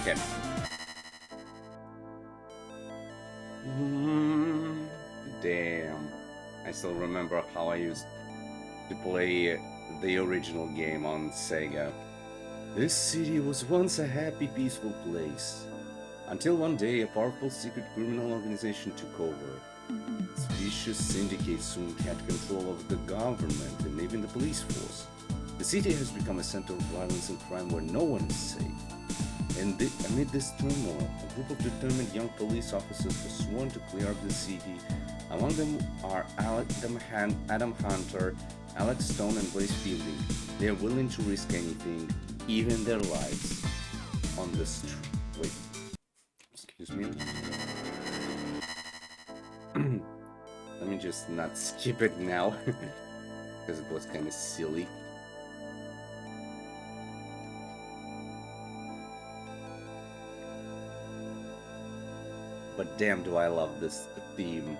Okay. Damn. I still remember how I used to play the original game on Sega. This city was once a happy, peaceful place. Until one day, a powerful secret criminal organization took over. This vicious syndicate soon had control of the government and even the police force. The city has become a center of violence and crime where no one is safe. And amid this turmoil, a group of determined young police officers were sworn to clear up the city. Among them are Adam Hunter, Alex Stone, and Blaze Fielding. They are willing to risk anything, even their lives, on the street. Wait, excuse me. Let me just not skip it now, because it was kind of silly. But damn, do I love this theme.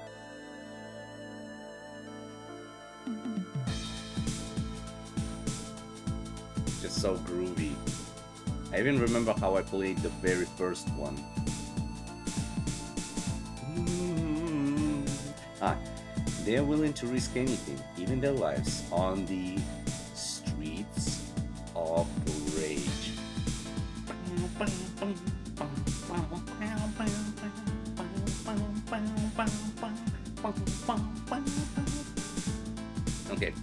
Just so groovy. I even remember how I played the very first one. They're willing to risk anything, even their lives, on the streets of Rage. Okay.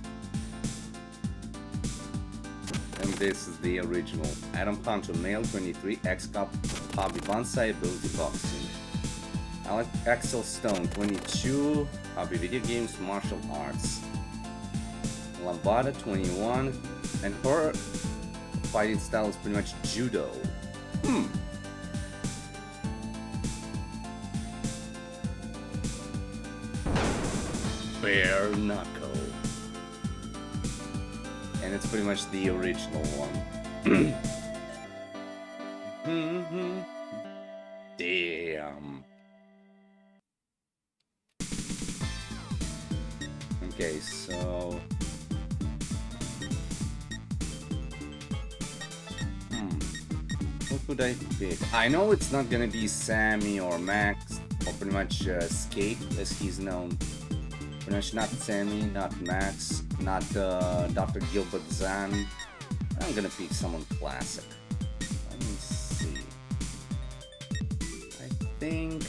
And this is the original. Adam Hunter, male, 23, ex-cop, hobby bonsai, ability boxing. Axel Stone, 22, hobby video games, martial arts. Lambada, 21, and her fighting style is pretty much judo. Bare knuckle. And it's pretty much the original one. Damn. Okay, so... What could I pick? I know it's not gonna be Sammy or Max, or pretty much Skate, as he's known. Pretty much not Sammy, not Max, not Dr. Gilbert Zahn. I'm gonna pick someone classic. Let me see. I think...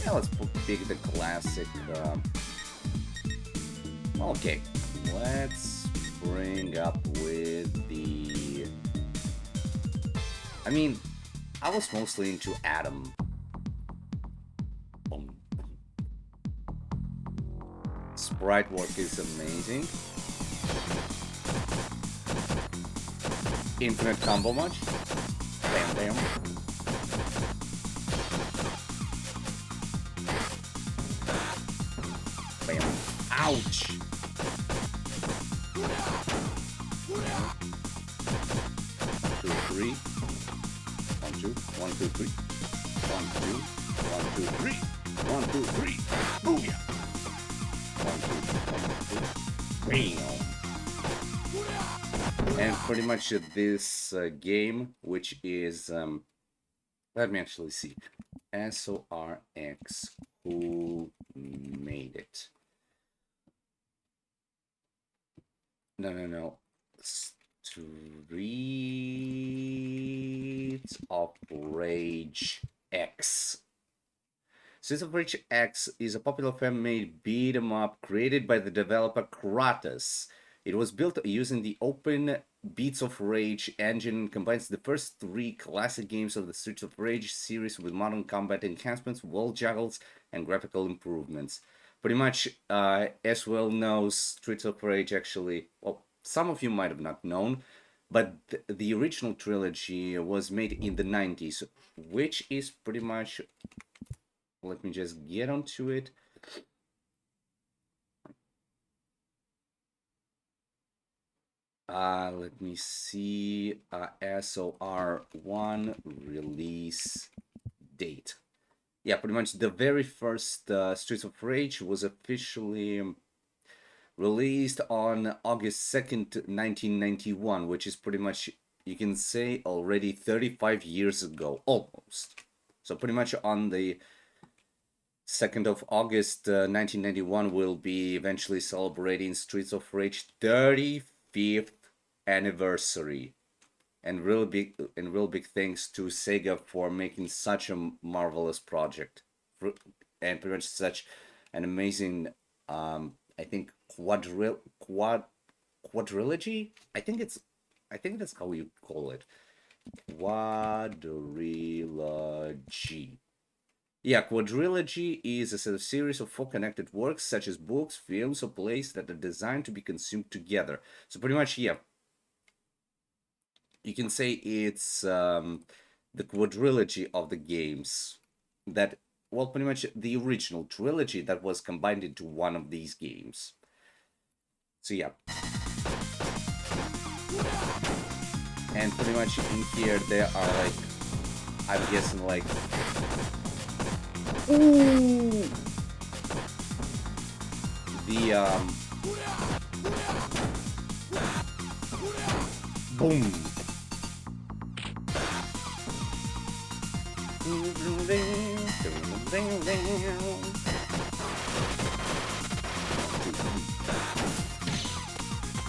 Yeah, let's pick the classic... Okay, let's bring up with the... I mean, I was mostly into Adam. Sprite work is amazing. Infinite combo much? Bam bam. Bam. Ouch! 2, 3. 1, 2, 1, 2, 3. 1, 2, 1, 2, 3. 1, 2, 3. Booyah! 1, 2, 1, 2, 3. And pretty much this game, which is, let me actually see, SORX, who made it? No. Streets of Rage X. Streets of Rage X is a popular fan-made beat-em-up created by the developer Kratos. It was built using the open Beats of Rage engine and combines the first 3 classic games of the Streets of Rage series with modern combat enhancements, wall juggles, and graphical improvements. Pretty much, as well knows, Streets of Rage actually, well, some of you might have not known, but the original trilogy was made in the 90s, which is pretty much... Let me just get onto it. Let me see. SOR1 release date. Yeah, pretty much the very first Streets of Rage was officially released on August 2nd, 1991, which is pretty much you can say already 35 years ago, almost. So pretty much on the 2nd of August 1991, we'll be eventually celebrating Streets of Rage 35th anniversary. And real big thanks to Sega for making such a marvelous project, and pretty much such an amazing, I think quadrilogy. I think that's how you call it, quadrilogy. Yeah, quadrilogy is a set of series of four connected works, such as books, films, or plays that are designed to be consumed together. So pretty much, yeah, you can say it's the quadrilogy of the games that, well, pretty much the original trilogy that was combined into one of these games. So yeah. And pretty much in here there are like, I'm guessing like, ooh, the boom.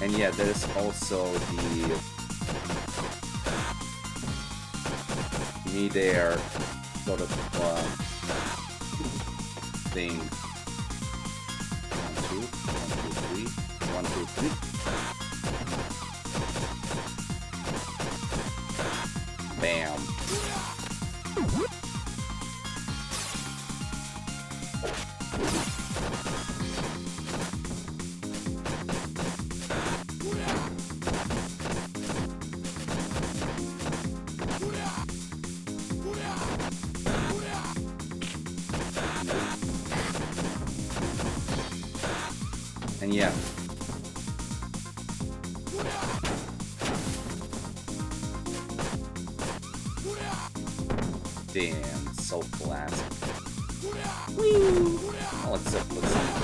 And yeah, there's also the mid-air sort of thing. 1, 2, 3. Bam. And yeah. Damn, so classic. Whee! Oh, let's see the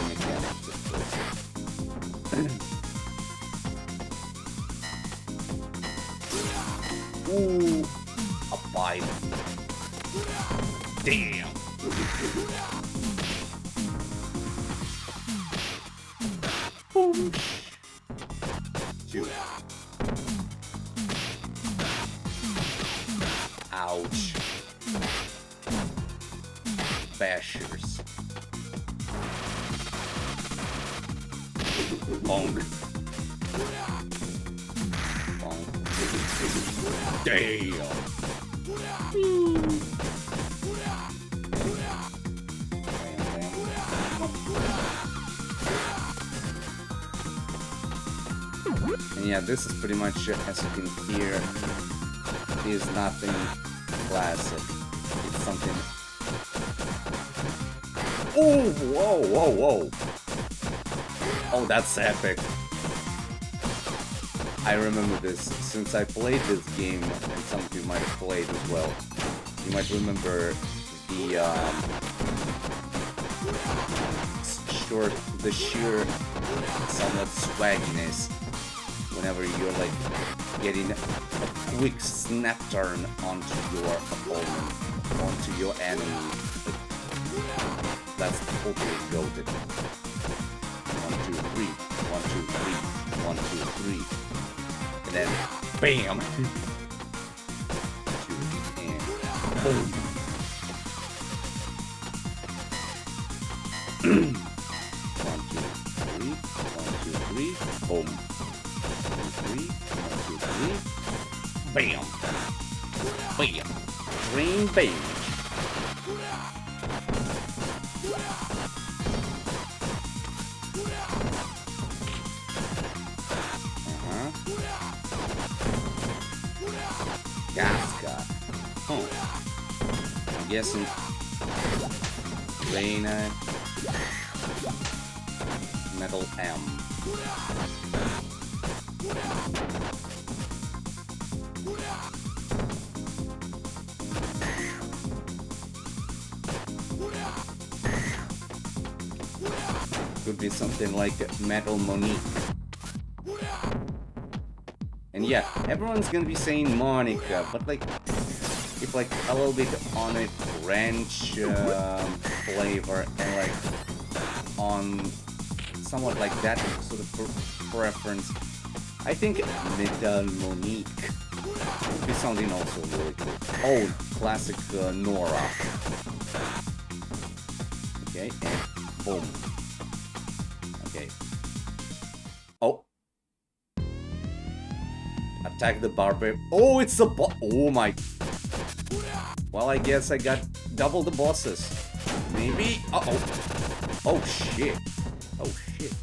mechanics of this. Ooh, a pipe. Damn. Boom. Shoot. Ouch. Bashers. Bonk. Bonk. Damn. And yeah, this is pretty much, as you can hear, is nothing classic. It's something. Oh, whoa, whoa, whoa. Oh, that's epic. I remember this, since I played this game, and some of you might have played as well. You might remember the sheer, somewhat swagginess whenever you're like getting a quick snap turn onto your opponent, onto your enemy. That's totally goated. 1, 2, 3, 1, 2, 3, 1, 2, 3. And then BAM! And boom! 1, 2, 3, 1, 2, 3, boom! 1, 2, 3, 1, 2, 3, BAM! BAM! Green beige! Gasca. Oh. I'm guessing Reina Metal M. Could be something like Metal Monique. And yeah, everyone's gonna be saying Monica, but like, if like a little bit on a ranch flavor and like on somewhat like that sort of preference, I think Metal Monique would be sounding also really cool. Oh, classic Nora. Okay, and boom. Okay. Oh. Attack the Barbarian. Oh, it's a boss. Oh my. Well, I guess I got double the bosses. Maybe. Uh-oh. Oh, shit. Oh, shit.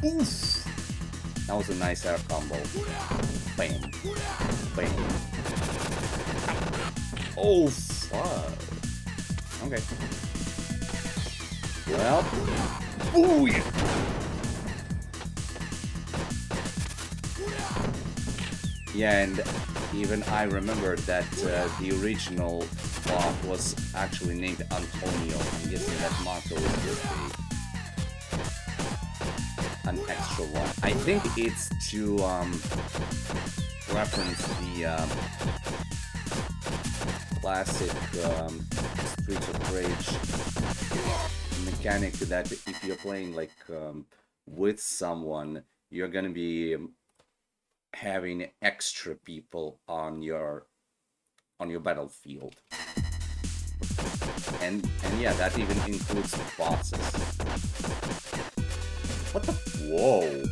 Oof. That was a nice air combo. Bam. Bam. Oh, fuck. Okay. Well. Ooh, yeah. Yeah, and even I remember that the original bot was actually named Antonio. I'm guessing that Marco is just an extra one. I think it's to reference the classic Streets of Rage mechanic that if you're playing like with someone, you're gonna be having extra people on your battlefield, and yeah, that even includes bosses. What the? Whoa!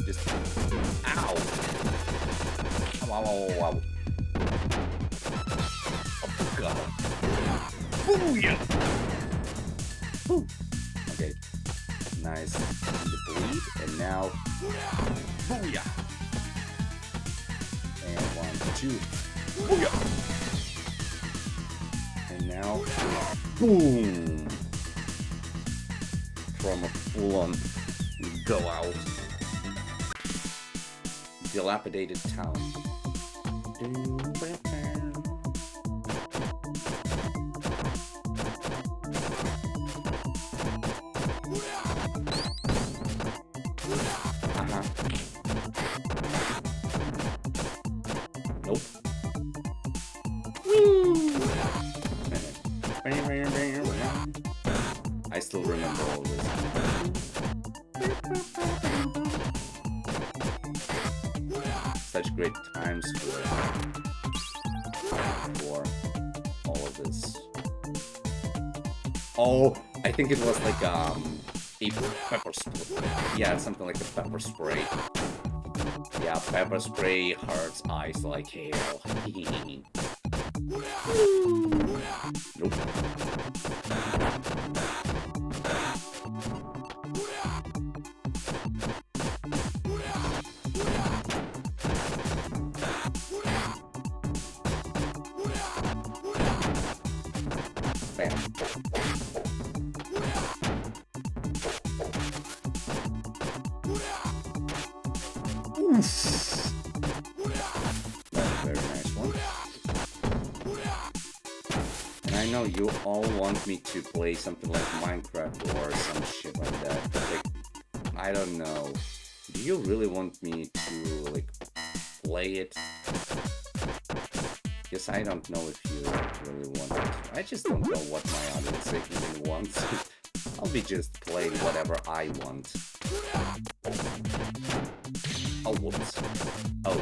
Just ow! Ow! Ow! Ow! Ow! Oh god! Booyah! Ooh. Okay, nice. The bleed, and now, booyah! And 1, 2, booyah! And now, boom! From a full-on go out. Dilapidated town. Nope. I still remember all this. Such great times for all of this. Oh, I think it was like a pepper spray. Yeah, something like a pepper spray. Yeah, pepper spray hurts eyes like hell. Nope. Bam. Oof. That's a very nice one. And I know you all want me to play something like Minecraft or some shit like that, but like, I don't know. Do you really want me to like play it? Guess I don't know if you really want it. I just don't know what my audience even wants. I'll be just playing whatever I want. Oh, whoops. Oh.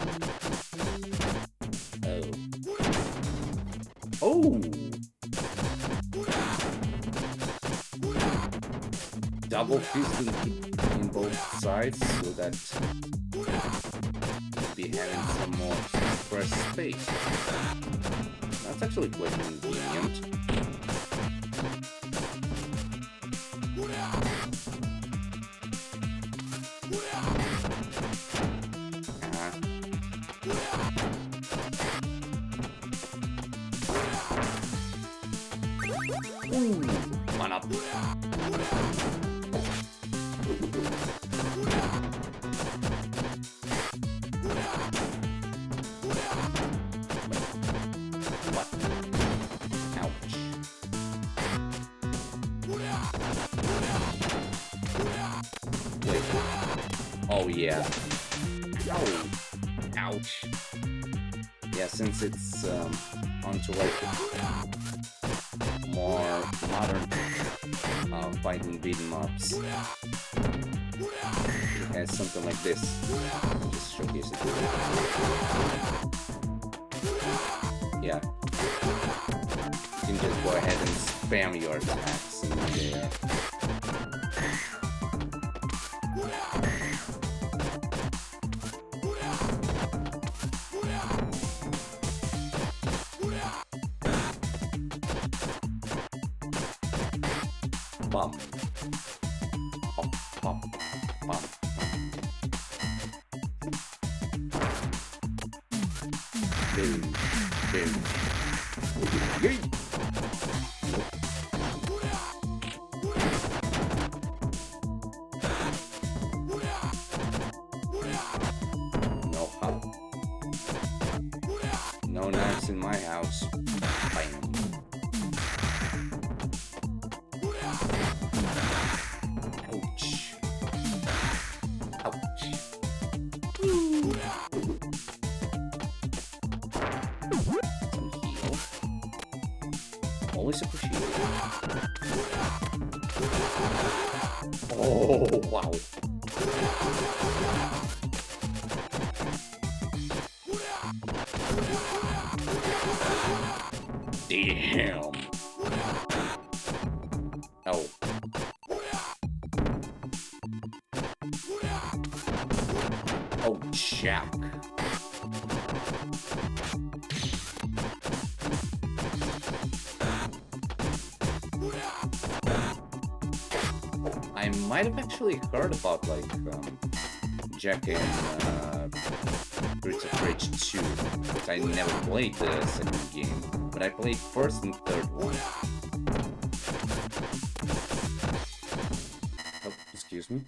Oh. Oh! Double fist in both sides so that you'll be having some more express space. That's actually quite convenient. One up. Wait. Oh yeah. Oh. Ouch. Yeah, since it's onto like more modern fighting beaten ups, it has something like this. Just showcase it. Yeah. You can just go ahead and spam your attacks and yeah. Bump. Bump, bump, bump. Boom, boom. Yay! No hop. No knives in my house. Bam. Ouch. Ouch. Some heal. Always appreciated. Oh, wow. Damn. Oh. Oh, Jack. I might have actually heard about like Jack in Rage of Rage 2, but I never played the second game, but I played first and third one. Oh, excuse me.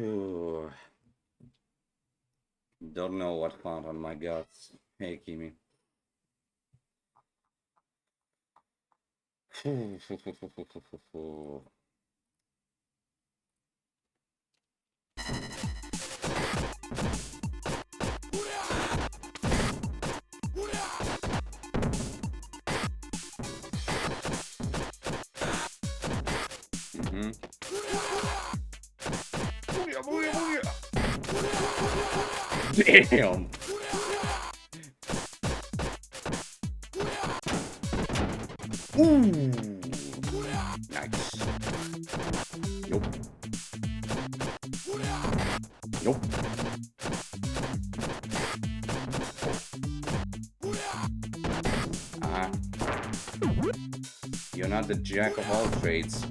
Ooh. Don't know what found on my guts. Hey, Kimi. Mm-hmm. Booyah, booyah, booyah. Damn! Ooh! Nice. Nope. Nope. You're not the jack of all trades.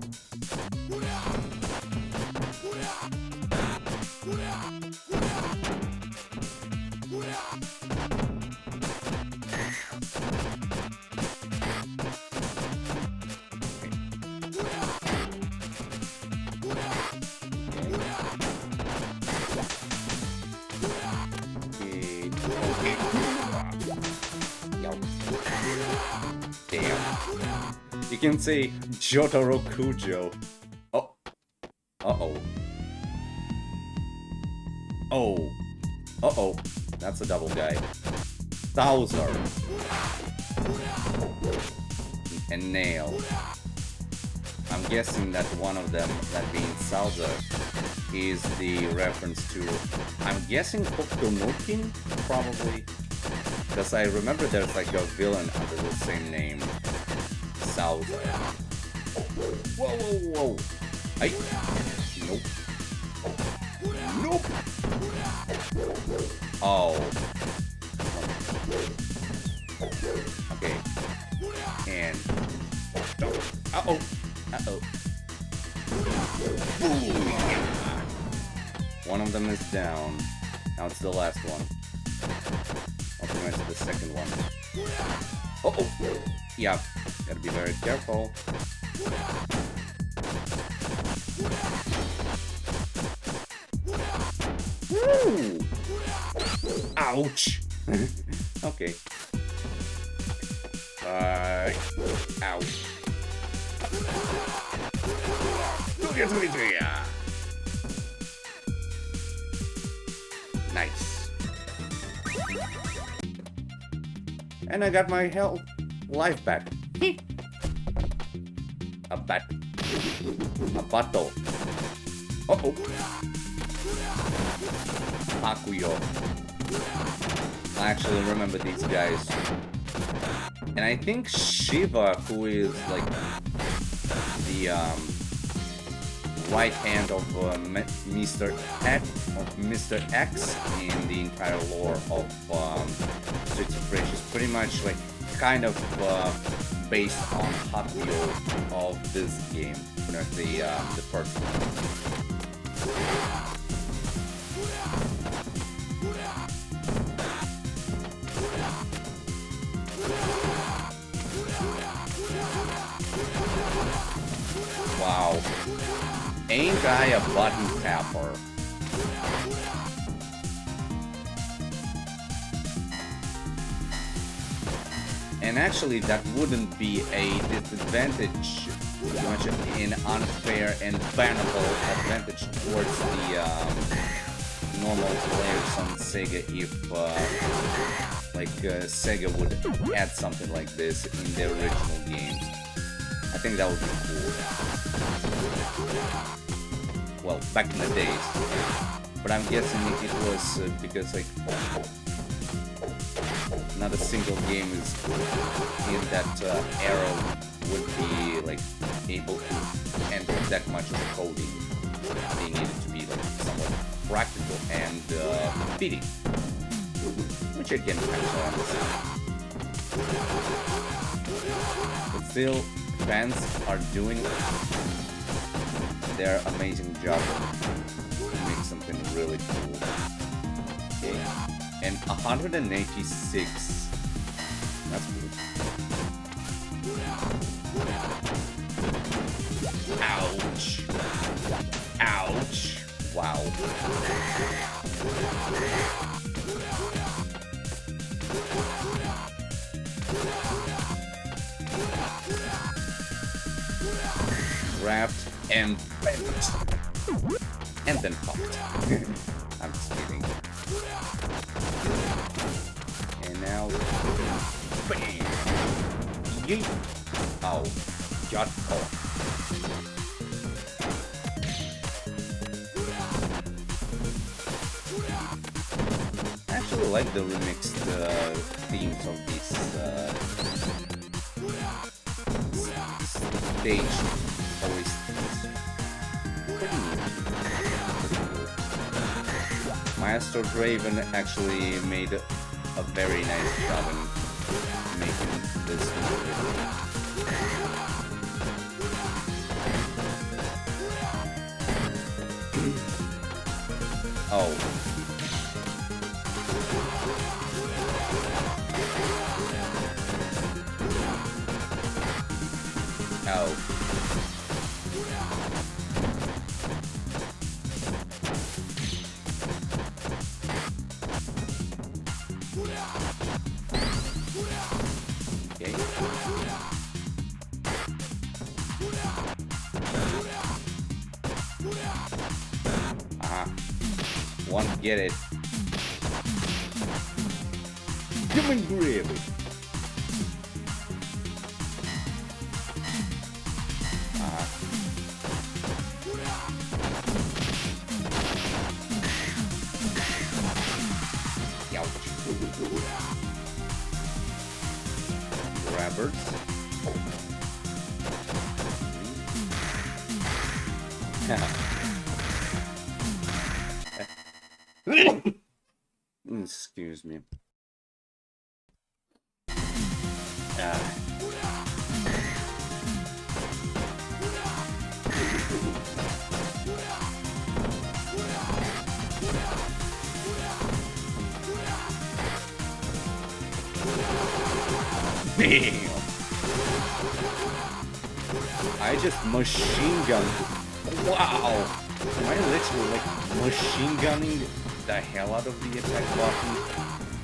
Damn. You can say Jotaro Kujo. Oh. Uh-oh. Oh. Uh-oh. That's a double guy. Thouser. And Nail. I'm guessing that one of them, that being Salza, is the reference to... I'm guessing Hokunokin? Probably. Because I remember there's like a villain under the same name. Salza. Whoa, whoa, whoa! Hey! Nope. Nope! Oh. Okay. And... Uh-oh! Uh-oh. One of them is down. Now it's the last one. I'll pretty much the second one. Uh-oh! Yeah, gotta be very careful. Woo! Ouch! Okay. Ouch. Nice. And I got my health life back. A bat. A battle. Uh-oh. Hakuyo. I actually remember these guys. And I think Shiva, who is like the right hand of Mr. X in the entire lore of Streets of Rage, is pretty much like kind of based on Hakuyo of this game, the first one. Wow. Ain't I a button tapper? And actually, that wouldn't be a disadvantage, much an unfair and bannable advantage towards the normal players on Sega if, Sega would add something like this in their original games. I think that would be cool. Well, back in the days. But I'm guessing it was because, like, not a single game is in that era would be, like, able to handle that much of coding. They needed to be, like, somewhat practical and fitting. Which I can kind of understand. But still, fans are doing their amazing job to make something really cool. Okay. And 186. That's good. Ouch. Ouch. Wow. grabbed and bent. And then popped. I'm just kidding. And now... Bam! Yeet! Oh. Got off. I actually like the remixed themes of this stage. Always pretty neat. Maestro Draven actually made a very nice job in making this movie. Oh. Oh. Okay. Won't get it. Human gravy. Grabbers. Excuse me. Bam! I just machine gunned. Wow! Am I literally like machine gunning the hell out of the attack button?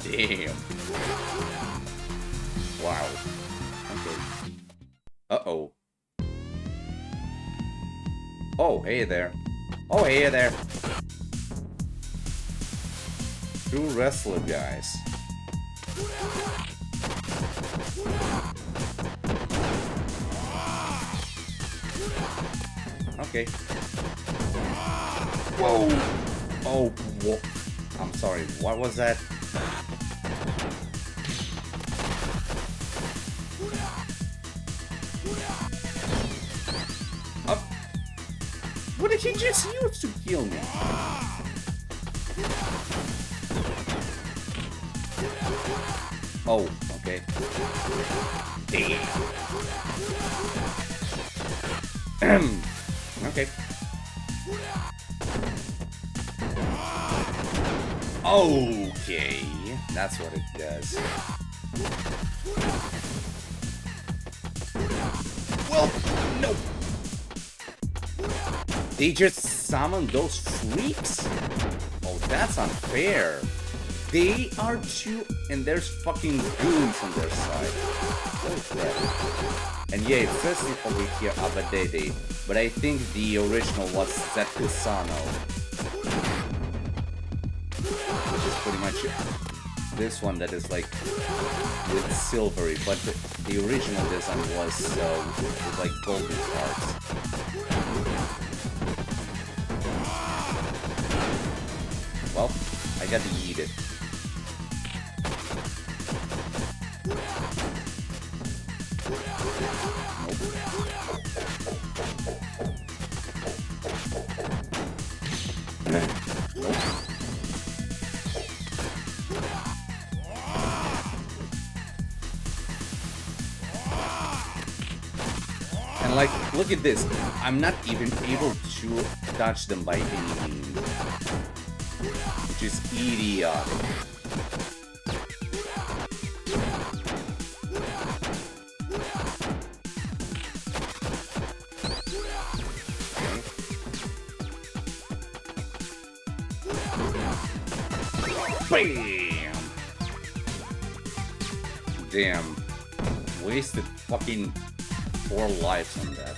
Damn. Wow. Okay. Uh-oh. Oh, hey there. Oh, hey there. Two wrestler guys. Okay. Whoa! Oh, whoa. I'm sorry, what was that? Up. What did he just use to kill me? Oh, okay. Damn. Okay. Okay, that's what it does. Well, no. They just summoned those freaks? Oh, that's unfair. They are two, and there's fucking goons on their side. Holy crap. And yeah, it says it over here, Abadede, but I think the original was Zetusano. Which is pretty much this one that is like with silvery, but the original design was with like golden parts. Well, I gotta eat it. And like, look at this. I'm not even able to touch them by any means. Which is idiotic. Bam! Damn. Wasted fucking 4 lives on that.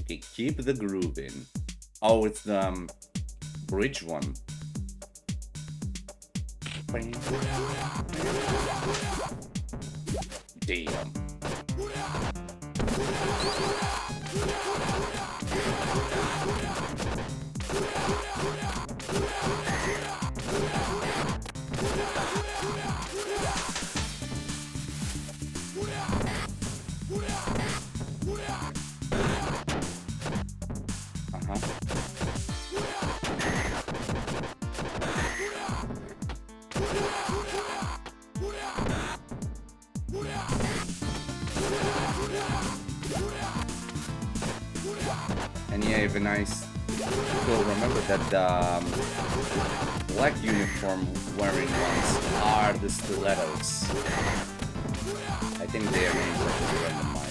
Okay, keep the groove in. Oh, it's the bridge one. Damn. And yeah, even I still remember that the black uniform wearing ones are the stilettos. I think their names are just randomized.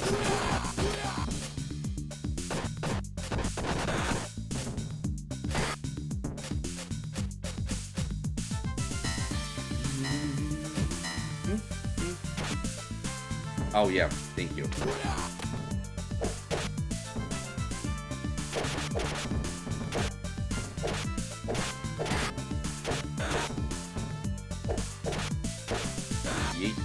Oh yeah, thank you. Yeet.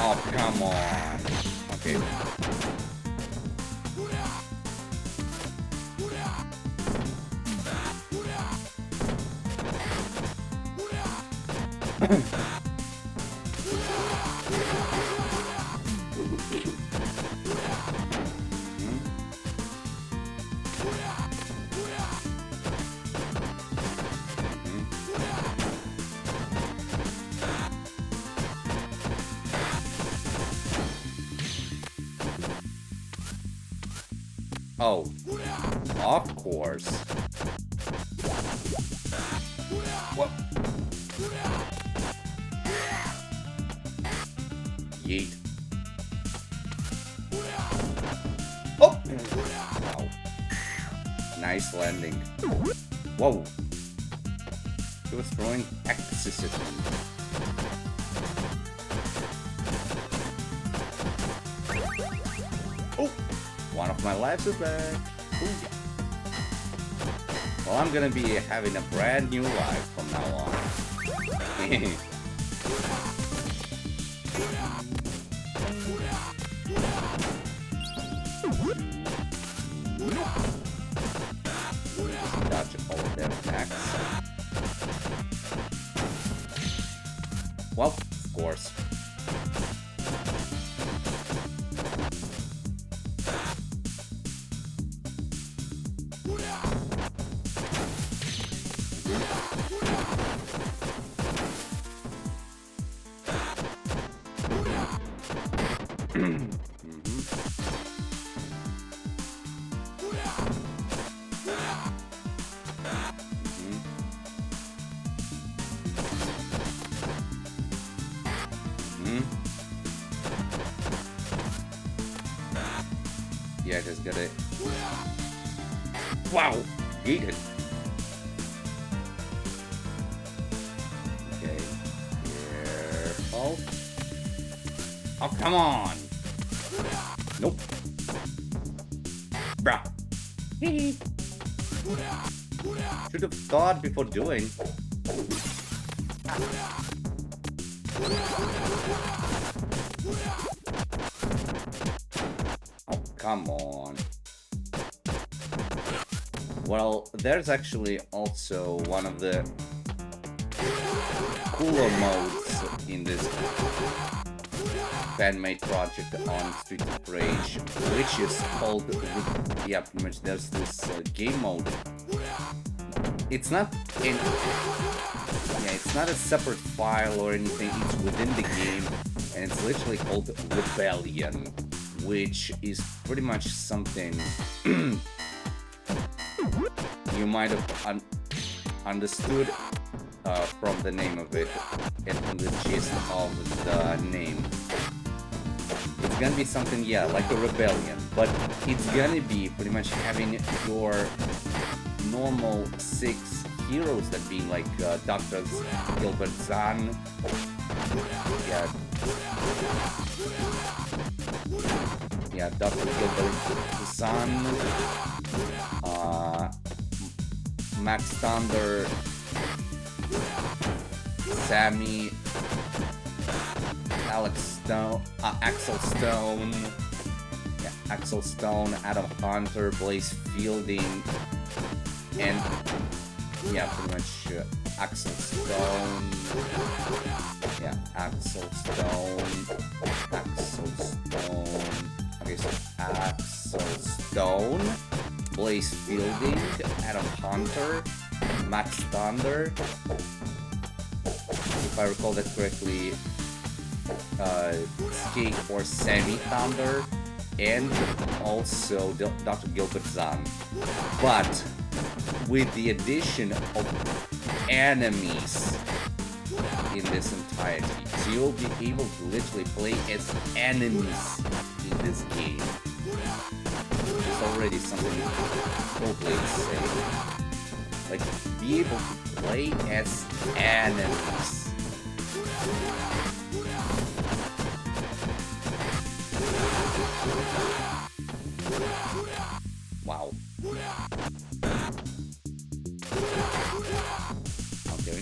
Oh, come on. Okay. Oh, of course. What? Yeet. Oh! Wow. Nice landing. Whoa. He was throwing axes at me. Oh! One of my lives is back. Ooh. Well, I'm gonna be having a brand new life from now on. Dodge all of their attacks. Well, of course. Yeah, just get it. Wow! Eat it! Okay. Careful. Oh, come on! Nope. Bruh. Should have thought before doing. Oh, come on. Well, there's actually also one of the cooler modes in this fan-made project on Streets of Rage, which is called, yeah, pretty much there's this game mode. It's not in, yeah, it's not a separate file or anything, it's within the game, and it's literally called Rebellion, which is pretty much something you might have understood from the name of it and from the gist of the name. it's gonna be something, yeah, like a rebellion, but it's gonna be pretty much having your normal 6 heroes that being like Dr. Gilbert Zahn, yeah, Dr. Gilbert Zahn, Max Thunder, Sammy, Axel Stone, Adam Hunter, Blaze Fielding, and yeah, pretty much Axel Stone. Yeah, Axel Stone. Okay, so Axel Stone, Blaze Fielding, Adam Hunter, Max Thunder. If I recall that correctly, Skate or Sammy Thunder, and also Dr. Gilbert Zahn. But with the addition of enemies in this entirety, so you'll be able to literally play as enemies in this game. It's already something totally insane. Like, be able to play as enemies. Wow. Okay.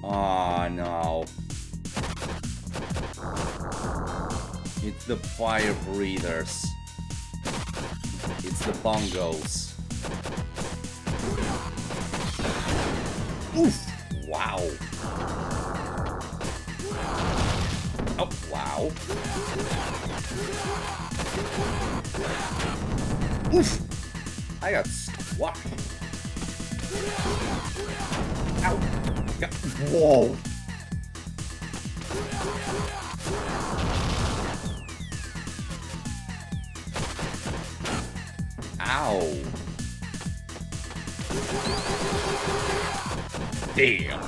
Oh no. It's the fire breathers. It's the bongos. Oof! Wow. Oh, wow. Oof! I got squashed. Ow! Whoa! Ow! Damn!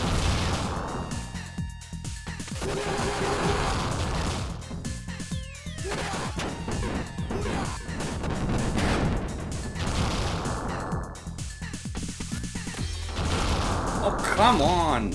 Oh, come on!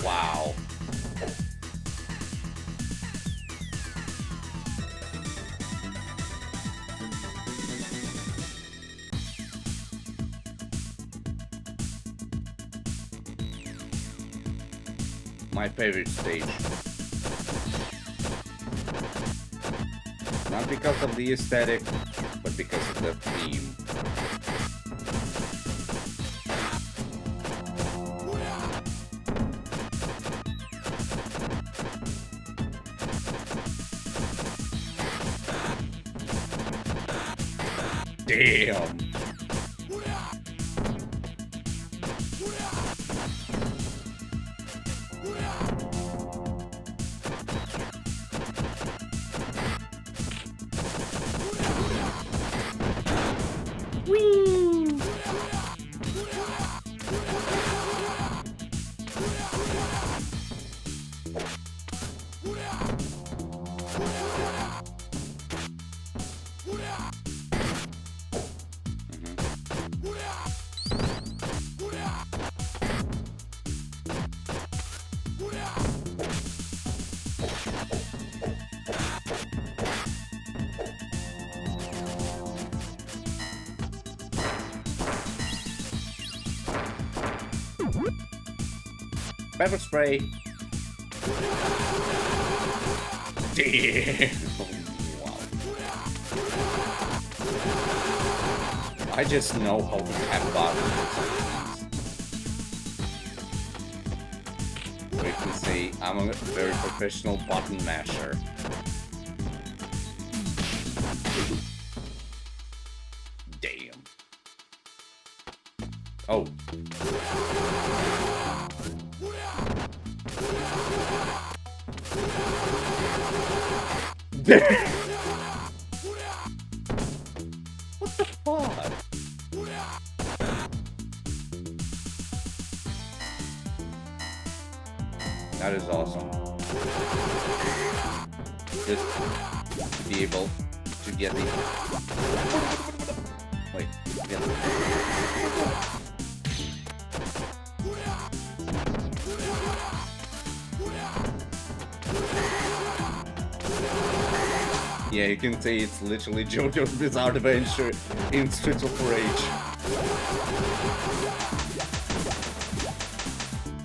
Wow. My favorite stage. Not because of the aesthetic, but because of the theme. Damn! Whee! Pepper spray. Damn. Wow. I just know how to tap buttons. We can say I'm a very professional button masher. Damn. Oh. What the fuck? That is awesome. Just to be able to get the... Wait, get the... Yeah, you can say it's literally JoJo's Bizarre Adventure in Streets of Rage.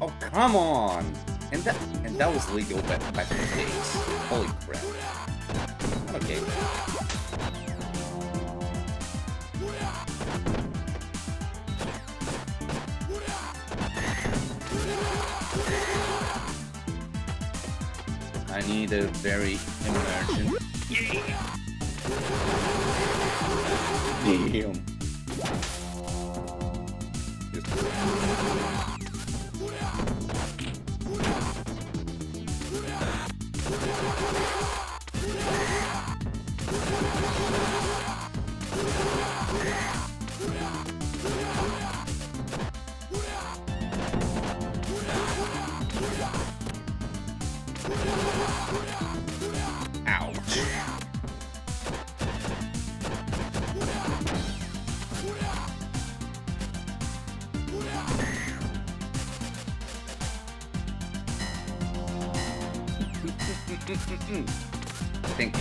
Oh, come on! And that was legal back in the days. Holy crap. Okay. I need a very emergent... Damn. Ouch. Think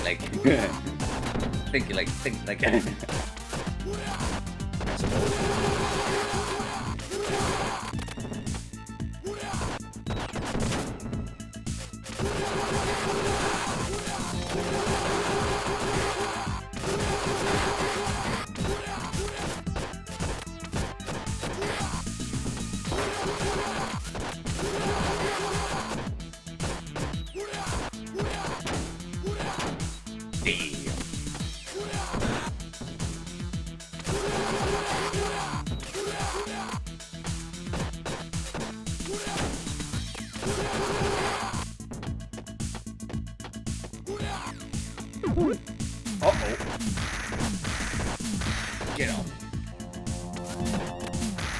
like I suppose. Uh-oh. Get up.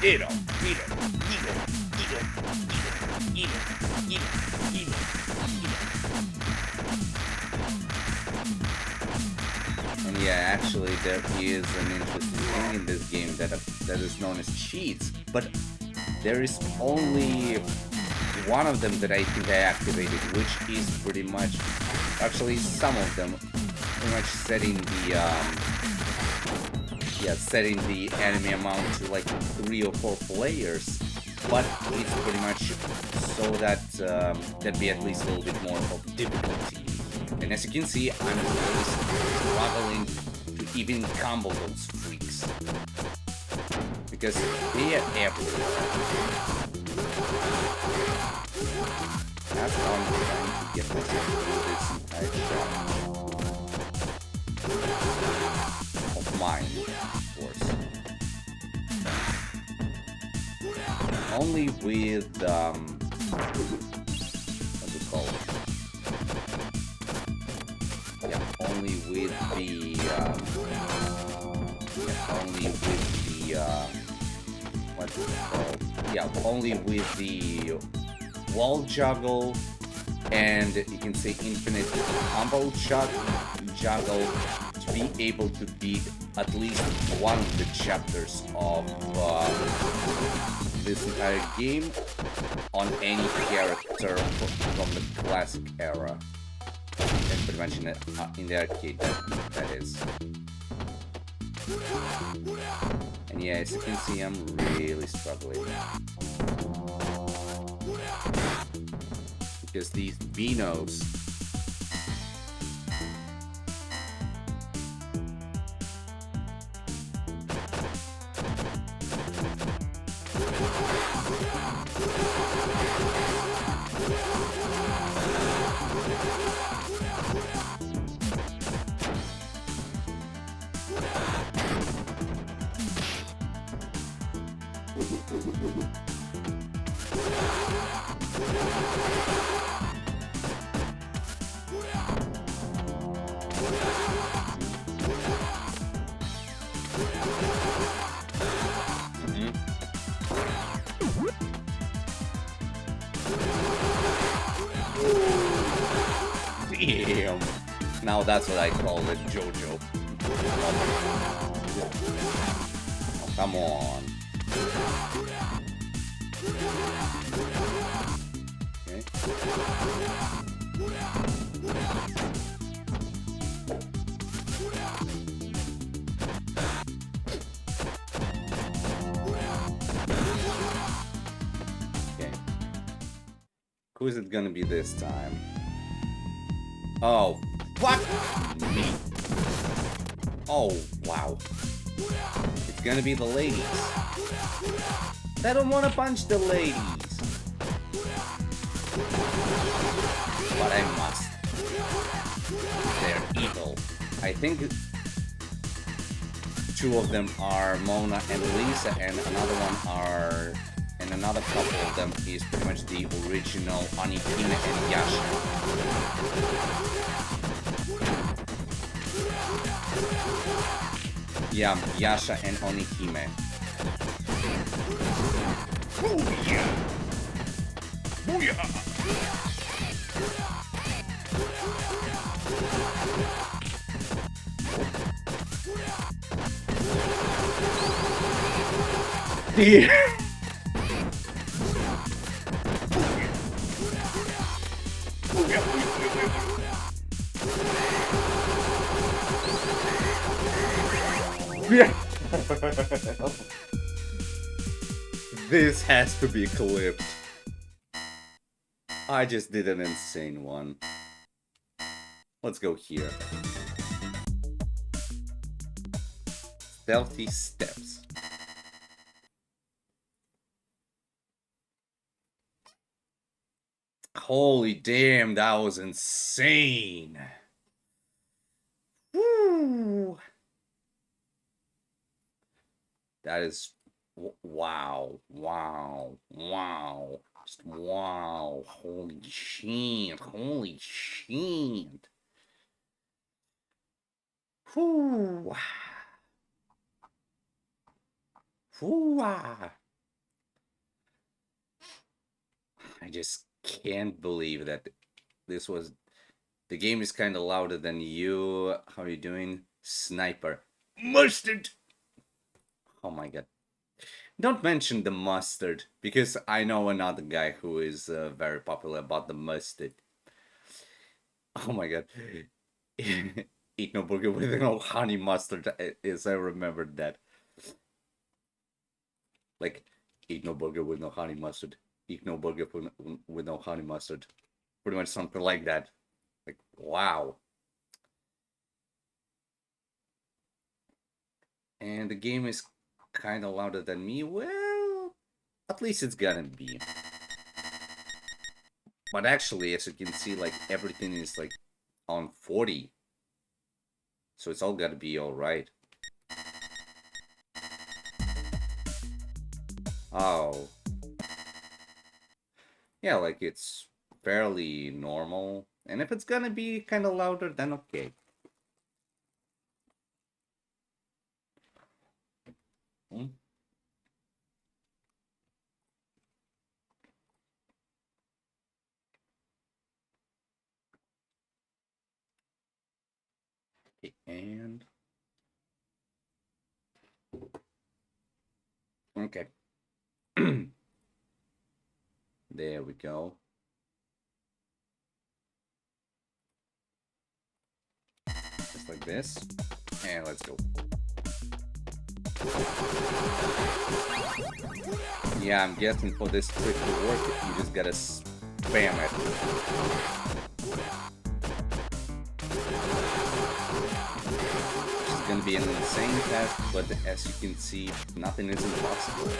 Eat him. Eat him. Eat him. Eat him. Eat him. Eat him. Eat him. Eat him. And yeah, actually there is an interesting thing in this game that is known as cheats, but there is only one of them that I think I activated, which is pretty much, actually some of them, pretty much setting the enemy amount to like 3 or 4 players, but it's pretty much so that there'd be at least a little bit more of difficulty. And as you can see, I'm really struggling to even combo those freaks, because they are everywhere. That's how I'm trying to get myself through this entire shot. Of mine, of course. Only with, what do you call it? Yeah, only with the, what do you call it? Yeah, only with the wall juggle, and you can say infinite combo juggle to be able to beat at least one of the chapters of this entire game on any character from the classic era, and pretty much in the arcade that is. And yeah, as you can see, I'm really struggling. Because these Beanos Damn. Now that's what I call it, JoJo. Oh, come on. Okay. Who is it gonna be this time? Oh, fuck me. Oh, wow. It's gonna be the ladies. I don't want to punch the ladies. But I must. They're evil. I think two of them are Mona and Lisa, and another one are... And another couple of them is pretty much the original Anikine and Yasha. Yeah, Yasha and Onikime. Booyah! Booyah! Yeah. This has to be clipped. I just did an insane one. Let's go here. Stealthy steps. Holy damn, that was insane. Woo. That is wow, wow, wow, just wow, holy shit, holy shit. Whoo. Whoo. I just can't believe that this was... The game is kind of louder than you. How are you doing? Sniper. Mustard! Oh my god. Don't mention the mustard, because I know another guy who is very popular about the mustard. Oh my god. Eat no burger with no honey mustard, as I remembered that. Like, eat no burger with no honey mustard. Eat no burger with no honey mustard. Pretty much something like that. Like, wow. And the game is kind of louder than me. Well, at least it's gonna be. But actually, as you can see, like, everything is like on 40. So it's all gotta be alright. Oh. Yeah, like, it's fairly normal. And if it's gonna be kind of louder, then okay. Okay, and... Okay. There we go. Just like this. And let's go. Yeah, I'm guessing for this trick to work, you just gotta spam it. It's gonna be an insane test, but as you can see, nothing is impossible.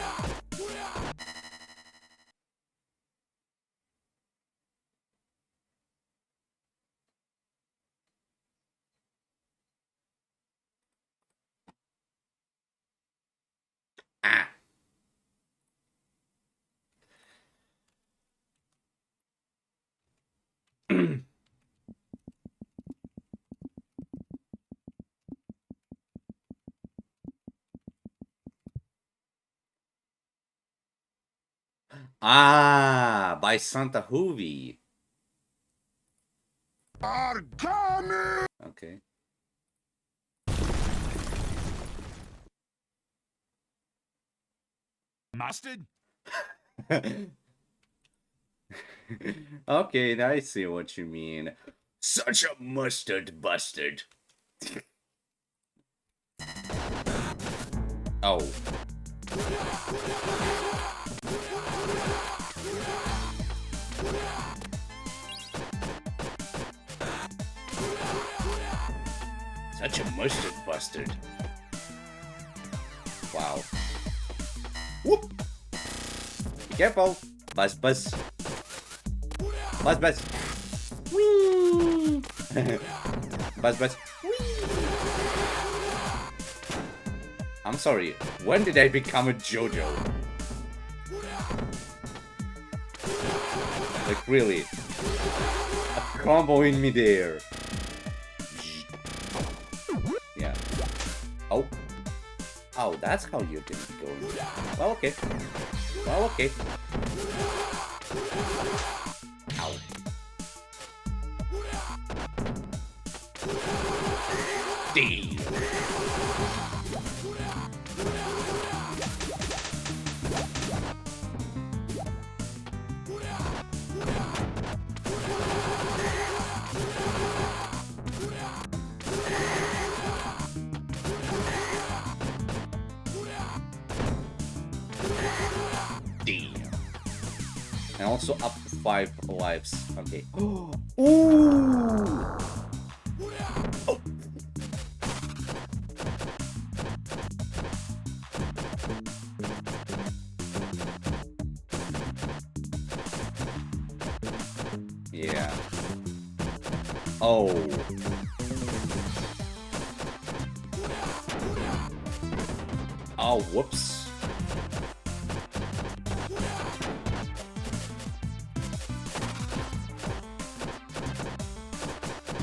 Ah, by Santa Hoovy. Okay. Mustard? Okay, now I see what you mean. Such a mustard bastard. Oh. Such a mustard bastard. Wow. Whoop! Be careful! Buzz, buzz. Buzz, buzz. Whee! Buzz, buzz. Whee! I'm sorry, when did I become a JoJo? Like, really? A combo in midair. Yeah. Oh. Oh, that's how you can go. Well, okay. Well, okay. Ow. D. D. And also up to 5 lives. Okay. Ooh. Oh. Yeah. Oh. Oh, whoops.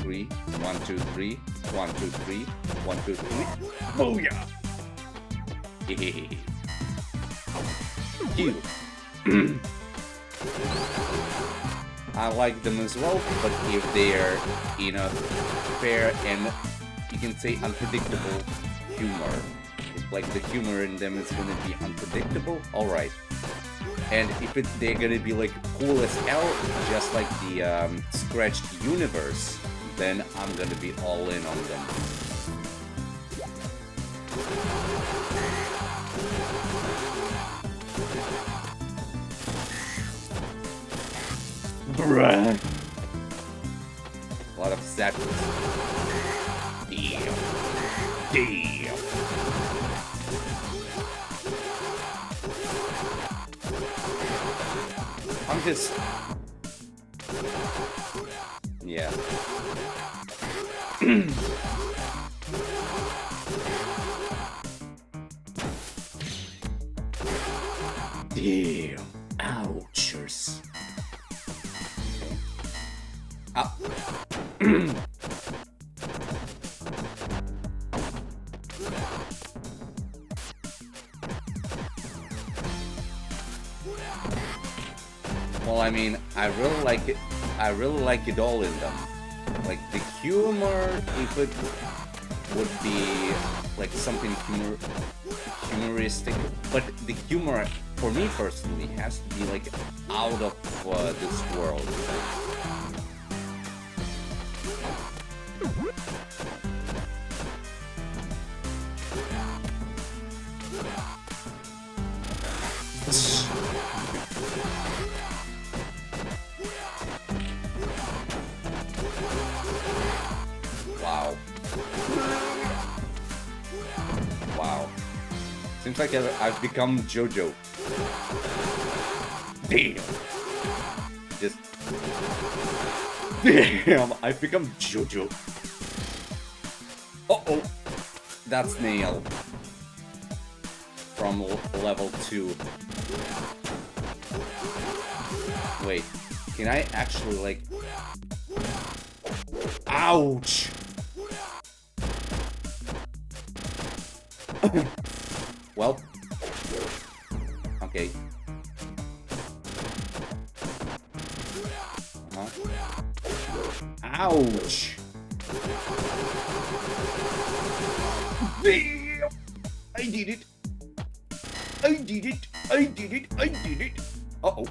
Three. 1, 2, 3. 1, 2, 3. 1, 2, 3. Booyah! Hehehe. Cute. I like them as well, but if they're in a fair and you can say unpredictable humor, if like the humor in them is gonna be unpredictable, alright. And if they're gonna be like cool as hell, just like the Scratched universe, then I'm gonna be all in on them. Bruh. A lot of seconds. Damn. Damn. I'm just... Yeah. Damn. Ouchers. Up. Well, I mean, I really like it. I really like it all in them. Like the humor, if it would be like something humoristic, but the humor for me personally has to be like out of this world. Wow. Wow. Seems like I've become JoJo. Damn. Just... Damn, I've become JoJo. Uh-oh. That's Nail. From level 2. Wait. Can I actually, like... Ouch! Well. Okay. Ouch! Damn! I did it! I did it! I did it! I did it! Uh-oh.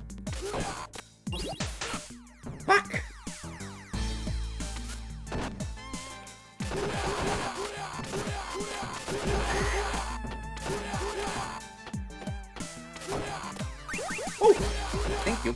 Fuck! Oh! Thank you.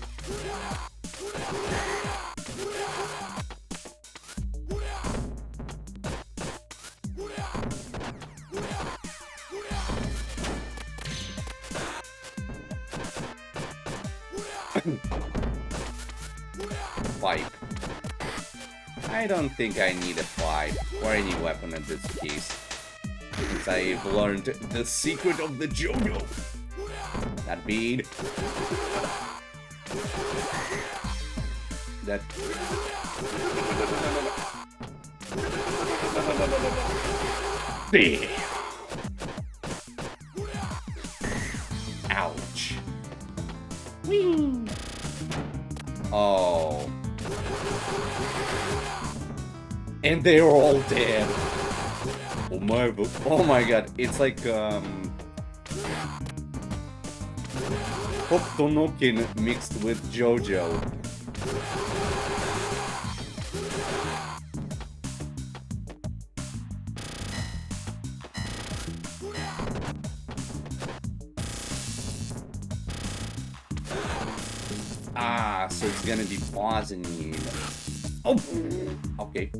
5. I don't think I need a 5 or any weapon in this case, since I've learned the secret of the JoJo. That being that big. Ouch. Whee. Oh. And they're all dead. Oh my god, it's like Hoptonokin mixed with JoJo. Ah, so it's gonna be pausing you. Oh! Okay.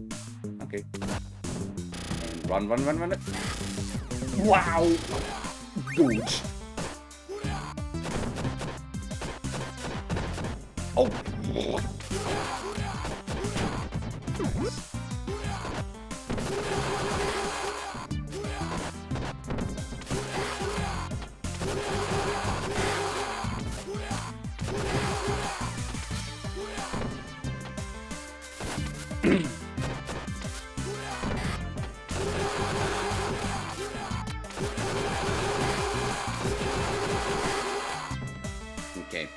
Okay. And run, run, run, run. Wow! Dodge. Oh! Okay.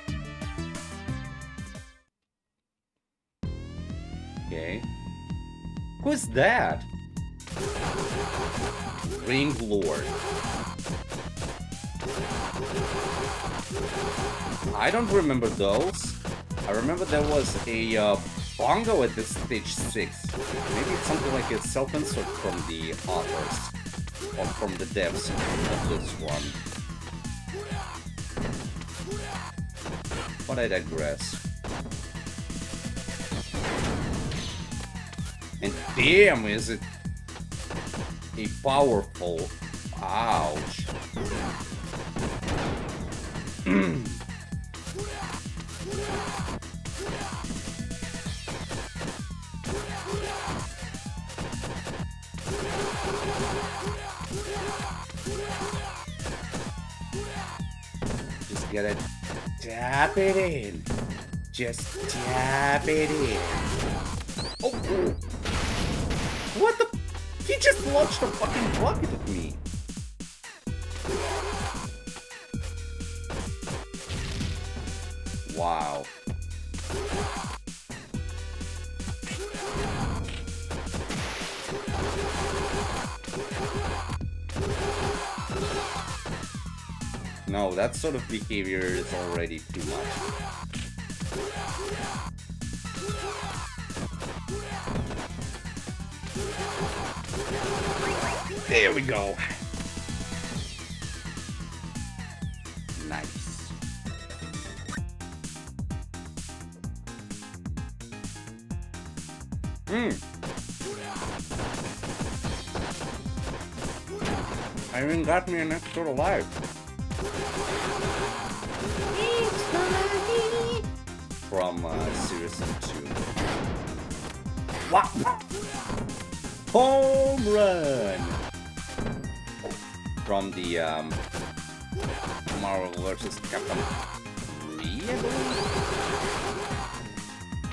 Okay. Who's that? Ring Lord. I don't remember those. I remember there was a bongo at this stage 6. Maybe it's something like a self-insert from the authors. Or from the devs of this one. But I digress. And damn, is it a powerful... Ouch. Just gotta tap it in. Just tap it in. Oh! What the? He just launched a fucking bucket at me. Wow. No, that sort of behavior is already too much. There we go. Nice. Irene got me an extra life. From Season 2. Wow! Home run! From the Marvel vs. Capcom 3, I believe?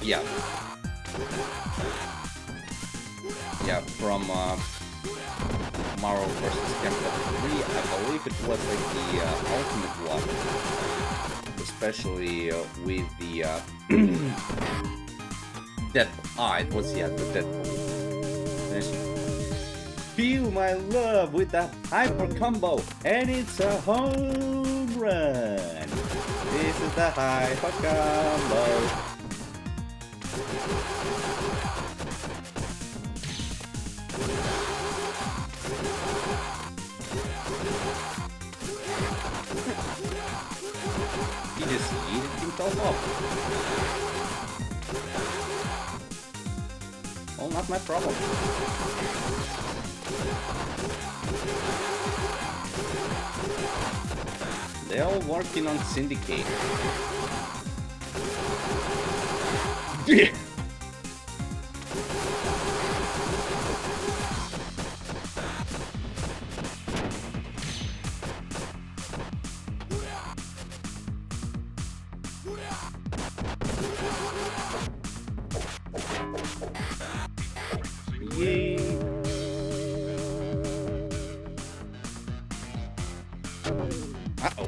Yeah. Yeah, from Marvel vs. Capcom 3, I believe it was like the ultimate one. Especially with the Deadpool. Ah, it was, yeah, the Deadpool. There's... Feel my love with that hyper combo, and it's a home run. This is the hyper combo. He just eated himself up. Well, not my problem. They're all working on Syndicate. Yay! Uh-oh.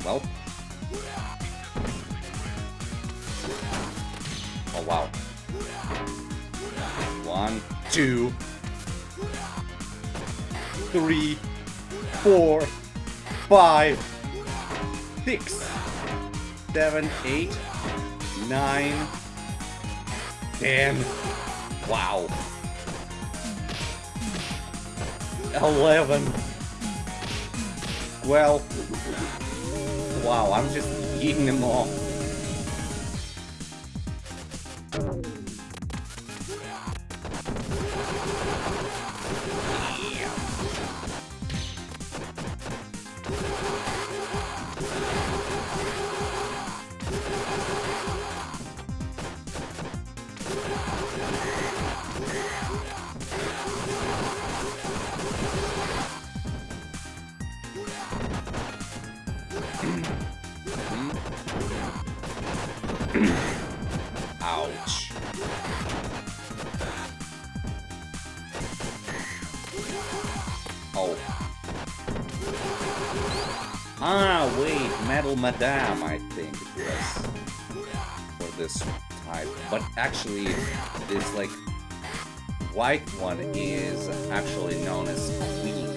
Well. Oh, wow. 1, 2, 3, 4, 5, 6, 7, 8, 9, 10. Wow. 11. 12. Wow, I'm just eating them all. Ouch. Oh. Ah, wait, Metal Madame, I think it was. For this type. But actually, this, like, white one is actually known as Queen.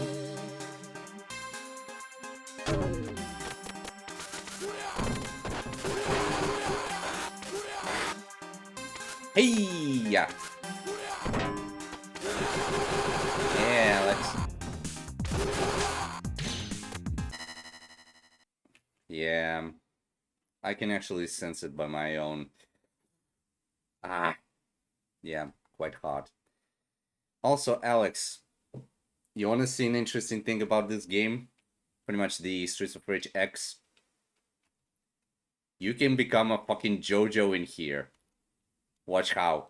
Hey! Yeah, let's... Yeah, I can actually sense it by my own... Ah, yeah, quite hot. Also, Alex, you wanna see an interesting thing about this game? Pretty much the Streets of Rage X. You can become a fucking JoJo in here. Watch how.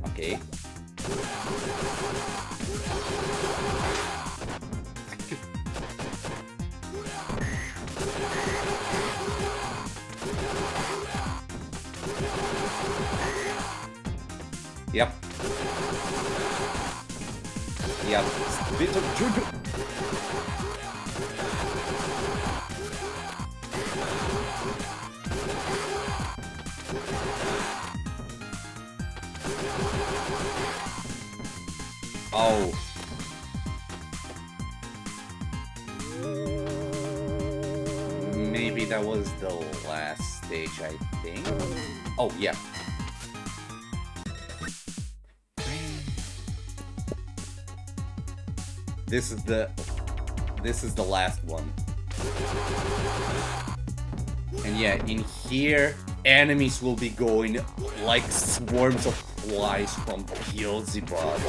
Okay. Yep. Yep. Bit of JoJo. Oh. Maybe that was the last stage, I think. Oh, yeah. This is the last one. And yeah, in here, enemies will be going like swarms of flies from Beelzebub.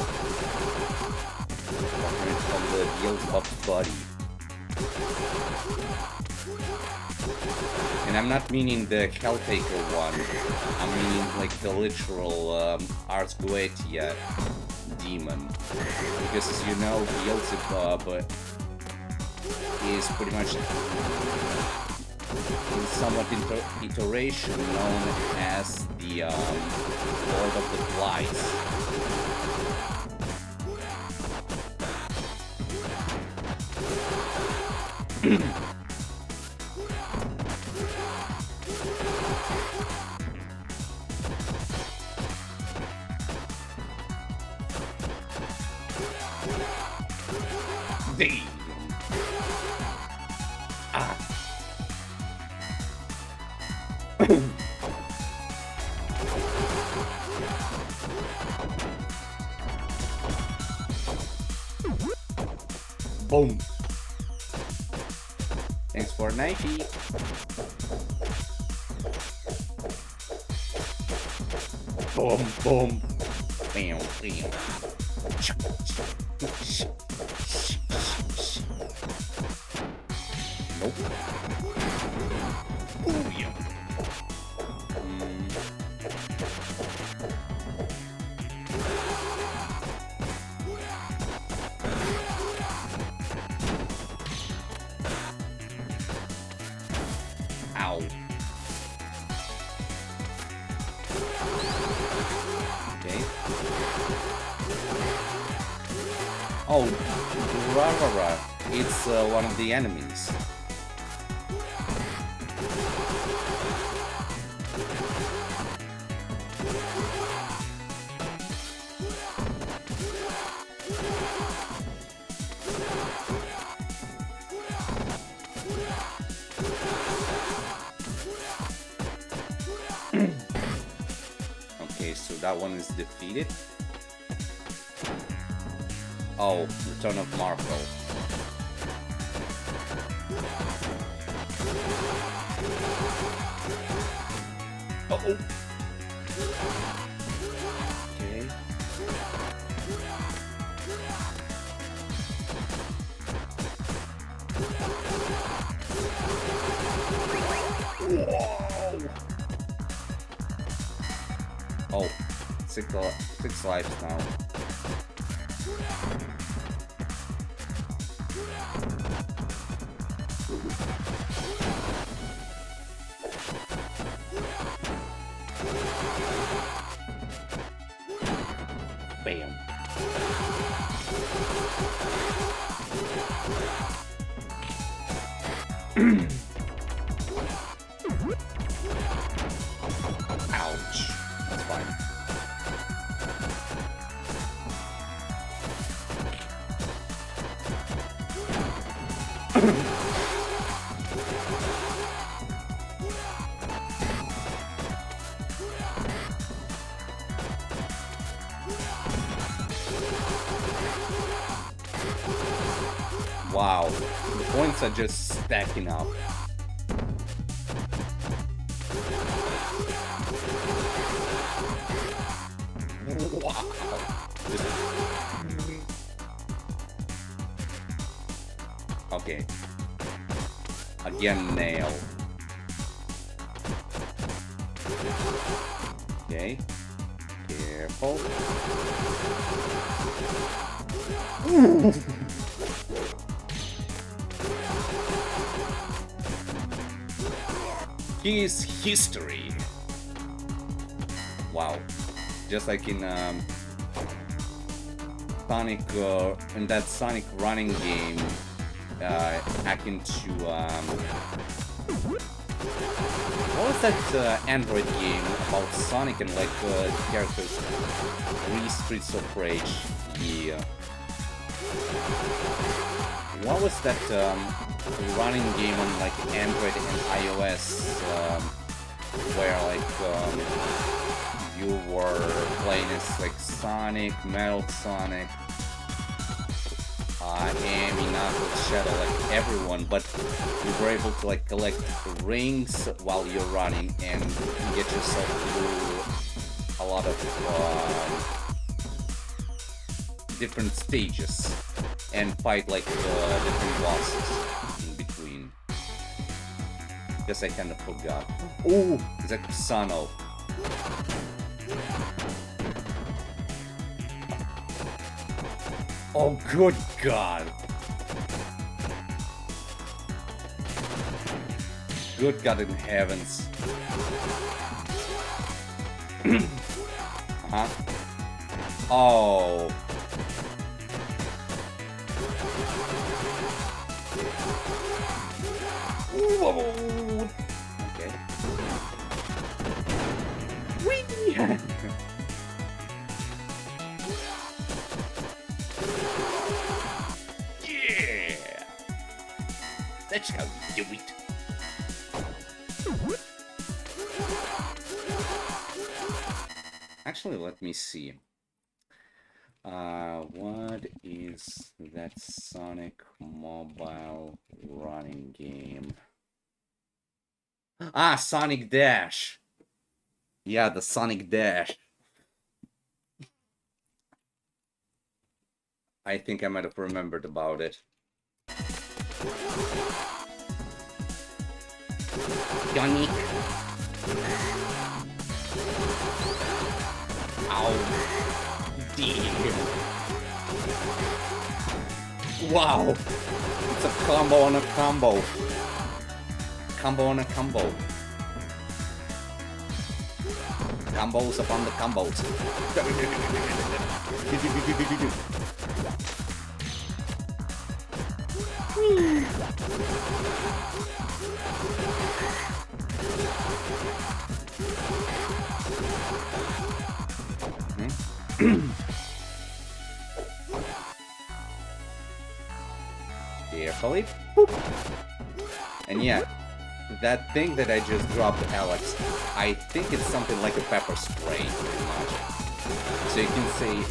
From the Beelzebub's body. And I'm not meaning the Helltaker one. I'm meaning like the literal Ars Goetia demon. Because as you know, Beelzebub is pretty much in somewhat iteration known as the Lord of the Flies. Damn. Ah. Boom. Thanks for 90. Boom, boom. Bam, bam. Nope. Ooh, yeah. Ow. Okay. Oh, Rarara. It's one of the enemies. Okay, so that one is defeated. Oh, Return of Marco. Uh-oh. Okay. Whoa. Oh, six lives now. Bam. Ouch. That's fine. Wow, the points are just stacking up. Wow. Okay. Again, nail. Okay. Careful. His history. Wow. Just like in Sonic, in that Sonic running game, akin to what was that Android game about Sonic and like characters? Streets of Rage. Yeah. What was that running game on like Android and iOS where like you were playing as like Sonic, Metal Sonic, Amy, Knuckles, Shadow, like everyone, but you were able to like collect rings while you're running and get yourself through a lot of different stages and fight like different bosses in between. Guess I kind of forgot. Oh, it's like Sano. Oh, good God. Good God in heavens. Uh-huh. Oh. Whoa. Okay. Whee! Yeah! That's how you do it. Actually, let me see. What is that Sonic mobile running game? Ah, Sonic Dash! Yeah, the Sonic Dash. I think I might have remembered about it. Yannick. Ow. Damn. Wow. It's a combo on a combo. Combo on a combo. Combos upon the combos. Carefully. And yeah, that thing that I just dropped, Alex, I think it's something like a pepper spray, pretty much. So you can say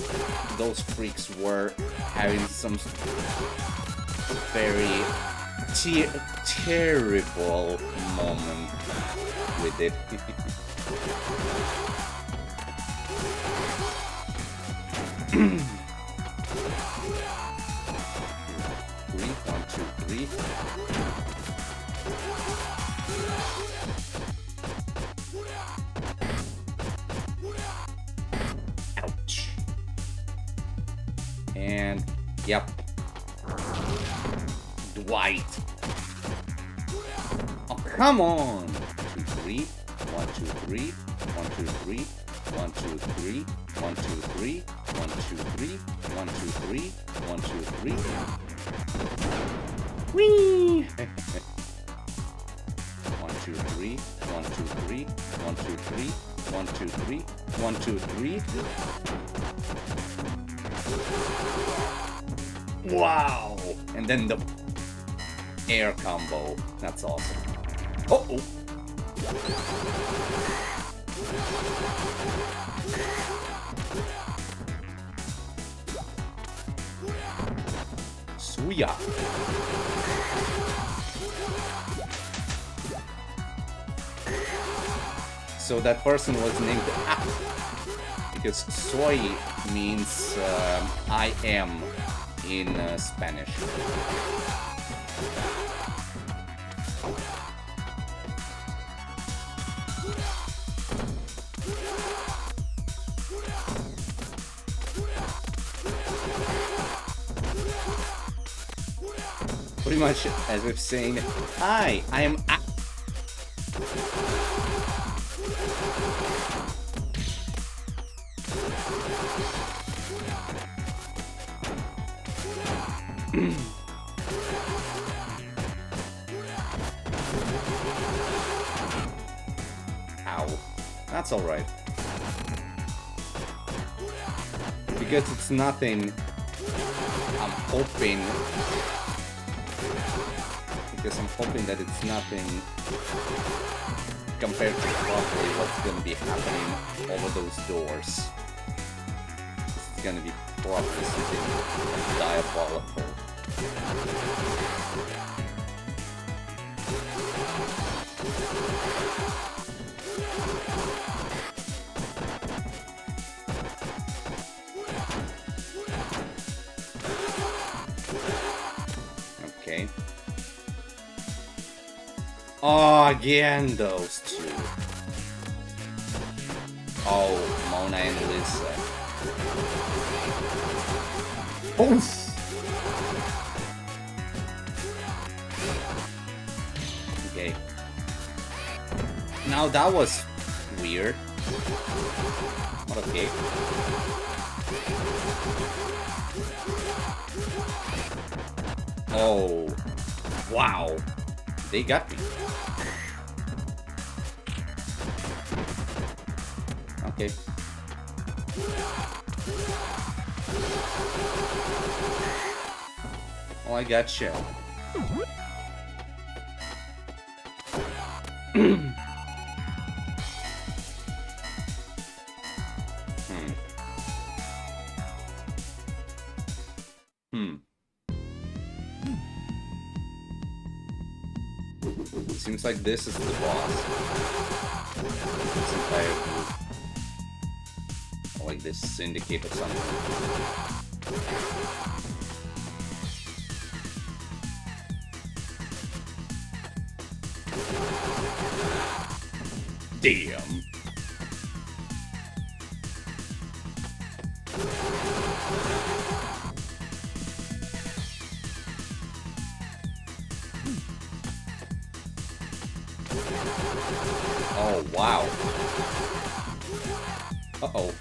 those freaks were having some very terrible moment with it. 3, 1, 2, 3. Ouch. And yep. Dwight. Oh, come on. 2, 3. 1, 2, 3. 1, 2, 3. 1, 2, 3. 1, 2, 3. 1, 2, 3. 1, 2, 3. 1, 2, 3. Whee! 1, 2, 3. 1, 2, 3. 1, 2, 3. 1, 2, 3. 1, 2, 3. Wow! And then the air combo. That's awesome. Uh-oh! Suya! So that person was named because soy means I am in Spanish. Pretty much as if saying, hi, I am Ow. That's alright. Because it's nothing, I'm hoping that it's nothing compared to probably what's gonna be happening over those doors. It's gonna be probably something diabolical. Okay. Oh, again, those two. Oh, Mona and Lisa. Oof! Okay. Now that was weird. But okay. Oh, wow. They got me. Okay. Well, I gotcha. Hmm. Seems like this is the boss. This entire group. Or like this syndicate or something. Damn. Oh, wow. Uh-oh.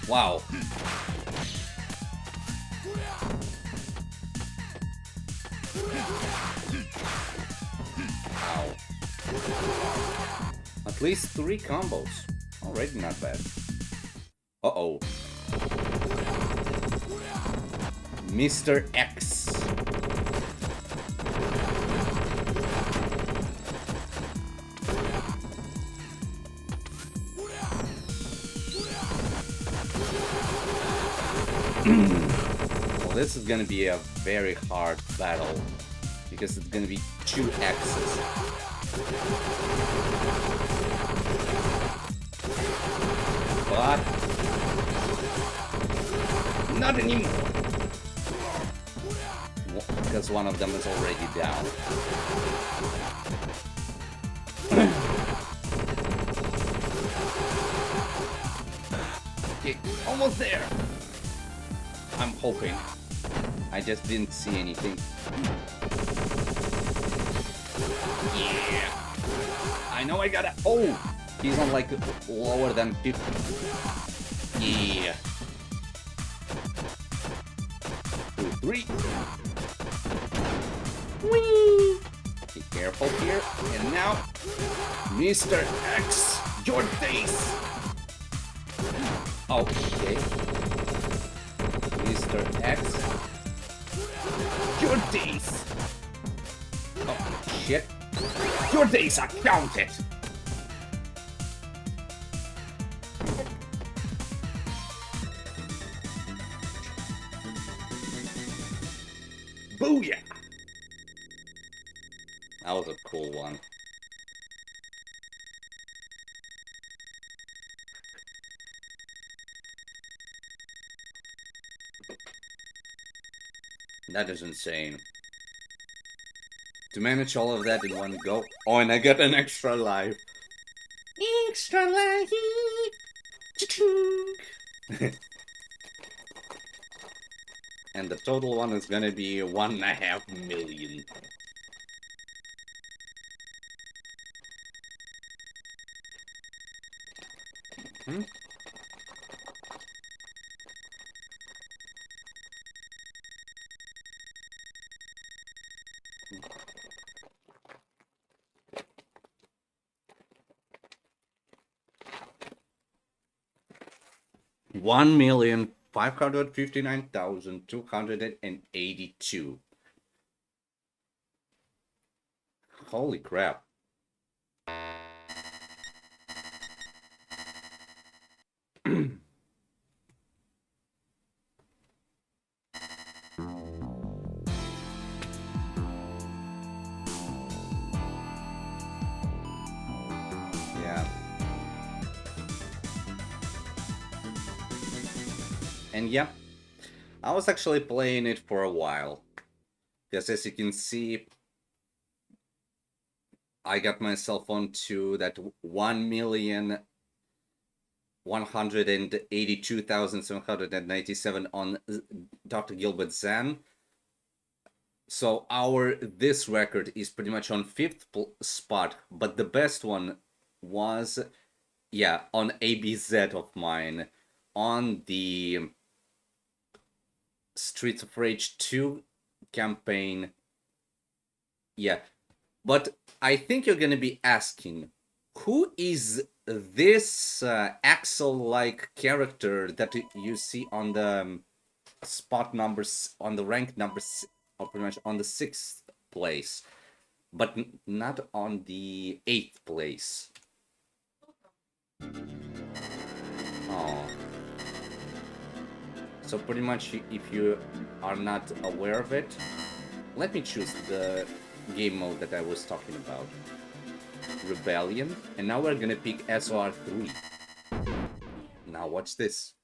Wow. Wow. At least 3 combos. Already not bad. Uh-oh. Mr. X. Well, this is gonna be a very hard battle because it's gonna be 2 X's. But not anymore. Because one of them is already down. Okay, almost there. I'm hoping. I just didn't see anything. Yeah. I know I gotta. Oh, he's on like lower than 50. Yeah. 2, 3. Whee! Be careful here. And now, Mr. X, your face. Okay. Mr. X, your days. Oh shit! Your days are counted. Booyah! That was a cool one. That is insane. To manage all of that in one go. Oh, and I got an extra life. Extra life! And the total one is gonna be 1.5 million. Hmm? $1,559,282. Holy crap. Yeah. And yeah, I was actually playing it for a while. Because as you can see, I got myself onto that 1,182,797 on Dr. Gilbert Zan. So our this record is pretty much on fifth spot, but the best one was, yeah, on ABZ of mine, on the Streets of Rage 2 campaign. Yeah, but I think you're gonna be asking, who is this Axel-like character that you see on the spot numbers, on the rank numbers, or pretty much on the sixth place, but not on the eighth place? Oh, so pretty much if you are not aware of it, let me choose the game mode that I was talking about. Rebellion, and now we're gonna pick SOR3. Now watch this.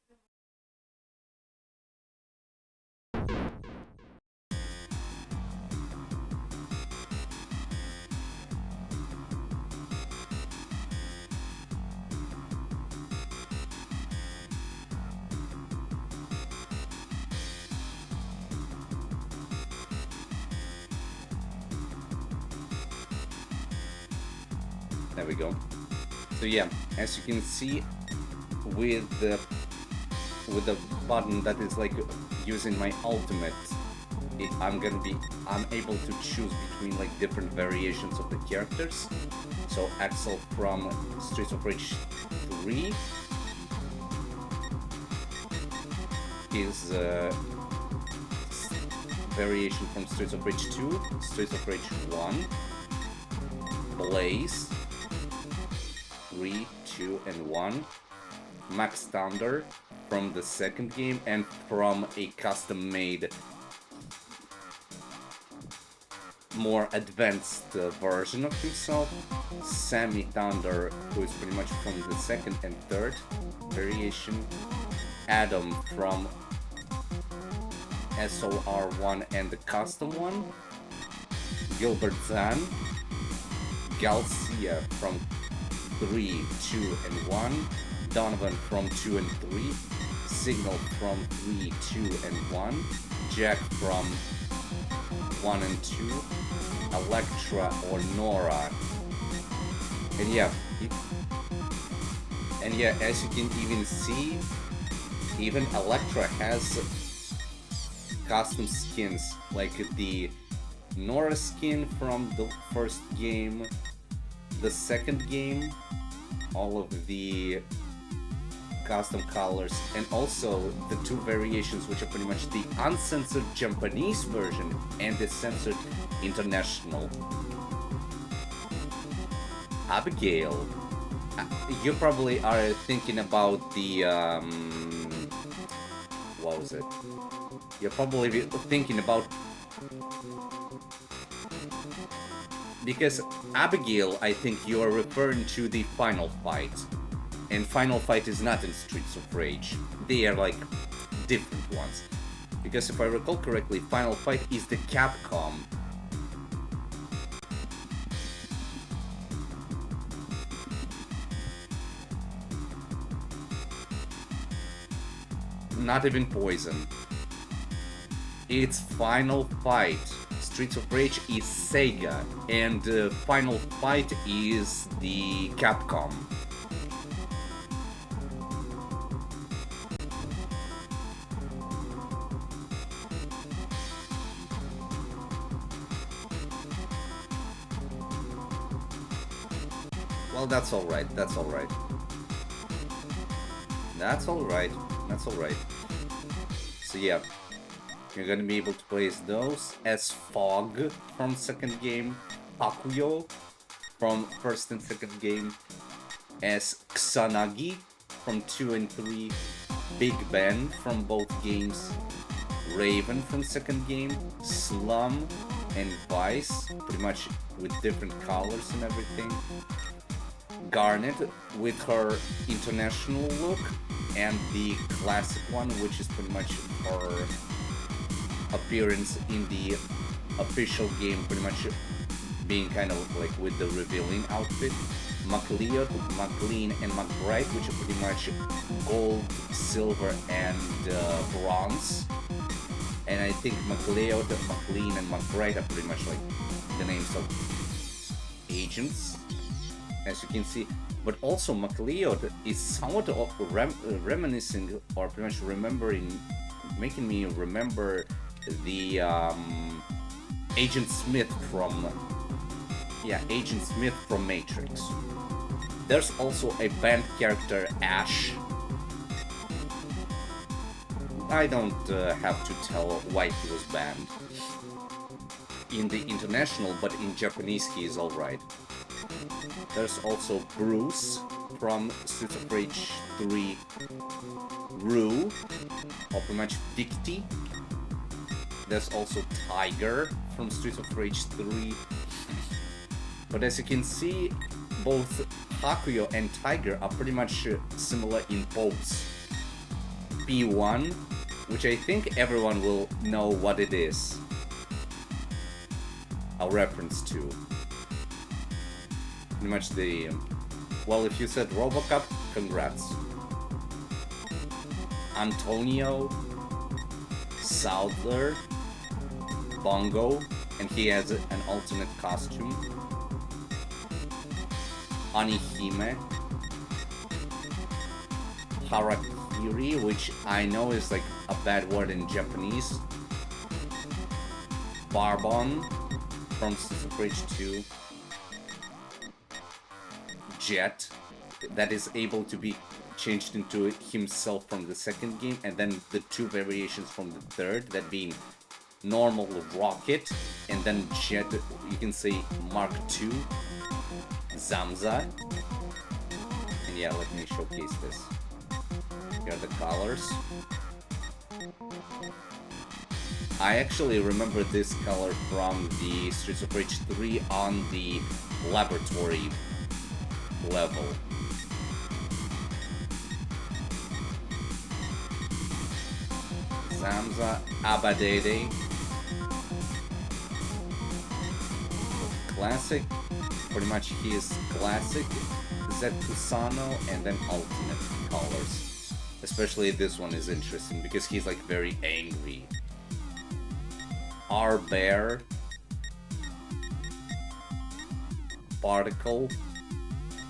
There we go. So yeah, as you can see, with the button that is like using my ultimate, I'm able to choose between like different variations of the characters. So Axel from Streets of Rage 3 is variation from Streets of Rage 2, Streets of Rage 1, Blaze 3, 2, and 1, Max Thunder from the second game, and from a custom-made, more advanced version of himself, Sammy Thunder, who is pretty much from the second and third variation, Adam from SOR1 and the custom one, Gilbert Zan, Galcia from 3, 2, and 1, Donovan from 2 and 3, Signal from 3, 2, and 1, Jack from 1 and 2, Electra or Nora. And yeah, as you can even see, even Electra has custom skins, like the Nora skin from the first game, the second game, all of the custom colors, and also the two variations, which are pretty much the uncensored Japanese version and the censored international. Abigail, you probably are thinking about the what was it? You're probably thinking about, because Abigail, I think you are referring to the Final Fight. And Final Fight is not in Streets of Rage. They are like different ones. Because if I recall correctly, Final Fight is the Capcom. Not even Poison. It's Final Fight. Streets of Rage is Sega, and Final Fight is the Capcom. Well, that's alright, that's alright. That's alright, that's alright. So yeah, you're gonna be able to place those as Fog from second game, Pakuyo from first and second game, as Xanagi from 2 and 3, Big Ben from both games, Raven from second game, Slum and Vice, pretty much with different colors and everything, Garnet with her international look, and the classic one, which is pretty much her appearance in the official game, pretty much being kind of like with the revealing outfit. McLeod, McLean, and McBride, which are pretty much gold, silver, and bronze, and I think MacLeod, MacLean, and McBride are pretty much like the names of agents, as you can see. But also MacLeod is somewhat reminiscing, or pretty much making me remember the Agent Smith from Matrix. There's also a banned character, Ash. I don't have to tell why he was banned in the international, but in Japanese he is alright. There's also Bruce from Streets of Rage 3, Rue, or pretty much Victi. There's also Tiger from Streets of Rage 3. But as you can see, both Hakuyo and Tiger are pretty much similar in pose. P1, which I think everyone will know what it is. A reference to. Pretty much the... well, if you said Robocop, congrats. Antonio, Souther, Bongo, and he has an alternate costume. Anihime, Harakiri, which I know is like a bad word in Japanese. Barbon from Streets of Rage 2. Jet, that is able to be changed into himself from the second game, and then the two variations from the third, that being normal Rocket, and then Jet, you can say Mark II, Zamza. And yeah, let me showcase this. Here are the colors. I actually remember this color from the Streets of Rage 3 on the laboratory level. Zamza Abadede. Classic. Pretty much he is classic. Zed Kusano, and then alternate colors. Especially this one is interesting because he's like very angry. R Bear. Particle,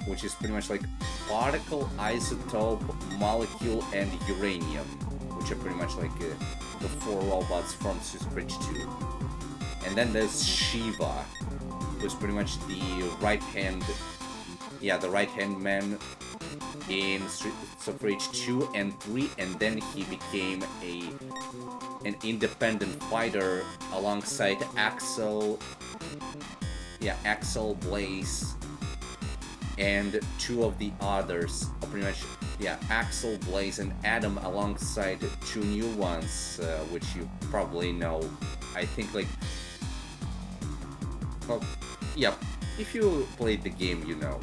which is pretty much like particle, isotope, molecule, and uranium, which are pretty much like the four robots from Streets of Rage 2. And then there's Shiva, who's pretty much the right-hand man in Streets of Rage 2 and 3, and then he became an independent fighter alongside Axel, Blaze, and two of the others, pretty much, Axel, Blaze, and Adam, alongside two new ones, which you probably know. I think, like, well, yeah, if you played the game, you know.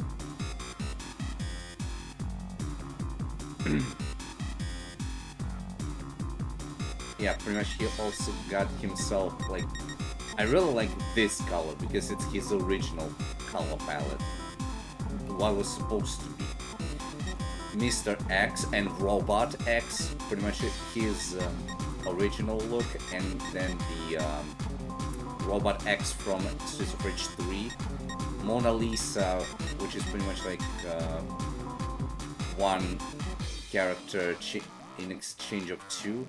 Yeah, pretty much he also got himself, like, I really like this color because it's his original color palette. What was supposed to be Mr. X and Robot X, pretty much his original look, and then the Robot X from Streets of Rage 3, Mona Lisa, which is pretty much like one character in exchange of two,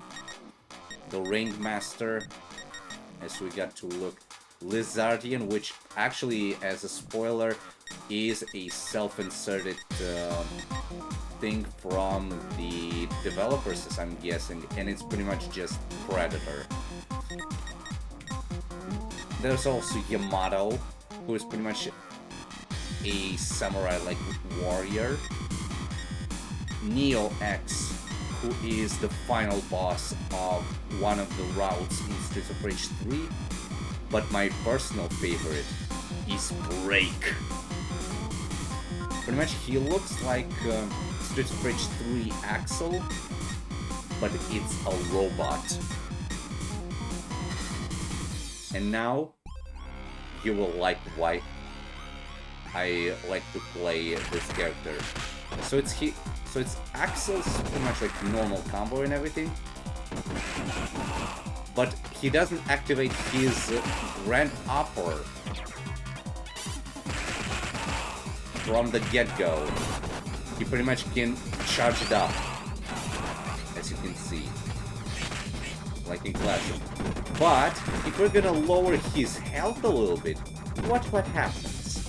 the Ringmaster, as we got to look, Lizardian, which actually, as a spoiler, is a self-inserted thing from the developers, as I'm guessing, and it's pretty much just Predator. There's also Yamato, who is pretty much a samurai-like warrior. Neo X, who is the final boss of one of the routes in Streets of Rage 3, but my personal favorite is Break. Pretty much he looks like Streets of Rage 3 Axel, but it's a robot. And now you will like why I like to play this character. So it's Axel's pretty much like normal combo and everything, but he doesn't activate his grand upper from the get-go. He pretty much can charge it up, as you can see, like in Classic. But if we're gonna lower his health a little bit, what happens?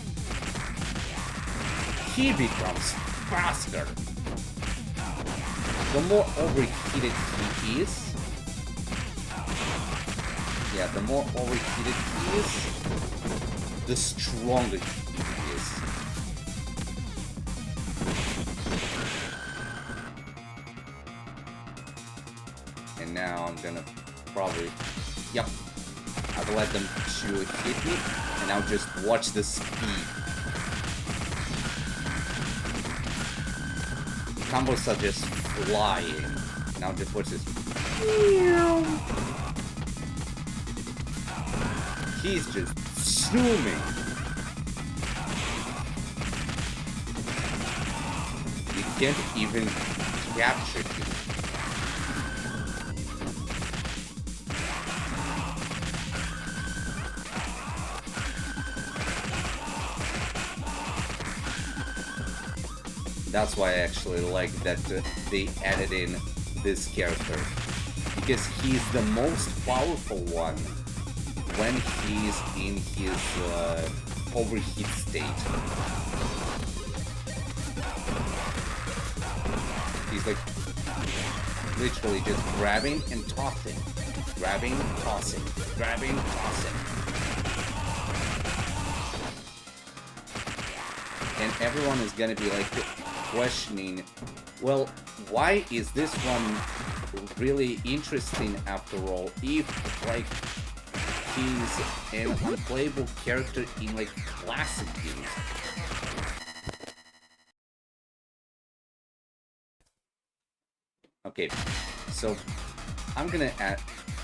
He becomes faster. The more overheated he is, the more overheated he is, the stronger he is. And now I'm gonna probably, I'll let them to hit me, and now just watch the speed. The combos are just flying. Now just watch this. He's just zooming. You can't even capture him. That's why I actually like that they added in this character, because he's the most powerful one when he's in his overheat state. He's like literally just grabbing and tossing, grabbing, tossing, grabbing, tossing. And everyone is gonna be like questioning, well, why is this one really interesting after all, if like he's an unplayable character in like classic games? Okay, so I'm gonna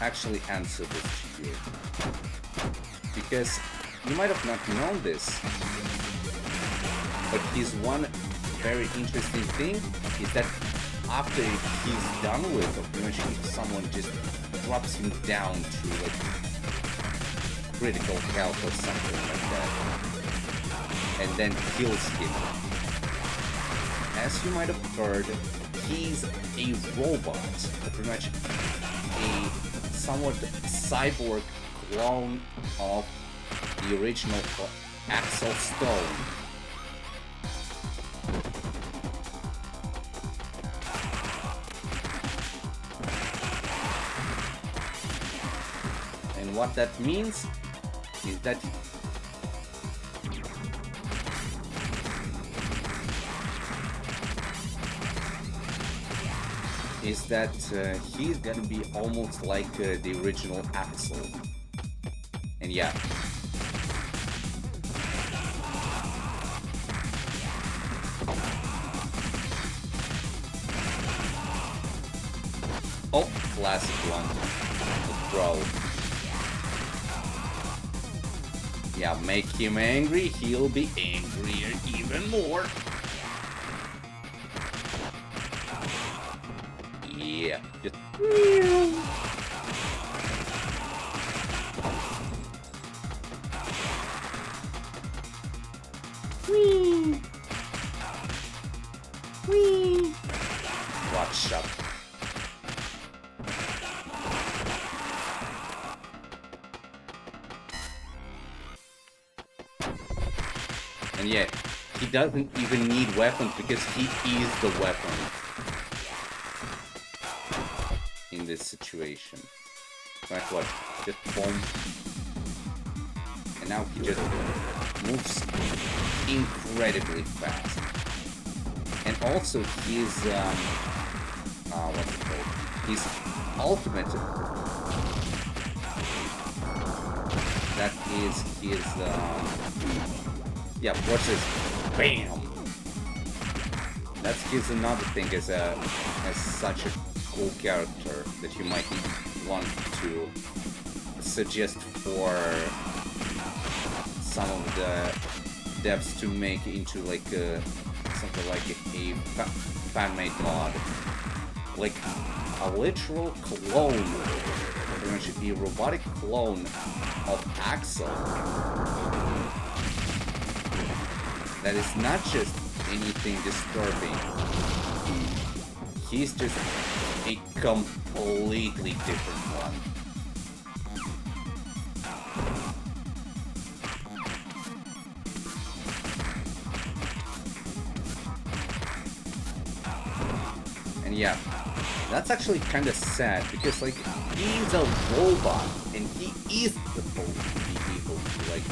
actually answer this to you, because you might have not known this, but his one very interesting thing is that after he's done with, or pretty much if someone just drops him down to like critical health or something like that, and then kills him, as you might have heard, he's a robot, pretty much a somewhat cyborg clone of the original Axel Stone. And what that means is that he's gonna be almost like the original Axel. And yeah. Oh, classic one. Bro. Yeah, make him angry, he'll be angrier even more. Yeah, just... Whee! Whee! Watch out. And yeah, he doesn't even need weapons because he is the weapon in this situation. Right, what? Just boom. And now he just moves incredibly fast. And also his what's it called? His ultimate, that is his yeah, watch this. Bam! That's his another thing as such a cool character that you might want to suggest for some of the devs to make into like something like a fan-made mod. Like a literal clone, pretty much a robotic clone of Axel. That is not just anything disturbing. He's just a completely different one. And yeah, that's actually kind of sad because like he's a robot and he is supposed to be able to like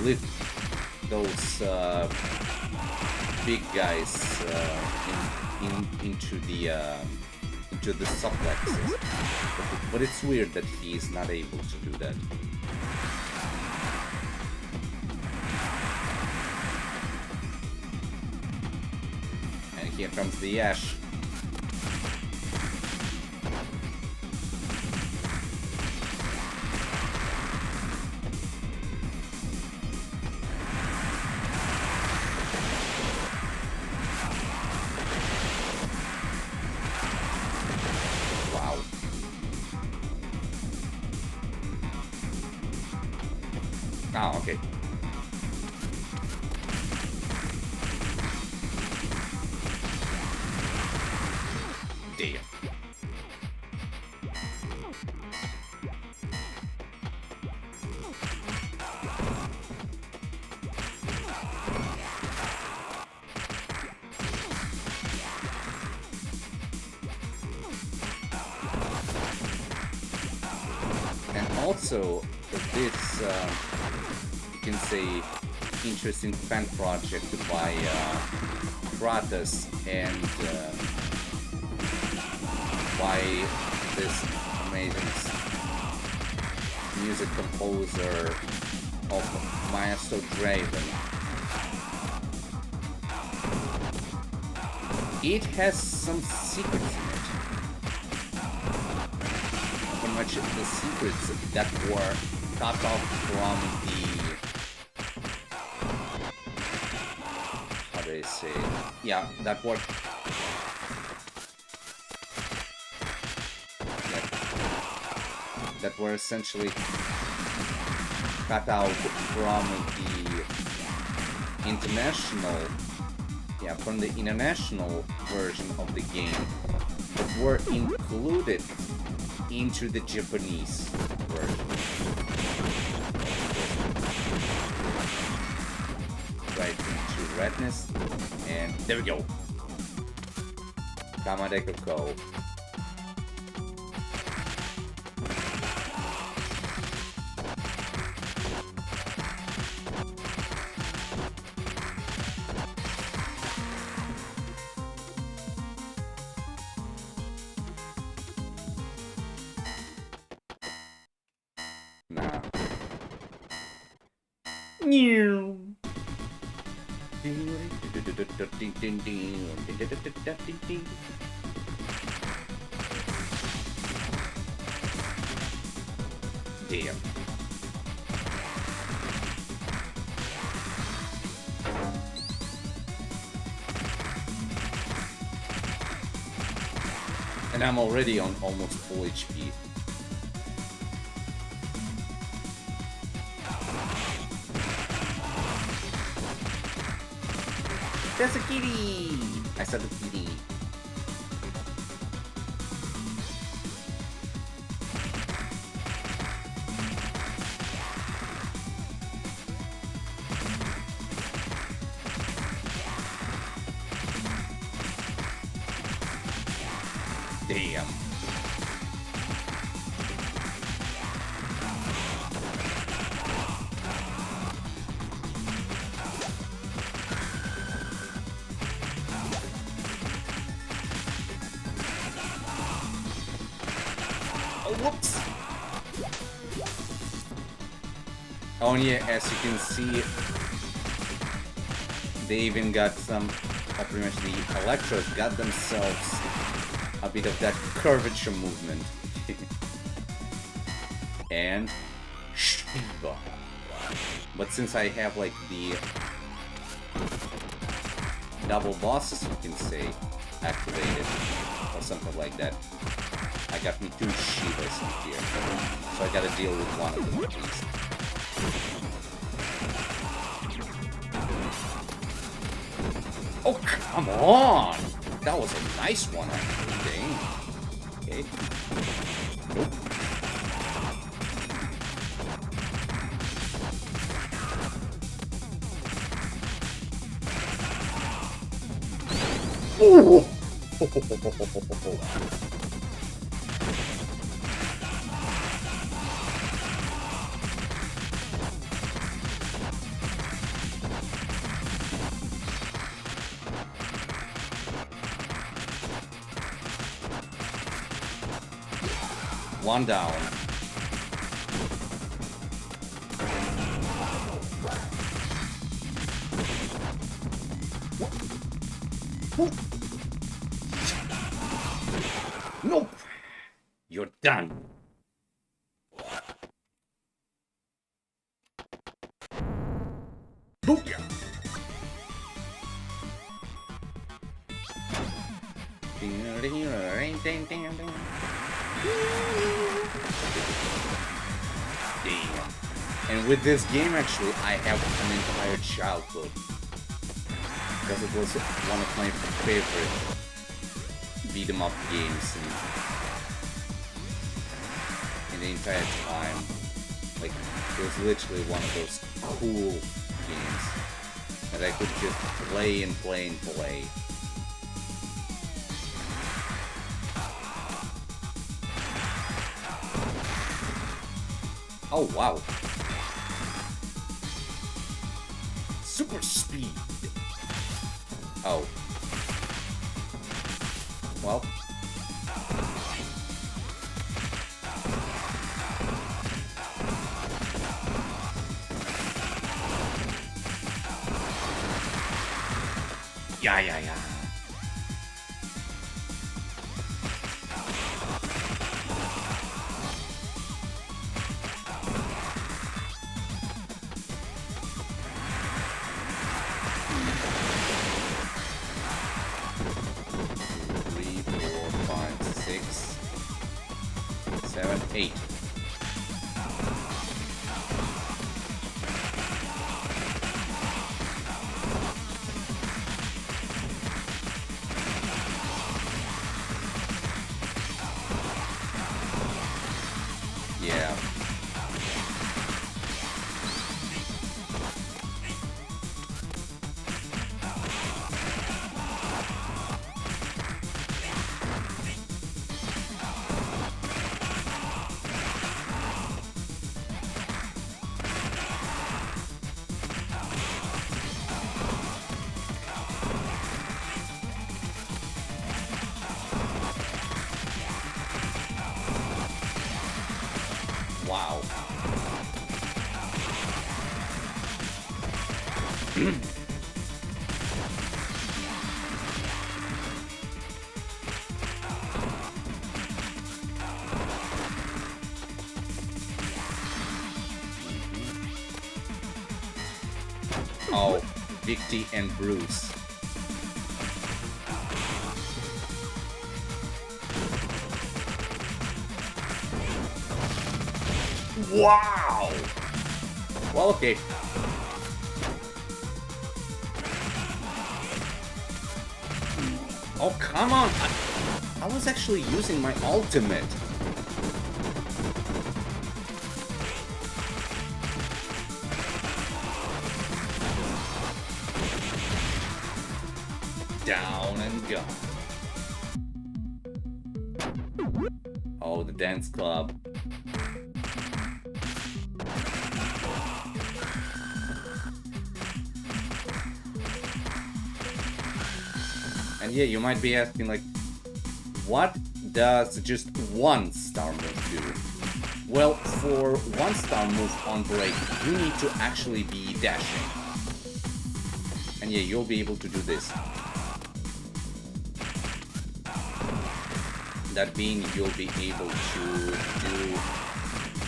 lift those big guys into the suplexes, but it's weird that he's not able to do that. And here comes the Ash. Oh, okay. Damn. And also, this you can say interesting fan project by Kratos and by this amazing music composer of Maestro Draven. It has some secrets in it. Pretty much the secrets that were cut off from the... how do I say it? Yeah, that were... that were essentially cut out from the international... yeah, from the international version of the game, but were included into the Japanese version. Right into redness, and there we go. Kamadeko Ko. Damn. And I'm already on almost full HP. There's a kitty! I said the kitty. Damn. Whoops! Oh yeah, as you can see, they even got some, pretty much the Electros got themselves a bit of that curvature movement. And Shiba. But since I have like the double bosses, you can say, activated or something like that. I got me 2 Shivas in here, so I gotta deal with one of them at least. Oh, come on! That was a nice one, actually. Dang. Okay. Nope. Ooh. One down. Nope. You're done. Booyah. Damn. And with this game, actually, I have an entire childhood. Because it was one of my favorite beat-em-up games in the entire time. Like, it was literally one of those cool games that I could just play and play and play. Oh, wow. Super speed. Oh. Well. Yeah. Eight. Yeah. Wow. Oh, Victy and Bruce. Wow! Well, okay. Oh, come on! I was actually using my ultimate. Down and gone. Oh, the dance club. And yeah, you might be asking, like, what does just one star move do? Well, for one star move on break, you need to actually be dashing. And yeah, you'll be able to do this. That being, you'll be able to do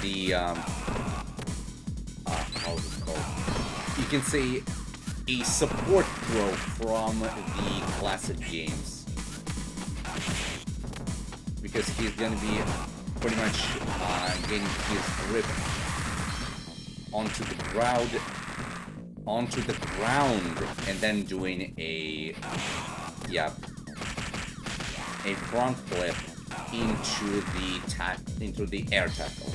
the, how's it called? You can say a support throw from the classic games. because he's gonna be pretty much getting his grip onto the ground, and then doing a front flip into the air tackle.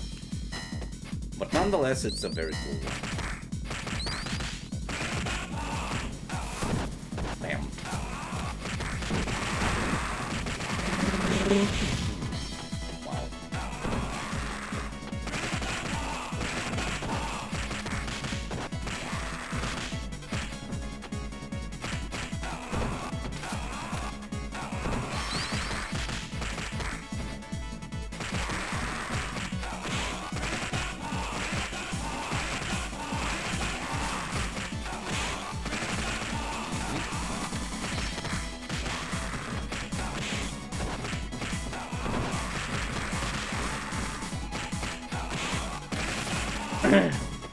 But nonetheless, it's a very cool one. Bam. Wow.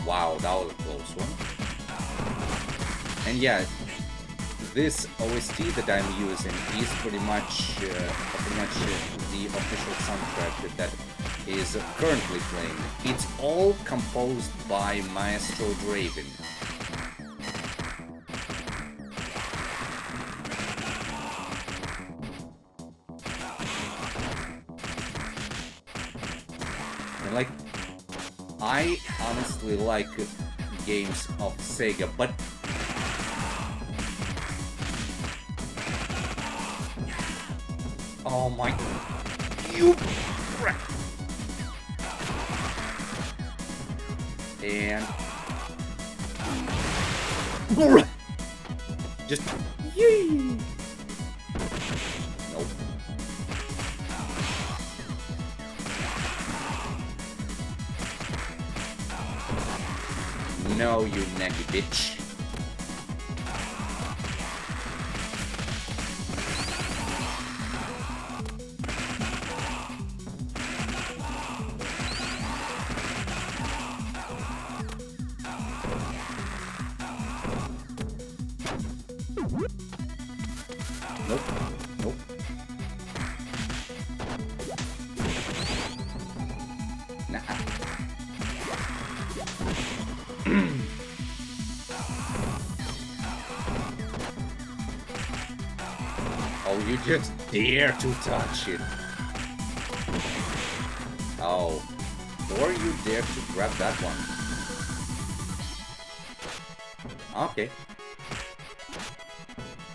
Wow, that was a close one. And yeah, this OST that I'm using is pretty much the official soundtrack that is currently playing. It's all composed by Maestro Draven. And like, I honestly like games of Sega, but oh my, you and just yee. Nope. No, you naggy bitch. Nope. Nope. Nah. Oh, you just dare to touch it. Oh. Or you dare to grab that one. Okay.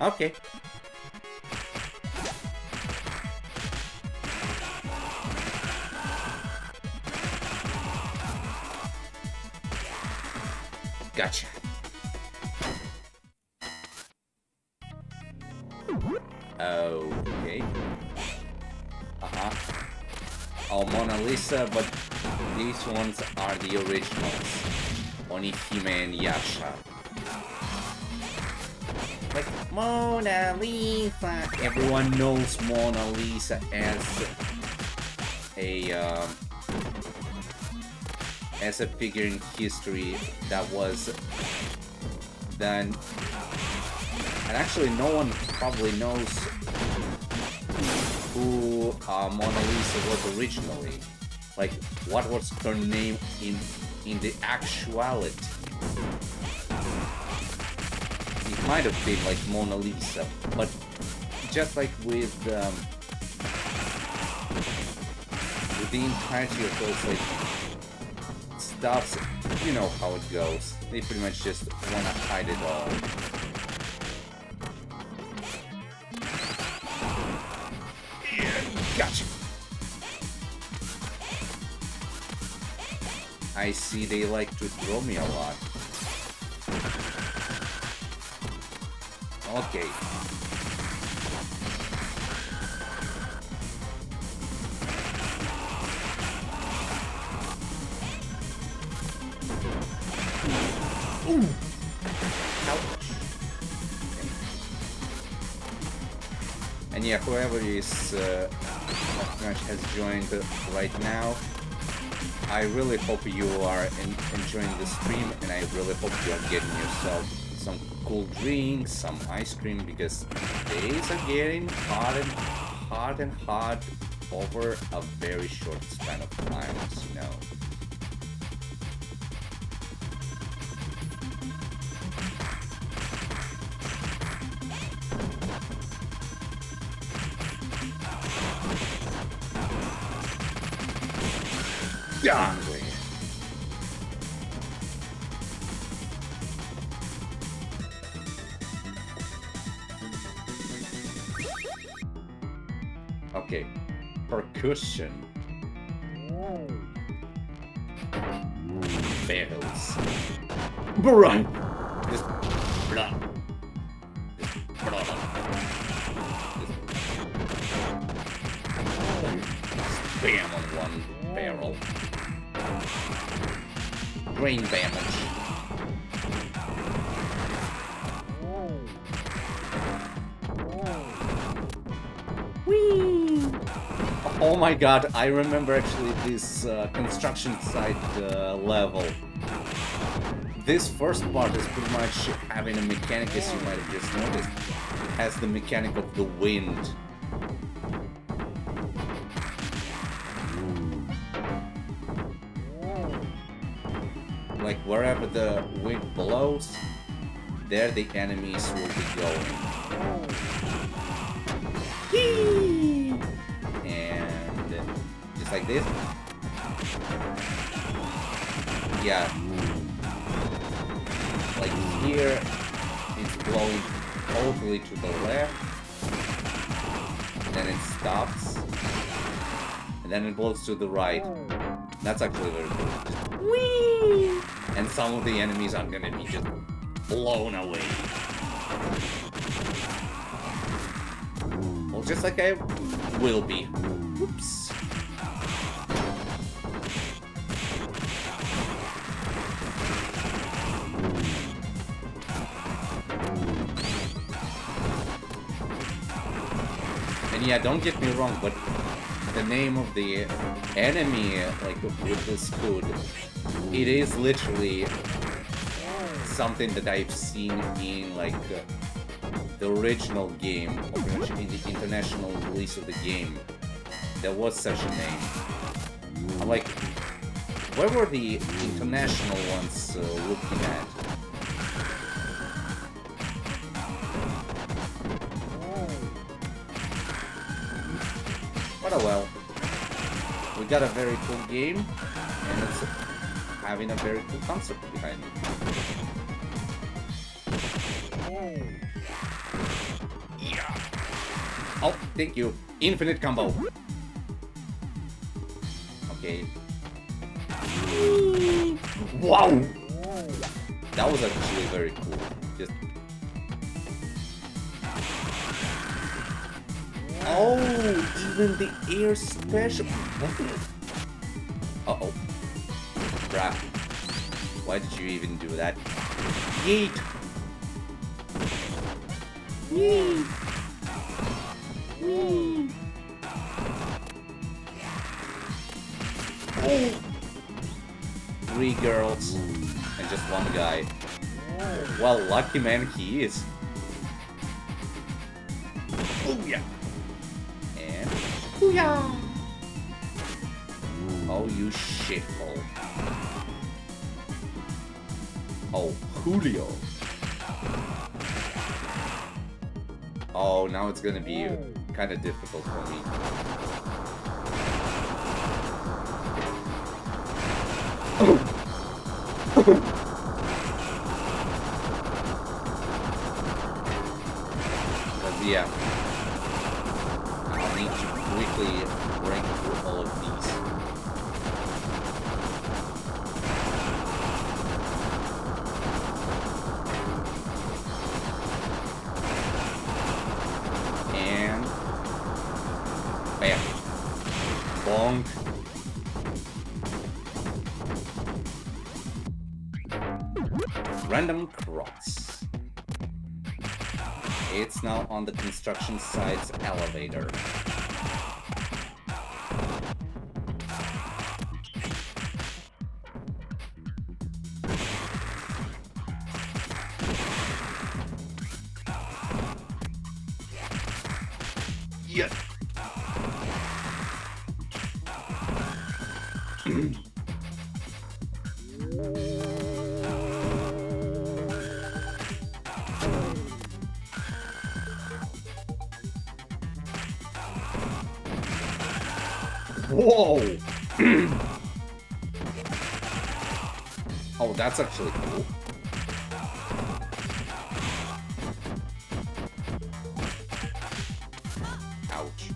Okay. Gotcha. Okay. Oh, Mona Lisa, but these ones are the originals. Onihime and Yasha. Like, Mona Lisa. Everyone knows Mona Lisa as a figure in history that was done. And actually, no one probably knows who Mona Lisa was originally. Like, what was her name in the actuality? It might have been like Mona Lisa, but just like with the entirety of those like stuffs, you know how it goes. They pretty much just wanna hide it all. Gotcha. I see they like to throw me a lot. Okay. Ooh. Ouch. Okay. And yeah, whoever is has joined right now, I really hope you are enjoying the stream, and I really hope you are getting yourself some cool drinks, some ice cream, because days are getting hot over a very short span of time, you know. Hungry. Okay, percussion. Bells. Right. Just blah. Just blah. Just bam on one barrel. Brain damage. Whee! Oh my god, I remember actually this construction site level. This first part is pretty much having a mechanic, as you might have just noticed, has the mechanic of the wind. Like wherever the wind blows, there the enemies will be going. And just like this. Yeah. Like here, it's blowing totally to the left. And then it stops. And then it blows to the right. That's actually very cool. Just whee! And some of the enemies are gonna be just blown away. Well, just like I will be. Oops. And yeah, don't get me wrong, but the name of the enemy, like with this hood, it is literally something that I've seen in like the original game, or pretty much in the international release of the game. There was such a name. I'm like, where were the international ones looking at? But oh well. We got a very cool game, and it's having a very cool concept behind it. Yeah. Oh, thank you. Infinite combo. Okay. Wow! That was actually very cool. Just... Oh, even the air special. Uh-oh. Crap. Why did you even do that? Yeet! Yeet! Yeet! Oh! 3 girls and just 1 guy. Well, lucky man he is. Oh yeah! And booyah! Oh, you shithole. Oh, Julio. Oh, now it's gonna be kind of difficult for me. But yeah, I need to quickly break through all of these. And bam, bonk. Random cross. It's now on the construction site's elevator. Yes. Whoa! Oh, that's actually cool. Ouch.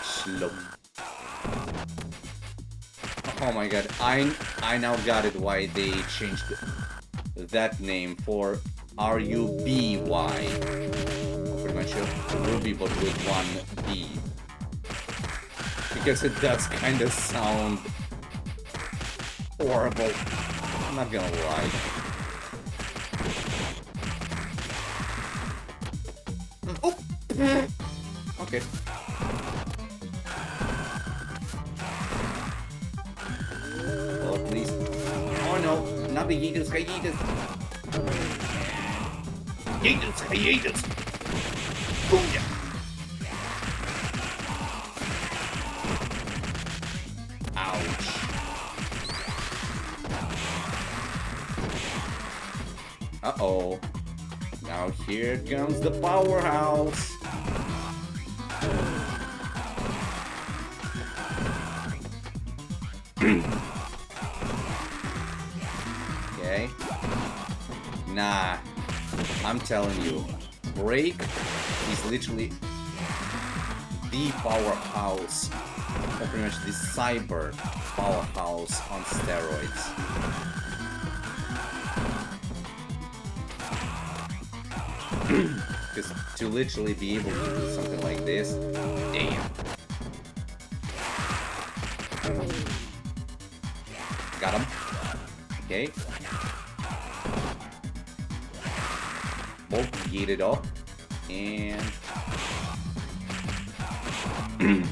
Slow. Oh my god, I now got it why they changed that name for R-U-B-Y. Pretty much Ruby, but with one B. Because it does kind of sound horrible. I'm not gonna lie. Oh! Okay. Well, at least... Oh no! Not the Yeetus, Yeetus! Yeetus, Yeetus! Booyah! Ouch. Uh-oh. Now here comes the powerhouse. Okay. Nah. I'm telling you. Break is literally the powerhouse. Or pretty much the cyber powerhouse on steroids. Because to literally be able to do something like this, damn. Got him. Okay. Both yeeted up. And... boom!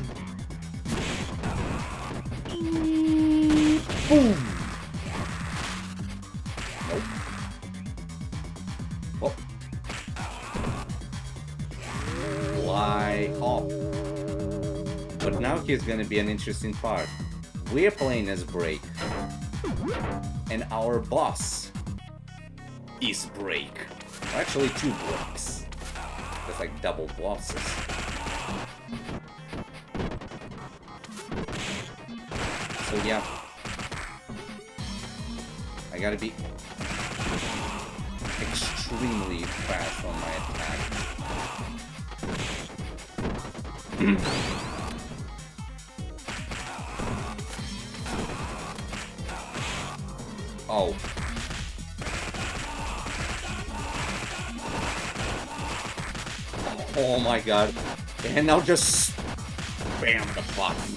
Nope. Oh. Fly off. But now here's gonna be an interesting part. We're playing as Break. And our boss is Break. Actually, two Breaks. That's like double bosses. So yeah. I gotta be extremely fast on my attack. Oh. Oh my god. And now just spam the button.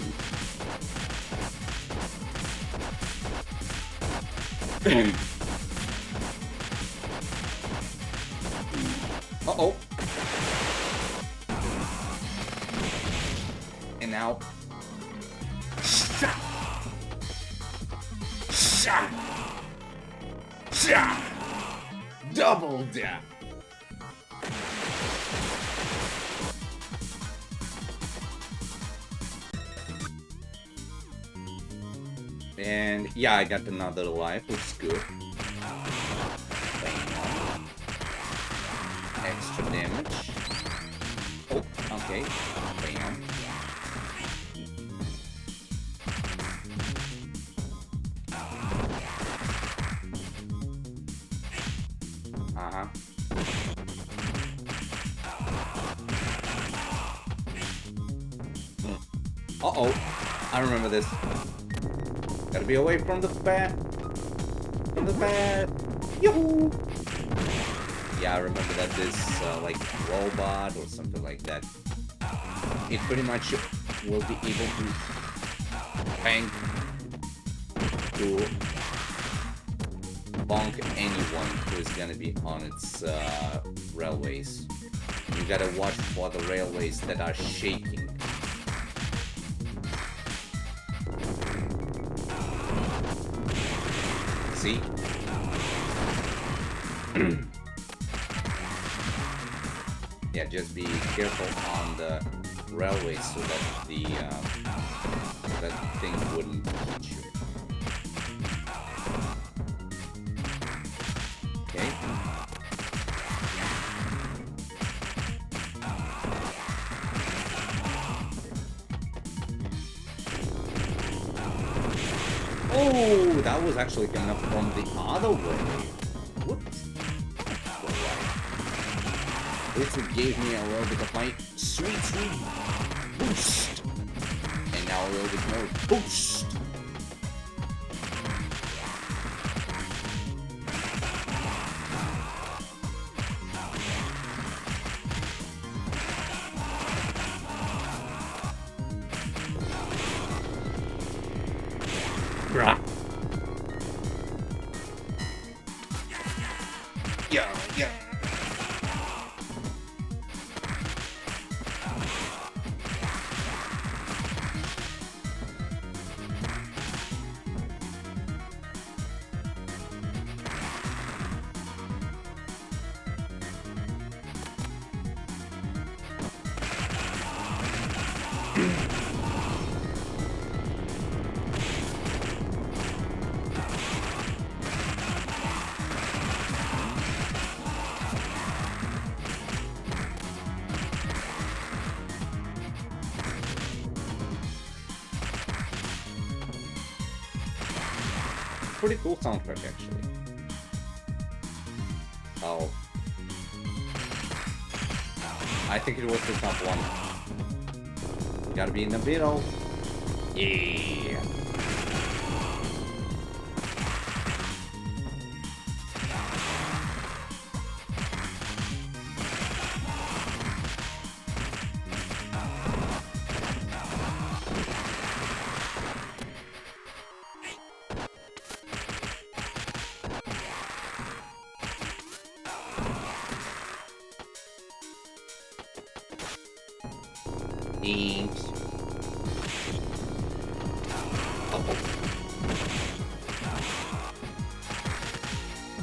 Uh-oh. And now... Shot! Shot! Shot! Double dap! And yeah, I got another life, which is good. Bam. Extra damage. Oh, okay. Bam. Uh-huh. Uh-oh. I remember this. Gotta be away from the bat. From the bat. Yoo-hoo! Yeah, I remember that this, like, robot or something like that. It pretty much will be able to bang to bonk anyone who is gonna be on its railways. You gotta watch for the railways that are shaking. See? Yeah, just be careful on the railways so that the that thing wouldn't hit you. Okay. Oh, that was actually coming up from the other way. Whoops. This gave me a little bit of my sweet boost. And now a little bit more boost. Bruh. Yeah. Pretty cool soundtrack, actually. Oh. I think it was the top one. You gotta be in the middle. Yeah. Thanks.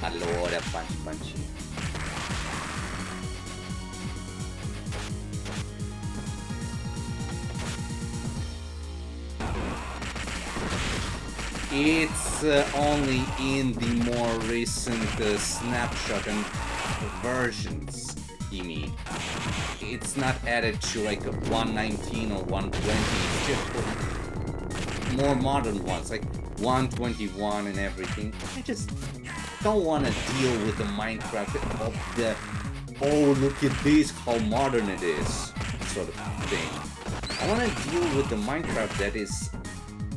Allora, punchy. It's only in the more recent snapshot and versions, you mean. It's not added to like a 119 or 120, it's just for more modern ones, like 121 and everything. I just don't want to deal with the Minecraft of the, oh look at this, how modern it is, sort of thing. I want to deal with the Minecraft that is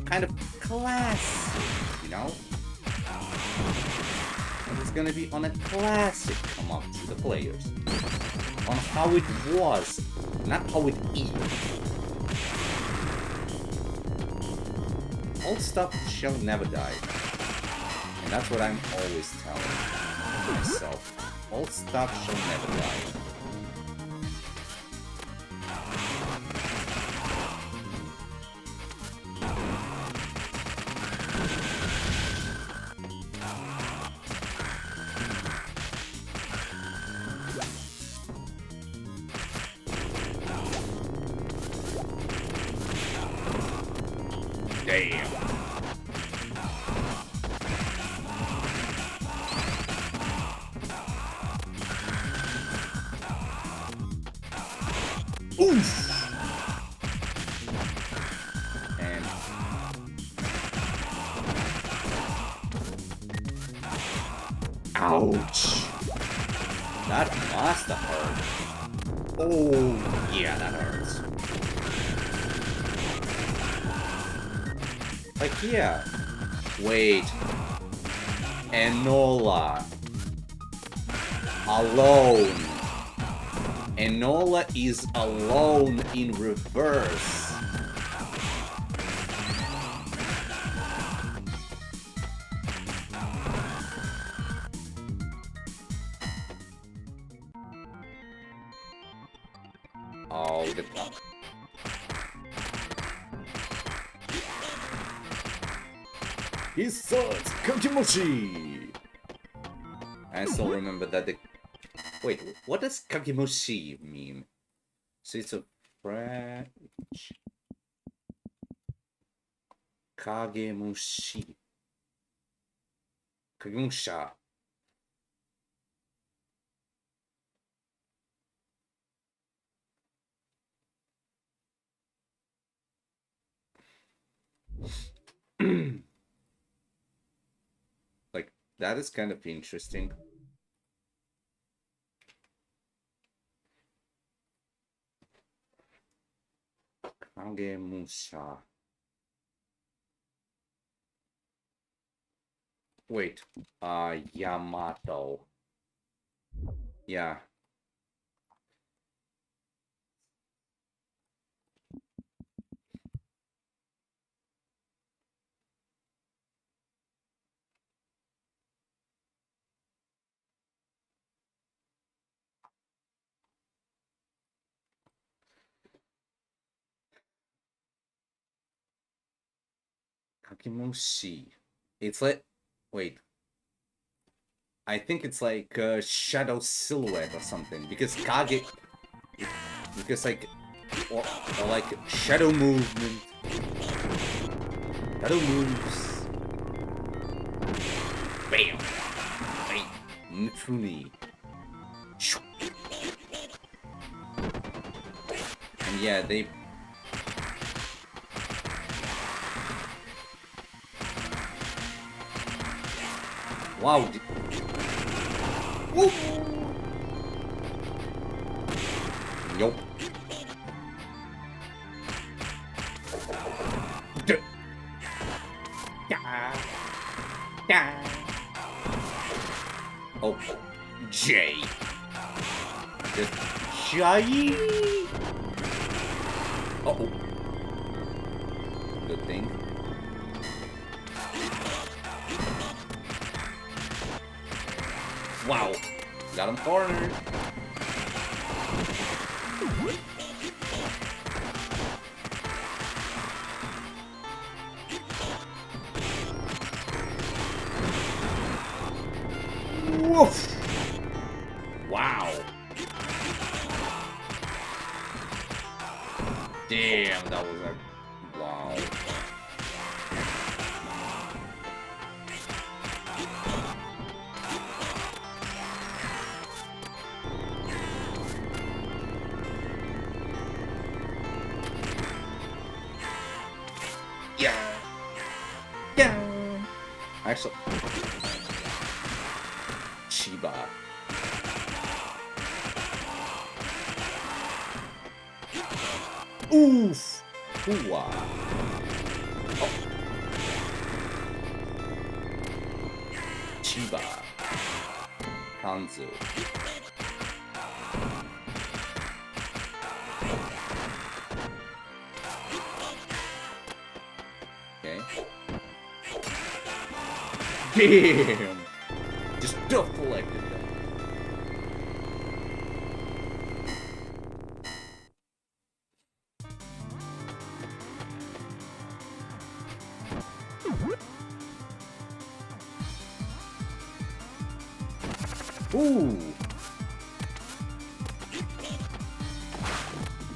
kind of classic, you know? And it's gonna be on a classic come up to the players. On how it was, not how it is. Old stuff shall never die. And that's what I'm always telling myself. Old stuff shall never die. Damn. Oof. And ouch. That must have hurt. Oh, yeah, that hurts. Like, yeah. Wait. Enola. Alone. Enola is alone in reverse. Oh, the fuck. His son's Kakimoshi! I still remember that the... Wait, what does Kakimoshi mean? So it's a French... Kagemushi. Kagemusha. That is kind of interesting. Kagemusha. Wait. Yamato. Yeah. Kagemushi. It's like... Wait. I think it's like shadow silhouette or something. Because Kage... Because like... Or like shadow movement. Shadow moves. Bam! Bam! Mifune. And yeah, they... Wow. Woo! Nope. Oh, J. Just J. Uh-oh. Good thing. Wow. Got him cornered. Woof. Wow. Damn, that was a... Wow. Yeah. Yeah. Actually... Chiba. Oof! Ooh-wah. Oh. Chiba. Kanzu. Okay. Damn! Just deflected them. Ooh!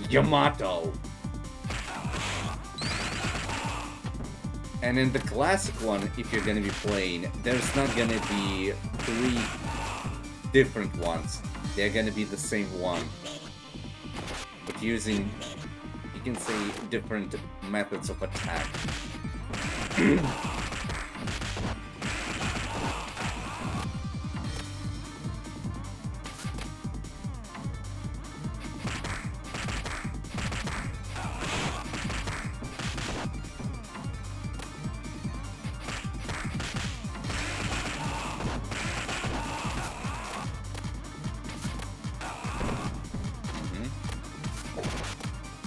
Yamato! And in the classic one, if you're gonna be playing, there's not gonna be 3 different ones. They're gonna be the same one. But using, you can say, different methods of attack.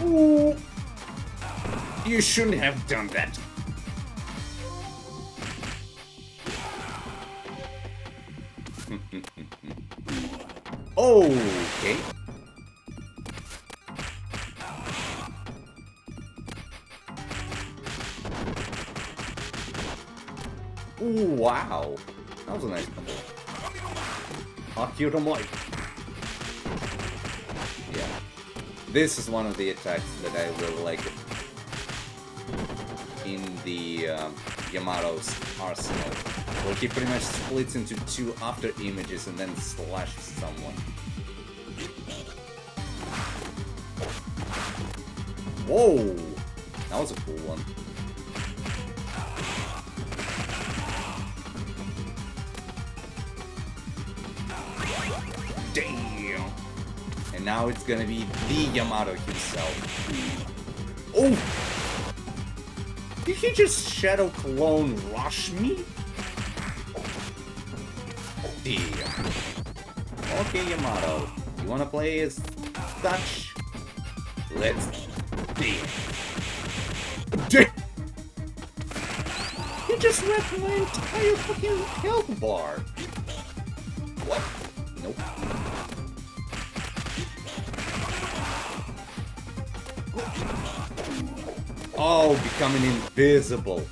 Ooh. You shouldn't have done that. Okay. Ooh, wow. That was a nice combo. Akira Mike. Yeah. This is one of the attacks that I really like in the Yamato's arsenal, where he pretty much splits into 2 after images and then slashes someone. Whoa! That was a cool one. now it's gonna be the Yamato himself. Oh! Did he just Shadow Clone rush me? Damn. Okay, Yamato. You wanna play as Dutch? Let's... Damn. Damn! He just wrecked my entire fucking health bar. What? Nope. Oh, becoming invisible.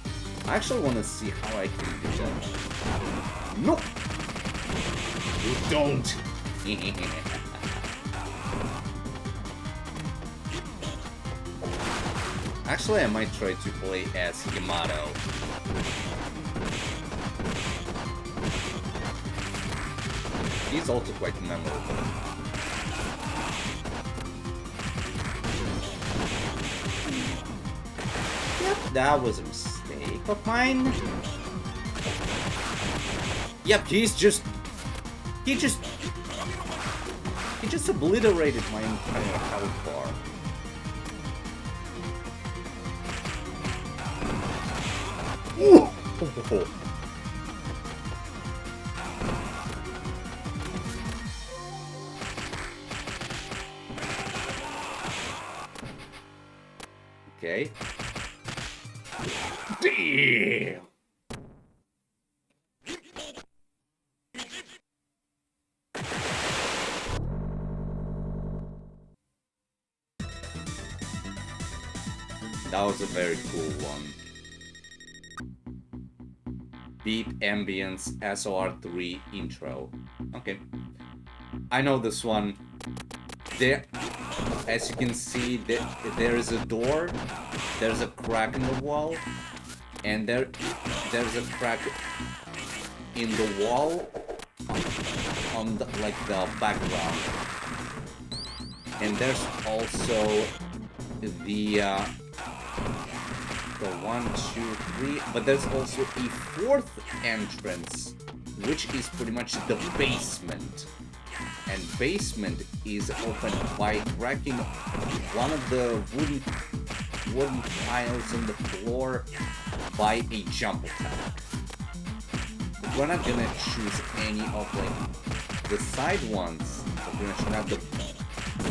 I actually want to see how I can do that. Nope. You don't. Actually, I might try to play as Yamato. He's also quite memorable. Yep, that was a mistake of mine. Yep, he just obliterated my entire health bar. Ooh. Okay. Damn. That was a very cool one. Beat Ambience SOR3 intro. Okay. I know this one. There, as you can see, there is a door, there's a crack in the wall, and there's a crack in the wall on the, like the background. And there's also the 1, 2, 3, but there's also a fourth entrance, which is pretty much the basement. And basement is opened by cracking one of the wooden tiles on the floor by a jump attack. We're not gonna choose any of like the side ones. We're gonna choose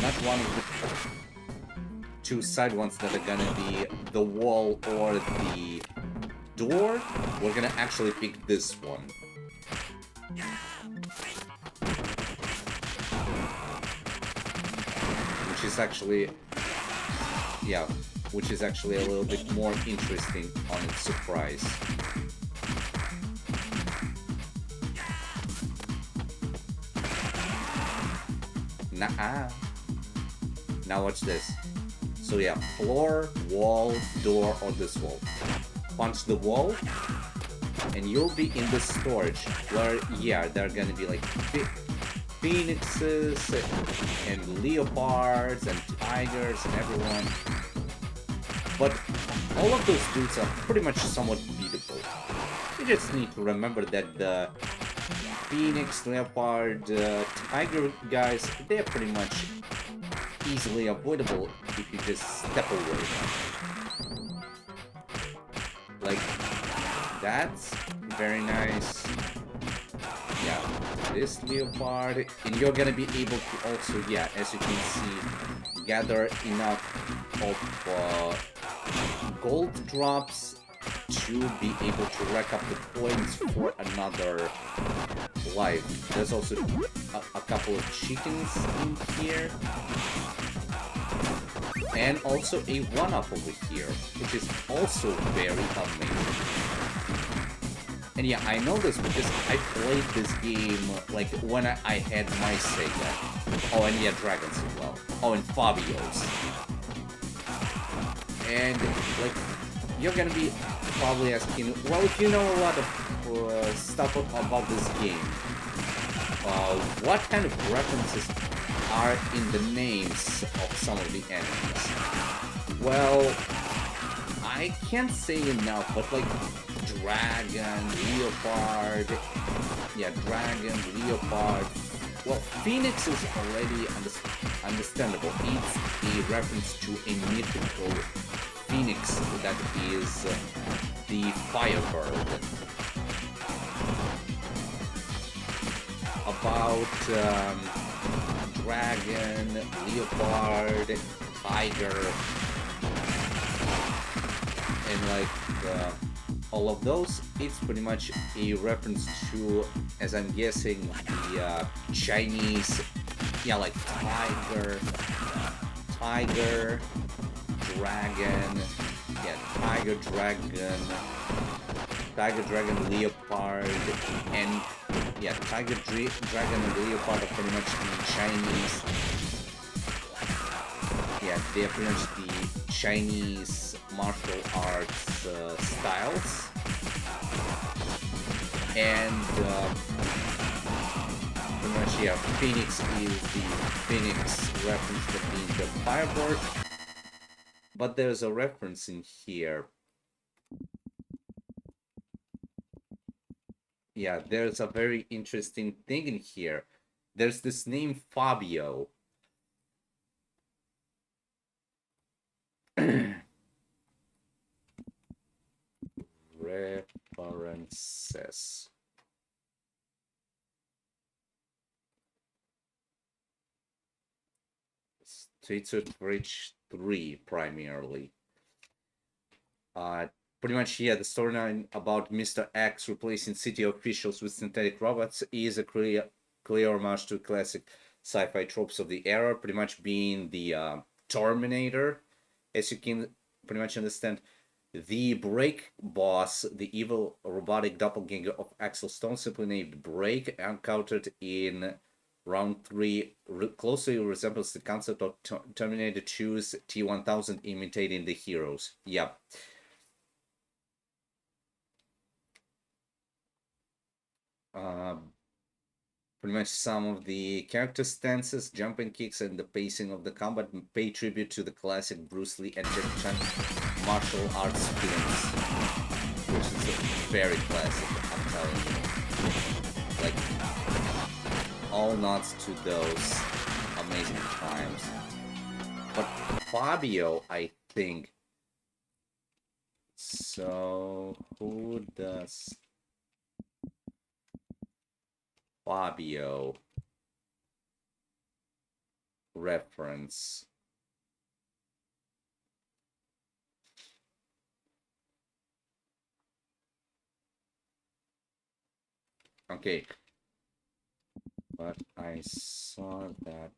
not one of the two side ones that are gonna be the wall or the door. We're gonna actually pick this one. Which is actually, yeah, which is actually a little bit more interesting on its surprise. Nah. Now watch this. So yeah, floor, wall, door, or this wall. Punch the wall, and you'll be in the storage where, yeah, there are gonna be like phoenixes and leopards and tigers and everyone. But all of those dudes are pretty much somewhat beatable. You just need to remember that the phoenix, leopard, tiger guys, they're pretty much easily avoidable if you just step away. Like, that's very nice. Yeah, this leopard, and you're gonna be able to also, yeah, as you can see, gather enough of gold drops to be able to rack up the points for another life. There's also a couple of chickens in here. And also a 1-up over here, which is also very amazing. And yeah, I know this because I played this game like when I had my Sega. Oh, and yeah, Dragons as well. Oh, and Fabio's. And like, you're gonna be probably asking, well, if you know a lot of stuff about this game, what kind of references are in the names of some of the enemies? Well, I can't say enough, but like dragon, leopard, yeah, dragon, leopard. Well, Phoenix is already understandable. It's a reference to a mythical phoenix that is the Firebird. About dragon, leopard, tiger, and like all of those, it's pretty much a reference to, as I'm guessing, the Chinese, yeah, like tiger, dragon, yeah, tiger, dragon, leopard, and yeah, dragon, and leopard are pretty much the Chinese. Yeah, they're pretty much the Chinese martial arts styles, and pretty much, yeah, Phoenix is the Phoenix reference to being the Firebird, but there's a reference in here. Yeah, there's a very interesting thing in here. There's this name Fabio. References. Streets of Rage 3 primarily. Pretty much, yeah, the storyline about Mr. X replacing city officials with synthetic robots is a clear homage to classic sci-fi tropes of the era, pretty much being the Terminator, as you can pretty much understand. The Break boss, the evil robotic doppelganger of Axel Stone, simply named Break, encountered in round 3, closely resembles the concept of Terminator 2's T-1000 imitating the heroes. Yep. Pretty much some of the character stances, jumping kicks, and the pacing of the combat pay tribute to the classic Bruce Lee and Jackie Chan martial arts films, which is very classic, I'm telling you. Like, all nods to those amazing times. But Fabio, I think. So, who does Fabio reference? Okay, but I saw that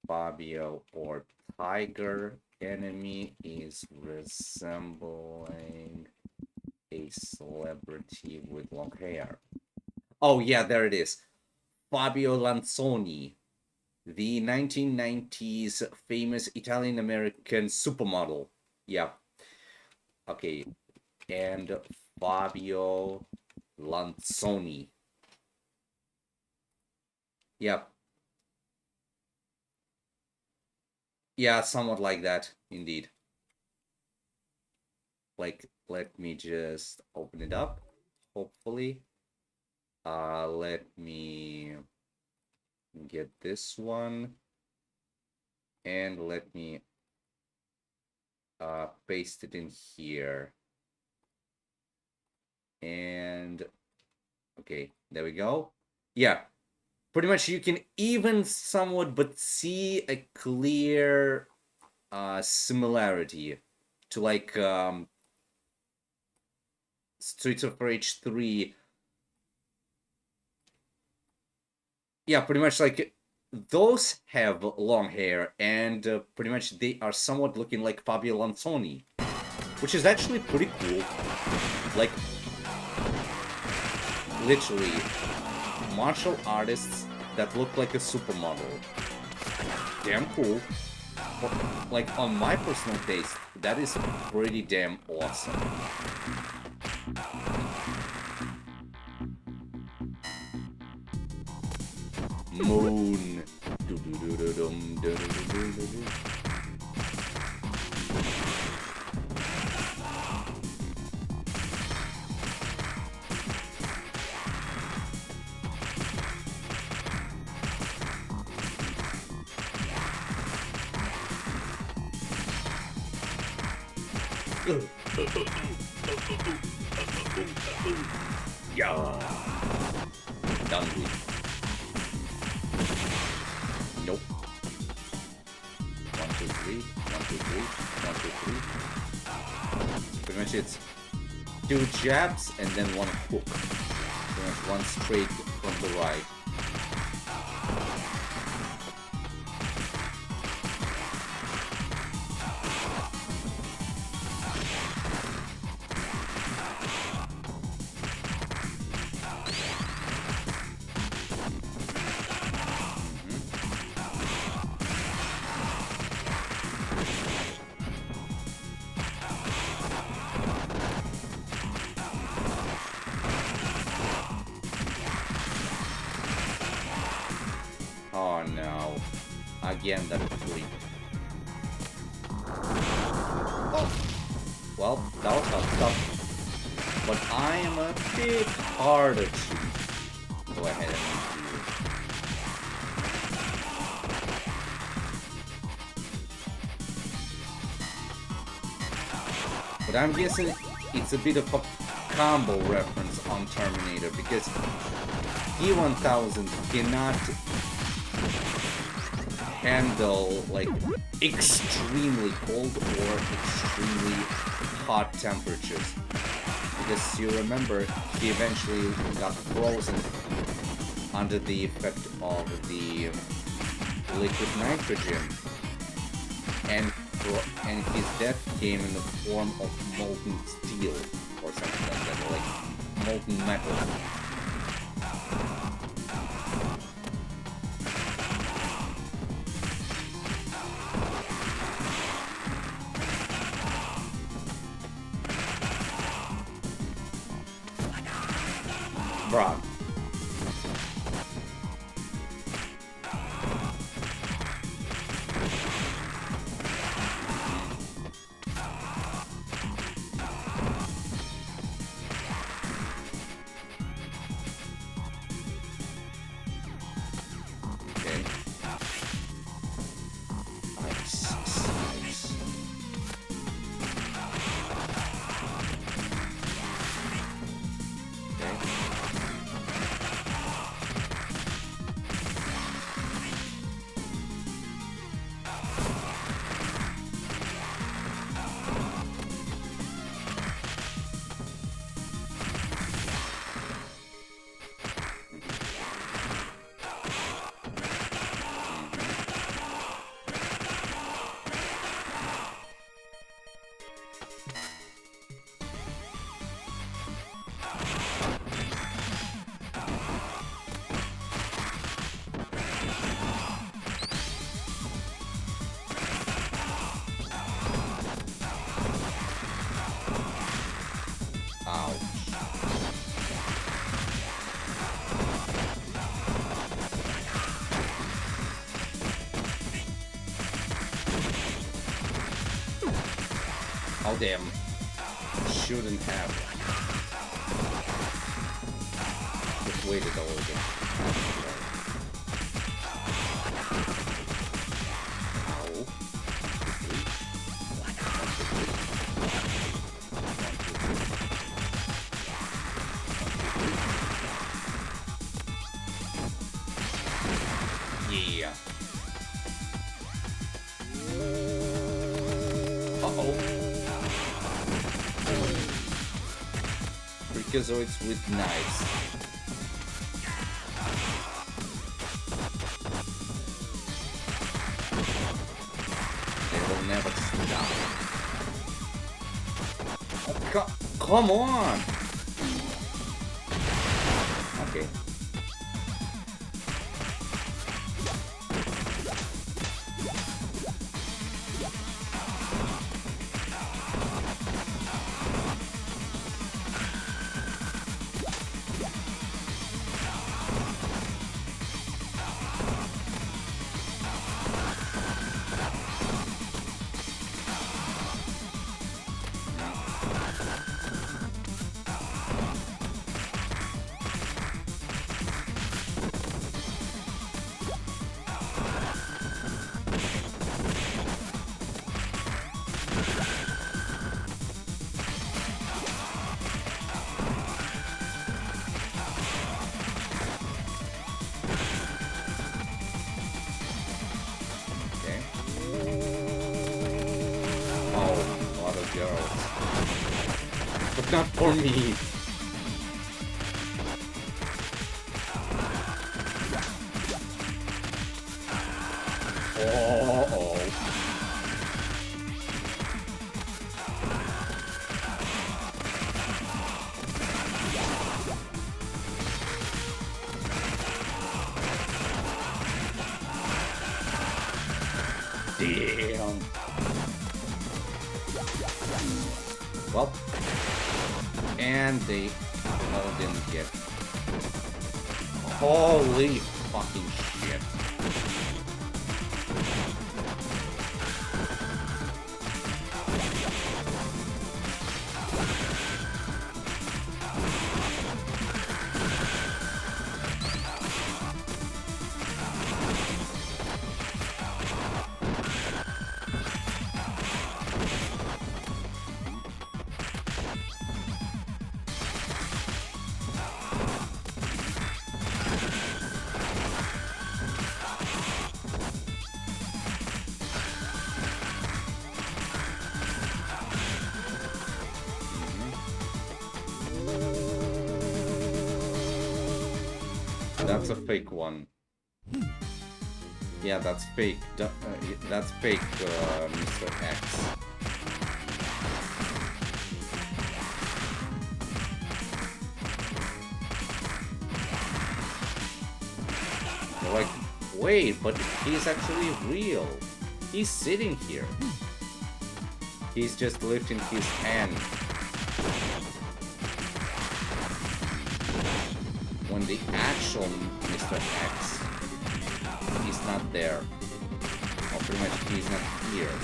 Fabio or tiger enemy is resembling a celebrity with long hair. Oh yeah, there it is. Fabio Lanzoni, the 1990s famous Italian-American supermodel. Yeah. Okay. And Fabio Lanzoni. Yeah. Yeah, somewhat like that, indeed. Like, let me just open it up, hopefully. Let me get this one. And let me paste it in here. And okay, there we go. Yeah, pretty much you can even somewhat but see a clear similarity to like Streets of Rage 3. Yeah, pretty much like those have long hair, and pretty much they are somewhat looking like Fabio Lanzoni, which is actually pretty cool. Like, literally, martial artists that look like a supermodel. Damn cool. But, like, on my personal taste, that is pretty damn awesome. Moon. Yeah. Done with. Nope. 1, 2, 3. 1, 2, 3. 1, 2, 3. Pretty much it's 2 jabs and then 1 hook. Pretty much 1 straight from the right. Oh no. Again that bleep. Oh! Well, that was not tough. But I am a bit harder to go ahead and do. But I'm guessing it's a bit of a combo reference on Terminator because T-1000 cannot handle like extremely cold or extremely hot temperatures, because you remember he eventually got frozen under the effect of the liquid nitrogen, and his death came in the form of molten steel or something like that, like molten metal. Bruh. Okay. Nice. Okay. Oh damn. Shouldn't have. Just waited a little bit. Ow. Yeah. Uh-oh. Freakazoids with knives. They will never stop. Oh, come on! Okay. girls. But not for me. Oh. Damn. Well, and they didn't get. Holy fucking shit. That's a fake one. Yeah, that's fake. That's fake, Mr. X. You're like, wait, but he's actually real. He's sitting here. He's just lifting his hand. When the actual Mr. X is not there. Or pretty much he's not here.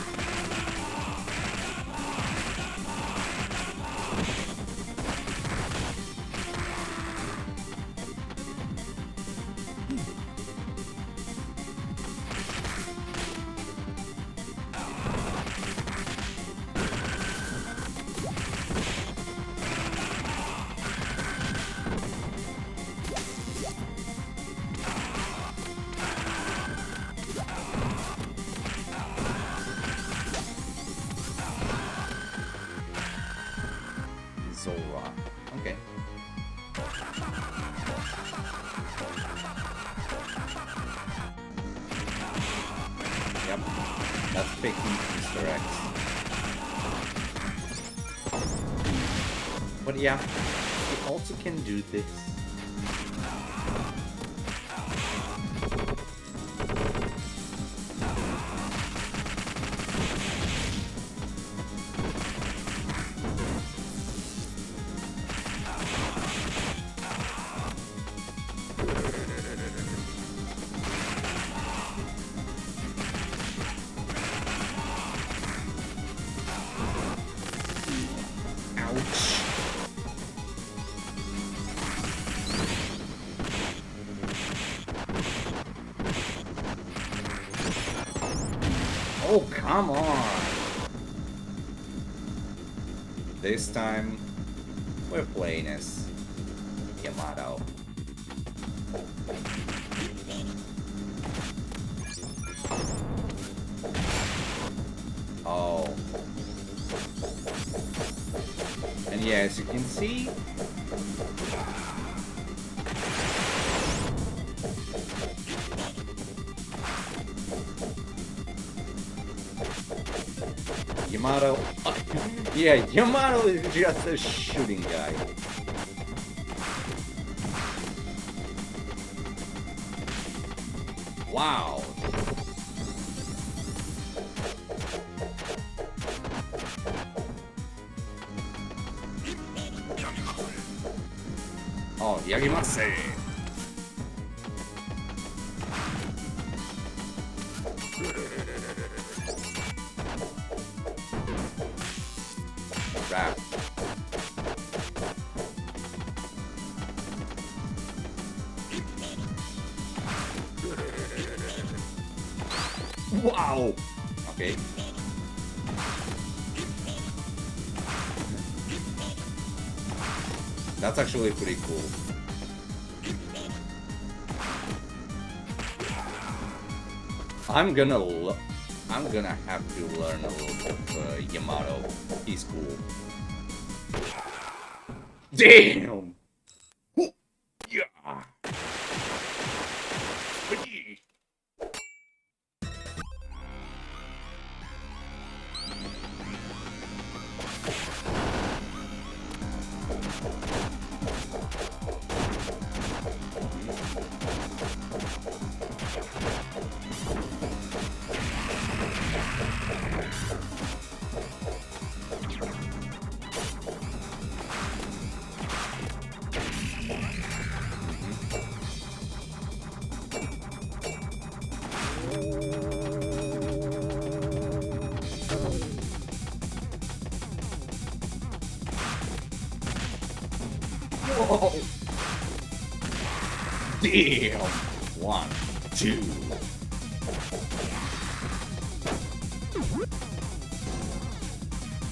Okay. Yep, that's fake Mr. X. But yeah, you also can do this. Oh, come on! This time, we're playing as Yamato. Oh. And yeah, as you can see, Yamato. Yeah, Yamato is just a shooting guy. Wow. Oh, Yagimasu. Rap. Wow. Okay. That's actually pretty cool. I'm gonna I'm gonna have to learn a little bit of Yamato. He's cool. Damn! Yeah! Whoa! Damn! 1, 2.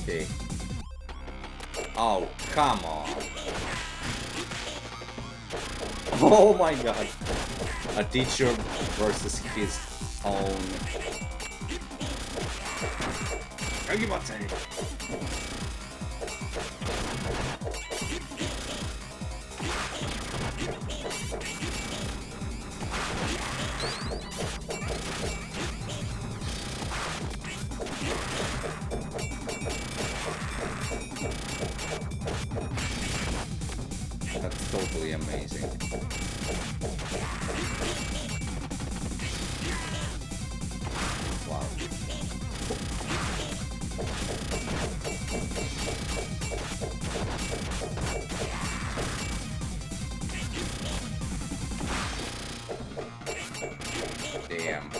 Okay. Oh, come on. Oh my god. A teacher versus his own. That's totally amazing. Wow. Damn.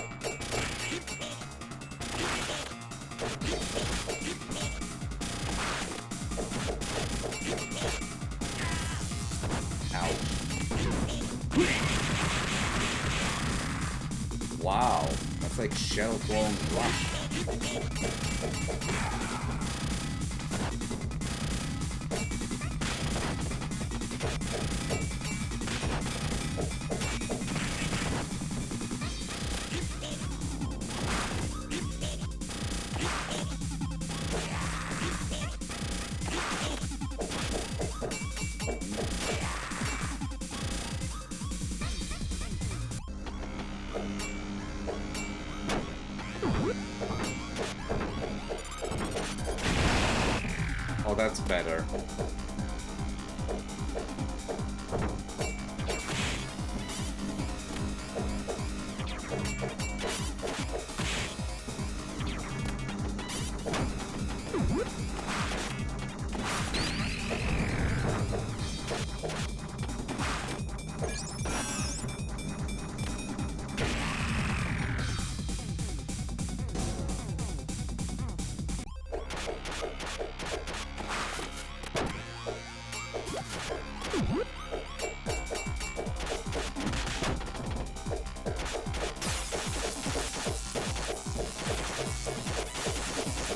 Wow, that's like shell blown rush. Oh, that's better.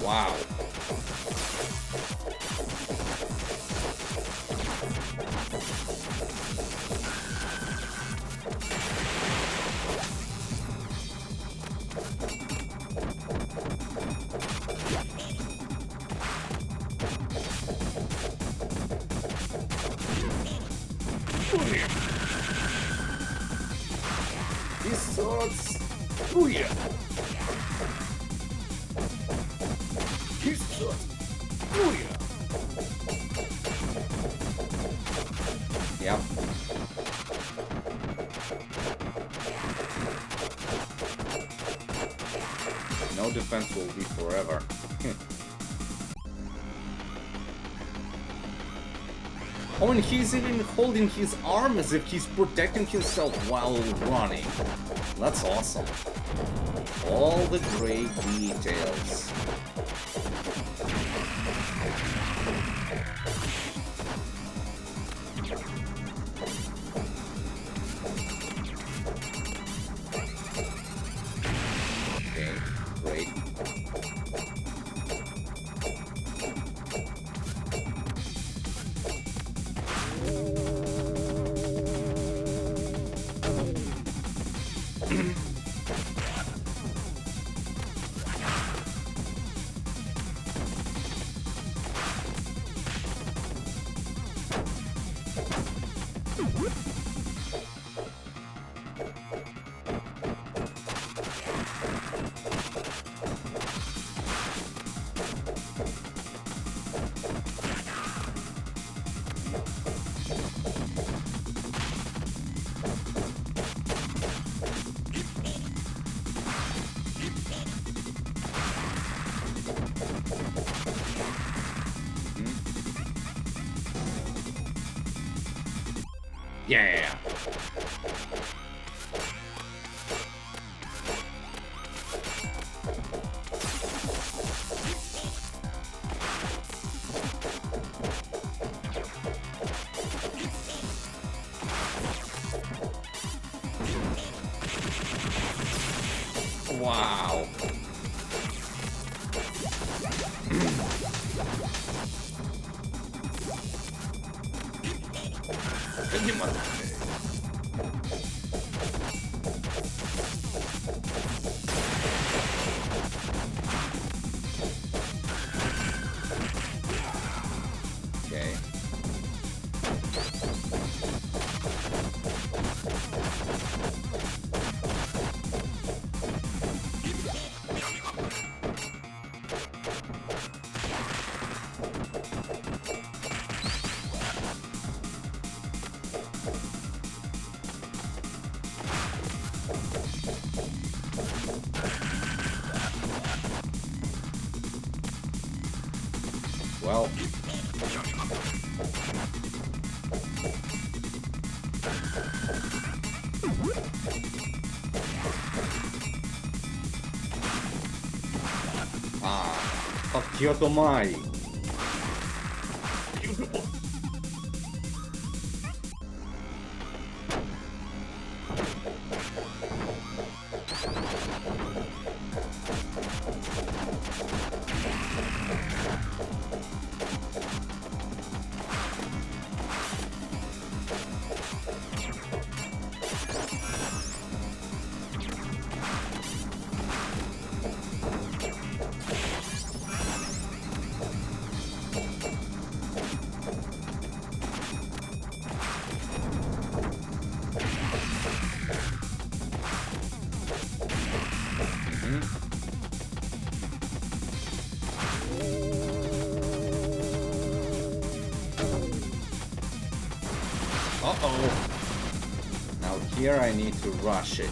Wow. These swords. Oh yeah. These swords. Oh yeah. Yep. No defense will be forever. Oh, and he's even holding his arm as if he's protecting himself while running. That's awesome. All the great details. Okay, great. Yeah. Wow. Okay. Well, Kyoto Mai. Uh-oh. Now here I need to rush it.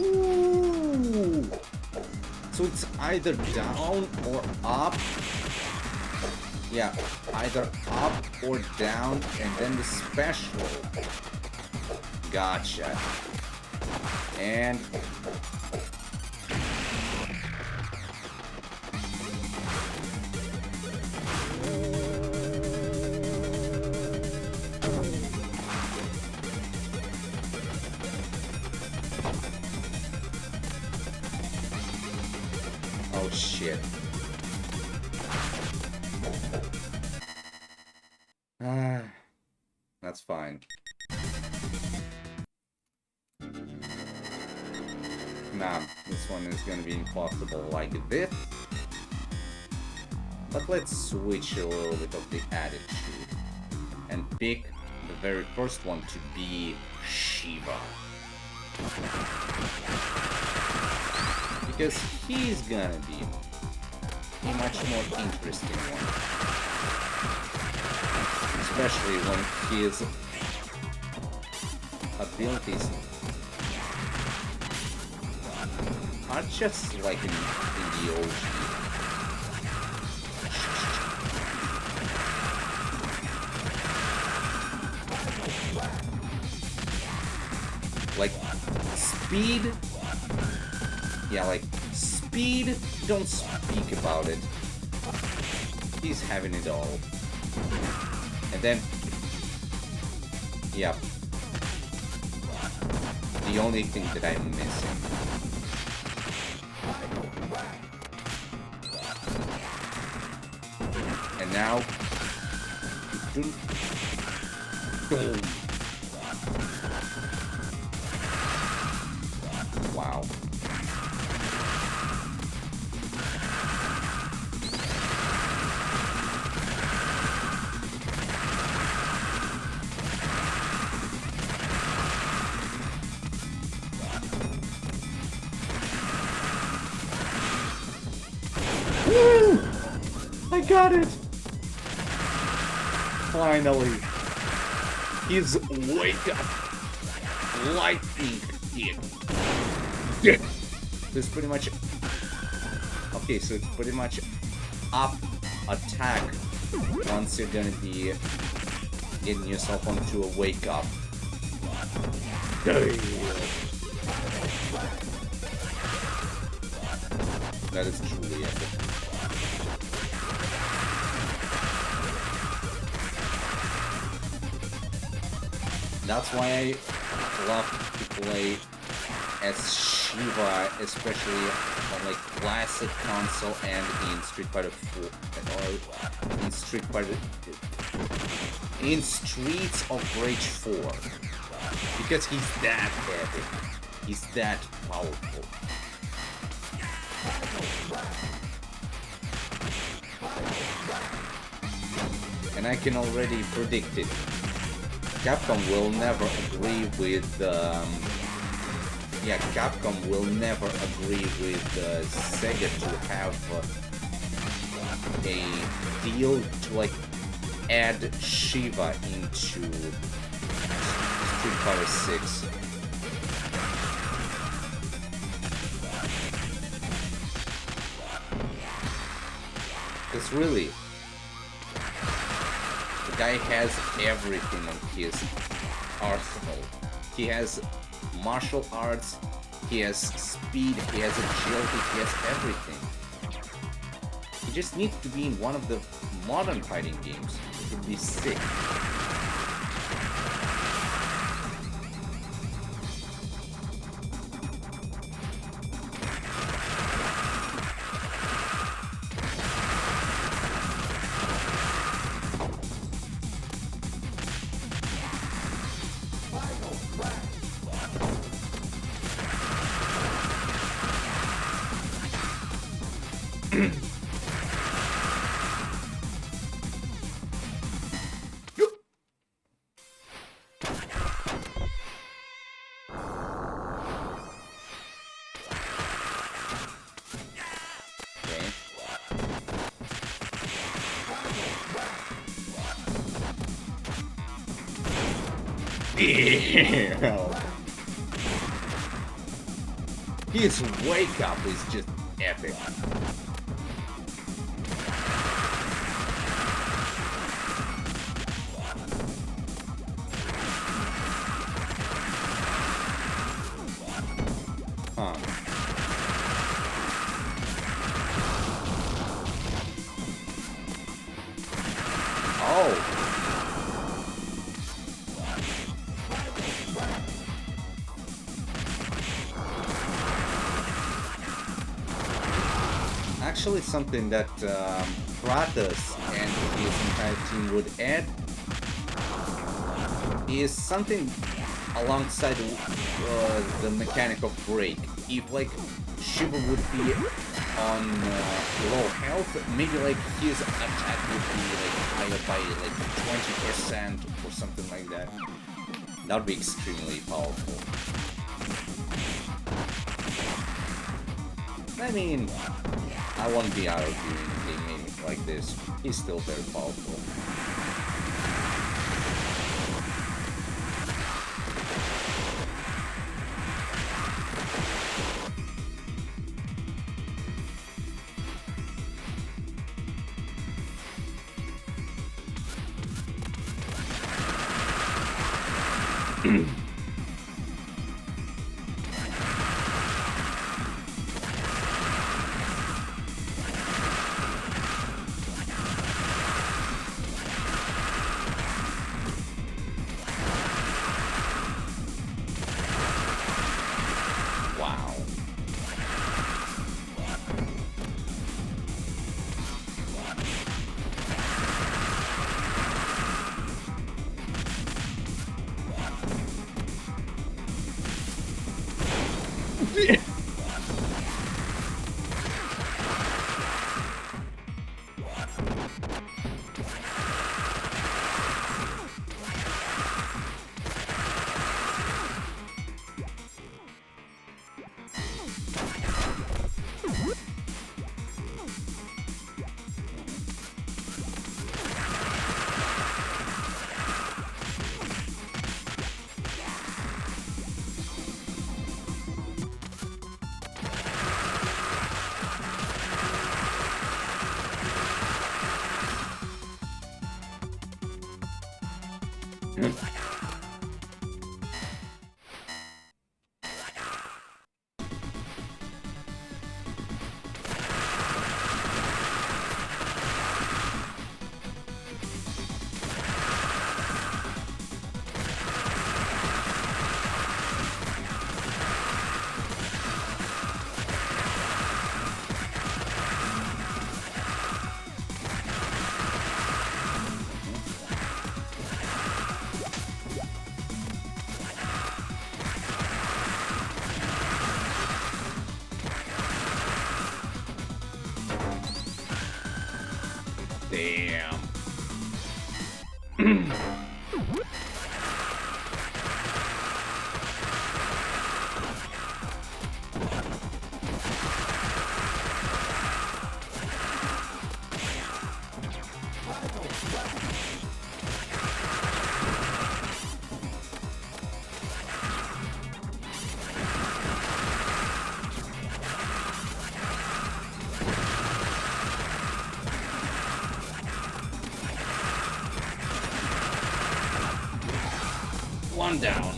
Ooh. So it's either down or up. Yeah, either up or down, and then the special. Gotcha. And oh shit. That's fine. Nah, this one is gonna be impossible like this. But let's switch a little bit of the attitude and pick the very first one to be Shiva. Because he's gonna be a much more interesting one. Especially when his abilities are just like in the ocean. Like, speed, yeah, like, speed, don't speak about it. He's having it all. And then, yeah, the only thing that I'm missing. And now, boom. Wow. I got it! Finally! His wake up lightning hit. It's pretty much... Okay, so it's pretty much up attack once you're gonna be getting yourself onto a wake up. That is truly epic. That's why I love to play as Shiva, especially on like classic console and in Street Fighter 4, or in Street Fighter, in Streets of Rage 4, because he's that epic, he's that powerful. And I can already predict it. Capcom will never agree with Capcom will never agree with Sega to have a deal to like add Shiva into Street Fighter 6. Because really, the guy has everything on his arsenal. He has martial arts, he has speed, he has agility, he has everything. He just needs to be in one of the modern fighting games. It would be sick. His wake up is just epic. Huh. Oh. Actually, something that Kratos and his entire team would add is something alongside the mechanic of break. If like Shiva would be on low health, maybe like his attack would be like higher by like 20% or something like that. That would be extremely powerful. I mean, I won't be arguing a game like this. He's still very powerful. Damn. One down.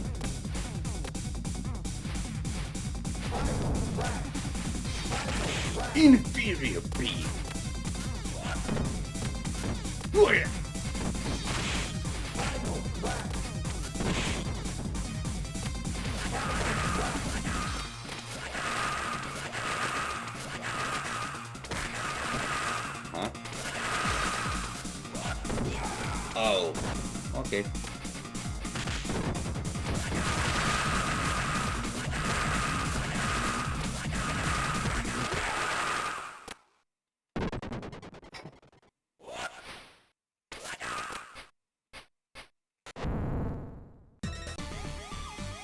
Inferior beam. Oh, yeah. Huh? Oh. Okay.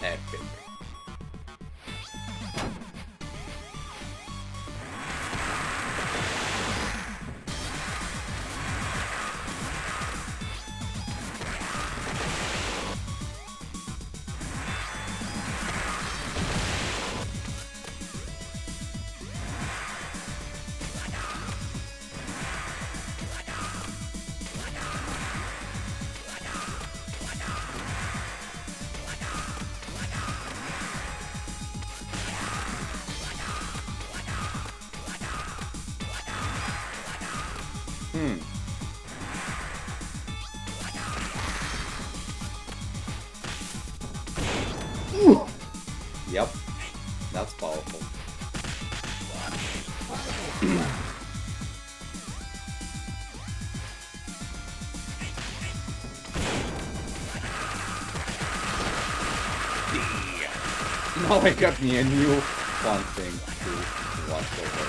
Epic. Yep, that's powerful. Now I got me a new fun thing to watch over.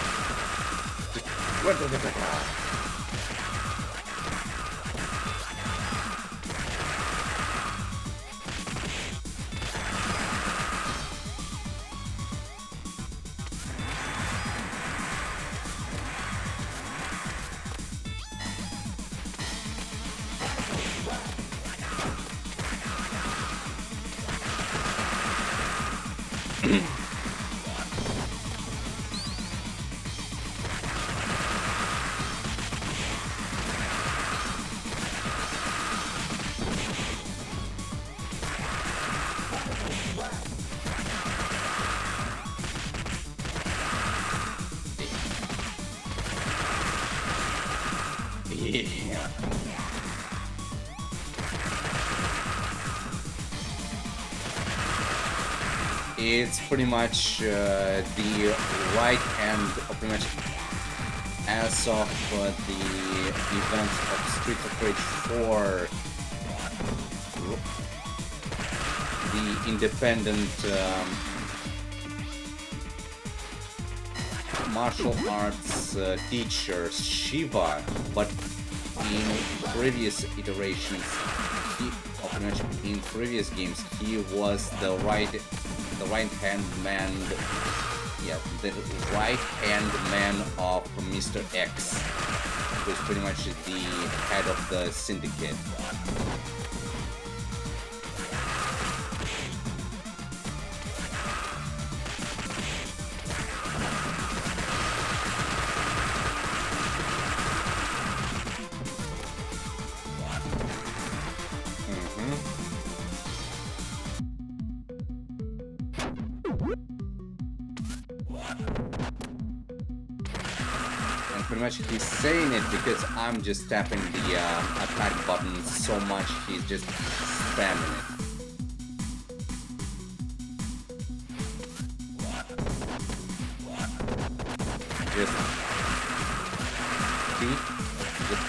Yeah. It's pretty much the right hand, or pretty much as of the events of Street of Rage 4, the independent martial arts teacher Shiva, but in previous iterations, or pretty much in previous games, he was the right hand man. Yeah, the right hand man of Mr. X, who's pretty much the head of the syndicate. pretty much he's saying it because I'm just tapping the attack button so much he's just spamming it. Just see, just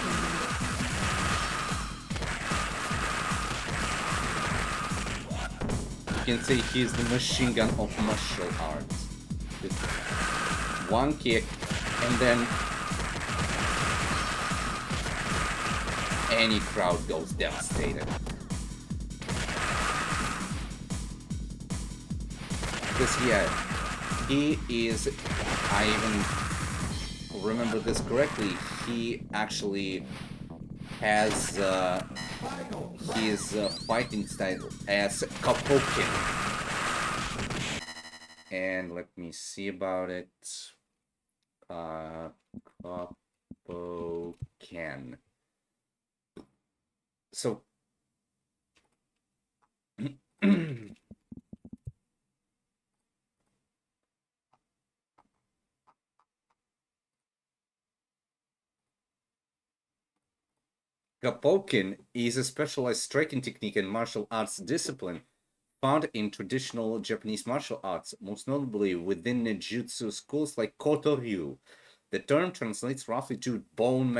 you can see he's the machine gun of martial arts. Just one kick and then any crowd goes devastated. Because yeah, he is, I even remember this correctly, he actually has his fighting style as Kapokin. And let me see about it. Kapokin. So Kapokin is a specialized striking technique and martial arts discipline found in traditional Japanese martial arts, most notably within ninjutsu schools like Koto-ryu. The term translates roughly to bone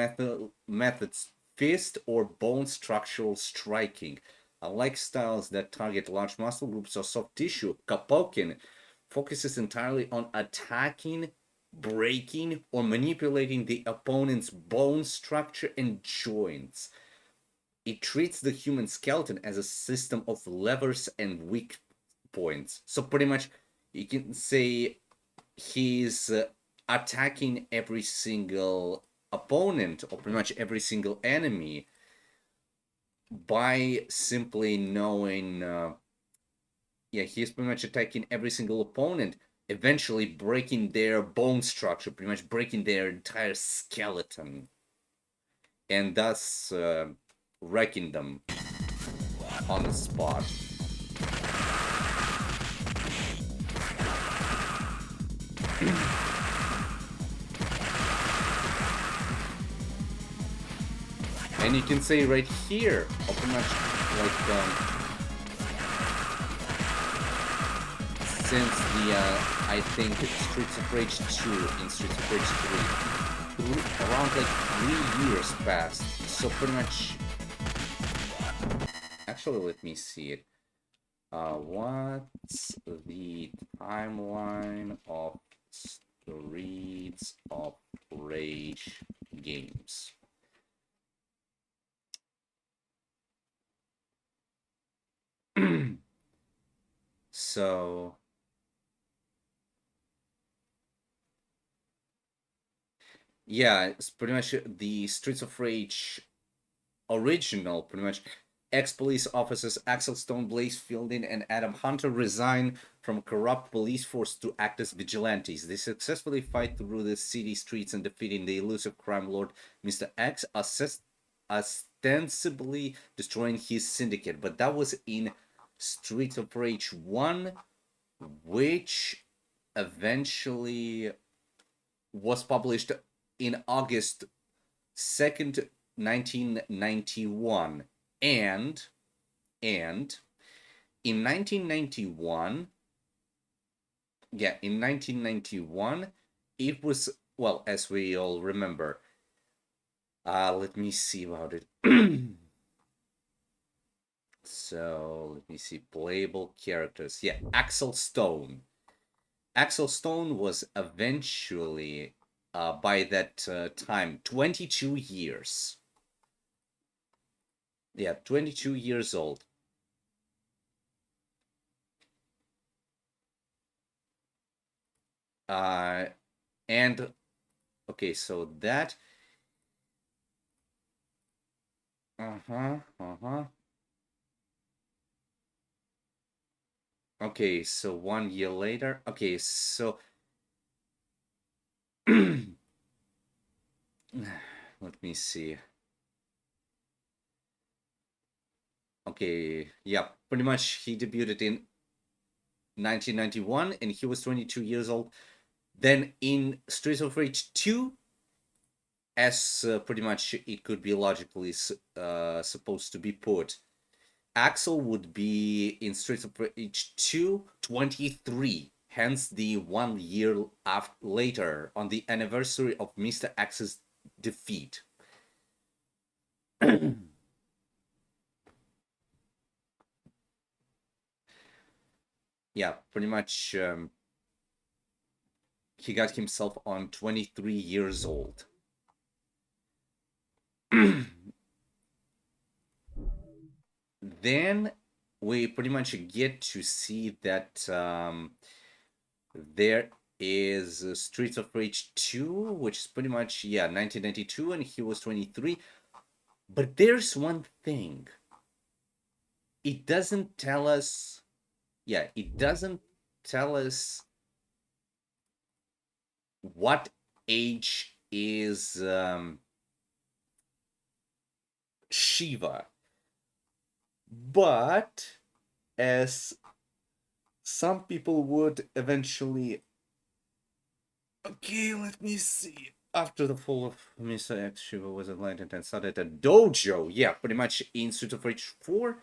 methods, fist or bone structural striking. Unlike styles that target large muscle groups or soft tissue, Kapokin focuses entirely on attacking, breaking, or manipulating the opponent's bone structure and joints. It treats the human skeleton as a system of levers and weak points. So pretty much you can say he's attacking every single opponent or pretty much every single enemy by simply knowing he's pretty much attacking every single opponent, eventually breaking their bone structure, pretty much breaking their entire skeleton, and thus wrecking them on the spot. And you can say right here, pretty much like since the I think Streets of Rage 2 in Streets of Rage 3, around like 3 years passed. So pretty much, actually, let me see it. What's the timeline of Streets of Rage games? So yeah, it's pretty much the Streets of Rage original, pretty much. Ex-police officers Axel Stone, Blaze Fielding, and Adam Hunter resign from a corrupt police force to act as vigilantes. They successfully fight through the city streets and defeating the elusive crime lord Mr. X, ostensibly destroying his syndicate. But that was in Streets of Rage 1, which eventually was published in August 2nd, 1991. And in 1991, it was, well, as we all remember, let me see about it. So let me see, playable characters. Yeah, Axel Stone. Axel Stone was eventually, by that time, 22 years. Yeah, 22 years old. And okay, so that. Okay, so 1 year later. Okay, so let me see. Okay, yeah, pretty much he debuted in 1991 and he was 22 years old. Then in Streets of Rage 2, as pretty much it could be logically supposed to be put, Axel would be in Streets of Rage 2 23, hence the 1 year later on the anniversary of Mr. X's defeat. Yeah, pretty much he got himself on 23 years old. Then we pretty much get to see that there is Streets of Rage 2, which is pretty much, yeah, 1992, and he was 23. But there's one thing. It doesn't tell us, yeah, it doesn't tell us what age is Shiva. But as some people would eventually. Okay, let me see. After the fall of Mr. X, Shiva was enlightened and started a dojo. Yeah, pretty much in Street of Rage 4.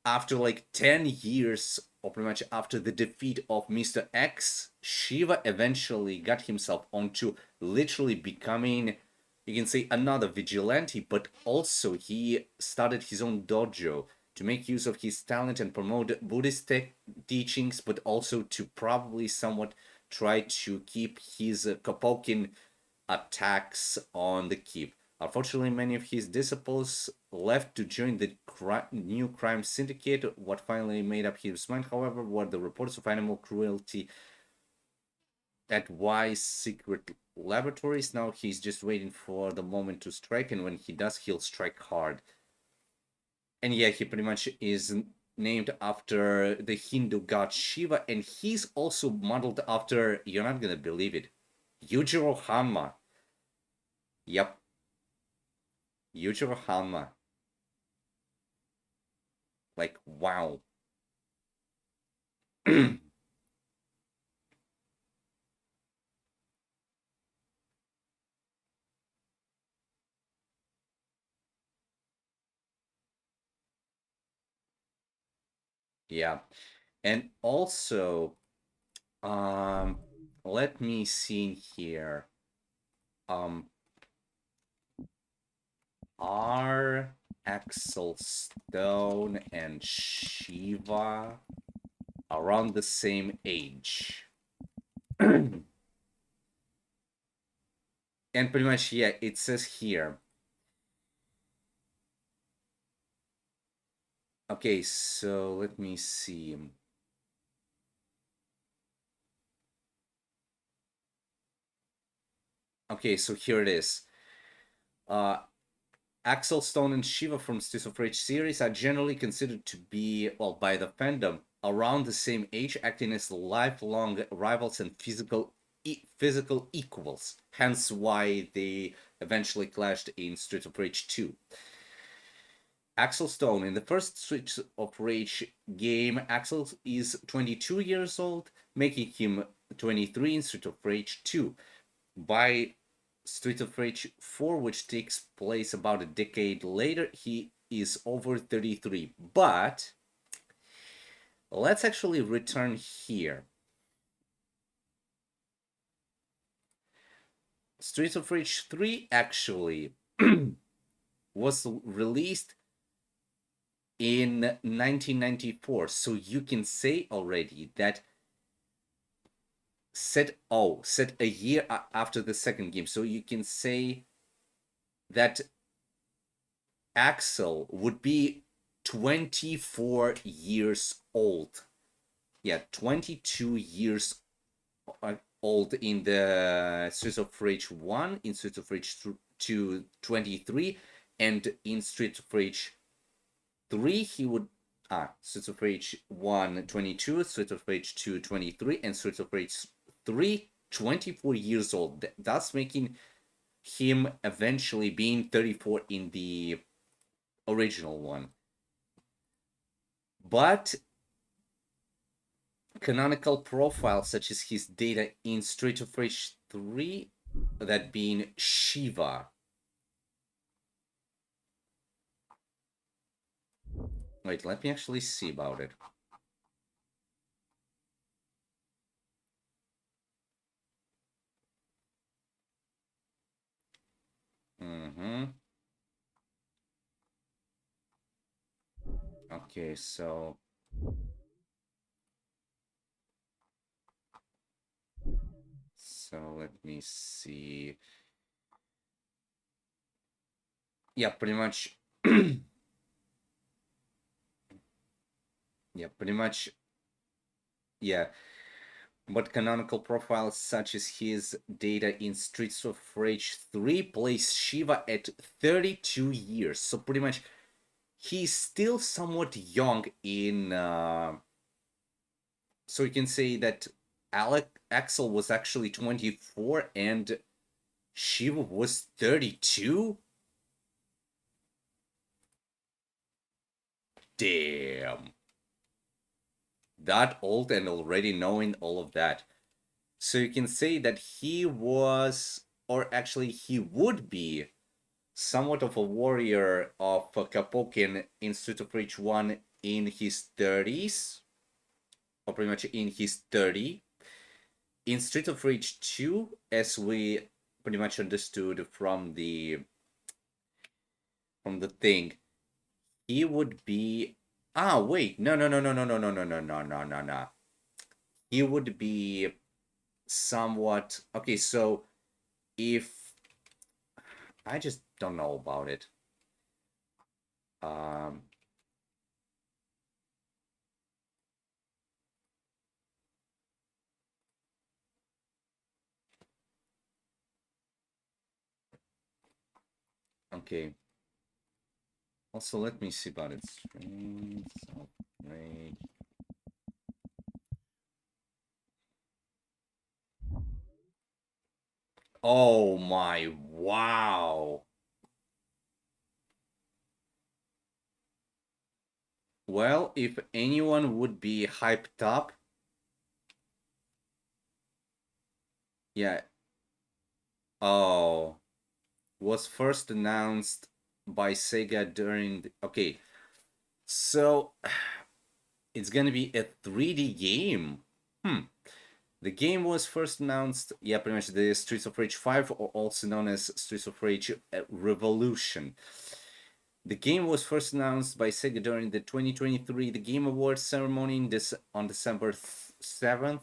After like 10 years, or pretty much after the defeat of Mr. X, Shiva eventually got himself onto literally becoming, you can say, another vigilante, but also he started his own dojo to make use of his talent and promote Buddhist teachings, but also to probably somewhat try to keep his Kapokin attacks on the keep. Unfortunately, many of his disciples left to join the new crime syndicate. What finally made up his mind, however, were the reports of animal cruelty at Y's secret laboratories. Now he's just waiting for the moment to strike, and when he does, he'll strike hard. And yeah, he pretty much is named after the Hindu god Shiva, and he's also modeled after, you're not gonna believe it, Yujiro Hanma. Yep. Yujiro Hanma. Like, wow. Yeah. And also, let me see here. Um, are Axel Stone and Shiva around the same age? And pretty much, yeah, it says here. Okay, so let me see. Okay, so here it is. Axel Stone and Shiva from Streets of Rage series are generally considered to be, well, by the fandom, around the same age, acting as lifelong rivals and physical equals. Hence why they eventually clashed in Streets of Rage 2. Axel Stone, in the first Streets of Rage game, Axel is 22 years old, making him 23 in Streets of Rage 2. By Street of Rage 4, which takes place about a decade later, he is over 33. But let's actually return here. Street of Rage 3 actually was released in 1994. So you can say already that set a year after the second game. So you can say that Axel would be 24 years old. Yeah, 22 years old in the Streets of Rage 1, in Streets of Rage 2, 23, and in Streets of Rage 3, he would. Streets of Rage 1, 22, Streets of Rage 2, 23, and Streets of Rage 3, 24 years old. Thus making him eventually being 34 in the original one. But canonical profiles such as his data in Street of Rage 3, that being Shiva, Wait, let me actually see about it. Mm-hmm. Okay, so let me see. Yeah, pretty much. Yeah, pretty much. Yeah, but canonical profiles such as his data in Streets of Rage 3 place Shiva at 32 years. So pretty much he's still somewhat young in so you can say that Axel was actually 24 and Shiva was 32? Damn. That old and already knowing all of that. So you can say that he was, or actually he would be, somewhat of a warrior of Kapokin in Street of Rage 1 in his 30s, or pretty much in his 30. In Street of Rage 2, as we pretty much understood from the thing, he would be wait, no. He would be somewhat okay, so if I just don't know about it. Um okay. Also, let me see about it. Strings of Rage. Oh my, wow. Well, if anyone would be hyped up, yeah. Oh, was first announced by Sega during okay. So it's gonna be a 3D game. Hmm. The game was first announced, yeah, pretty much the Streets of Rage 5, or also known as Streets of Rage Revolution. The game was first announced by Sega during the 2023 The Game Awards ceremony on December 7th,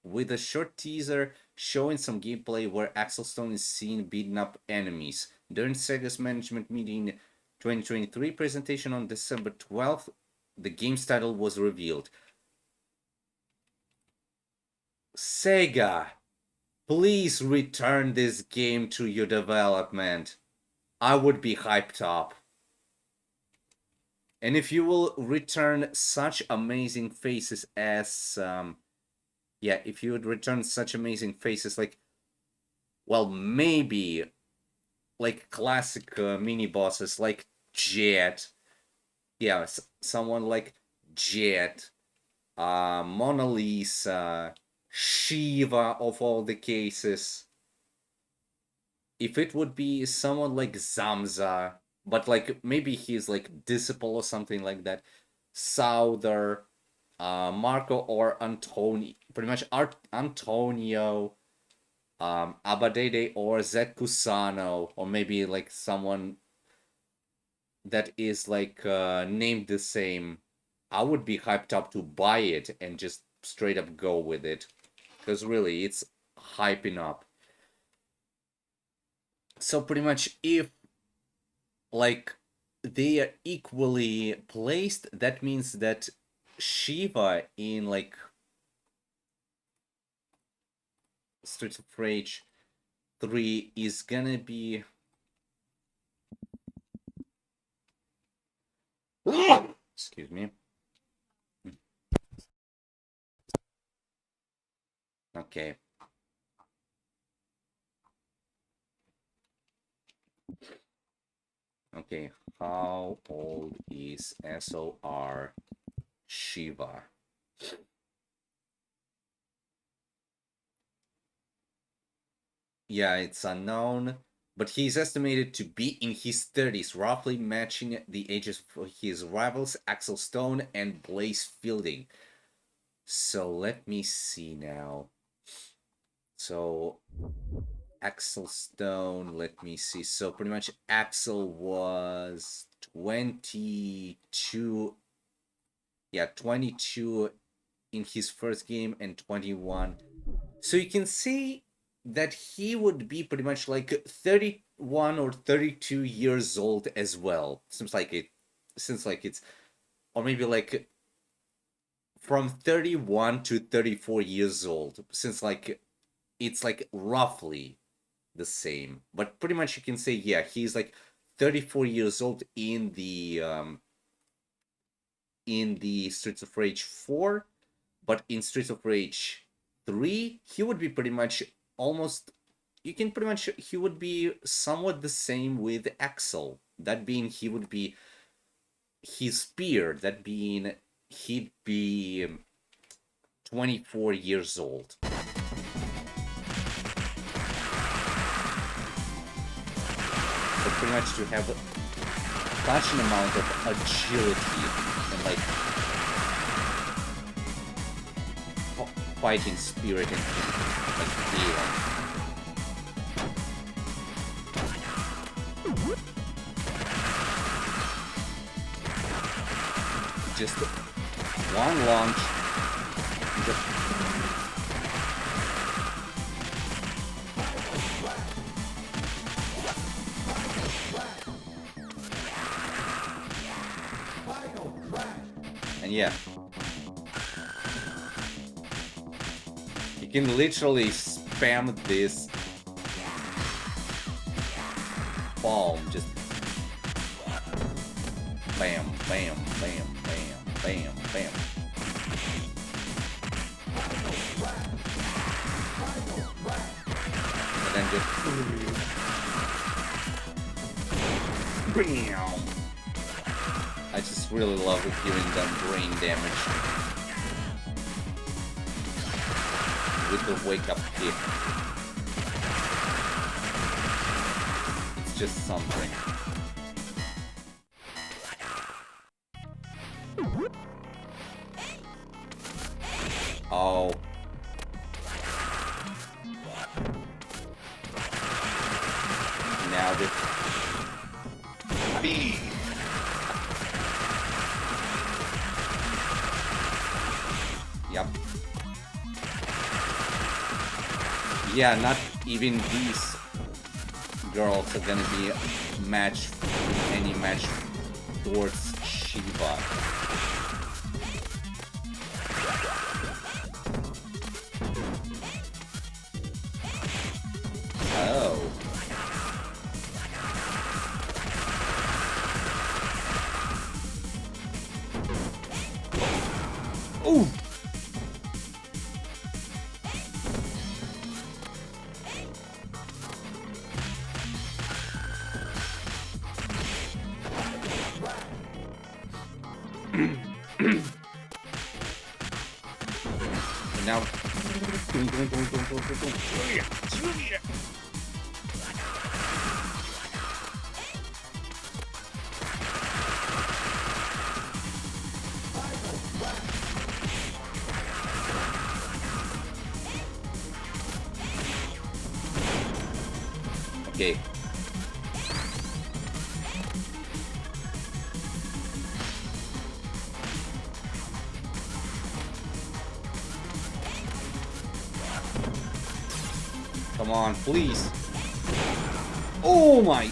with a short teaser showing some gameplay where Axel Stone is seen beating up enemies. During Sega's management meeting 2023 presentation on December 12th, the game's title was revealed. Sega, please return this game to your development. I would be hyped up. And if you will return such amazing faces as yeah, if you would return such amazing faces like, well, maybe like classic mini bosses like Jet, yeah, someone like Jet, Mona Lisa, Shiva of all the cases. If it would be someone like Zamza, but like maybe he's like Disciple or something like that, Souther, Marco or Antonio, pretty much Antonio, Abadede or Zed Kusano, or maybe like someone that is like named the same, I would be hyped up to buy it and just straight up go with it. Because really, it's hyping up. So pretty much, if like they are equally placed, that means that Shiva in like Streets of Rage 3 is gonna be excuse me. Okay. Okay. How old is SOR Shiva? Yeah, it's unknown. but he is estimated to be in his 30s, roughly matching the ages of his rivals Axel Stone and Blaze Fielding. So let me see now. So Axel Stone, let me see. So pretty much Axel was 22. Yeah, 22 in his first game and 21. So you can see that he would be pretty much like 31 or 32 years old as well. Seems like it's or maybe like from 31 to 34 years old, since like it's like roughly the same. But pretty much you can say, yeah, he's like 34 years old in the Streets of Rage 4, but in Streets of Rage 3, he would be pretty much almost you can pretty much he would be somewhat the same with Axel. That being he would be his peer, that being he'd be 24 years old. But pretty much to have such an amount of agility and like fighting spirit and like feeling. Just one launch. Just and yeah, you can literally spam this bomb, just bam, bam, bam, bam, bam, bam. And then just bam. I just really love giving them brain damage with the wake up kick. It's just something. Oh. Now this. Yep. Yeah, not even these girls are gonna be any match towards Shiva. Oh. Ooh. And now. Okay. Come on, please. Oh my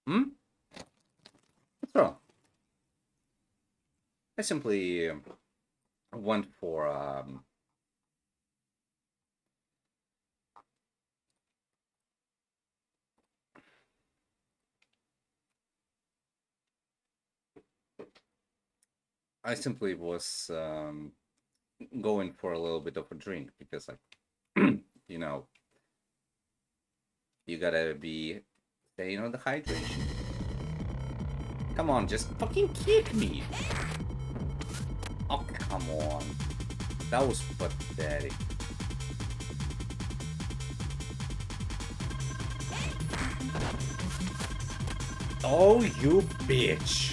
Hmm? What's wrong? I simply went for I simply was going for a little bit of a drink because, like, you know, you gotta be staying on the hydration. Come on, just fucking kick me. Oh, come on. That was pathetic. Oh, you bitch.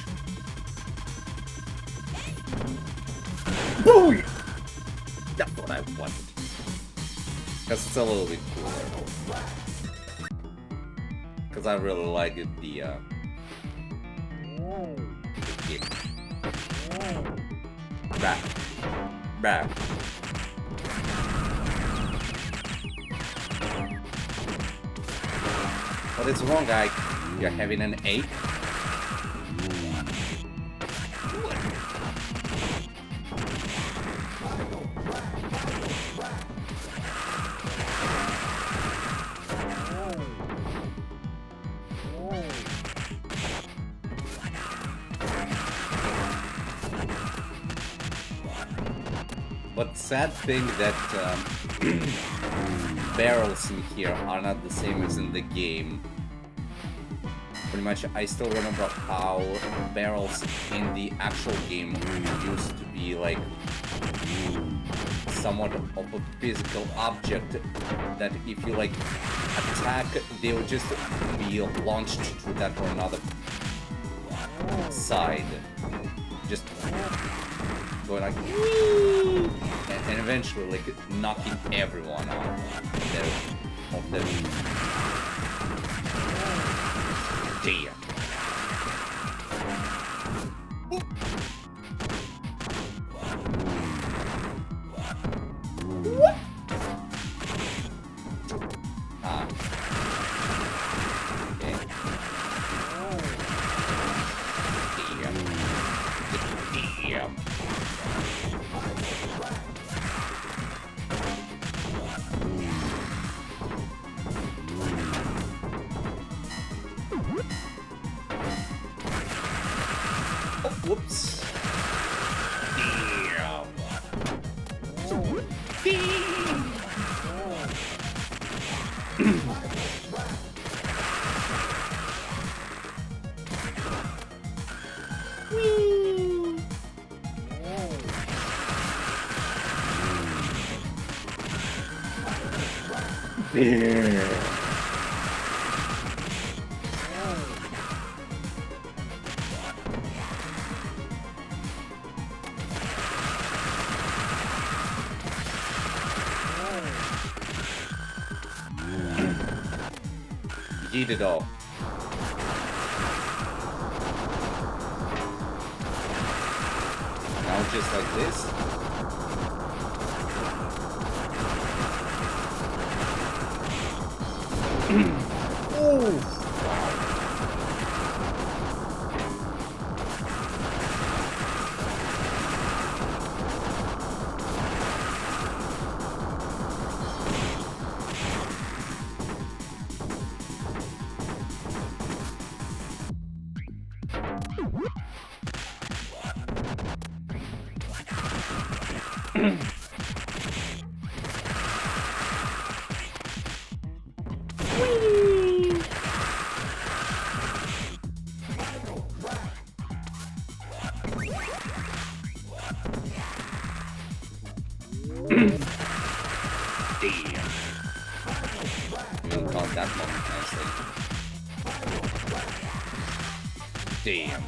Boom! That's what I wanted. Because it's a little bit cooler. Because I really like it, the kick. Bah. Bah. What is wrong, guy? You're having an ache? But sad thing that barrels in here are not the same as in the game. Pretty much, I still remember how barrels in the actual game used to be like somewhat of a physical object that if you like attack, they would just be launched to that or another side. Just going like and eventually like knocking everyone off their damn. Ah. Okay. Damn. Whoops. Damn. Eat it all. Now just like this. Oh. Damn. You caught that moment nicely. Damn.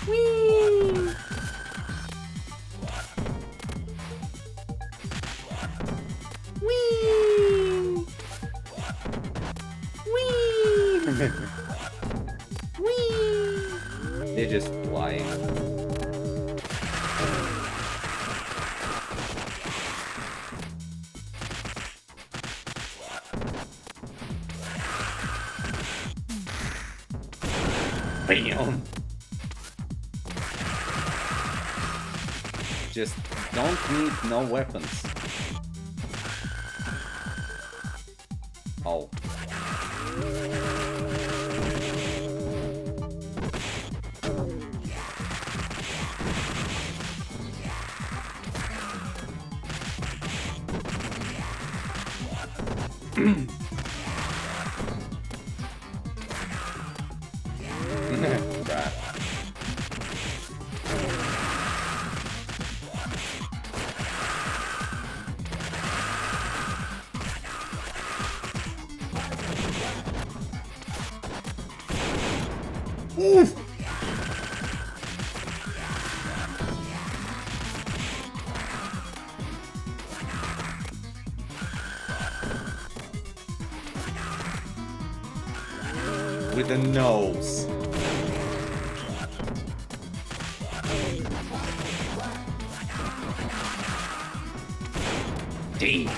Whee! Whee! Whee! Whee! They're just flying. Bam! Just don't need no weapons. Oh. Crap. Oof! With the nose. Damn!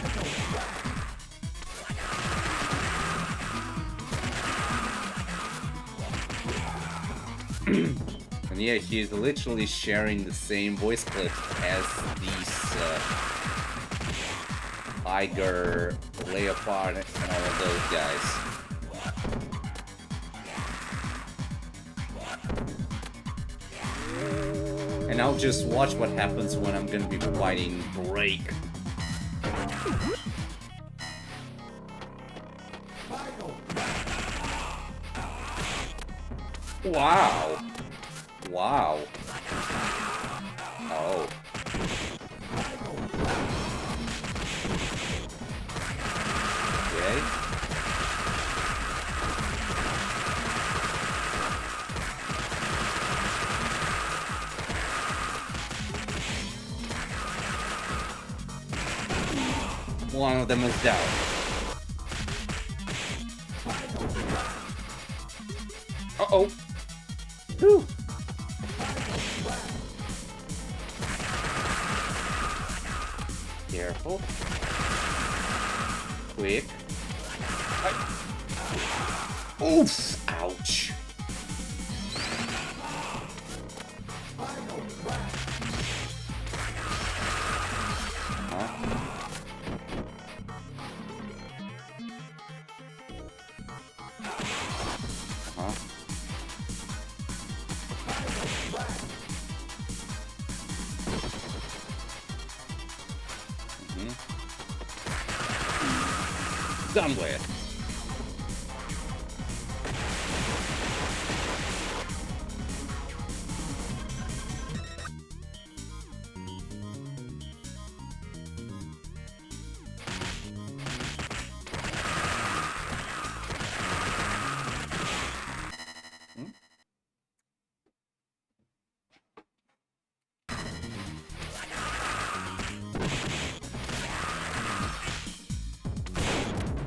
And yeah, he's literally sharing the same voice clips as these Tiger, Leopard, and all of those guys. And I'll just watch what happens when I'm gonna be fighting Drake. Wow. Wow. Oh. Okay. One of them is down. Uh-oh. Whew. Careful. Quick. Oof! Ouch. Done with.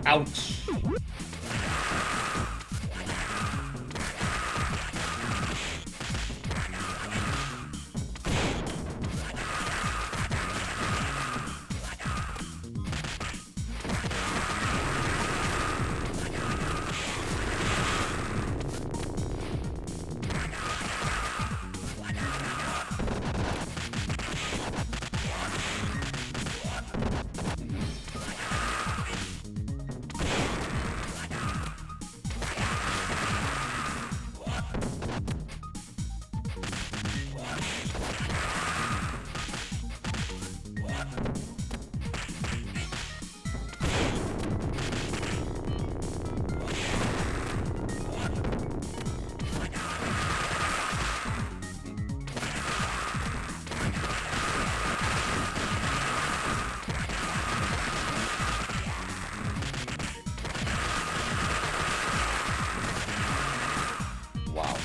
Ouch. Wow.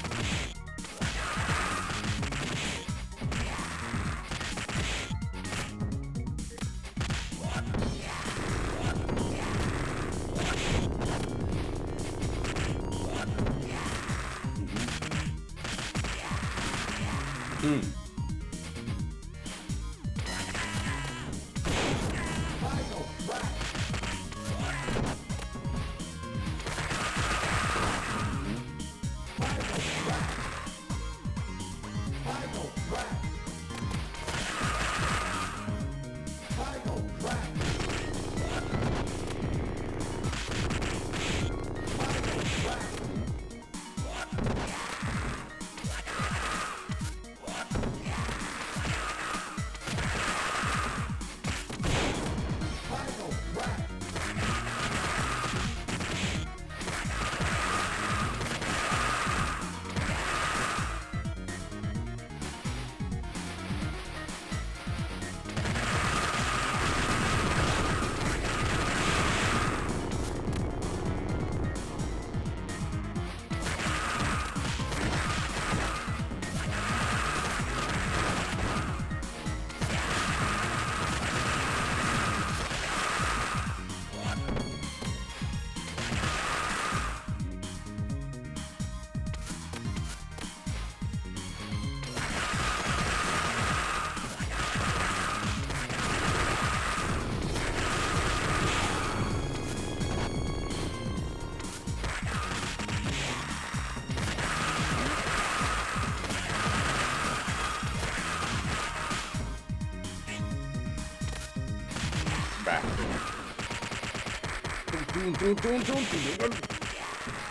back.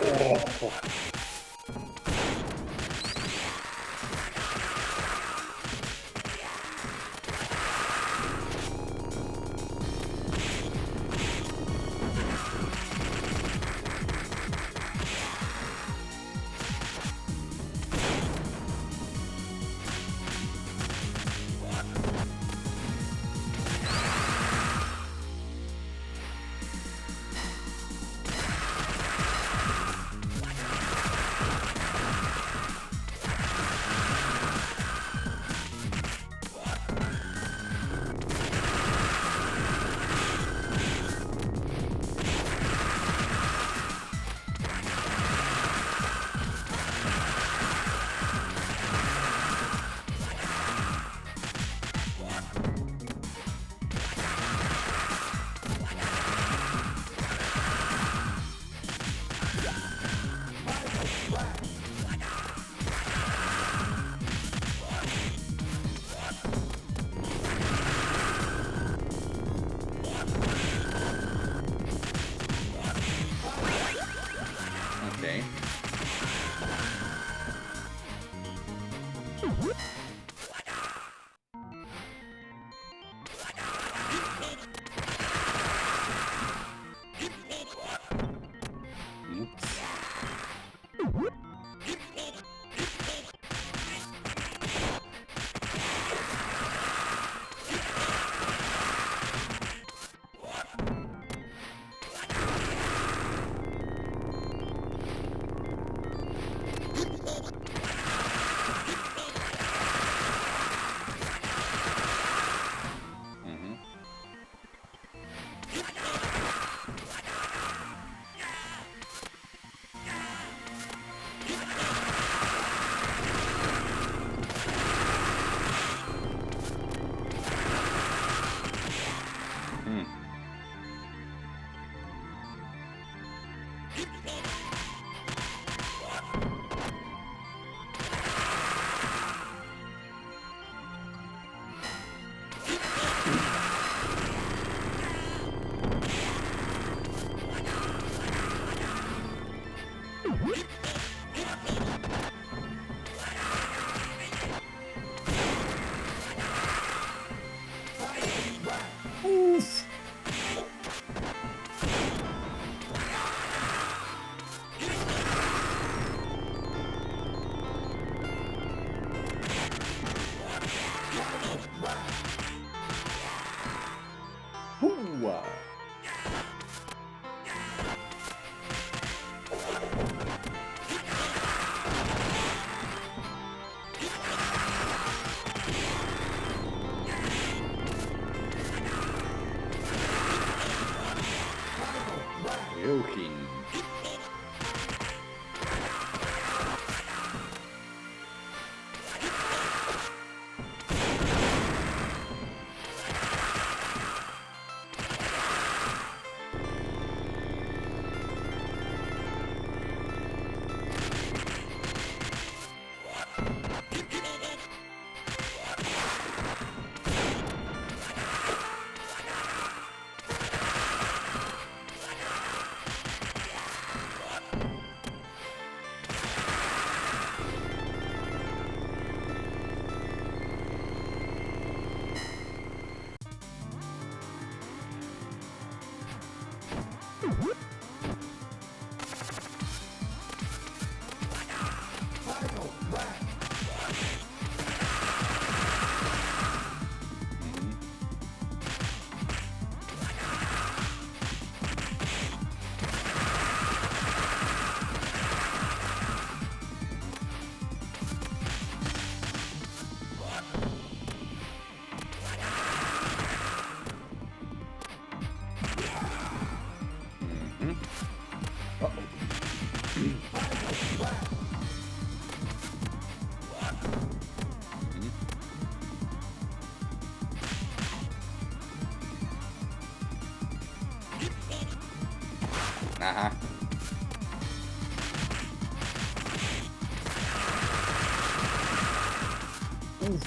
Oh. Okay. Oops. Mm-hmm. Hmm. Oof. Hoo-ah. Ryohin. Mhm. Uh-oh. Mhm. Uh-huh. Oof.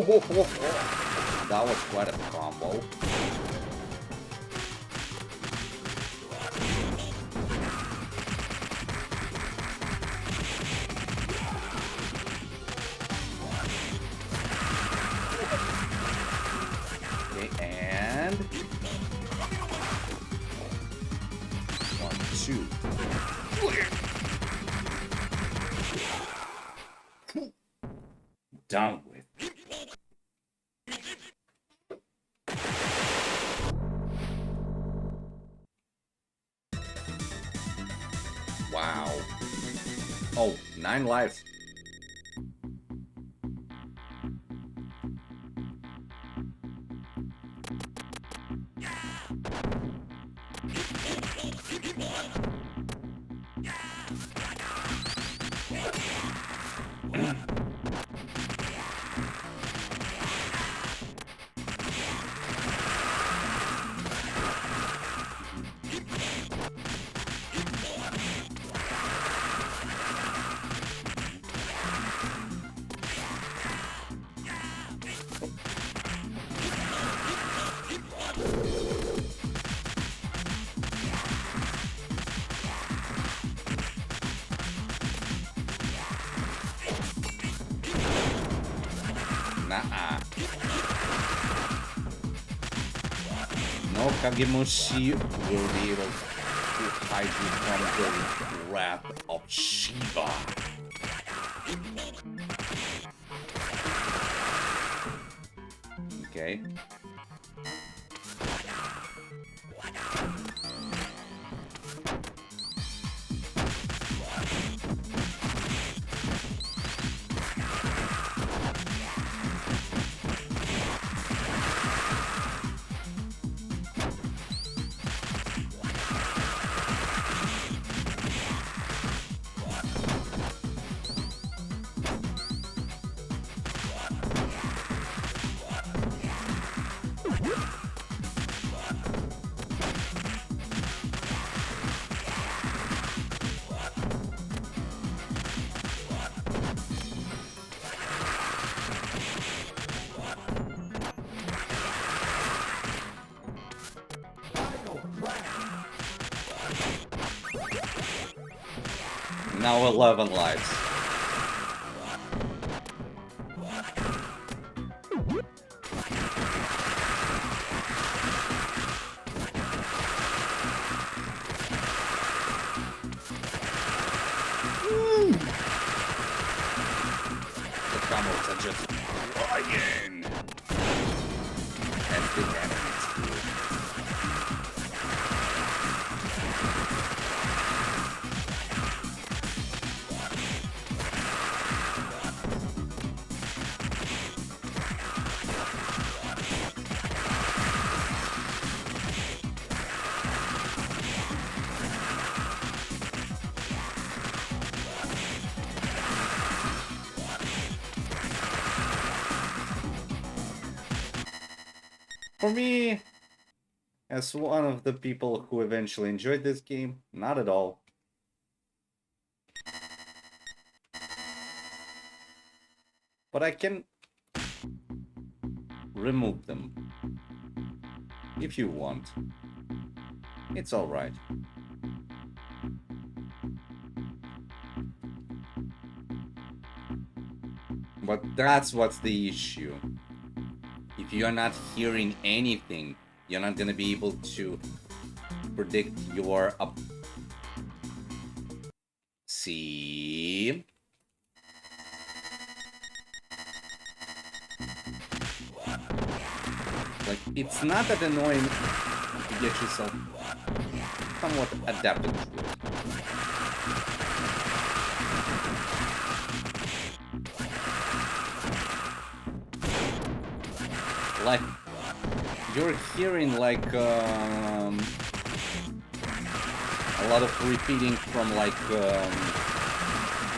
That was quite a combo. Okay, and 1, 2. Done with. Wow. Oh, 9 lives. Nah. No Kagemushi will be able to hide you from the wrath of Shiva. Okay. Now 11 lives. The combos are just flying. And the enemies do. For me, as one of the people who eventually enjoyed this game, not at all. But I can remove them if you want. It's alright. But that's what's the issue. If you're not hearing anything, you're not gonna be able to predict your See? Like, it's not that annoying to get yourself somewhat adapted to it. Like, you're hearing like a lot of repeating from like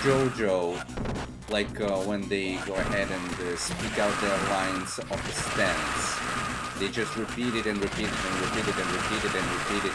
JoJo, like when they go ahead and speak out their lines of the stance. They just repeat it and repeat it and repeat it and repeat it and repeat it.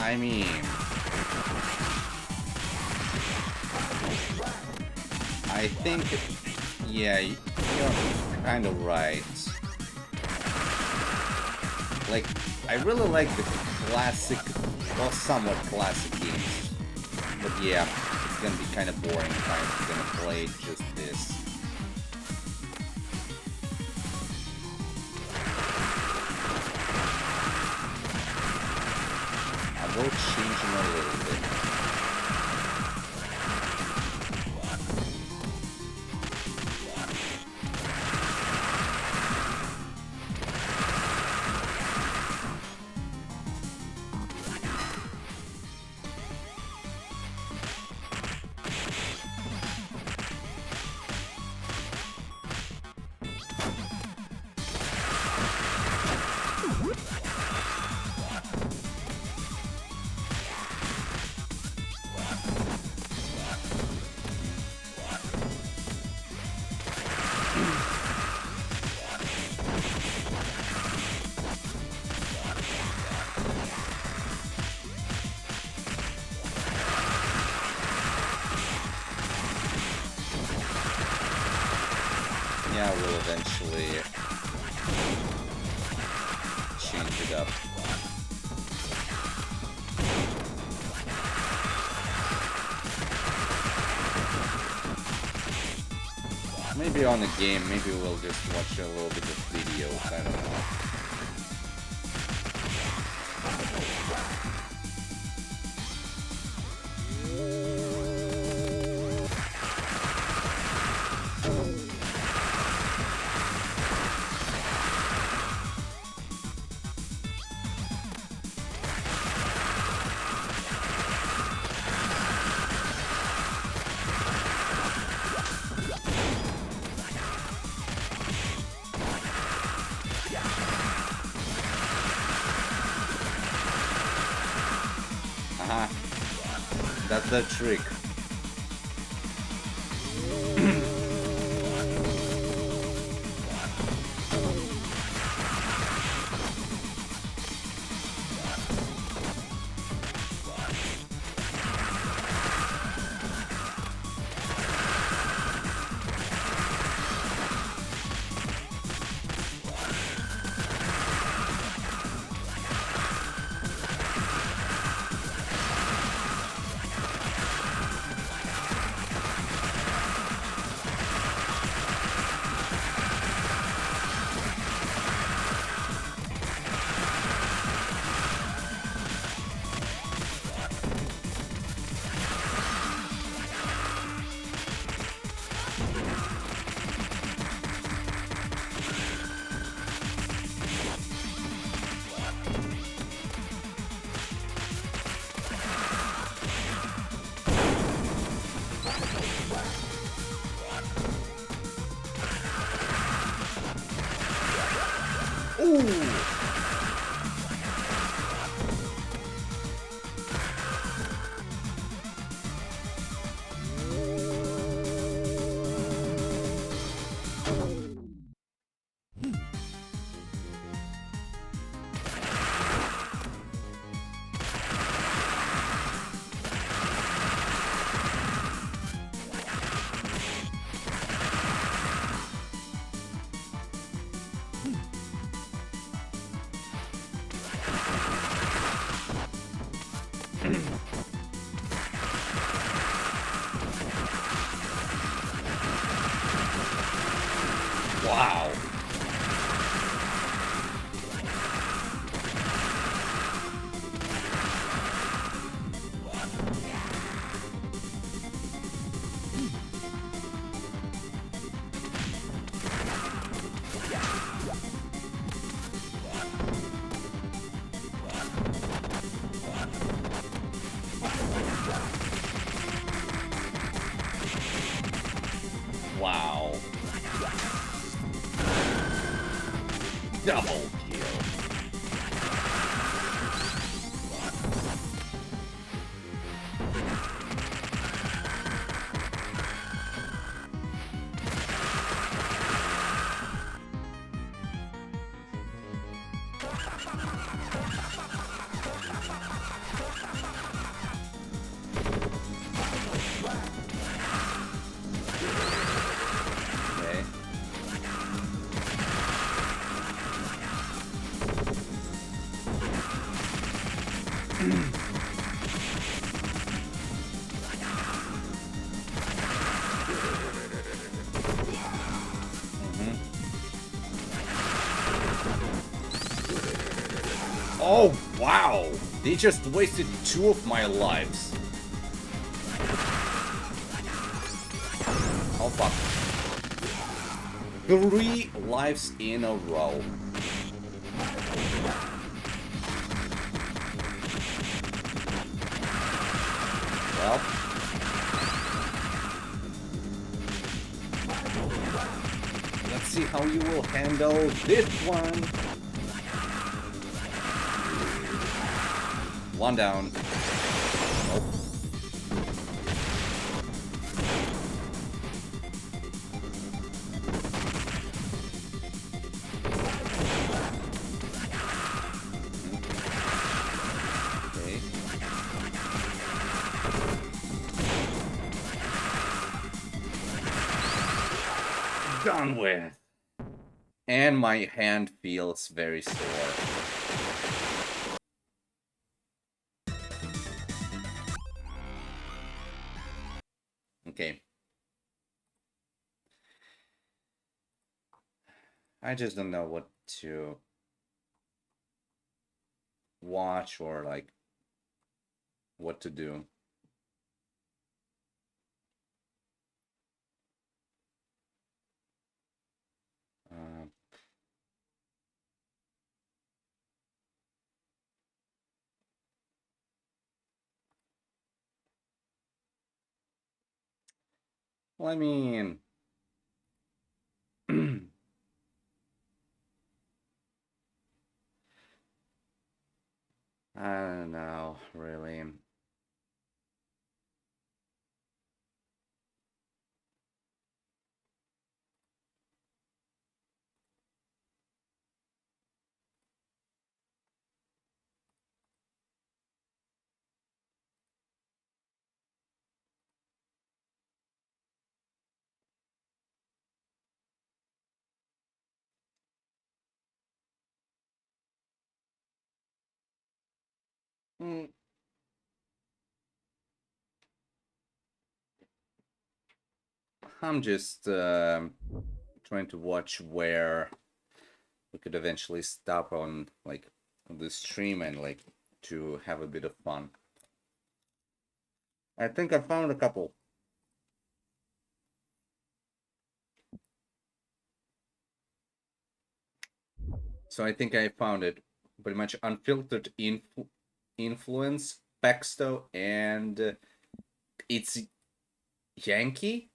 I mean, I think, yeah, you're kind of right. Like, I really like the classic, well, somewhat classic games. But yeah, it's gonna be kind of boring if I'm gonna play just this. I will change them a little bit. Yeah, we'll eventually change it up. Maybe on the game, maybe we'll just watch a little bit of videos, I don't know. Aha, that's the trick. Ooh! Wow. Wow. Double kill. Oh, wow! They just wasted 2 of my lives. Oh, fuck. 3 lives in a row. Well. Let's see how you will handle this one. 1 down. Nope. Okay. Done with. And my hand feels very sore. Okay. I just don't know what to watch or like what to do. Well, I mean, I don't know, really. Mm, I'm just trying to watch where we could eventually stop on like the stream and like to have a bit of fun. I think I found a couple. So I think I found it pretty much unfiltered influence, Paxto, and it's Yankee,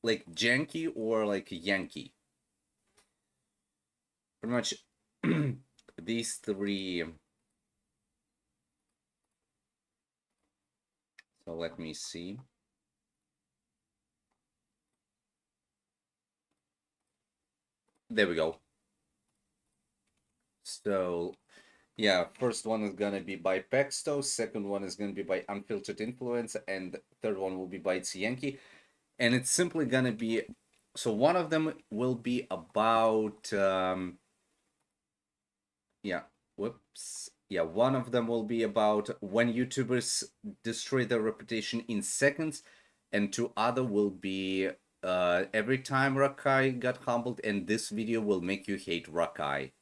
like Janky or like Yankee. Pretty much these 3. So let me see. There we go. So yeah, first one is gonna be by Paxto, second one is gonna be by Unfiltered Influence, and third one will be by It's Yankee. And it's simply gonna be, so one of them will be about one of them will be about when YouTubers destroy their reputation in seconds, and 2 other will be every time Rakai got humbled, and this video will make you hate Rakai.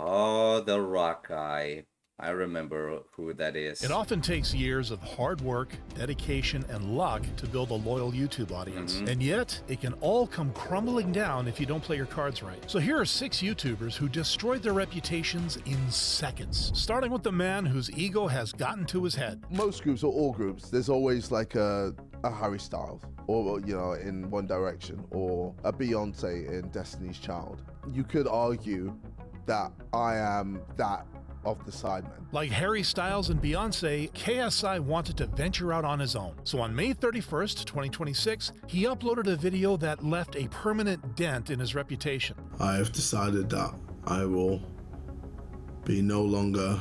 Oh, the Rakai. I remember who that is. It often takes years of hard work, dedication, and luck to build a loyal YouTube audience. And yet, it can all come crumbling down if you don't play your cards right. So here are 6 YouTubers who destroyed their reputations in seconds. Starting with the man whose ego has gotten to his head. Most groups or all groups, there's always like a Harry Styles, or in One Direction, or a Beyonce in Destiny's Child. You could argue that I am that of the Sidemen. Like Harry Styles and Beyonce, KSI wanted to venture out on his own. So on May 31st, 2026, he uploaded a video that left a permanent dent in his reputation. I have decided that I will be no longer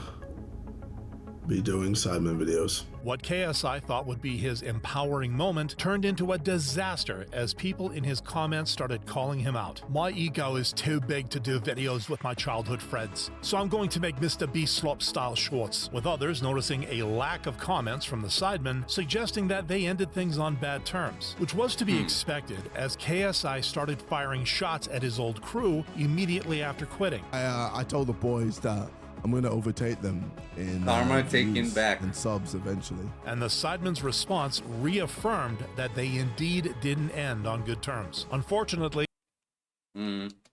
be doing Sidemen videos. What KSI thought would be his empowering moment turned into a disaster as people in his comments started calling him out. My ego is too big to do videos with my childhood friends, so I'm going to make Mr. Beast slop style shorts, with others noticing a lack of comments from the Sidemen suggesting that they ended things on bad terms, which was to be expected as KSI started firing shots at his old crew immediately after quitting. I told the boys that I'm going to overtake them in Karma taken views back. and subs eventually. And the Sidemen's response reaffirmed that they indeed didn't end on good terms. Unfortunately,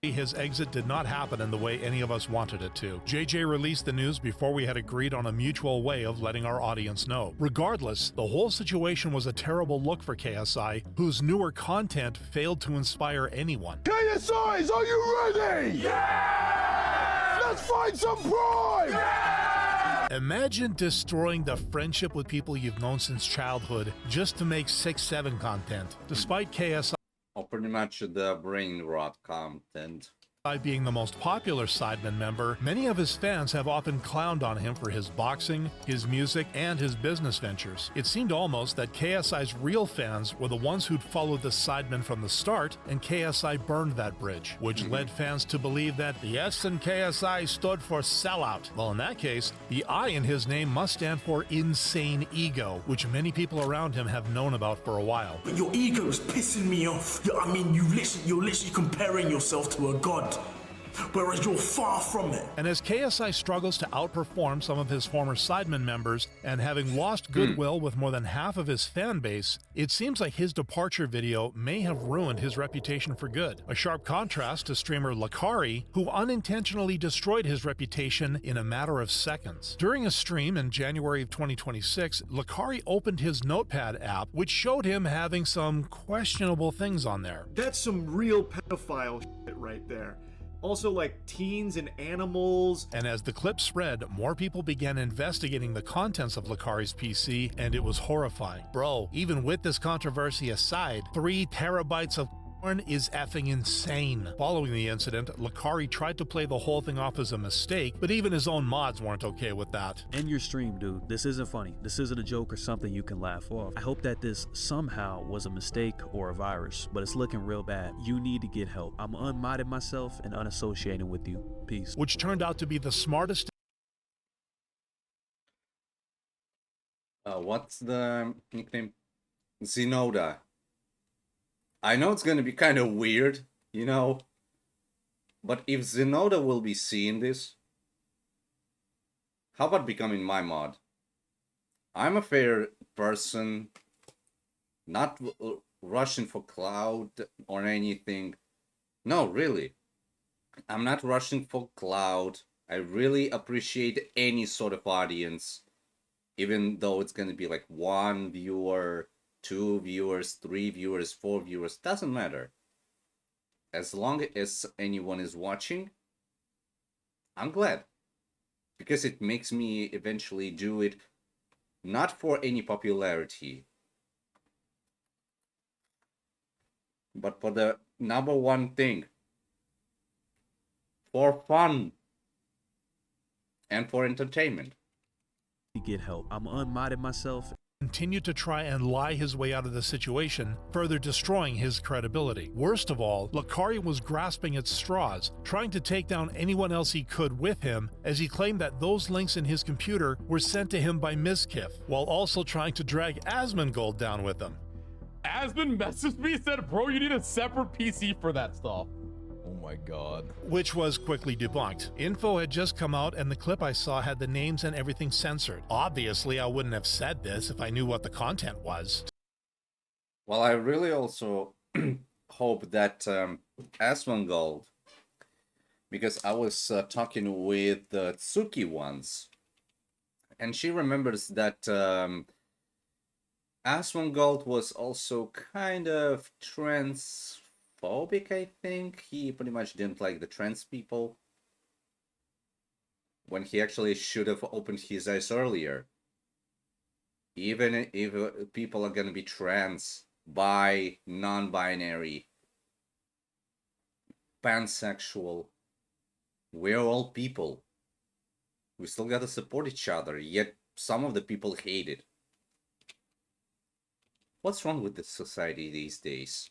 his exit did not happen in the way any of us wanted it to. JJ released the news before we had agreed on a mutual way of letting our audience know. Regardless, the whole situation was a terrible look for KSI, whose newer content failed to inspire anyone. KSIs, are you ready? Yeah! Let's find some prime! Yeah! Imagine destroying the friendship with people you've known since childhood just to make 6-7 content. Despite KSI Or pretty much the brain rot content. being the most popular Sidemen member, many of his fans have often clowned on him for his boxing, his music, and his business ventures. It seemed almost that KSI's real fans were the ones who'd followed the Sidemen from the start, and KSI burned that bridge, which led fans to believe that the S in KSI stood for sellout. Well, in that case, the I in his name must stand for insane ego, which many people around him have known about for a while. But your ego is pissing me off. I mean, you're literally comparing yourself to a god, whereas you're far from it. And as KSI struggles to outperform some of his former Sidemen members, and having lost goodwill with more than half of his fan base, it seems like his departure video may have ruined his reputation for good. A sharp contrast to streamer Lakari, who unintentionally destroyed his reputation in a matter of seconds. During a stream in January of 2026, Lakari opened his Notepad app, which showed him having some questionable things on there. That's some real pedophile shit right there. Also, like teens and animals. And as the clip spread, more people began investigating the contents of Lakari's PC, and it was horrifying. Bro, even with this controversy aside, 3 terabytes of porn is effing insane. Following the incident, Lakari tried to play the whole thing off as a mistake, but even his own mods weren't okay with that. End your stream, dude. This isn't funny. This isn't a joke or something you can laugh off. I hope that this somehow was a mistake or a virus, but it's looking real bad. You need to get help. I'm unmodding myself and unassociating with you. Peace. Which turned out to be the smartest What's the nickname? Zenoda. I know it's gonna be kind of weird, you know, but if Zenoda will be seeing this, how about becoming my mod? I'm a fair person, not rushing for clout or anything. No, really. I'm not rushing for clout. I really appreciate any sort of audience, even though it's gonna be like 1 viewer, 2 viewers, 3 viewers, 4 viewers, doesn't matter. As long as anyone is watching, I'm glad. Because it makes me eventually do it not for any popularity, but for the number one thing. For fun. And for entertainment. Get help. I'm unmodding myself. continued to try and lie his way out of the situation, further destroying his credibility. Worst of all, Lakari was grasping at straws, trying to take down anyone else he could with him, as he claimed that those links in his computer were sent to him by Mizkif, while also trying to drag Asmongold down with him. Asmon messaged me and said, bro, you need a separate PC for that stuff. Oh my god. Which was quickly debunked. Info had just come out and the clip I saw had the names and everything censored. Obviously, I wouldn't have said this if I knew what the content was. Well, I really also hope that Asmongold, because I was talking with Tsuki once, and she remembers that Asmongold was also kind of transphobic, I think. He pretty much didn't like the trans people, when he actually should have opened his eyes earlier. Even if people are gonna be trans, bi, non-binary, pansexual, we're all people. We still gotta support each other, yet some of the people hate it. What's wrong with the society these days?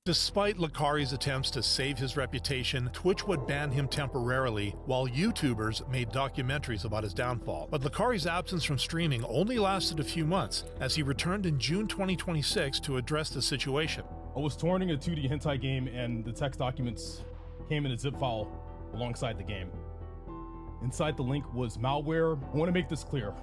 Despite Lakari's attempts to save his reputation, Twitch would ban him temporarily, while YouTubers made documentaries about his downfall. But Lakari's absence from streaming only lasted a few months, as he returned in June 2026 to address the situation. I was torrenting a 2D hentai game and the text documents came in a zip file alongside the game. Inside the link was malware. I want to make this clear.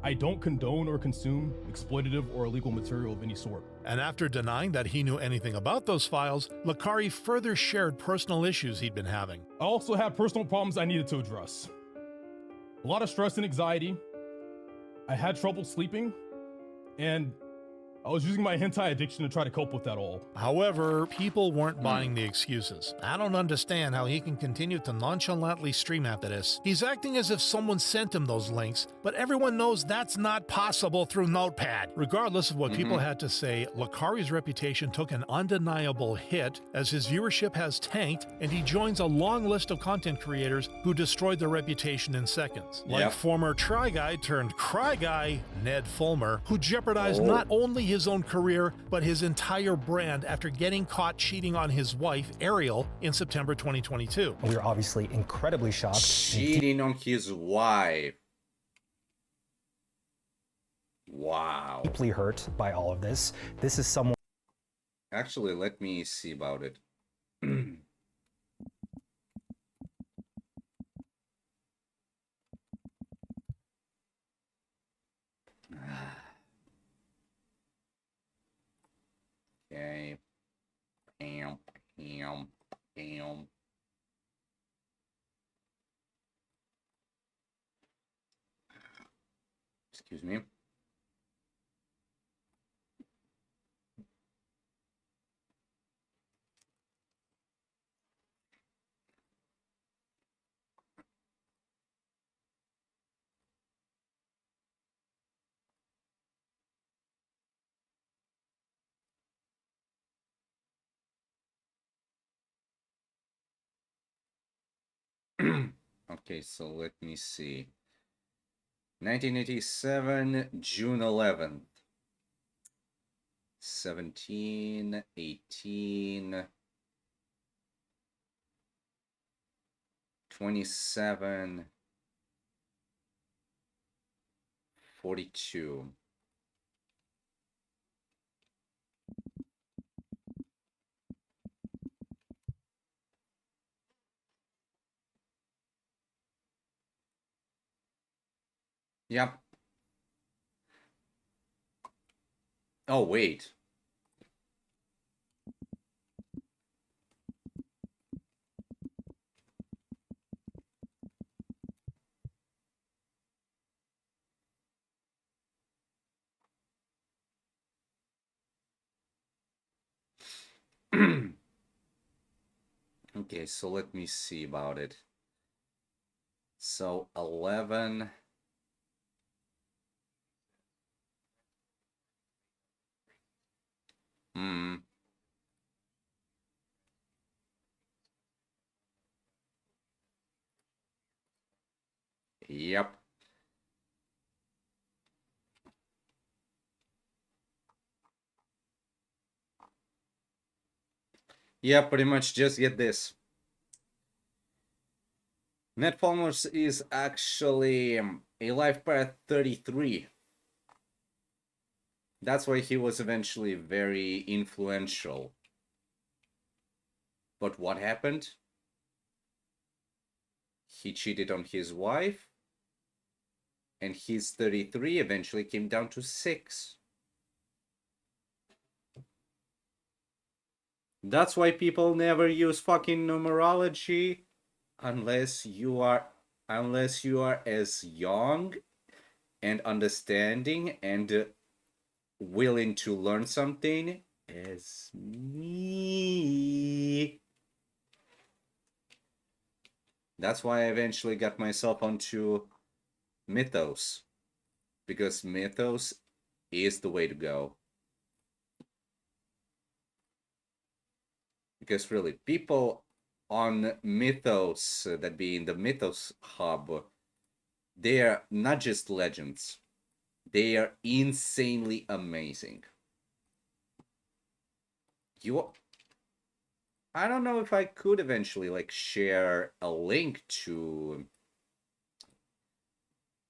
I don't condone or consume exploitative or illegal material of any sort. And after denying that he knew anything about those files, Lakari further shared personal issues he'd been having. I also had personal problems I needed to address. A lot of stress and anxiety. I had trouble sleeping, and I was using my hentai addiction to try to cope with that all. However, people weren't buying the excuses. I don't understand how he can continue to nonchalantly stream after this. He's acting as if someone sent him those links, but everyone knows that's not possible through Notepad. Regardless of what people had to say, Lakari's reputation took an undeniable hit as his viewership has tanked, and he joins a long list of content creators who destroyed their reputation in seconds. Like former Try Guy turned Cry Guy, Ned Fulmer, who jeopardized not only his own career, but his entire brand after getting caught cheating on his wife, Ariel, in September 2022. We were obviously incredibly shocked. Cheating on his wife. Wow. Deeply hurt by all of this. This is someone. Actually, let me see about it. Okay. Bam, bam, bam. Excuse me. Okay, so let me see. 1987, June 11th. 17, 18, 27, 42. Yep. Oh, wait. Okay, so let me see about it. So 11. Yep. Yeah, pretty much just get this. Ned Palmer's is actually a life path 33. That's why he was eventually very influential. But what happened? He cheated on his wife, and his 33 eventually came down to 6. That's why people never use fucking numerology unless you are as young and understanding and willing to learn something as me. That's why I eventually got myself onto Mythos, because Mythos is the way to go. Because really, people on Mythos, that be in the Mythos hub, they are not just legends, they are insanely amazing. I don't know if I could eventually like share a link to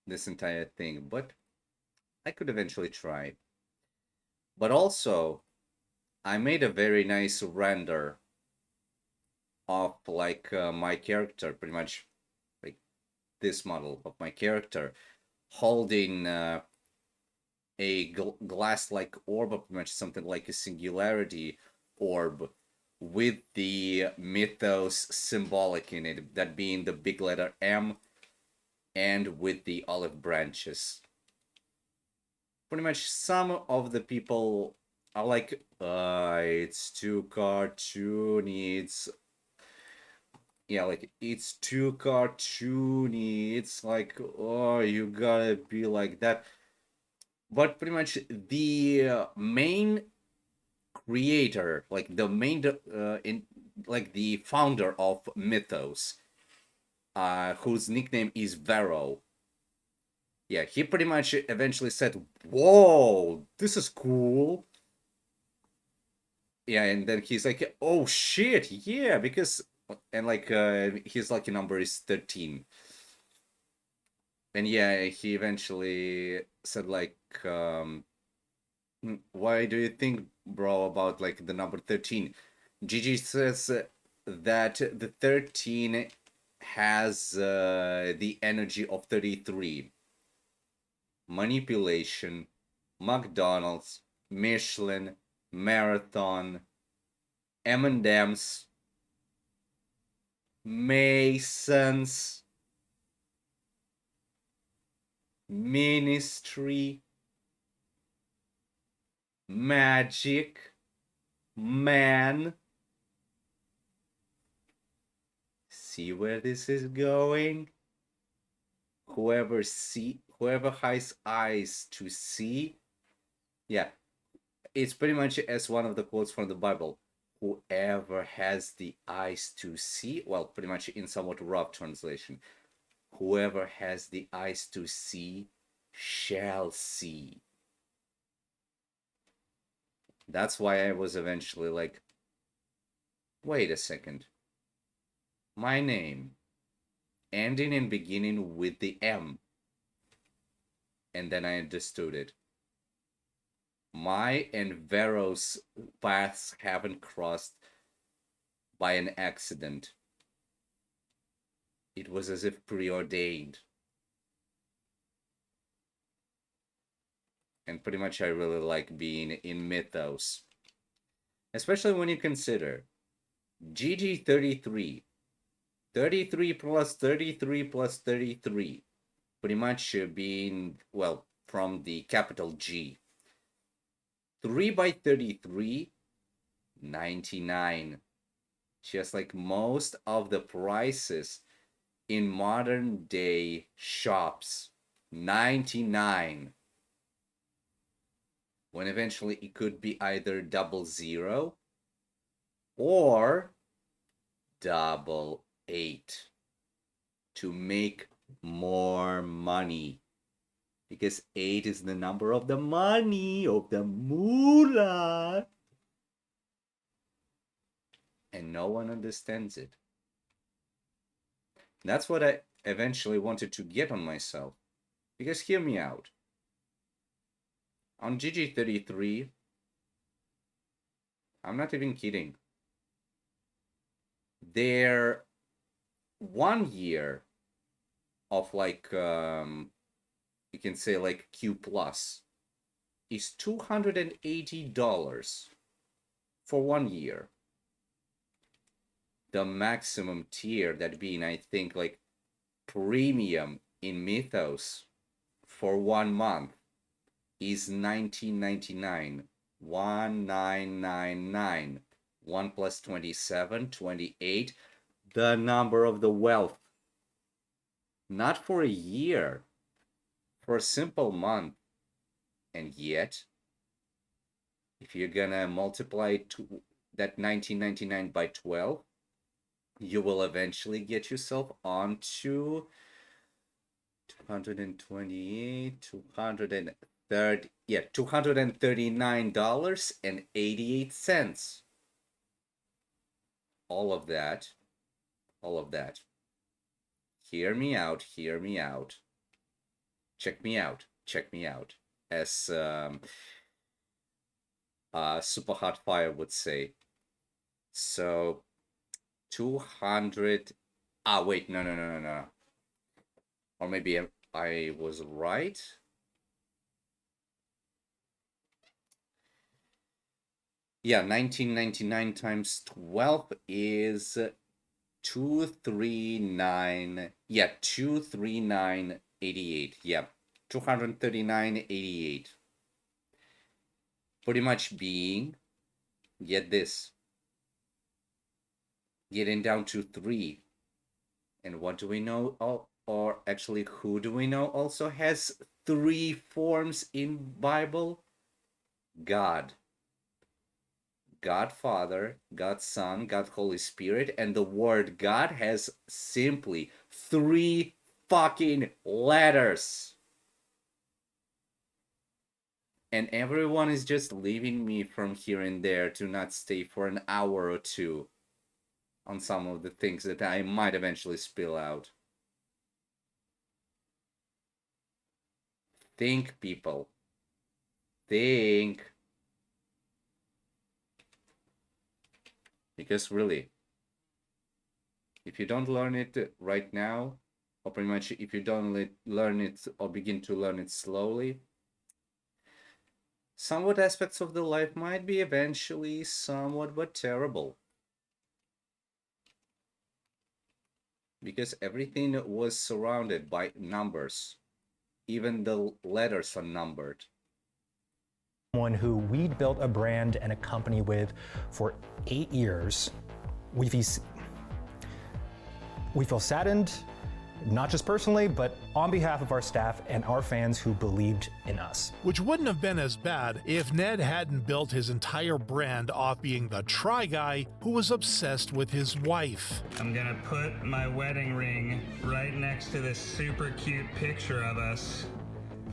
this entire thing, but I could eventually try. But also, I made a very nice render of like my character, pretty much like this model of my character holding a glass-like orb, or pretty much something like a singularity orb with the mythos symbolic in it, that being the big letter M, and with the olive branches. Pretty much some of the people are like, it's too cartoony, it's too cartoony, it's like, oh, you gotta be like that. But pretty much the main creator, like the main like the founder of Mythos, whose nickname is Vero. Yeah, he pretty much eventually said, "Whoa, this is cool." Yeah, and then he's like, "Oh shit, yeah," because and like his lucky number is 13. And yeah, he eventually said like, why do you think, bro, about like the number 13? Gigi says that the 13 has the energy of 33. Manipulation, McDonald's, Michelin, Marathon, M&M's, Masons, Ministry, Magic, Man. See where this is going? Whoever has eyes to see. Yeah, it's pretty much as one of the quotes from the Bible. Whoever has the eyes to see, well, pretty much in somewhat rough translation, whoever has the eyes to see shall see. That's why I was eventually like, wait a second. My name, ending and beginning with the M. And then I understood it. My and Vero's paths haven't crossed by an accident. It was as if preordained. And pretty much I really like being in Mythos. Especially when you consider GG33. 33 plus 33 plus 33. Pretty much being, well, from the capital G. 3 by 33, 99. Just like most of the prices in modern day shops, 99. When eventually it could be either 00 or 88 to make more money. Because 8 is the number of the money, of the moolah. And no one understands it. That's what I eventually wanted to get on myself. Because hear me out. On GG33, I'm not even kidding. Their 1 year of like, you can say like Q plus is $280 for 1 year. The maximum tier, that being I think like premium in Mythos for 1 month, is $19.99. 1999. 1 plus 27, 28. The number of the wealth. Not for a year, for a simple month. And yet, if you're gonna multiply that 1999 by 12, you will eventually get yourself onto 228, 230, yeah, $239.88. All of that. Hear me out. Check me out. As Super Hot Fire would say. So 200. Wait, no. Or maybe I was right. Yeah, 1999 times 12 is 239. Yeah, 239.88. Yeah, 239.88. Pretty much being, get this, getting down to 3. And what do we know? Or actually, who do we know also has 3 forms in Bible? God. God Father, God Son, God Holy Spirit, and the word God has simply 3 fucking letters. And everyone is just leaving me from here and there to not stay for an hour or two on some of the things that I might eventually spill out. Think, people. Think. Because really, if you don't learn it right now, or pretty much if you don't learn it or begin to learn it slowly, somewhat aspects of the life might be eventually somewhat but terrible. Because everything was surrounded by numbers. Even the letters are numbered. Someone who we'd built a brand and a company with for 8 years. We feel saddened, not just personally, but on behalf of our staff and our fans who believed in us. Which wouldn't have been as bad if Ned hadn't built his entire brand off being the try guy who was obsessed with his wife. I'm gonna put my wedding ring right next to this super cute picture of us.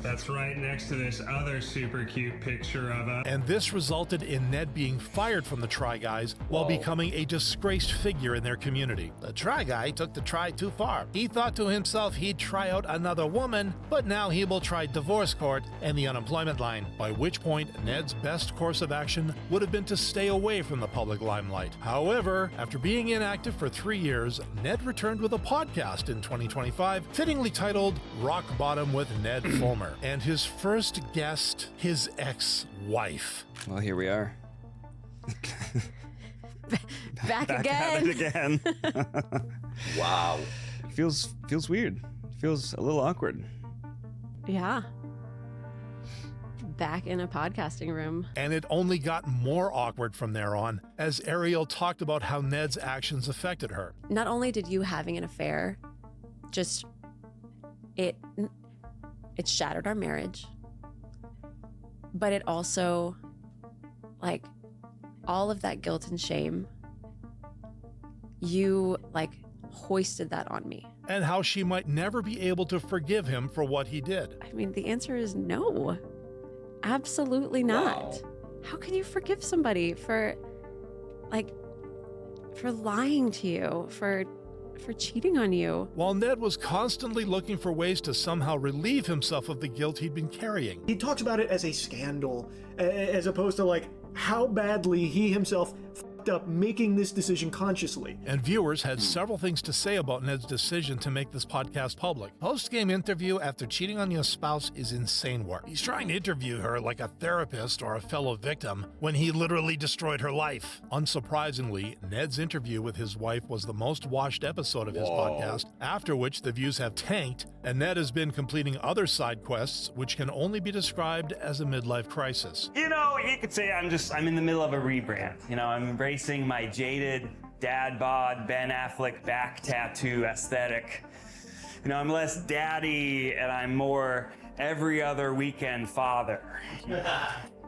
That's right next to this other super cute picture of us. And this resulted in Ned being fired from the Try Guys while becoming a disgraced figure in their community. The Try Guy took the try too far. He thought to himself he'd try out another woman, but now he will try divorce court and the unemployment line, by which point Ned's best course of action would have been to stay away from the public limelight. However, after being inactive for 3 years, Ned returned with a podcast in 2025, fittingly titled Rock Bottom with Ned Fulmer. And his first guest, his ex-wife. Well, here we are. Back at it again. Wow. Feels weird. Feels a little awkward. Yeah. Back in a podcasting room. And it only got more awkward from there on, as Ariel talked about how Ned's actions affected her. Not only did you having an affair, just it shattered our marriage, but it also, like, all of that guilt and shame, you, like, hoisted that on me. And how she might never be able to forgive him for what he did. I mean, the answer is no. Absolutely not. Wow. How can you forgive somebody for lying to you, for cheating on you? While Ned was constantly looking for ways to somehow relieve himself of the guilt he'd been carrying. He talks about it as a scandal, as opposed to like how badly he himself fucked up making this decision consciously. And viewers had several things to say about Ned's decision to make this podcast public. Post-game interview after cheating on your spouse is insane work. He's trying to interview her like a therapist or a fellow victim when he literally destroyed her life. Unsurprisingly, Ned's interview with his wife was the most watched episode of his podcast, after which the views have tanked, and Ned has been completing other side quests, which can only be described as a midlife crisis. You know, you could say I'm in the middle of a rebrand. You know, I'm embracing my jaded dad bod Ben Affleck back tattoo aesthetic. You know, I'm less daddy and I'm more every other weekend father.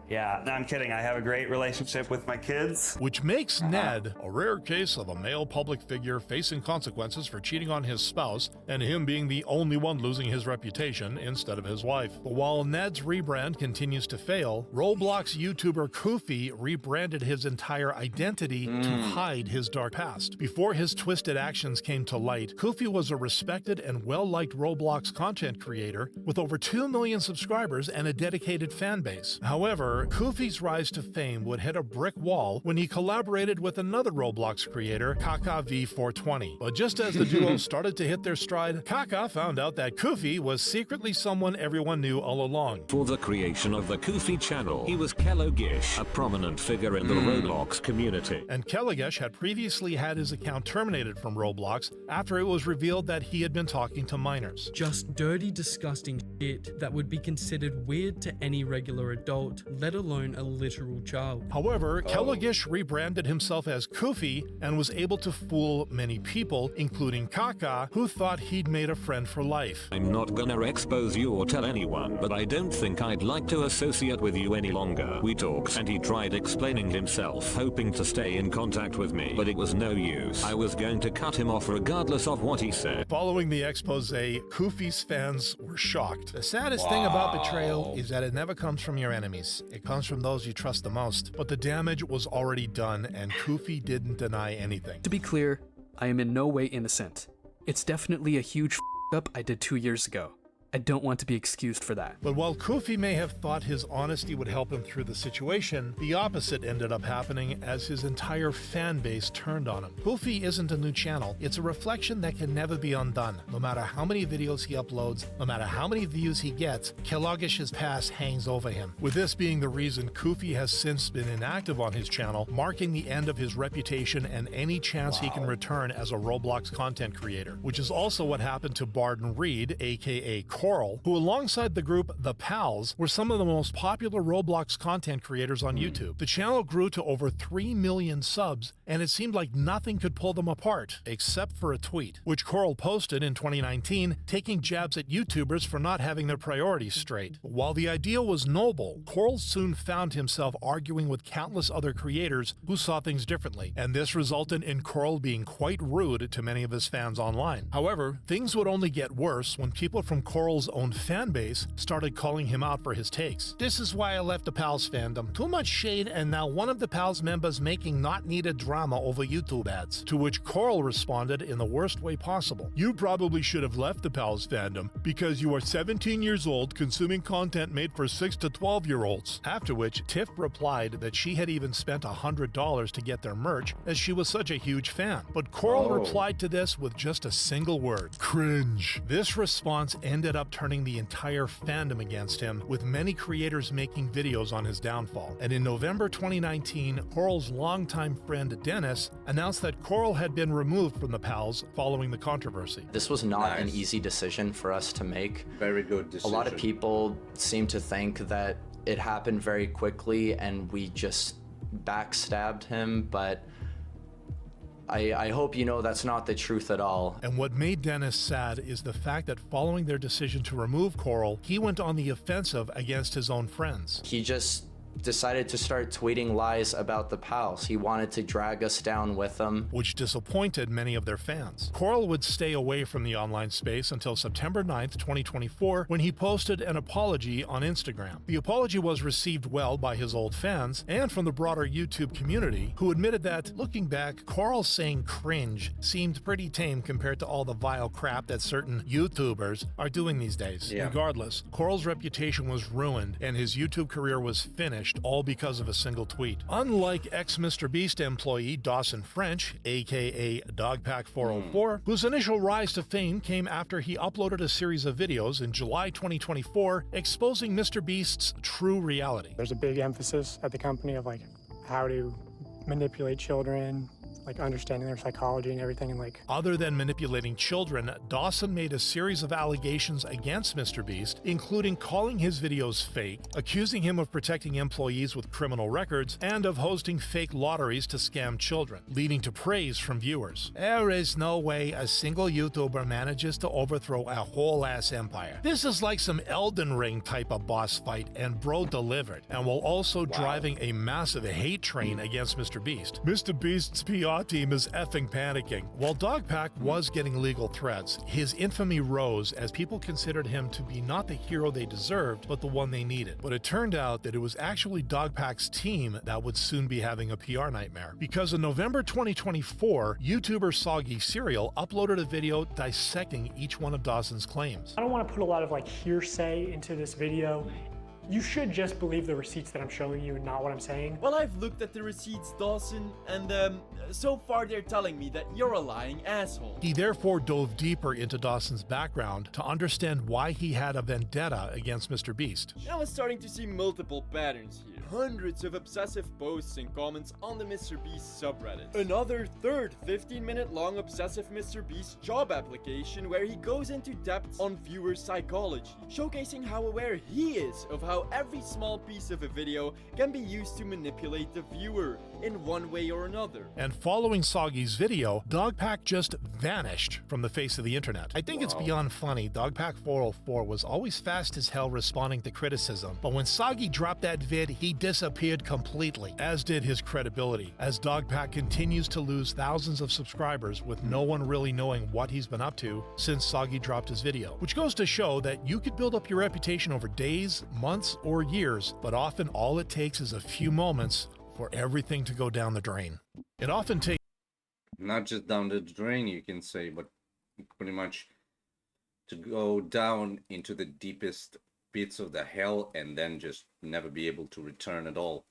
Yeah, no, I'm kidding. I have a great relationship with my kids. Which makes Ned a rare case of a male public figure facing consequences for cheating on his spouse, and him being the only one losing his reputation instead of his wife. But while Ned's rebrand continues to fail, Roblox YouTuber Koofy rebranded his entire identity to hide his dark past. Before his twisted actions came to light, Koofy was a respected and well-liked Roblox content creator with over 2 million subscribers and a dedicated fan base. However, Koofy's rise to fame would hit a brick wall when he collaborated with another Roblox creator, Kaka V420. But just as the duo started to hit their stride, Kaka found out that Koofy was secretly someone everyone knew all along. For the creation of the Koofy channel, he was Kellogish, a prominent figure in the Roblox community. And Kellogish had previously had his account terminated from Roblox after it was revealed that he had been talking to minors. Just dirty, disgusting shit that would be considered weird to any regular adult, let alone a literal child. However, Kellogish rebranded himself as Koofy and was able to fool many people, including Kaka, who thought he'd made a friend for life. I'm not gonna expose you or tell anyone, but I don't think I'd like to associate with you any longer. We talked and he tried explaining himself, hoping to stay in contact with me, but it was no use. I was going to cut him off regardless of what he said. Following the expose, Koofy's fans were shocked. The saddest thing about betrayal is that it never comes from your enemies. It comes from those you trust the most. But the damage was already done, and Koofy didn't deny anything. To be clear, I am in no way innocent. It's definitely a huge up I did 2 years ago. I don't want to be excused for that. But while Koofy may have thought his honesty would help him through the situation, the opposite ended up happening as his entire fan base turned on him. Koofy isn't a new channel, it's a reflection that can never be undone. No matter how many videos he uploads, no matter how many views he gets, Kellogish's past hangs over him. With this being the reason Koofy has since been inactive on his channel, marking the end of his reputation and any chance he can return as a Roblox content creator. Which is also what happened to Barden Reed, aka Coral, who alongside the group The Pals were some of the most popular Roblox content creators on YouTube. The channel grew to over 3 million subs, and it seemed like nothing could pull them apart, except for a tweet, which Coral posted in 2019, taking jabs at YouTubers for not having their priorities straight. While the idea was noble, Coral soon found himself arguing with countless other creators who saw things differently, and this resulted in Coral being quite rude to many of his fans online. However, things would only get worse when people from Coral's own fan base started calling him out for his takes. This is why I left the Pals fandom. Too much shade and now one of the Pals members making not needed drama over YouTube ads. To which Coral responded in the worst way possible. You probably should have left the Pals fandom because you are 17 years old consuming content made for 6 to 12-year-olds. After which Tiff replied that she had even spent $100 to get their merch as she was such a huge fan. But Coral replied to this with just a single word: cringe. This response ended up turning the entire fandom against him, with many creators making videos on his downfall. And in November 2019, Coral's longtime friend Dennis announced that Coral had been removed from the Pals following the controversy. This was not an easy decision for us to make. Very good decision. A lot of people seem to think that it happened very quickly and we just backstabbed him, but I hope you know that's not the truth at all. And what made Dennis sad is the fact that following their decision to remove Coral, he went on the offensive against his own friends. He just decided to start tweeting lies about the Pals. He wanted to drag us down with him, which disappointed many of their fans. Coral would stay away from the online space until September 9th, 2024, when he posted an apology on Instagram. The apology was received well by his old fans and from the broader YouTube community, who admitted that, looking back, Coral saying cringe seemed pretty tame compared to all the vile crap that certain YouTubers are doing these days. Regardless, Coral's reputation was ruined and his YouTube career was finished, all because of a single tweet. Unlike ex-Mr. Beast employee Dawson French, aka Dogpack404, whose initial rise to fame came after he uploaded a series of videos in July 2024 exposing Mr. Beast's true reality. There's a big emphasis at the company of like how to manipulate children, like understanding their psychology and everything, and like Other than manipulating children, Dawson made a series of allegations against MrBeast, including calling his videos fake, accusing him of protecting employees with criminal records, and of hosting fake lotteries to scam children, leading to praise from viewers. There is no way a single YouTuber manages to overthrow a whole ass empire. This is like some Elden Ring type of boss fight, and bro delivered, and while also driving a massive hate train against MrBeast. MrBeast's PR team is effing panicking. While Dogpack was getting legal threats, his infamy rose as people considered him to be not the hero they deserved, but the one they needed. But it turned out that it was actually Dogpack's team that would soon be having a PR nightmare. Because in November 2024, YouTuber Soggy Cereal uploaded a video dissecting each one of Dawson's claims. I don't want to put a lot of like hearsay into this video. You should just believe the receipts that I'm showing you and not what I'm saying. Well, I've looked at the receipts, Dawson, and so far they're telling me that you're a lying asshole. He therefore dove deeper into Dawson's background to understand why he had a vendetta against MrBeast. I was starting to see multiple patterns here. Hundreds of obsessive posts and comments on the MrBeast subreddit. Another third 15-minute long obsessive MrBeast job application where he goes into depth on viewer psychology, showcasing how aware he is of how every small piece of a video can be used to manipulate the viewer in one way or another. And following Soggy's video, Dogpack just vanished from the face of the internet. I think it's beyond funny. Dogpack 404 was always fast as hell responding to criticism, but when Soggy dropped that vid, he disappeared completely, as did his credibility, as Dogpack continues to lose thousands of subscribers with no one really knowing what he's been up to since Soggy dropped his video. Which goes to show that you could build up your reputation over days, months, or years, but often all it takes is a few moments for everything to go down the drain. It often takes not just down the drain, you can say, but pretty much to go down into the deepest pits of the hell and then just never be able to return at all.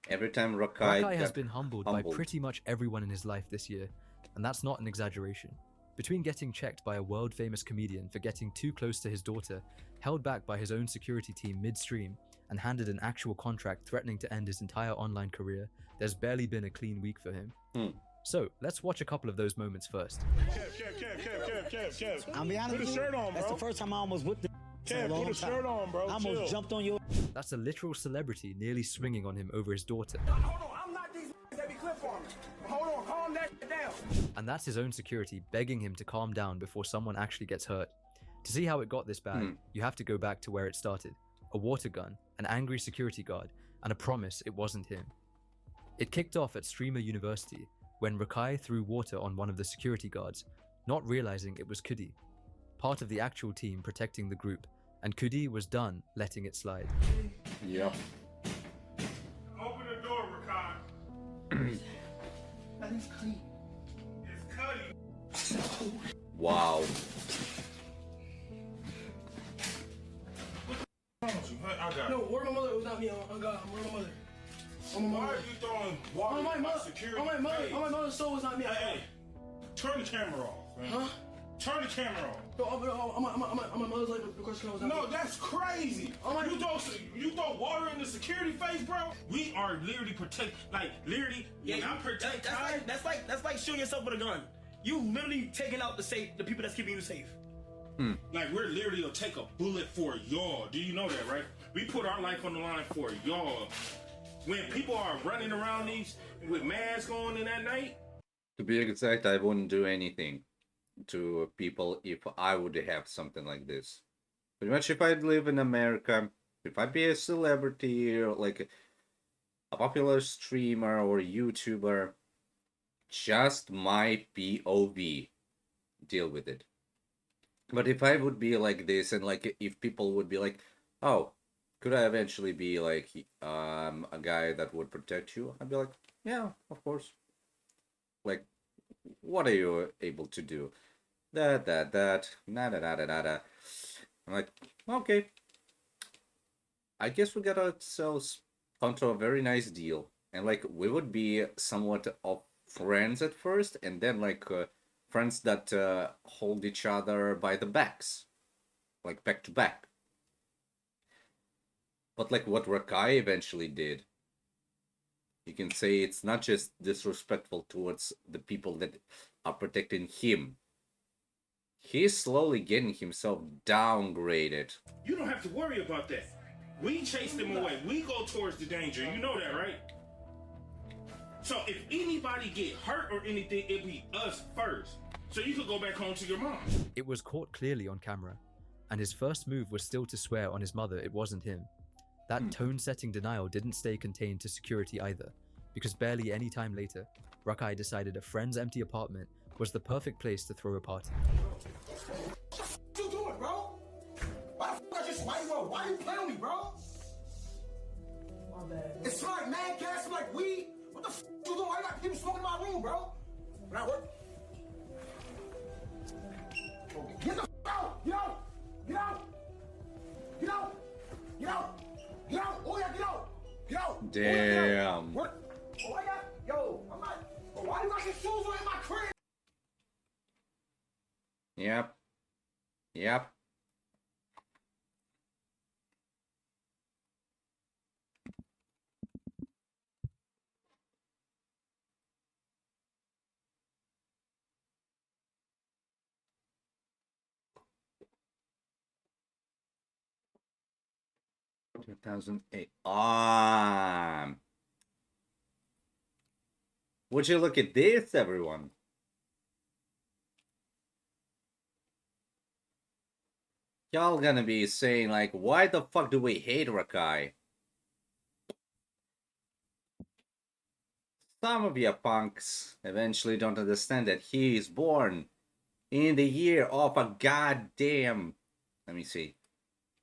Every time Rakai has been humbled by pretty much everyone in his life this year, and that's not an exaggeration. Between getting checked by a world-famous comedian for getting too close to his daughter, held back by his own security team mid-stream, and handed an actual contract threatening to end his entire online career, there's barely been a clean week for him. So, let's watch a couple of those moments first. Kev. I'll be honest with you, that's the first time I almost whipped the Kev, put a shirt on, bro. I almost jumped on your... That's a literal celebrity nearly swinging on him over his daughter. Hold on, I'm not these that be clip on me. Hold on, calm that shit down. And that's his own security begging him to calm down before someone actually gets hurt. To see how it got this bad, you have to go back to where it started. A water gun, an angry security guard, and a promise it wasn't him. It kicked off at Streamer University, when Rakai threw water on one of the security guards, not realizing it was Kudi, part of the actual team protecting the group, and Kudi was done letting it slide. Yep. Open the door, Rakai. That is clean. It's Cuddy. Wow. I got No, where my mother? It was not me. Oh God, where my mother? Why are you throwing water on my in my mother? security On my mother. face? On my mother's soul was not me. Hey, turn the camera off, man. Huh? Turn the camera off. No, on my mother's life, the question was not No, me. that's crazy. You throw water in the security face, bro. We are literally literally. Yeah, that's like shooting yourself with a gun. You literally taking out the people that's keeping you safe. Like we're literally gonna take a bullet for y'all. Do you know that, right? We put our life on the line for y'all. When people are running around these with masks on in that night. To be exact, I wouldn't do anything to people if I would have something like this. Pretty much if I'd live in America, if I'd be a celebrity or like a popular streamer or YouTuber, just my POV, deal with it. But if I would be like this and like if people would be like, oh, could I eventually be like a guy that would protect you? I'd be like, yeah, of course. Like, what are you able to do? That, nada. I'm like, okay. I guess we got ourselves onto a very nice deal. And like, we would be somewhat of friends at first, and then like friends that hold each other by the backs. Like back to back. But like what Rakai eventually did, You can say it's not just disrespectful towards the people that are protecting him. He's slowly getting himself downgraded. You don't have to worry about that. We chase them away. We go towards the danger. You know that, right? So if anybody get hurt or anything, it'll be us first. So you could go back home to your mom. It was caught clearly on camera, and his first move was still to swear on his mother it wasn't him. That tone-setting denial didn't stay contained to security either, because barely any time later, Rakai decided a friend's empty apartment was the perfect place to throw a party. What you doing, bro? Why the fuck I just white bro? Why you playing with me, bro? It's like mad gas, it's like weed. What the fuck you doing? I got people smoking in my room, bro. When I work. Get the fuck out! Get out! Get out! Get out! Get out! Get out! Oh yeah, get out! Get out! Damn. What? Oh, I got. Yo, I'm not. Oh, why you got your shoes on in my crib? Yep. Yep. Two 2008. Would you look at this, everyone? Y'all gonna be saying, like, why the fuck do we hate Rakai? Some of you punks eventually don't understand that he is born in the year of a goddamn... Let me see.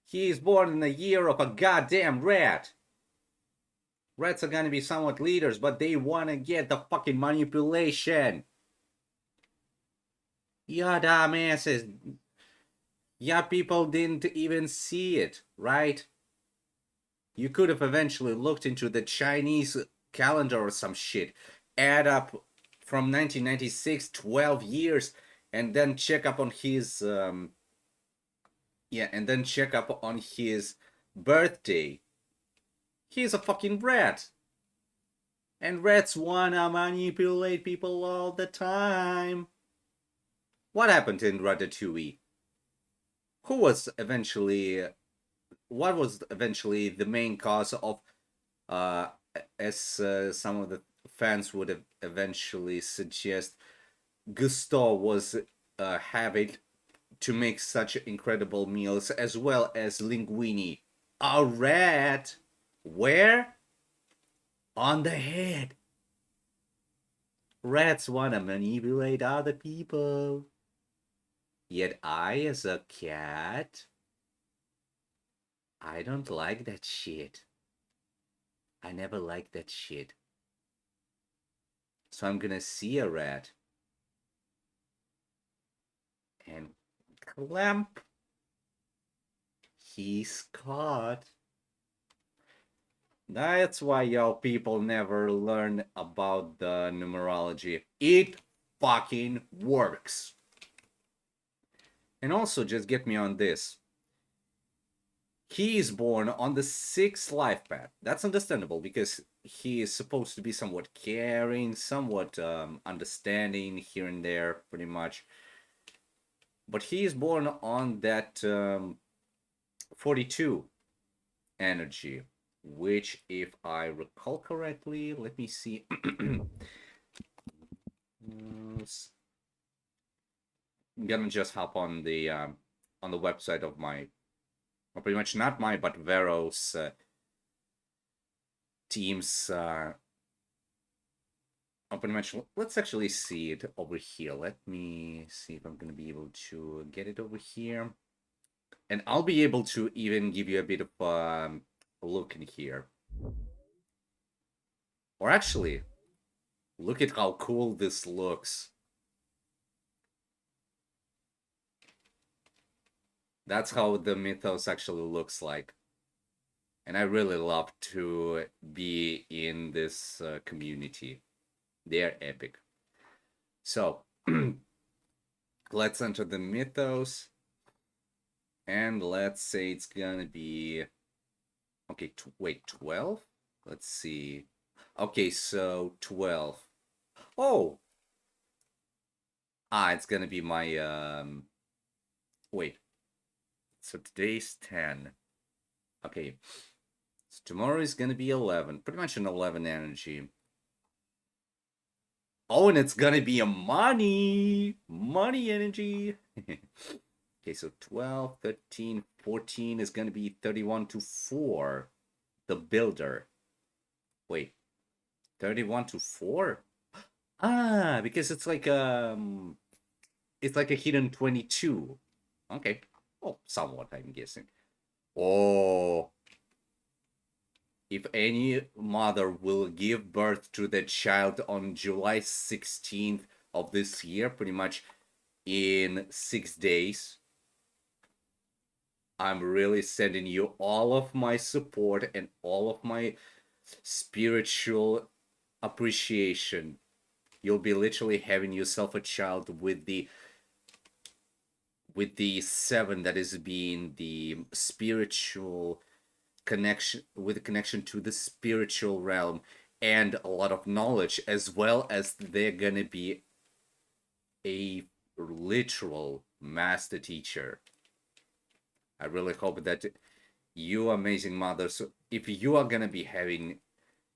He is born in the year of a goddamn rat. Rats are gonna be somewhat leaders, but they wanna get the fucking manipulation. Ya dumbasses. Ya people didn't even see it, right? You could have eventually looked into the Chinese calendar or some shit. Add up from 1996, 12 years, and then check up on his... yeah, and then check up on his birthday. He's a fucking rat. And rats wanna manipulate people all the time. What happened in Ratatouille? Who was eventually... What was eventually the main cause of... as some of the fans would eventually suggest, Gusteau was having to make such incredible meals, as well as linguine. A rat! Where? On the head. Rats wanna manipulate other people. Yet I, as a cat, I don't like that shit. I never liked that shit. So I'm gonna see a rat. And clamp. He's caught. That's why y'all people never learn about the numerology. It fucking works. And also, just get me on this. He is born on the 6th life path. That's understandable because he is supposed to be somewhat caring, somewhat understanding here and there, pretty much. But he is born on that 42 energy, which, if I recall correctly, let me see. I'm gonna just hop on the website of my, or pretty much not my, but Vero's team's. Pretty much, let's actually see it over here. Let me see if I'm gonna be able to get it over here, and I'll be able to even give you a bit of a look in here. Or actually, look at how cool this looks. That's how the mythos actually looks like. And I really love to be in this community. They're epic. So, let's enter the mythos. And let's say it's gonna be... Okay, wait, 12? Let's see. Okay, so 12. Oh! It's gonna be my, wait. So today's 10. Okay. So tomorrow is gonna be 11. Pretty much an 11 energy. Oh, and it's gonna be a money! Money energy! Okay, so 12, 13, 14 is gonna be 31 to 4. The builder. Wait. 31 to 4? Because it's like a hidden 22. Okay. Oh, somewhat, I'm guessing. Oh. If any mother will give birth to the child on July 16th of this year, pretty much in 6 days, I'm really sending you all of my support and all of my spiritual appreciation. You'll be literally having yourself a child with the 7 that is being the spiritual connection, with a connection to the spiritual realm and a lot of knowledge, as well as they're gonna be a literal master teacher. I really hope that you amazing mothers, if you are gonna be having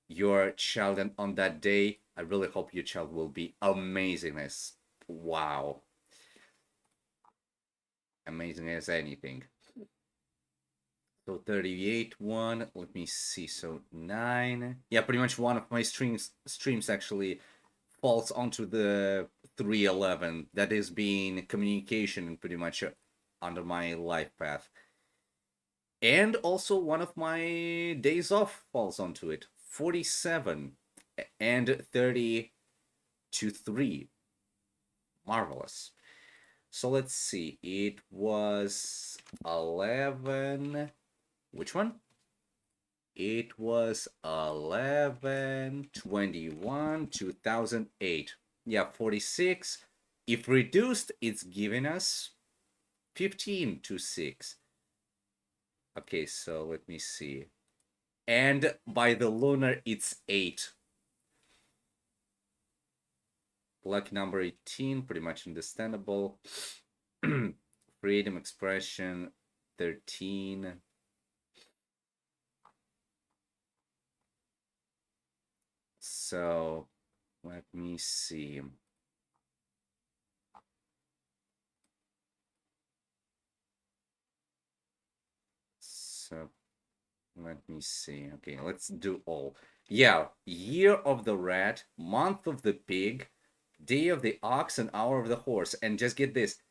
your child on that day, I really hope your child will be amazingness. Wow. Amazing as anything. So 38 1, let me see, so 9. Yeah, pretty much one of my streams actually falls onto the 311. That is being communication pretty much under my life path. And also one of my days off falls onto it. 47 and 30 to 3. Marvelous. So let's see. It was 11. Which one? It was 11/21 2008. Yeah, 46. If reduced, it's giving us 15 to 6. Okay, so let me see. And by the lunar, it's 8. Lucky number 18, pretty much understandable. Freedom expression 13. So let me see. So let me see. Okay, let's do all. Yeah, year of the rat, month of the pig, day of the ox, and hour of the horse. And just get this.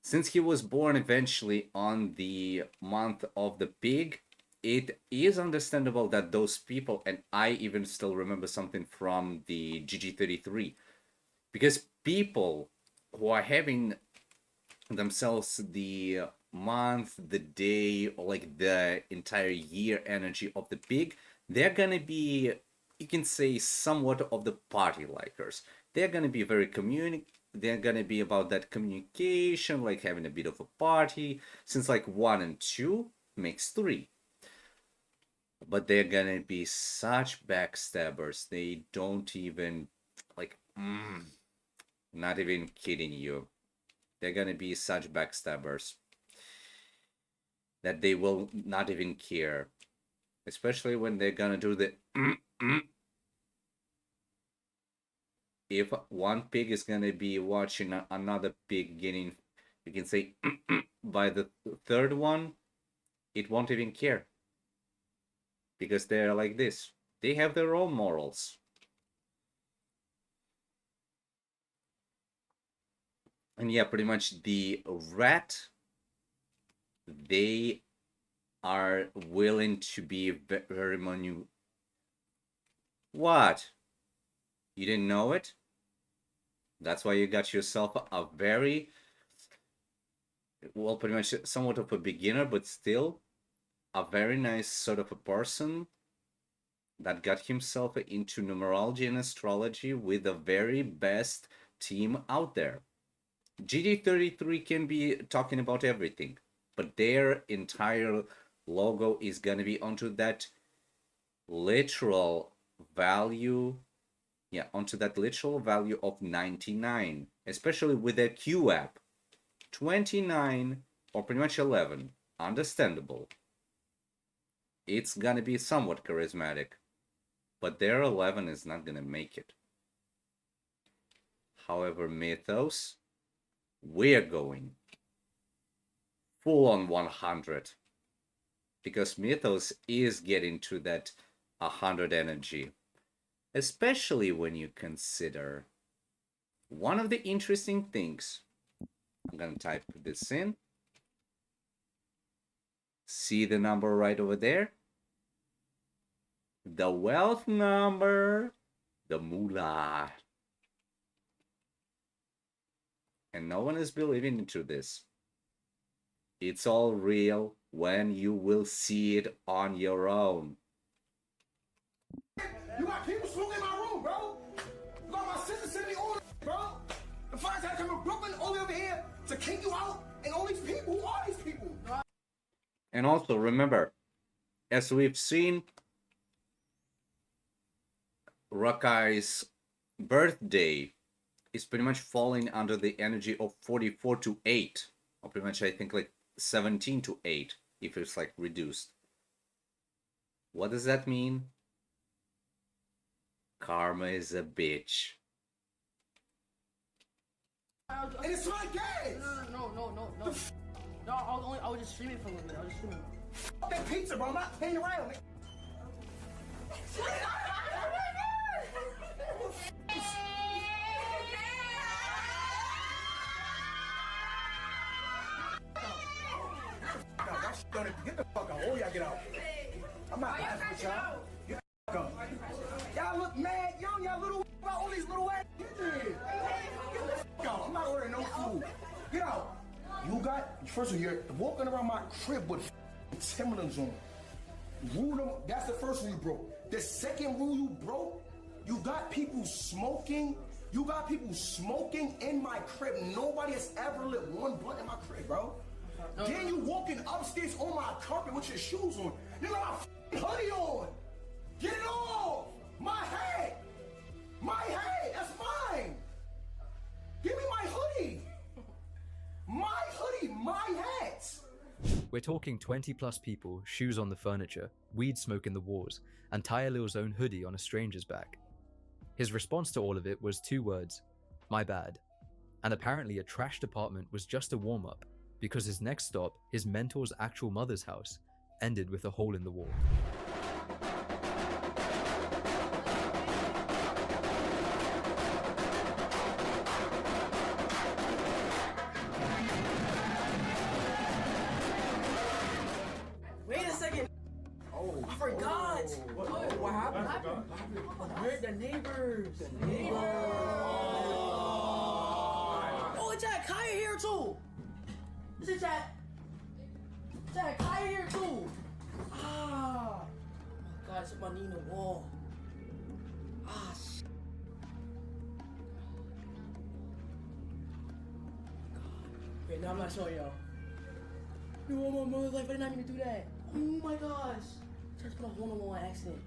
Since he was born eventually on the month of the pig, it is understandable that those people, and I even still remember something from the GG33, because people who are having themselves the month, the day, or like the entire year energy of the pig, they're gonna be, you can say, somewhat of the party likers. They're gonna be very they're gonna be about that communication, like having a bit of a party, since like 1 and 2 makes 3. But they're gonna be such backstabbers. They don't even, like, not even kidding you. They're gonna be such backstabbers that they will not even care. Especially when they're gonna do the if one pig is gonna be watching another pig getting, you can say, by the third one, it won't even care. Because they're like this. They have their own morals. And yeah, pretty much the rat, they are willing to be very What? You didn't know it? That's why you got yourself a very, well, pretty much somewhat of a beginner, but still a very nice sort of a person that got himself into numerology and astrology with the very best team out there. GD33 can be talking about everything, but their entire logo is gonna be onto that literal value, yeah, onto that literal value of 99, especially with the Q app. 29 or pretty much 11, understandable. It's gonna be somewhat charismatic, but their 11 is not gonna make it. However, Mythos, we're going full on 100, because Mythos is getting to that 100 energy, especially when you consider one of the interesting things. I'm gonna type this in. See the number right over there? The wealth number, the moolah. And no one is believing into this. It's all real when you will see it on your own. You got people smoking in my room, bro. You got my sister sending me all bro. The fire had to come from Brooklyn all the way over here to kick you out, and all these people, who are these people? And also remember, as we've seen, Rakai's birthday is pretty much falling under the energy of 44 to 8, or pretty much I think like 17 to 8 if it's like reduced. What does that mean? Karma is a bitch. And it's my gas! No. No, I was just streaming for a little bit. I was just streaming. Fuck that pizza, bro. I'm not playing around. Get the fuck out. Oh, y'all get out. I'm not laughing with y'all. Get the fuck out. Y'all look mad young. Y'all little about all these little ass kids. Get the fuck out. I'm not ordering no food. Get out. You got, first of all, you're walking around my crib with Timberlands on. Rule, that's the first rule you broke. The second rule you broke, you got people smoking. You got people smoking in my crib. Nobody has ever lit one blunt in my crib, bro. Then you walking upstairs on my carpet with your shoes on. You got my hoodie on. Get it off. My hat. My hat. That's mine. Give me my hoodie. My hoodie. My hat. We're talking 20 plus people, shoes on the furniture, weed smoke in the walls, and Tyler's own hoodie on a stranger's back. His response to all of it was 2 words, my bad. And apparently a trashed apartment was just a warm-up, because his next stop, his mentor's actual mother's house, ended with a hole in the wall. Wait a second. Oh, I forgot. What happened? Where's the neighbors? Oh, it's at Kaya here too. This is at Kaya here too. Ah. Oh my God, it's my knee in the wall. Ah, shit. Wait, now I'm not showing y'all. You want my mother's life, I did not mean to do that. Oh my gosh. I just put a hole in the wall on accident.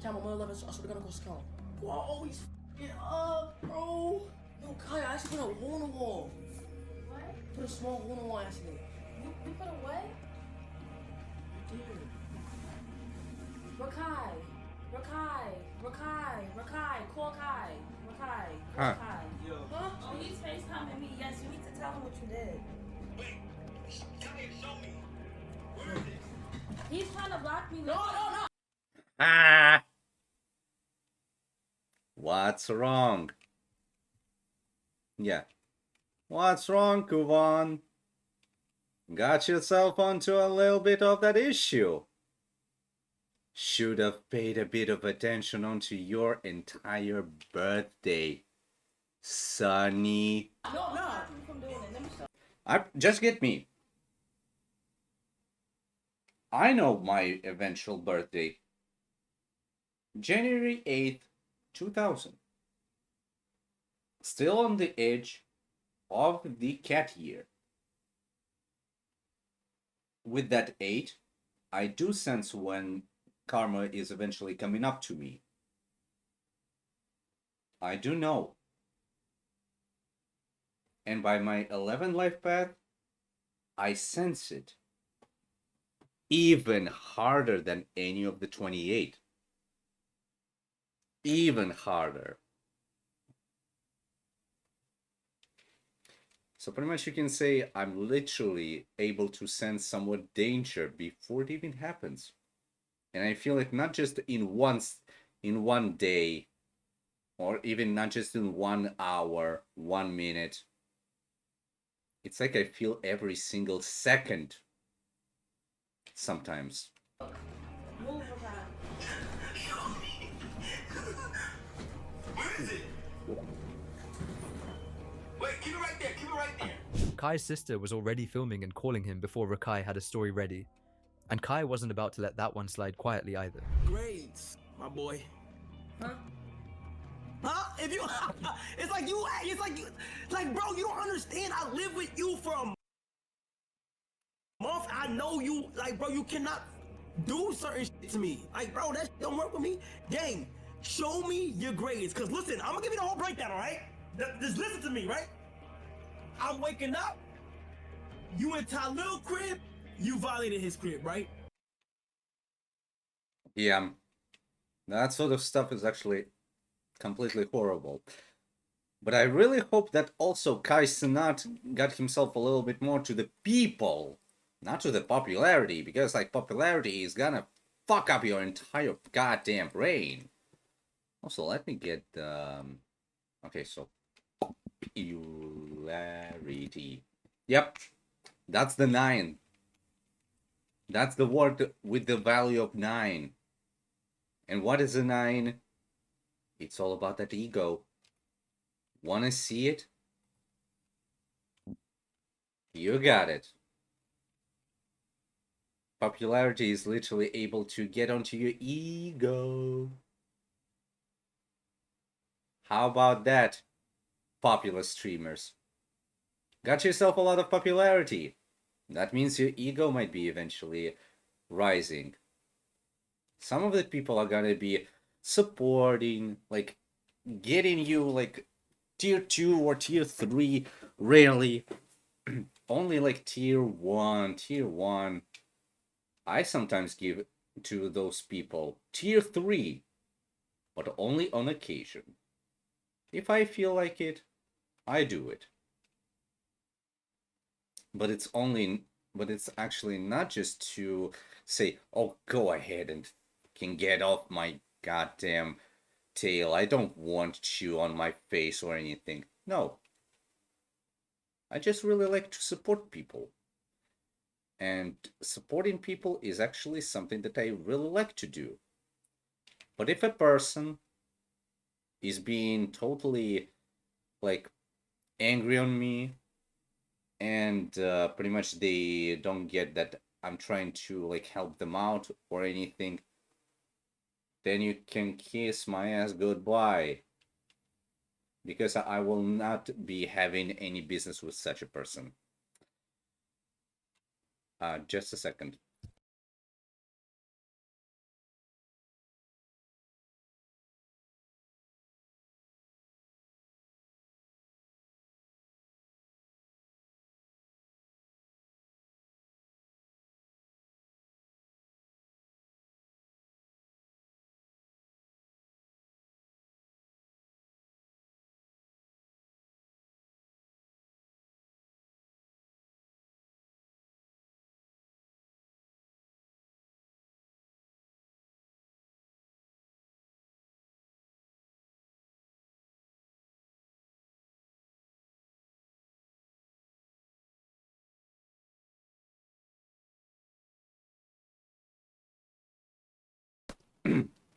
Tell my mother left, I swear to God, I'm gonna count. Whoa, he's f***ing up, bro. Yo, Kaya, I actually put a hole in the wall. What? Put a small hole in the wall on accident. You put a what? I did. Rakai, call Kai. Rakai, Huh. Kai. Yo. Huh? Oh, he's FaceTiming me. Yes, you need to tell him what you did. He's trying to block me. No. Ah! What's wrong? Yeah. What's wrong, Kuvan? Got yourself onto a little bit of that issue. Should have paid a bit of attention onto your entire birthday, Sonny. No. Just get me. I know my eventual birthday. January 8th, 2000. Still on the edge of the cat year. With that 8, I do sense when karma is eventually coming up to me. I do know. And by my 11 life path, I sense it. Even harder than any of the 28. Even harder. So pretty much you can say I'm literally able to sense somewhat danger before it even happens. And I feel it not just in one day, or even not just in 1 hour, 1 minute. It's like I feel every single second sometimes. Wait, keep it right there. Keep it right there. Kai's sister was already filming and calling him before Rakai had a story ready. And Kai wasn't about to let that one slide quietly either. Grades, my boy. Huh? If you, it's like you, like, bro, you don't understand. I live with you for a month. I know you, like, bro, you cannot do certain shit to me. Like, bro, that shit don't work with me. Gang, show me your grades. Cause listen, I'm gonna give you the whole breakdown, all right? Just listen to me, right? I'm waking up. You in Talil crib. You violated his crib, right? Yeah, that sort of stuff is actually completely horrible. But I really hope that also Kai Cenat got himself a little bit more to the people, not to the popularity, because like popularity is gonna fuck up your entire goddamn brain. Also, let me get okay, so popularity. Yep, that's the 9. That's the word with the value of 9. And what is a 9? It's all about that ego. Wanna see it? You got it. Popularity is literally able to get onto your ego. How about that, popular streamers? Got yourself a lot of popularity. That means your ego might be eventually rising. Some of the people are gonna be supporting, like, getting you, like, tier 2 or tier 3, rarely. Only, like, tier 1. I sometimes give to those people tier 3, but only on occasion. If I feel like it, I do it. But it's actually not just to say, oh, go ahead and can get off my goddamn tail. I don't want you on my face or anything. No. I just really like to support people. And supporting people is actually something that I really like to do. But if a person is being totally, like, angry on me, and pretty much they don't get that I'm trying to, like, help them out or anything, then you can kiss my ass goodbye. Because I will not be having any business with such a person. Just a second.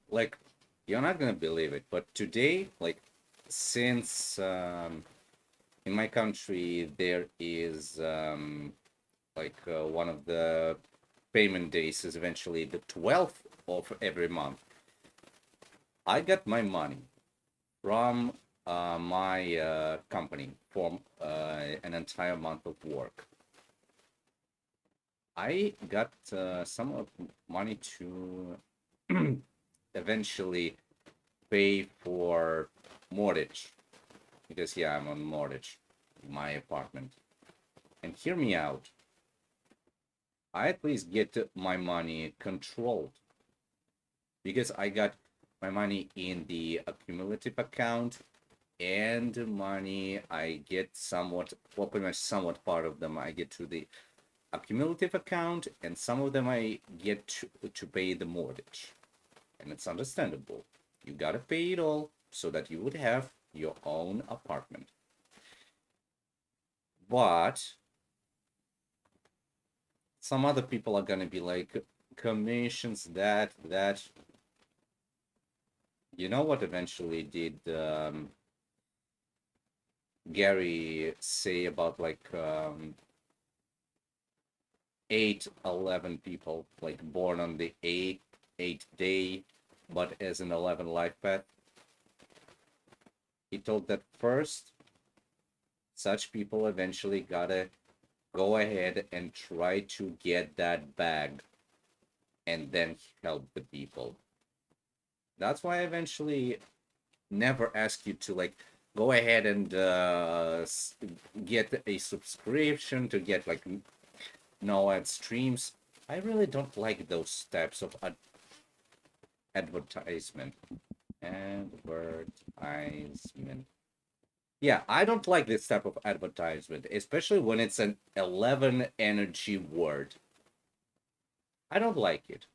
Like, you're not gonna believe it, but today, like, since in my country there is like one of the payment days is eventually the 12th of every month, I got my money from my company for an entire month of work. I got some of money to eventually pay for mortgage. Because yeah, I'm on mortgage, my apartment. And hear me out. I at least get my money controlled. Because I got my money in the accumulative account, and money I get somewhat, well, pretty much somewhat part of them I get to the accumulative account, and some of them I get to pay the mortgage. And it's understandable. You gotta pay it all so that you would have your own apartment. But some other people are gonna be like, commissions, that. You know what eventually did Gary say about like 8-11 people, like born on the 8th day, but as an 11 life path? He told that first, such people eventually gotta go ahead and try to get that bag and then help the people. That's why I eventually never ask you to like go ahead and get a subscription to get like no ad streams. I really don't like those types of advertisement. Yeah, I don't like this type of advertisement, especially when it's an 11 energy word. I don't like it,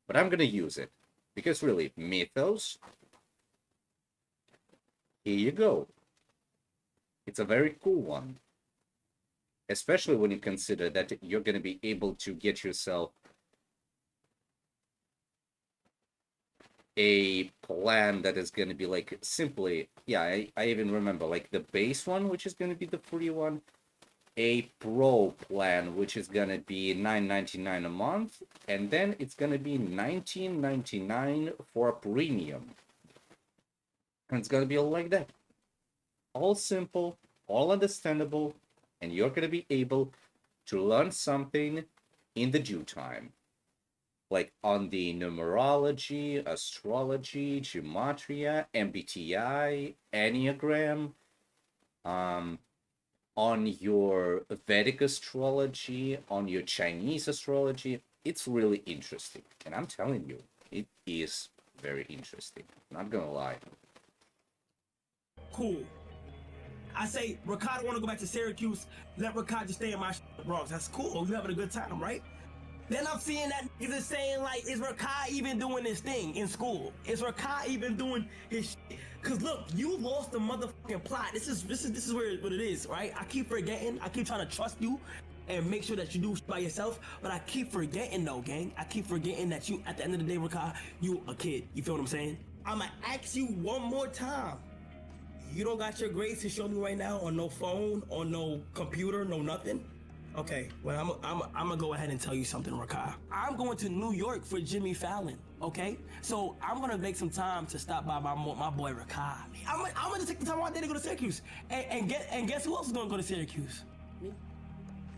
but I'm gonna use it. Because really, Mythos, here you go. It's a very cool one. Especially when you consider that you're gonna be able to get yourself a plan that is going to be like simply, yeah, I even remember like the base one, which is going to be the free one, a pro plan, which is going to be $9.99 a month, and then it's going to be $19.99 for a premium. And it's going to be all like that. All simple, all understandable, and you're going to be able to learn something in the due time. Like on the numerology, astrology, gematria, MBTI, Enneagram, on your Vedic astrology, on your Chinese astrology. It's really interesting. And I'm telling you, it is very interesting. Not gonna lie. Cool. I say, Rakai want to go back to Syracuse. Let Rakai just stay in my Bronx. That's cool. You having a good time, right? Then I'm seeing that niggas is saying like, is Rakai even doing this thing in school? Is Rakai even doing his shit? Cause look, you lost the motherfucking plot. This is where what it is, right? I keep forgetting. I keep trying to trust you and make sure that you do shit by yourself. But I keep forgetting though, gang. I keep forgetting that you, at the end of the day, Rakai, you a kid. You feel what I'm saying? I'ma ask you one more time. You don't got your grades to show me right now on no phone, on no computer, no nothing? Okay, well, I'm gonna go ahead and tell you something, Rakai. I'm going to New York for Jimmy Fallon, okay? So I'm gonna make some time to stop by my boy Rakai. I'm gonna take the time out there to go to Syracuse. And guess who else is gonna go to Syracuse? Me?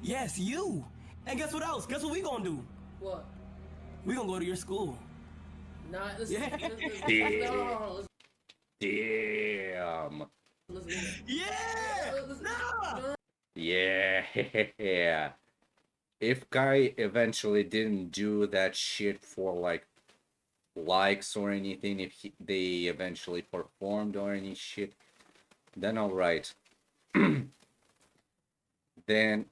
Yes, you. And guess what else? Guess what we gonna do? What? We gonna go to your school. Nah, listen. Yeah. Damn. Yeah! Nah! Yeah. If Kai eventually didn't do that shit for like likes or anything, if they eventually performed or any shit, then alright. Then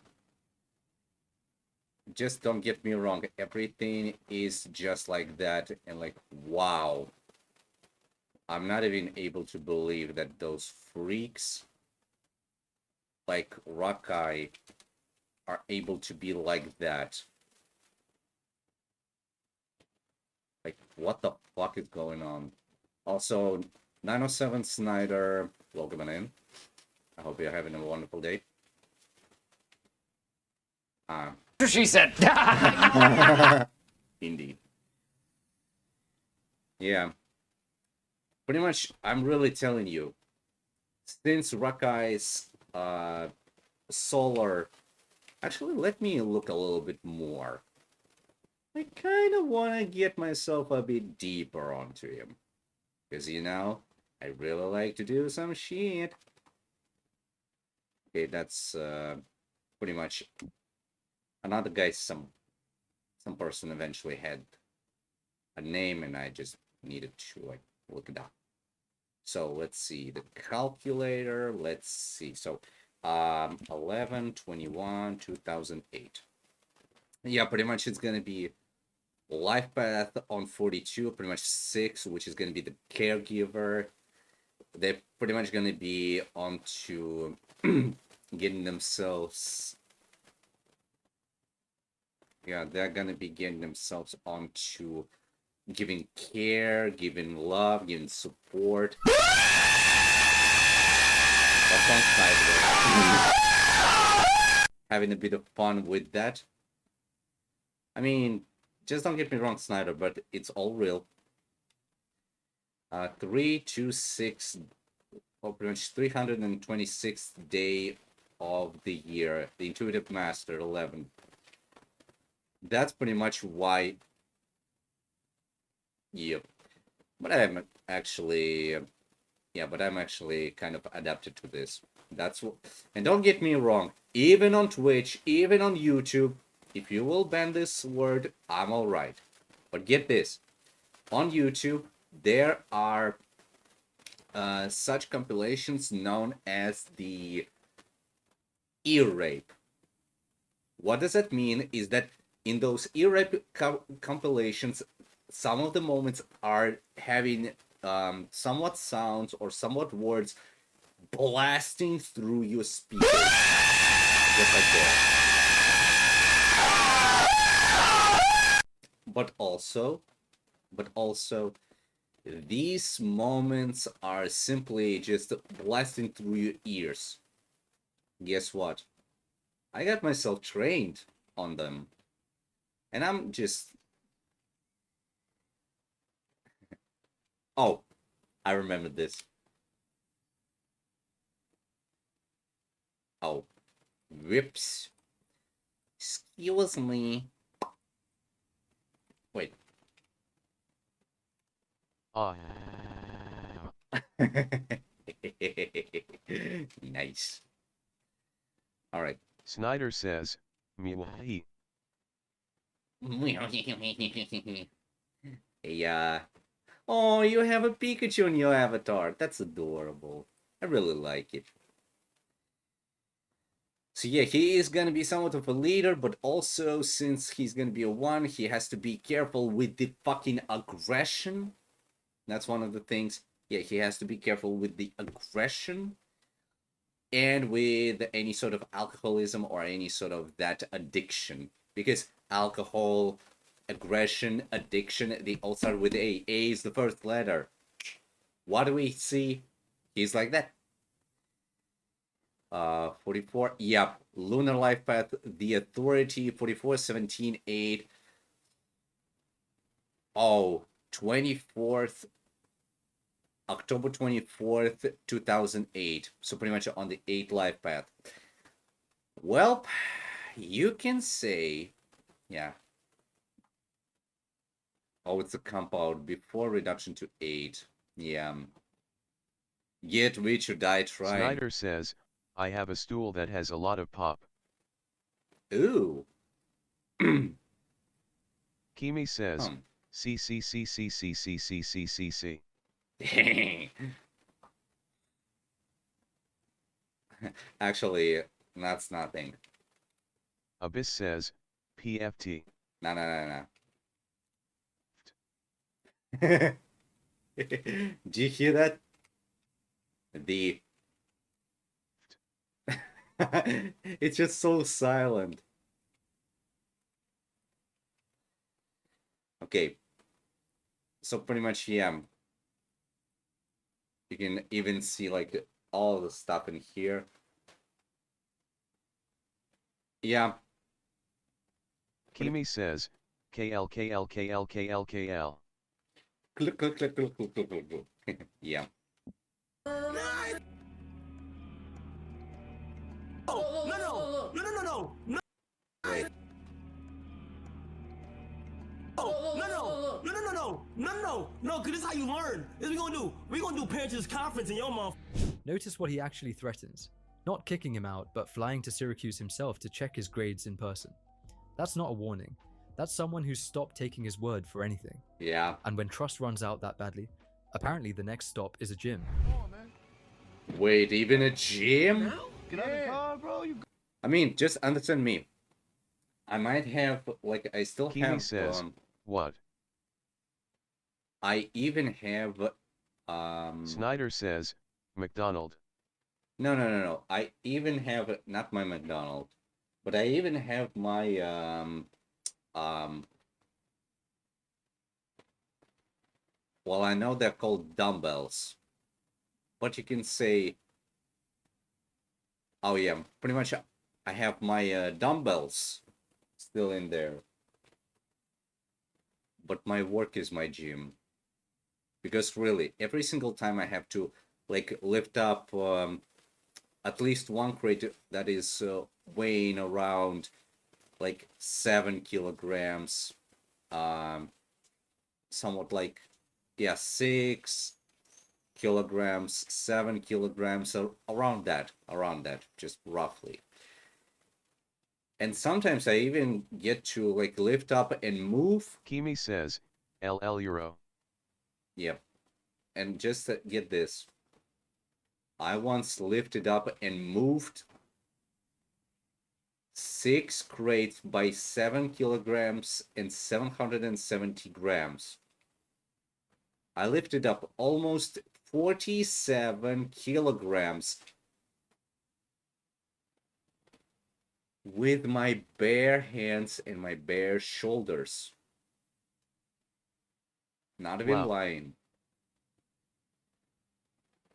just don't get me wrong, everything is just like that, and like, wow. I'm not even able to believe that those freaks like Rakai are able to be like that. Like, what the fuck is going on? Also, 907 Snyder, welcome in. I hope you're having a wonderful day. She said. Indeed. Yeah. Pretty much, I'm really telling you, since Rakai's solar... Actually, let me look a little bit more. I kind of want to get myself a bit deeper onto him. Because, you know, I really like to do some shit. Okay, that's pretty much another guy. Some person eventually had a name, and I just needed to like look it up. So let's see the calculator. Let's see. So 11/21/2008. Yeah, pretty much it's gonna be life path on 42, pretty much 6, which is gonna be the caregiver. They're pretty much gonna be on to getting themselves. Yeah, they're gonna be getting themselves onto giving care, giving love, giving support. That sounds nice. Having a bit of fun with that. I mean, just don't get me wrong, Snyder, but it's all real. 326, or pretty much 326th day of the year. The Intuitive Master 11. That's pretty much why. Yep. But I'm actually, but I'm actually kind of adapted to this. That's what. And don't get me wrong. Even on Twitch, even on YouTube, if you will ban this word, I'm alright. But get this. On YouTube, there are such compilations known as the ear rape. What does that mean is that in those ear rape compilations, some of the moments are having somewhat sounds or somewhat words blasting through your speakers. Just like that. But also, these moments are simply just blasting through your ears. Guess what? I got myself trained on them. And I'm just... Oh, I remember this. Oh, whoops. Excuse me. Wait. Oh. Nice. All right. Snyder says, "Mewahi." Yeah. Oh, you have a Pikachu in your avatar. That's adorable. I really like it. So yeah, he is gonna be somewhat of a leader, but also since he's gonna be a 1, he has to be careful with the fucking aggression. That's one of the things. Yeah, he has to be careful with the aggression and with any sort of alcoholism or any sort of that addiction. Because alcohol, aggression, addiction, they all start with A. A is the first letter. What do we see? He's like that. 44. Yep. Lunar Life Path, The Authority, 44/17/8. Oh, 24th. October 24th, 2008. So pretty much on the 8th life path. Well, you can say, yeah. Oh, it's a compound before reduction to 8. Yeah. Get rich or die trying. Snyder says, "I have a stool that has a lot of pop." Ooh. Kimi says, "CCCCCCCCCC." Actually, that's nothing. Abyss says, "PFT." No. Do you hear that? The... It's just so silent. Okay. So pretty much, yeah. You can even see like all the stuff in here. Yeah. Kimi says, "KLKLKLKLKL." Click. Yeah. No. Wait. No, cause this is how you learn. This we gonna do. We gonna do parents' conference in your mouth. Notice what he actually threatens. Not kicking him out, but flying to Syracuse himself to check his grades in person. That's not a warning. That's someone who's stopped taking his word for anything. Yeah. And when trust runs out that badly, apparently the next stop is a gym. Wait, even a gym? Get out of the car, bro. I mean, just understand me. I might have, like, I still Kimi have, says, what? I even have, Snyder says, McDonald. No. I even have, not my McDonald, but I even have my, well, I know they're called dumbbells, but you can say, oh yeah, pretty much I have my dumbbells still in there, but my work is my gym. Because really, every single time I have to like lift up at least one crate that is weighing around like 7 kilograms, somewhat like, yeah, 6 kilograms, 7 kilograms, so around that, just roughly. And sometimes I even get to like lift up and move. Kimi says, LL Euro. Yep. And just get this. I once lifted up and moved 6 crates by 7 kilograms and 770 grams. I lifted up almost 47 kilograms with my bare hands and my bare shoulders. Not even lying.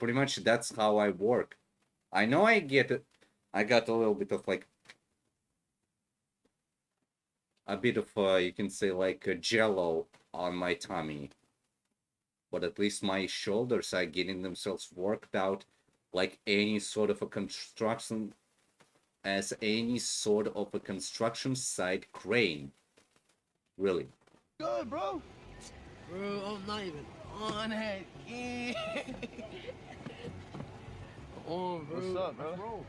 Pretty much that's how I work. I know I got a little bit of like a bit of you can say like a jello on my tummy, but at least my shoulders are getting themselves worked out like any sort of a construction site crane. Really. Good, bro. Bro, I'm not even on that kid. On, bro. What's up, bro?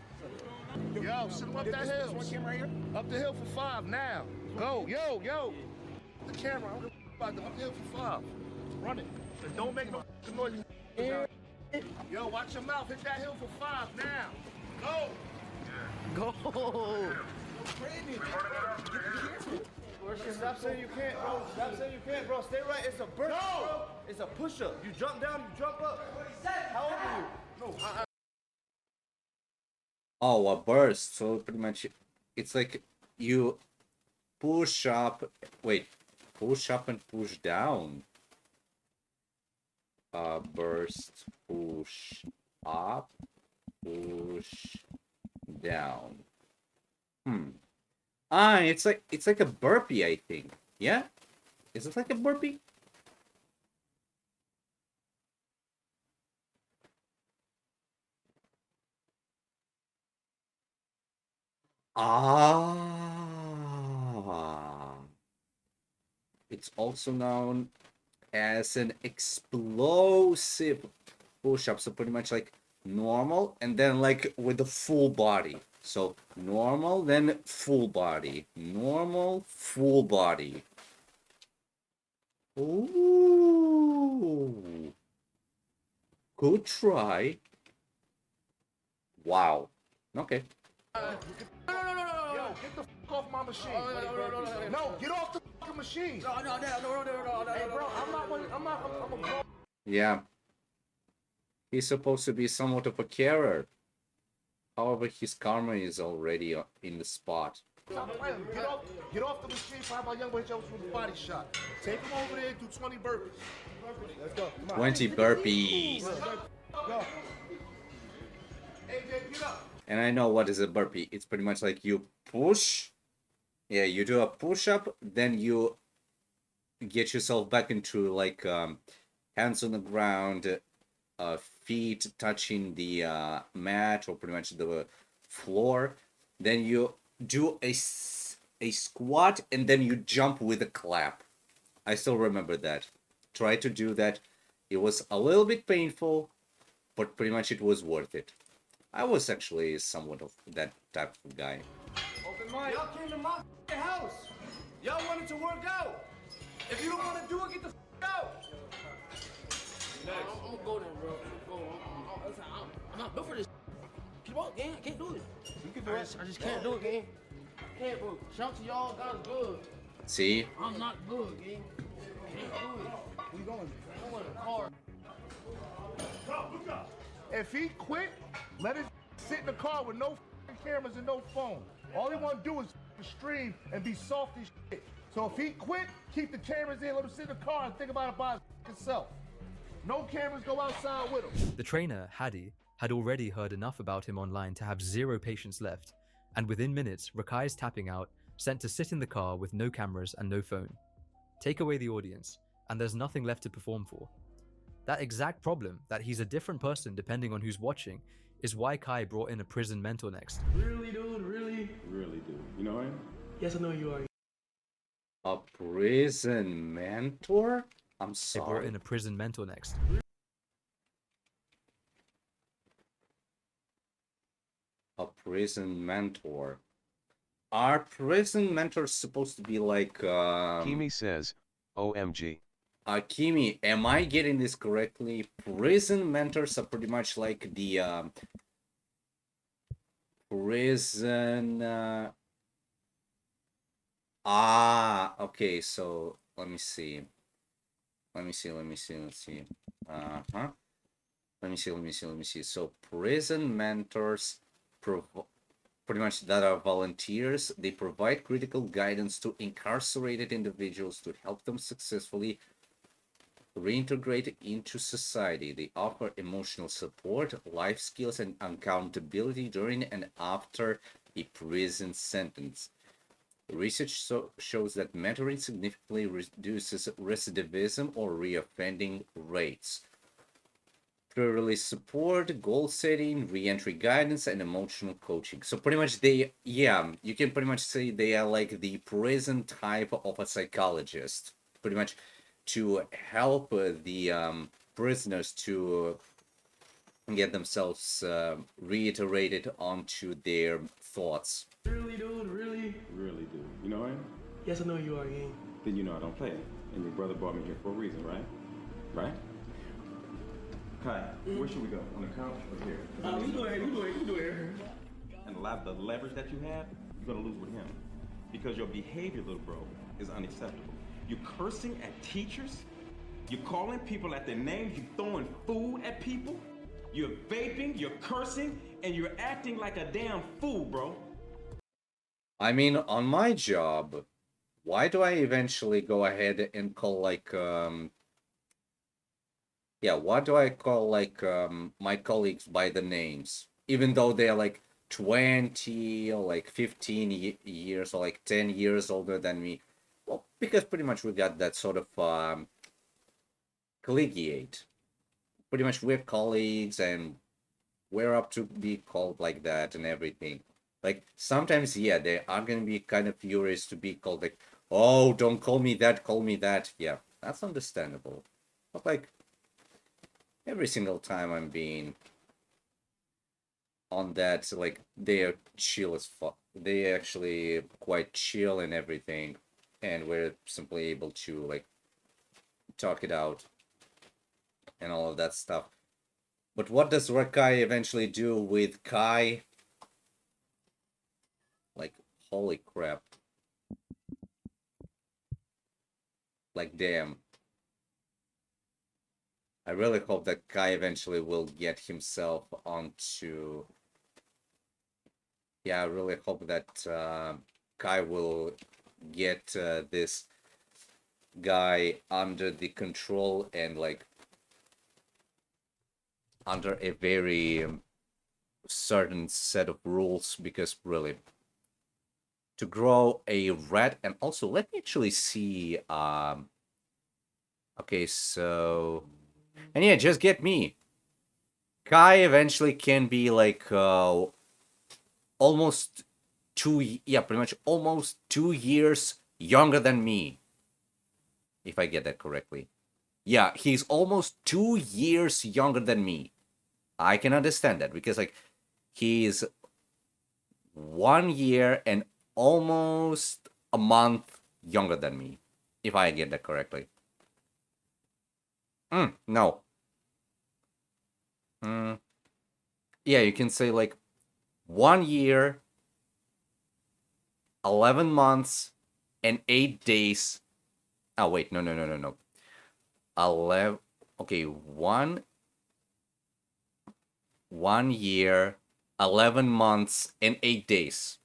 Yo, send him up that hill. One camera here. Up the hill for 5 now. Go, yo. The camera. I don't give a fuck about them. Up the hill for 5. Run it. And don't make no noise. Yo, watch your mouth. Hit that hill for 5 now. Go. Go. Stop saying you can't, bro. Stop saying you can't, bro. Stay right. It's a burst, bro. It's a push-up. You jump down, you jump up. How old are you? No, Oh, a burst. So pretty much, it's like you push up. Wait, push up and push down. Burst, push up, push down. It's like a burpee, I think. Yeah? Is it like a burpee? It's also known as an explosive push-up. So pretty much like normal and then like with the full body. So normal, then full body. Normal, full body. Ooh. Good try. Wow. Okay. No. Yo, get the fuck off my machine. No, get off the fucking machine. No. Hey, bro, I'm a bro. Yeah. He's supposed to be somewhat of a carer. However, his karma is already in the spot. Get off the machine. Find my young boy with a body shot. Take him over there and do 20 burpees. Let's go. 20 burpees. Go. AJ, get up. And I know what is a burpee. It's pretty much like you push. Yeah, you do a push-up, then you get yourself back into like hands on the ground, feet touching the mat or pretty much the floor. Then you do a squat and then you jump with a clap. I still remember that. tried to do that. It was a little bit painful, but pretty much it was worth it. I was actually somewhat of that type of guy. Open mic. Y'all came to my house. Y'all wanted to work out. If you don't want to do it, get the out. I'm gonna go there, bro. I'm not built for this. Keep on, gang. I can't do it. You can do it. I just can't do it, gang. I can't, bro. Shout to y'all guys good. See? I'm not good, gang. Can't do it. Where you going? I'm going to the car. If he quit, let him sit in the car with no cameras and no phone. All he want to do is stream and be soft as shit. So if he quit, keep the cameras in, let him sit in the car and think about it by himself. No cameras go outside with him. The trainer, Hadi, had already heard enough about him online to have zero patience left, and within minutes, Rakai is tapping out, sent to sit in the car with no cameras and no phone. Take away the audience, and there's nothing left to perform for. That exact problem, that he's a different person depending on who's watching, is why Kai brought in a prison mentor next. Really, dude? Really? Really, dude. You know him? Yes, I know you are. A prison mentor? I'm They brought sorry. in a prison mentor next. A prison mentor. Are prison mentors supposed to be like Kimi says, OMG. Kimi, am I getting this correctly? Prison mentors are pretty much like the prison okay, so let me see. Let's see. Uh-huh. Let me see. So prison mentors pretty much that are volunteers. They provide critical guidance to incarcerated individuals to help them successfully reintegrate into society. They offer emotional support, life skills, and accountability during and after a prison sentence. Research shows that mentoring significantly reduces recidivism or reoffending rates. Pre-release support, goal setting, re-entry guidance, and emotional coaching. So pretty much you can pretty much say they are like the prison type of a psychologist. Pretty much to help the prisoners to get themselves reiterated onto their thoughts. Really, dude? Really? Really, dude. You know him? Yes, I know you are, gang. Then you know I don't play. And your brother brought me here for a reason, right? Right? Kai, where should we go? On the couch or here? You do it. And a lot of the leverage that you have, you're gonna lose with him. Because your behavior, little bro, is unacceptable. You're cursing at teachers, you're calling people at their names, you're throwing food at people, you're vaping, you're cursing, and you're acting like a damn fool, bro. I mean, on my job, why do I eventually go ahead and call like why do I call like my colleagues by the names, even though they're like 20 or like 15 years or like 10 years older than me? Well, because pretty much we got that sort of collegiate. Pretty much we're colleagues and we're up to be called like that and everything. Like sometimes, they are gonna be kind of furious to be called like, oh, don't call me that, call me that. Yeah, that's understandable. But like every single time I'm being on that, like they're chill as fuck. They actually quite chill and everything, and we're simply able to like talk it out and all of that stuff. But what does Rakai eventually do with Kai? Like, holy crap. Like, damn. I really hope that Kai eventually will get himself onto... Yeah, I really hope that Kai will get this guy under the control and, like, under a very certain set of rules, because really... To grow a rat, and also let me actually see okay, so and yeah, just get me. Kai eventually can be like almost pretty much almost 2 years younger than me, if I get that correctly. Yeah, he's almost 2 years younger than me. I can understand that because like he's 1 year and almost a month younger than me, if I get that correctly. No. Yeah, you can say like 1 year, 11 months, and 8 days. Oh, wait, no. 11. Okay, 1 year, 11 months, and 8 days.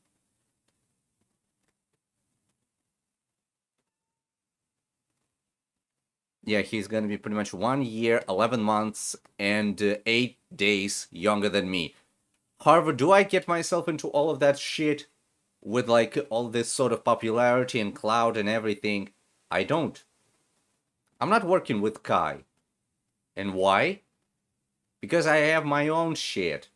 Yeah, he's gonna be pretty much 1 year, 11 months, and 8 days younger than me. However, do I get myself into all of that shit with like all this sort of popularity and clout and everything? I don't. I'm not working with Kai. And why? Because I have my own shit.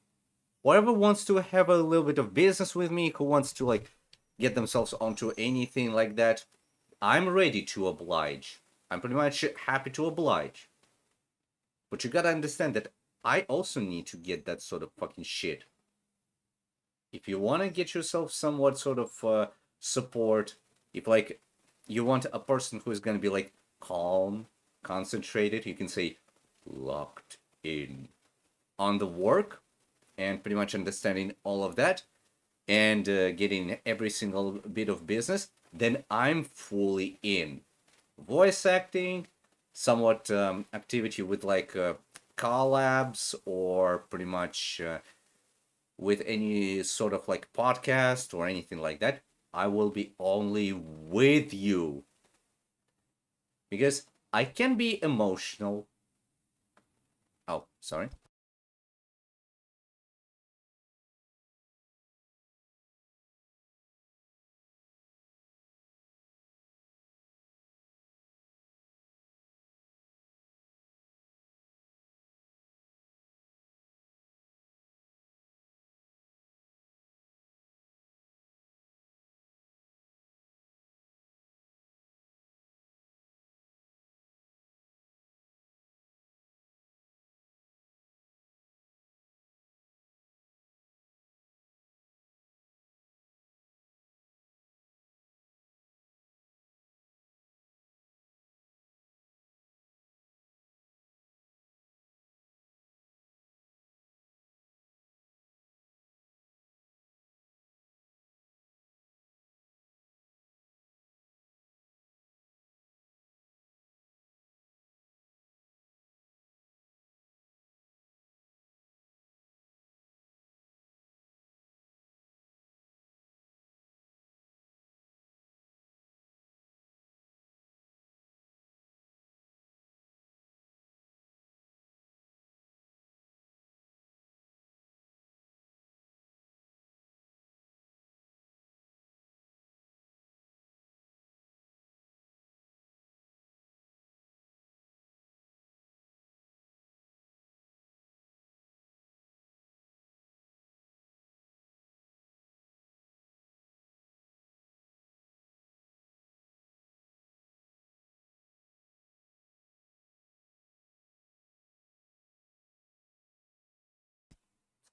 Whoever wants to have a little bit of business with me, who wants to like get themselves onto anything like that, I'm ready to oblige. I'm pretty much happy to oblige. But you gotta understand that I also need to get that sort of fucking shit. If you want to get yourself somewhat sort of support, if like you want a person who is going to be like calm, concentrated, you can say locked in on the work and pretty much understanding all of that and getting every single bit of business, then I'm fully in. Voice acting, somewhat activity with like collabs or pretty much with any sort of like podcast or anything like that, I will be only with you. Because I can be emotional. Oh, sorry.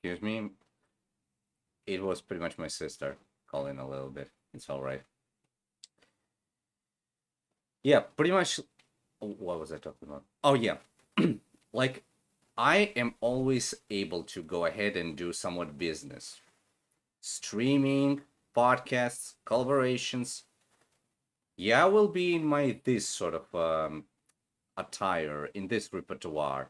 Excuse me. It was pretty much my sister calling a little bit. It's all right. Yeah, pretty much. What was I talking about? Oh, yeah. Like, I am always able to go ahead and do somewhat business. Streaming, podcasts, collaborations. Yeah, I will be in my this sort of attire, in this repertoire.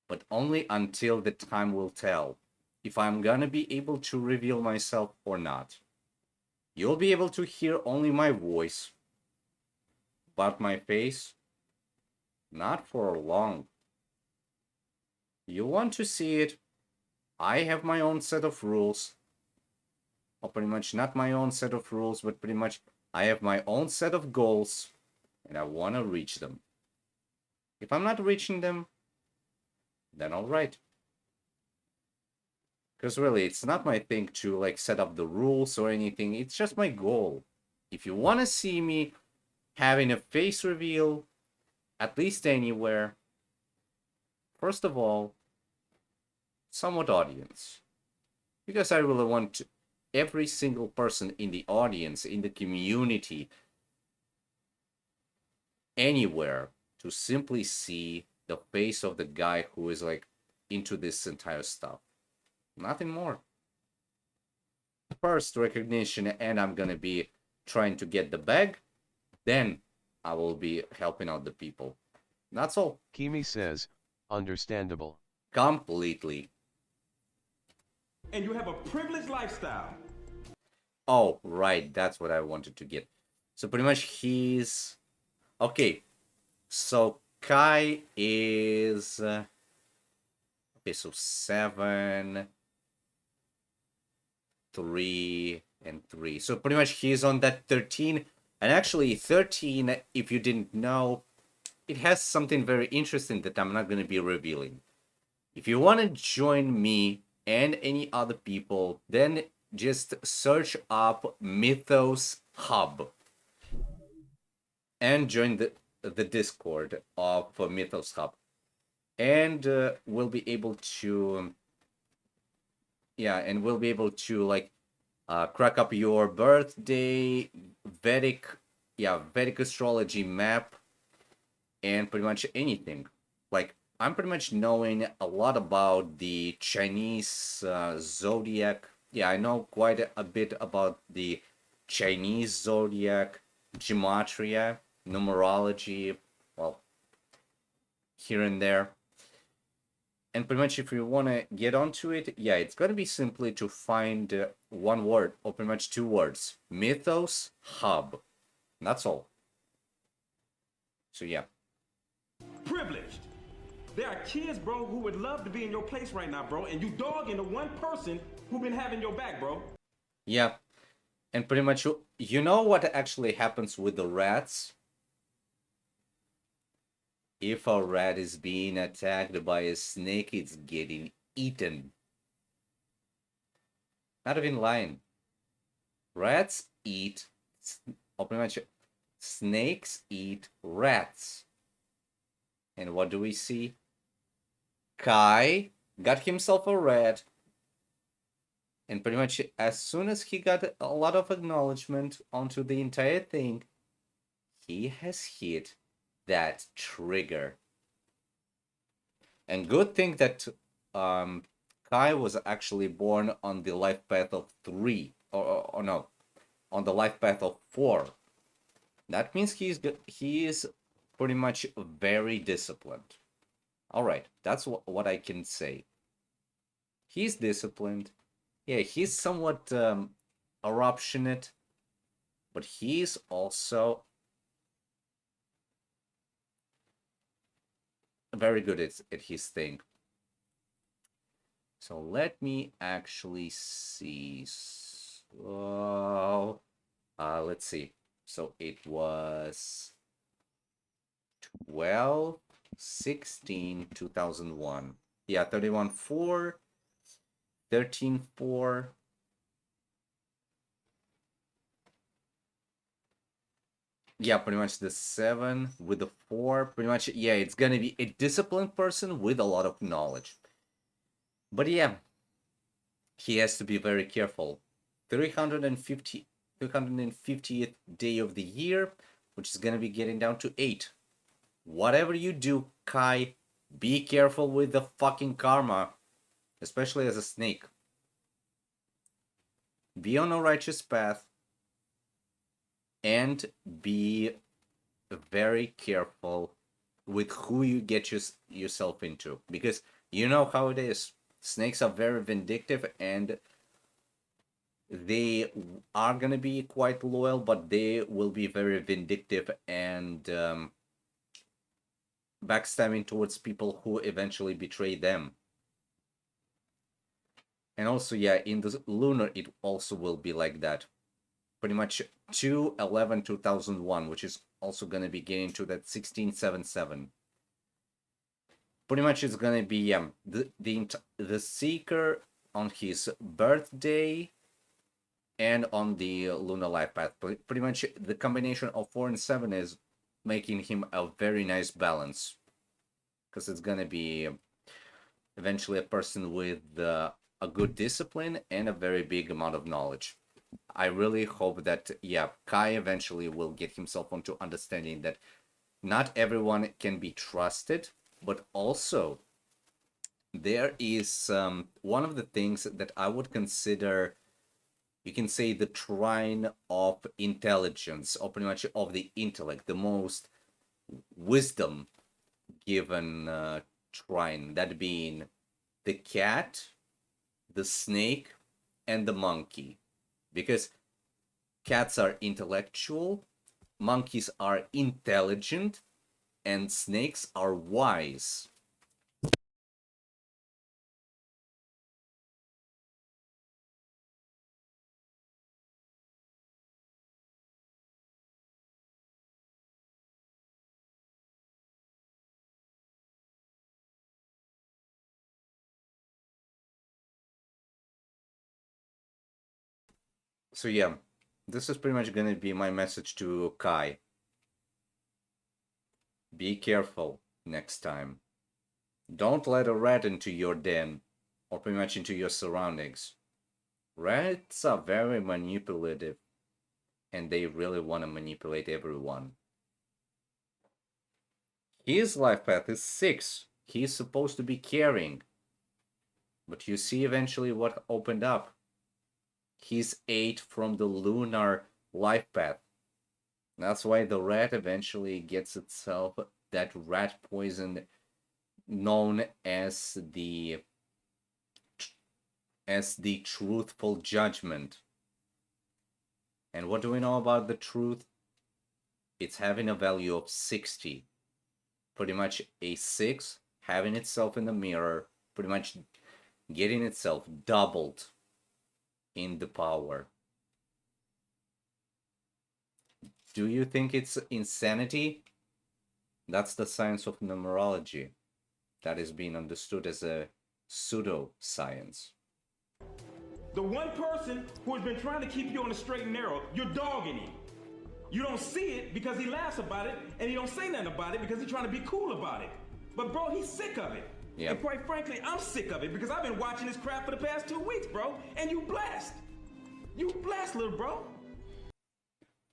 But only until the time will tell if I'm gonna be able to reveal myself or not. You'll be able to hear only my voice, but my face, not for long. You want to see it? I have my own set of rules. Or pretty much not my own set of rules, but pretty much I have my own set of goals, and I want to reach them. If I'm not reaching them, then all right. Because really, it's not my thing to like set up the rules or anything. It's just my goal. If you want to see me having a face reveal, at least anywhere. First of all, somewhat audience. Because I really want every single person in the audience, in the community, anywhere, to simply see the face of the guy who is like into this entire stuff. Nothing more. First, recognition, and I'm gonna be trying to get the bag. Then I will be helping out the people. That's all. Kimi says, understandable. Completely. And you have a privileged lifestyle. Oh, right. That's what I wanted to get. So pretty much he's... Okay. So Kai is... Okay, so 7, 3, and 3. So pretty much he's on that 13. And actually 13, if you didn't know, it has something very interesting that I'm not going to be revealing. If you want to join me and any other people, then just search up Mythos Hub and join the Discord of Mythos Hub, and we'll be able to like crack up your birthday, Vedic astrology map, and pretty much anything. Like, I'm pretty much knowing a lot about the Chinese zodiac. Yeah, I know quite a bit about the Chinese zodiac, gematria, numerology, well, here and there. And pretty much if you want to get onto it, yeah, it's going to be simply to find one word, or pretty much 2 words. Mythos Hub. That's all. So, yeah. Privileged. There are kids, bro, who would love to be in your place right now, bro, and you dogging the one person who been having your back, bro. Yeah. And pretty much, you know what actually happens with the rats? If a rat is being attacked by a snake, it's getting eaten. Not even lying. Rats eat, or pretty much, snakes eat rats. And what do we see? Kai got himself a rat. And pretty much as soon as he got a lot of acknowledgement onto the entire thing, he has hit that trigger. And good thing that Kai was actually born on the life path of 3, or no, on the life path of 4. That means he is pretty much very disciplined. Alright, that's what I can say. He's disciplined. Yeah, he's somewhat eruptionate, but he's also very good at his thing. So let me actually see. So, let's see. So it was 12, 16, 2001. Yeah, 31-4, 13-4. Yeah, pretty much the 7 with the 4. Pretty much, yeah, it's gonna be a disciplined person with a lot of knowledge. But yeah, he has to be very careful. 350th day of the year, which is gonna be getting down to 8. Whatever you do, Kai, be careful with the fucking karma, especially as a snake. Be on a righteous path, and be very careful with who you get yourself into, because you know how it is. Snakes are very vindictive, and they are gonna be quite loyal, but they will be very vindictive and backstabbing towards people who eventually betray them. And also, yeah, in the lunar, it also will be like that. Pretty much 2/11/2001, which is also going to be getting to that 16/7/7. Pretty much it's going to be the Seeker on his birthday and on the lunar life path. Pretty much the combination of 4 and 7 is making him a very nice balance, because it's gonna be eventually a person with a good discipline and a very big amount of knowledge. I really hope that, yeah, Kai eventually will get himself onto understanding that not everyone can be trusted, but also there is one of the things that I would consider, you can say, the shrine of intelligence, or pretty much of the intellect, the most wisdom given shrine, that being the cat, the snake, and the monkey. Because cats are intellectual, monkeys are intelligent, and snakes are wise. So yeah, this is pretty much gonna be my message to Kai. Be careful next time. Don't let a rat into your den, or pretty much into your surroundings. Rats are very manipulative, and they really want to manipulate everyone. His life path is 6. He's supposed to be caring. But you see eventually what opened up. He's 8 from the lunar life path. That's why the rat eventually gets itself that rat poison known as the truthful judgment. And what do we know about the truth? It's having a value of 60. Pretty much a 6 having itself in the mirror, pretty much getting itself doubled in the power. Do you think it's insanity? That's the science of numerology that is being understood as a pseudoscience. The one person who has been trying to keep you on the straight and narrow, you're dogging him. You don't see it because he laughs about it, and he don't say nothing about it because he's trying to be cool about it. But bro, he's sick of it. Yep. And quite frankly, I'm sick of it because I've been watching this crap for the past 2 weeks, bro. And you blessed. You blessed, little bro.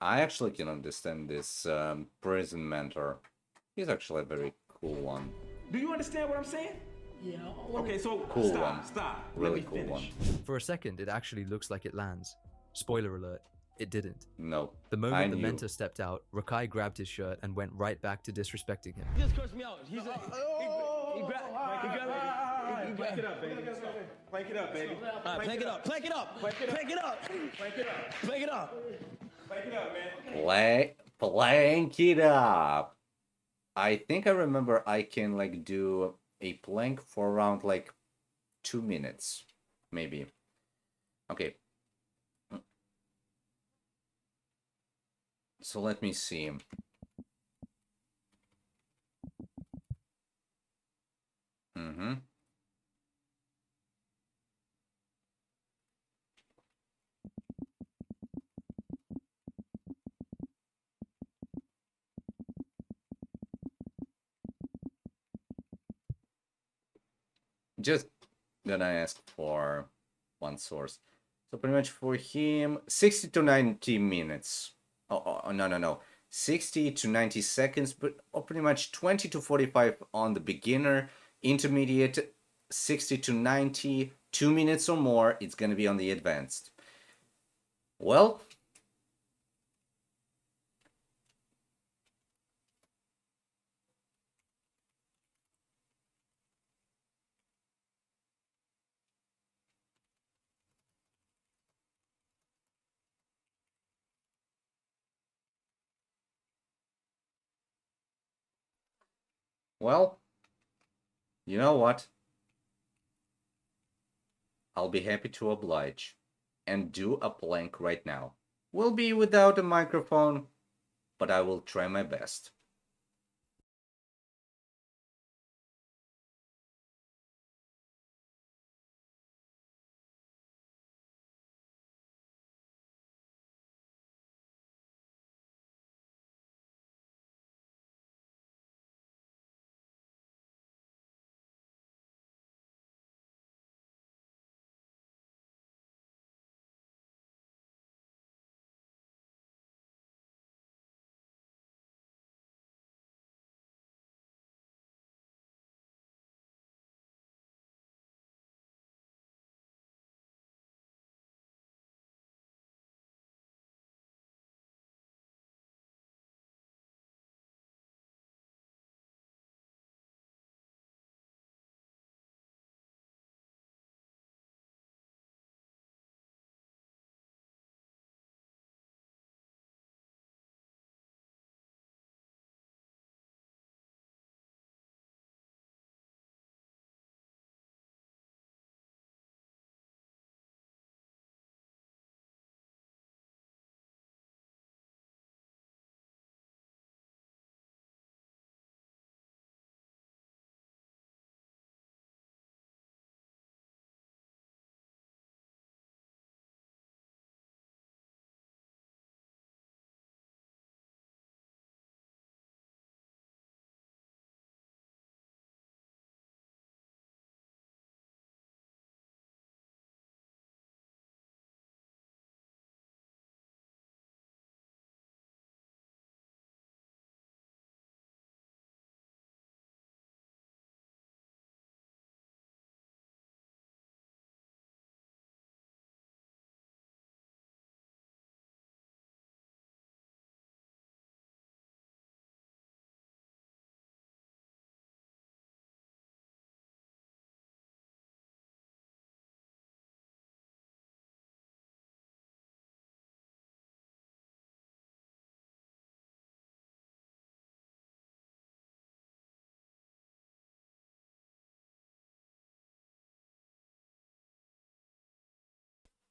I actually can understand this prison mentor. He's actually a very cool one. Do you understand what I'm saying? Yeah. Okay, so Cool stop, one. stop. Really Let me cool finish. one. For a second, it actually looks like it lands. Spoiler alert, it didn't. No. The I moment the knew. mentor stepped out, Rakai grabbed his shirt and went right back to disrespecting him. He just cursed me out. He grabbed Plank it up, baby. Plank it up, baby. Plank it up. Plank it up. Plank it up. Plank it up. Plank it up. Plank it up. Plank it up, man. Plank it up. I think I remember I can like do a plank for around like 2 minutes, maybe. Okay. So let me see. Mm-hmm. Just gonna ask for one source. So pretty much for him, 60 to 90 minutes. Oh, no. 60 to 90 seconds, but pretty much 20 to 45 on the beginner, intermediate, 60 to 90, 2 minutes or more, it's gonna be on the advanced. Well, you know what? I'll be happy to oblige and do a plank right now. Will be without a microphone, but I will try my best.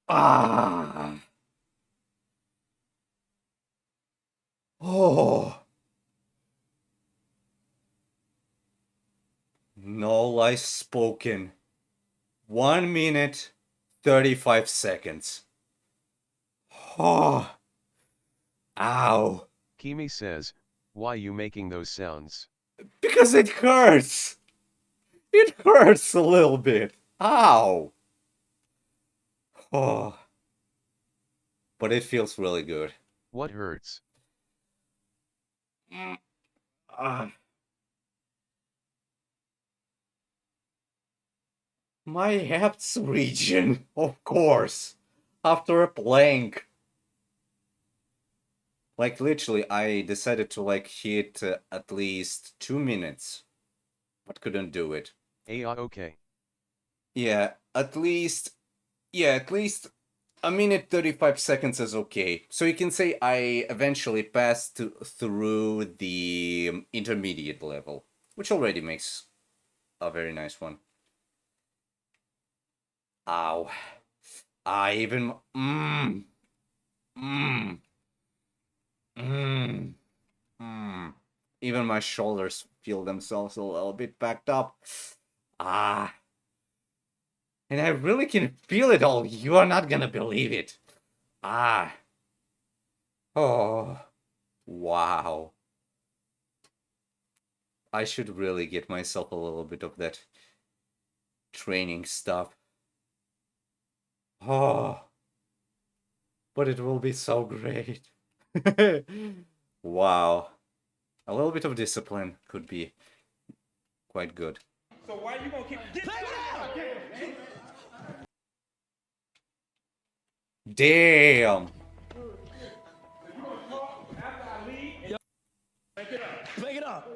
Ah. Oh. No lies spoken. 1 minute, 35 seconds. Oh. Ow. Kimi says, why you making those sounds? Because it hurts. It hurts a little bit. Ow. Oh. But it feels really good. What hurts? My abs region, of course. After a plank. Like literally, I decided to like hit at least 2 minutes, but couldn't do it. Okay. Yeah, at least a minute 35 seconds is okay. So you can say I eventually passed through the intermediate level, which already makes a very nice one. Ow. I even even my shoulders feel themselves a little bit backed up. Ah. And I really can feel it all. You are not gonna believe it. Ah. Oh. Wow. I should really get myself a little bit of that training stuff. Oh. But it will be so great. Wow. A little bit of discipline could be quite good. So why you gonna keep... Damn. Make it up. Make it up.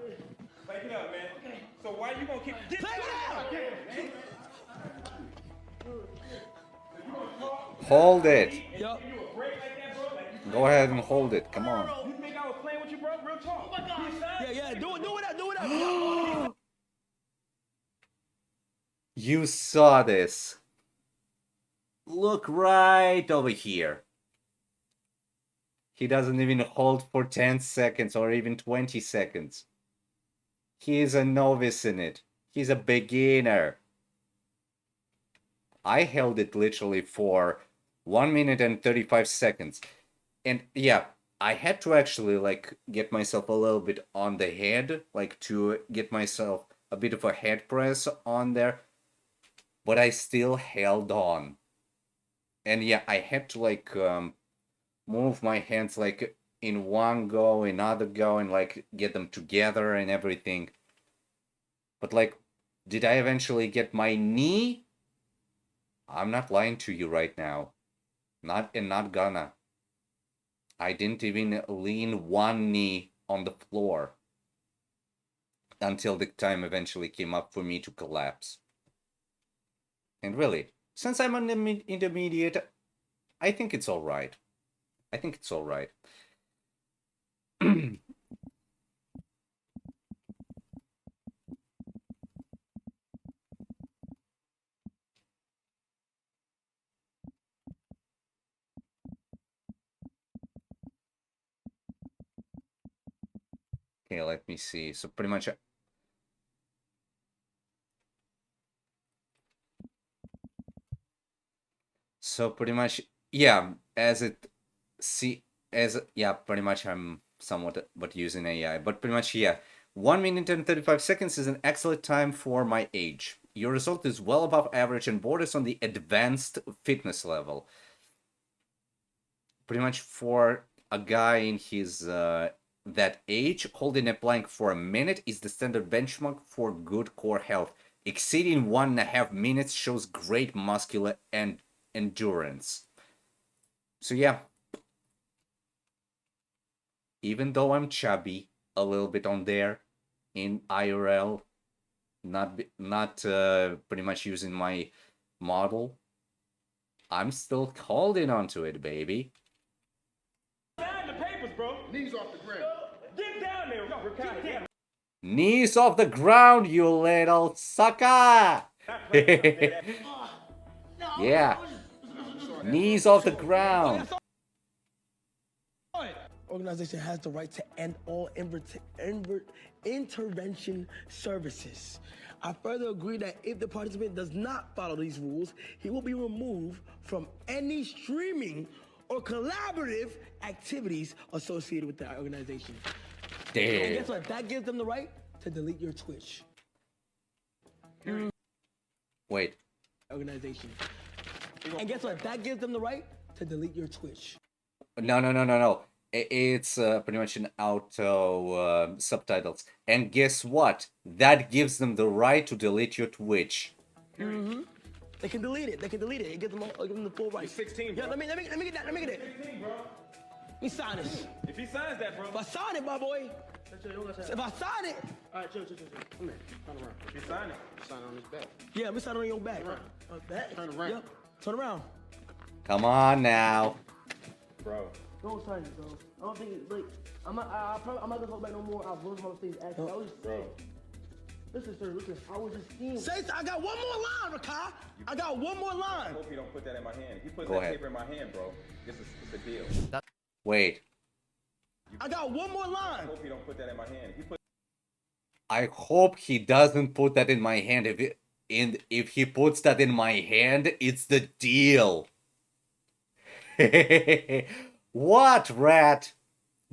Make it up, man. Okay. So why you gonna keep... Make it up. Hold it. Yup. Go ahead and hold it. Come on. You think I was playing with you, bro? Real talk. Oh my God. Yeah, do it up. You saw this. Look right over here. He doesn't even hold for 10 seconds or even 20 seconds. He is a novice in it. He's a beginner. I held it literally for 1 minute and 35 seconds. And yeah, I had to actually like get myself a little bit on the head, like to get myself a bit of a head press on there. But I still held on. And yeah, I had to like move my hands like in one go, another go, and like get them together and everything. But like, did I eventually get my knee? I'm not lying to you right now. Not gonna. I didn't even lean one knee on the floor until the time eventually came up for me to collapse. And really, since I'm an intermediate, I think it's alright. I think it's alright. Okay, let me see. So pretty much... So pretty much, yeah, pretty much I'm somewhat but using AI, but pretty much, yeah, 1 minute and 35 seconds is an excellent time for my age. Your result is well above average and borders on the advanced fitness level. Pretty much for a guy in his that age, holding a plank for a minute is the standard benchmark for good core health. Exceeding 1.5 minutes shows great muscular and endurance. So yeah, even though I'm chubby, a little bit on there in IRL, not pretty much using my model, I'm still holding onto it, baby. Sign the papers, bro. Knees off the ground. Get down there, Rakai. Knees off the ground, you little sucker! Yeah. Knees off the ground. Organization has the right to end all intervention services. I further agree that if the participant does not follow these rules, he will be removed from any streaming or collaborative activities associated with that organization. Damn. And guess what? That gives them the right to delete your Twitch. Wait. Organization. And guess what? That gives them the right to delete your Twitch. No. It's pretty much an auto subtitles. And guess what? That gives them the right to delete your Twitch. Mm-hmm. They can delete it. It gives them the full right. He's 16, bro. Yeah, let me get that. Let me get it. 16, bro. Let me sign this. If he signs that, bro. If I sign it, my boy. If I sign it. All right, chill. Come here. Turn around. If he sign it. Sign on his back. Yeah, let me sign it on your back. Back? Turn around. Yep. Turn around. Come on now. Bro. Don't sign it, bro. I don't think it's like I'm not gonna go back no more. I've learned my mistakes. Actually, I was just saying. Listen, sir. Listen. I was just seeing. Say, I got one more line, Rakai. I got one more line. I hope you don't put that in my hand. If you put Go that ahead. paper in my hand, bro, it's a deal. Wait. I got one more line. I hope you don't put that in my hand. If you put I hope he doesn't put that in my hand. If he puts that in my hand, it's the deal. What, rat?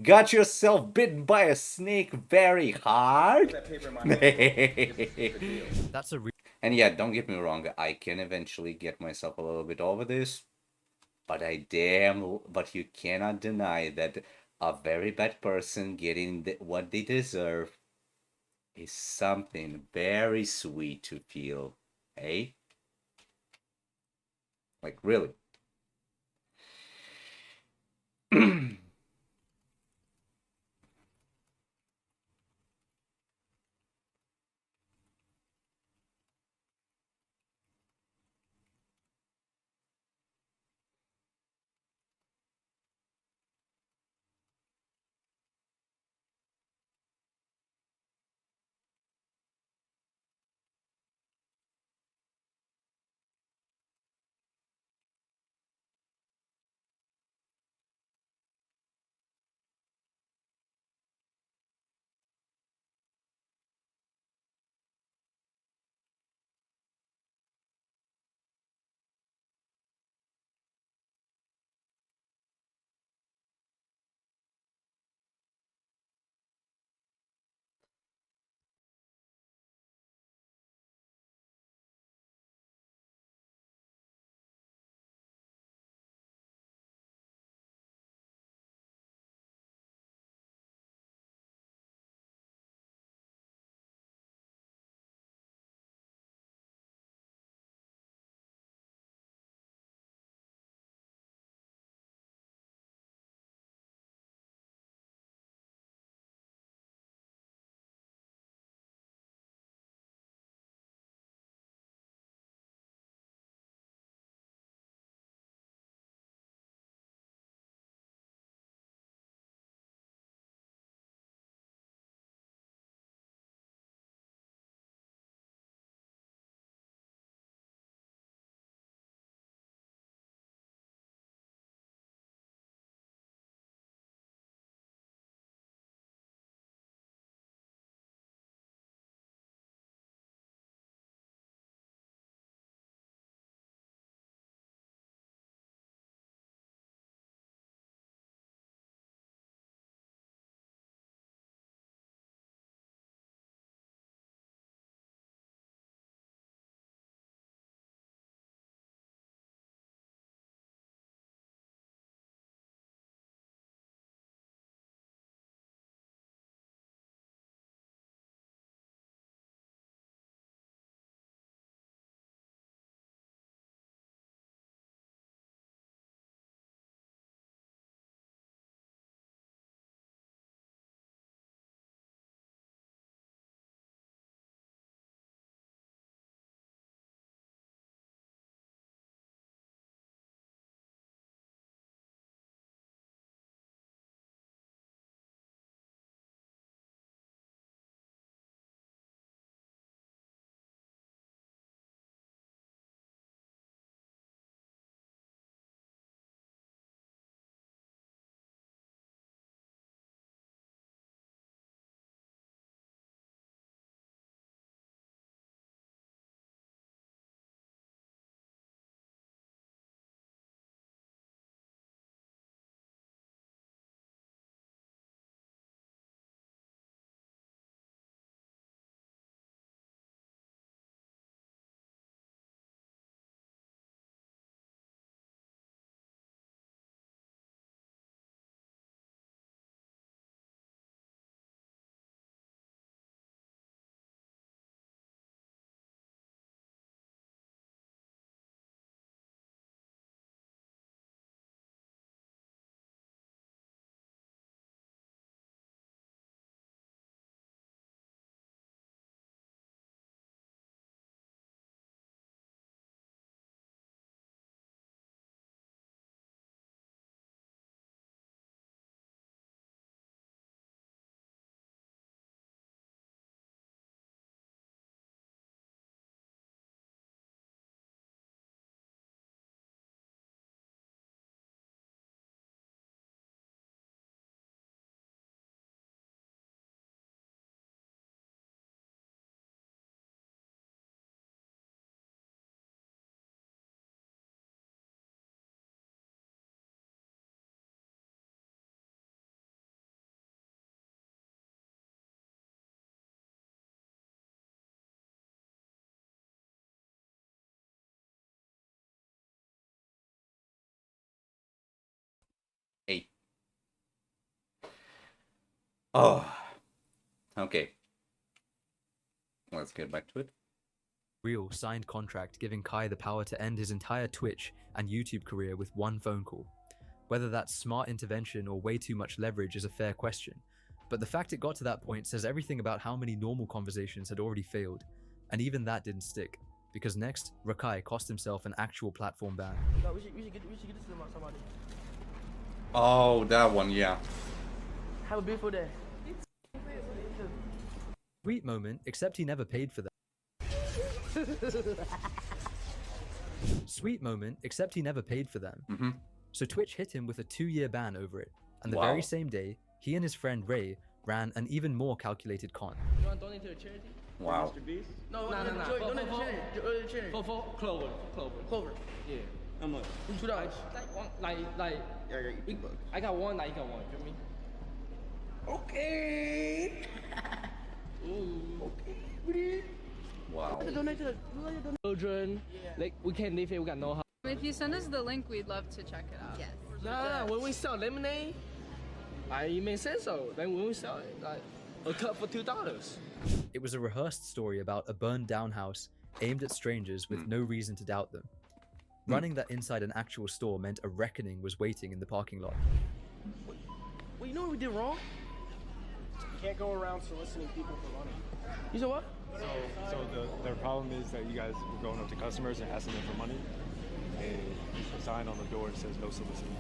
Got yourself bitten by a snake very hard? that paper in my hand, it's a deal. That's a And yeah, don't get me wrong, I can eventually get myself a little bit over this. But but you cannot deny that a very bad person getting what they deserve is something very sweet to feel. Hey? Like, really? Oh. Okay. Let's get back to it. Real signed contract giving Kai the power to end his entire Twitch and YouTube career with one phone call. Whether that's smart intervention or way too much leverage is a fair question, but the fact it got to that point says everything about how many normal conversations had already failed, and even that didn't stick, because next, Rakai cost himself an actual platform ban. No, we should get this to somebody. Oh, that one, yeah. Have a beautiful day. Sweet moment, except he never paid for that. Sweet moment, except he never paid for them. So Twitch hit him with a 2-year ban over it, and the very same day, he and his friend Ray ran an even more calculated con. You want to donate to a charity? Wow. Mr. Beast? No. Donate to charity. For Clover. Clover. Yeah. How much? $2. I got one, now you got one. You feel me? Okay. Ooh. Okay. Wow. Donate to the children. Like, we can't live here, we got no house. If you send us the link, we'd love to check it out. Yes. Nah, when we sell lemonade, you may say so. Then when we sell it, like, a cup for $2. It was a rehearsed story about a burned down house aimed at strangers with no reason to doubt them. Running that inside an actual store meant a reckoning was waiting in the parking lot. Well, you know what we did wrong? You can't go around soliciting people for money. You said what? So the problem is that you guys were going up to customers and asking them for money, and there's a sign on the door that says no soliciting.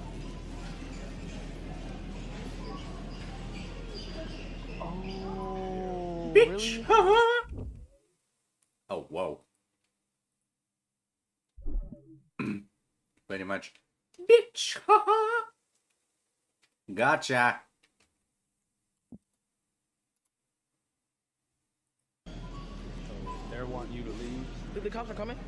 Oh, bitch! Really? Oh, whoa. Pretty much. Bitch! Gotcha! They want you to leave. The cops are coming?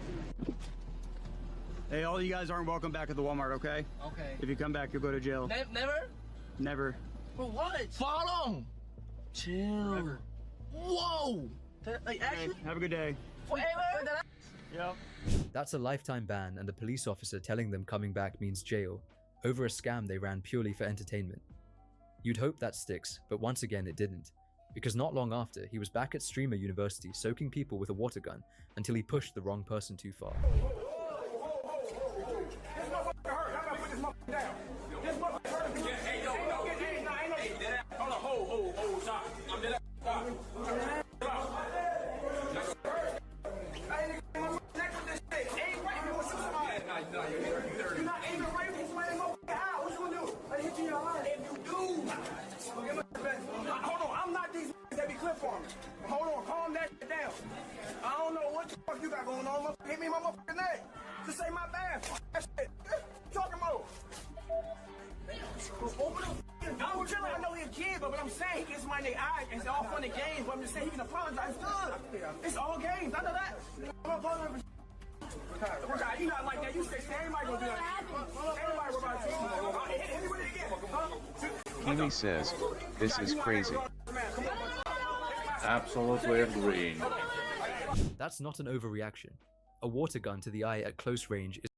Hey, all you guys aren't welcome back at the Walmart, okay? Okay. If you come back, you'll go to jail. Never? Never. For what? Follow! Chill. Never. Whoa! Like, actually? Have a good day. Forever? Yep. That's a lifetime ban, and a police officer telling them coming back means jail, over a scam they ran purely for entertainment. You'd hope that sticks, but once again it didn't, because not long after, he was back at Streamer University soaking people with a water gun until he pushed the wrong person too far. Hold on, calm that shit down. I don't know what the fuck you got going on. Hit me in my motherfucking neck. Just say my bad. Fuck that shit. Talking about. I'm chilling. I know he's a kid, but I'm saying he gets my nigga eye. It's all fun and games, but I'm just saying he can apologize. Good. It's all games. I know that. You not like that. You say everybody gonna do that. Everybody will about you. Hit me with it again. Kiwi says, this is crazy. Absolutely agreeing. That's not an overreaction. A water gun to the eye at close range is